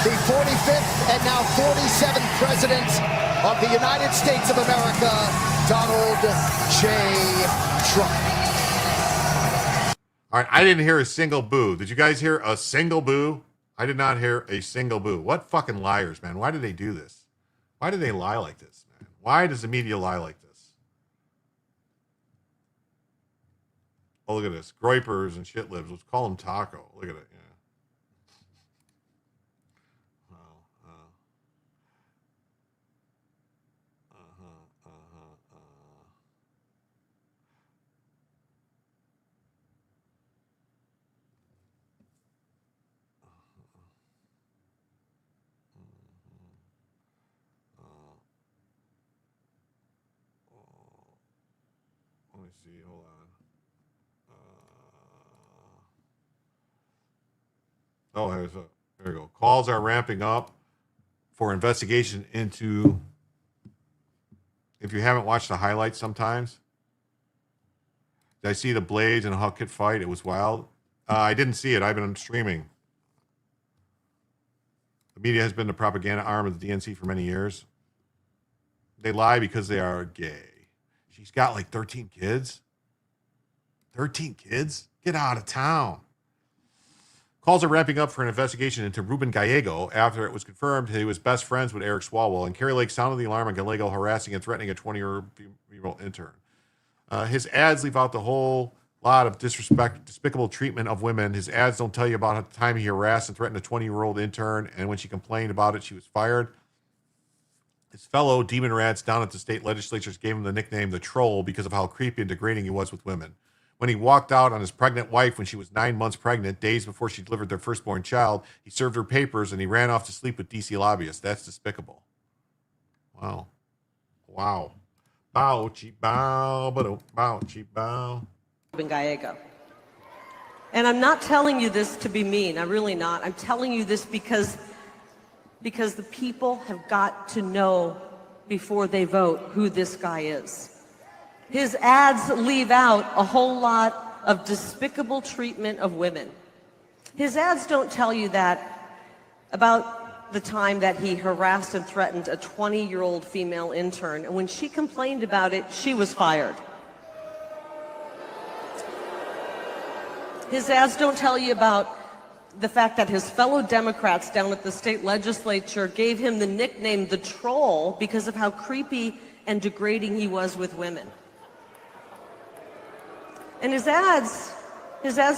45th and now 47th President of the United States of America, Donald J. Trump. All right, I didn't hear a single boo. Did you guys hear a single boo? I did not hear a single boo. What fucking liars, man. Why do they do this? Why do they lie like this, man? Why does the media lie like this? Oh, look at this. Groypers and shit libs. Let's call them taco. Look at it. Yeah. Let me see. Hold on. Oh, there we go. Calls are ramping up for investigation into, if you haven't watched the highlights sometimes, did I see the Blades and Huckett fight? It was wild. I didn't see it. I've been streaming. The media has been the propaganda arm of the DNC for many years. They lie because they are gay. She's got like 13 kids. 13 kids? Get out of town. Calls are ramping up for an investigation into Ruben Gallego after it was confirmed he was best friends with Eric Swalwell, and Kari Lake sounded the alarm on Gallego harassing and threatening a 20-year-old intern. His ads leave out the whole lot of despicable treatment of women. His ads don't tell you about the time he harassed and threatened a 20-year-old intern, and when she complained about it, she was fired. His fellow demon rats down at the state legislatures gave him the nickname the Troll because of how creepy and degrading he was with women. When he walked out on his pregnant wife when she was 9 months pregnant, days before she delivered their firstborn child, he served her papers and he ran off to sleep with DC lobbyists. That's despicable. Wow. Wow. Bow, cheap, bow, bow, cheap, bow. Gallego. And I'm not telling you this to be mean. I'm really not. I'm telling you this because the people have got to know before they vote who this guy is. His ads leave out a whole lot of despicable treatment of women. His ads don't tell you that about the time that he harassed and threatened a 20-year-old female intern, and when she complained about it, she was fired. His ads don't tell you about the fact that his fellow Democrats down at the state legislature gave him the nickname the Troll because of how creepy and degrading he was with women. And his ads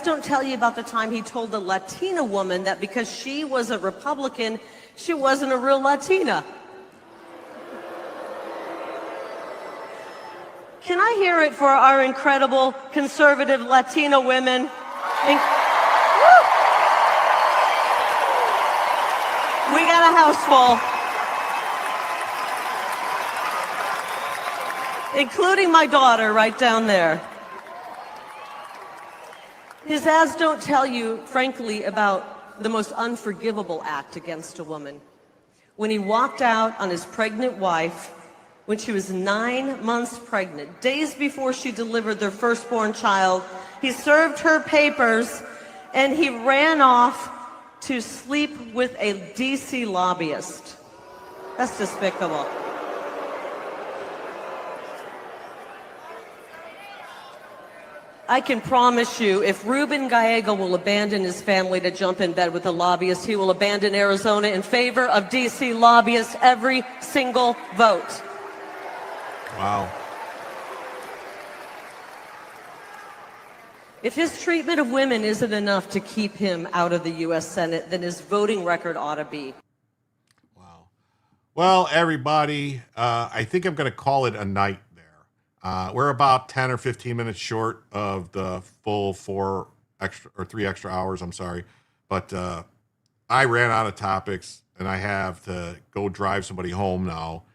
don't tell you about the time he told a Latina woman that because she was a Republican, she wasn't a real Latina. Can I hear it for our incredible conservative Latina women? We got a house full, including my daughter right down there. His ads don't tell you, frankly, about the most unforgivable act against a woman. When he walked out on his pregnant wife, when she was 9 months pregnant, days before she delivered their firstborn child, he served her papers and he ran off to sleep with a DC lobbyist. That's despicable. I can promise you, if Ruben Gallego will abandon his family to jump in bed with a lobbyist, he will abandon Arizona in favor of DC lobbyists every single vote. Wow. If his treatment of women isn't enough to keep him out of the U.S. Senate, then his voting record ought to be. Well, everybody, I think I'm going to call it a night there. We're about 10 or 15 minutes short of the full 3 extra hours. I'm sorry. But I ran out of topics and I have to go drive somebody home now.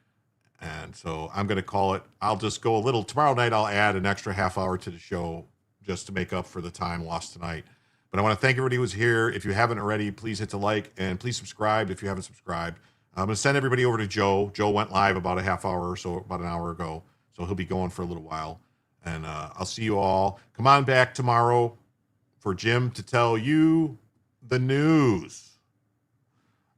And so I'm going to call it. I'll just go a little. Tomorrow night, I'll add an extra half hour to the show just to make up for the time lost tonight. But I want to thank everybody who's here. If you haven't already, please hit the like and please subscribe if you haven't subscribed. I'm going to send everybody over to Joe. Joe went live about a half hour or so, about an hour ago. So he'll be going for a little while. And I'll see you all. Come on back tomorrow for Jim to tell you the news.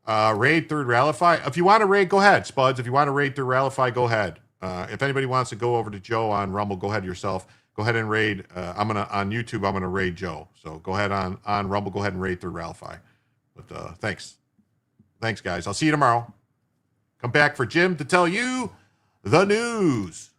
Raid third Rallify. If you want to raid, go ahead, Spuds. If you want to raid third Rallify, go ahead. If anybody wants to go over to Joe on Rumble, go ahead yourself. Go ahead and raid. On YouTube, I'm gonna raid Joe. So go ahead on Rumble. Go ahead and raid third Rallify. But thanks, guys. I'll see you tomorrow. Come back for Jim to tell you the news.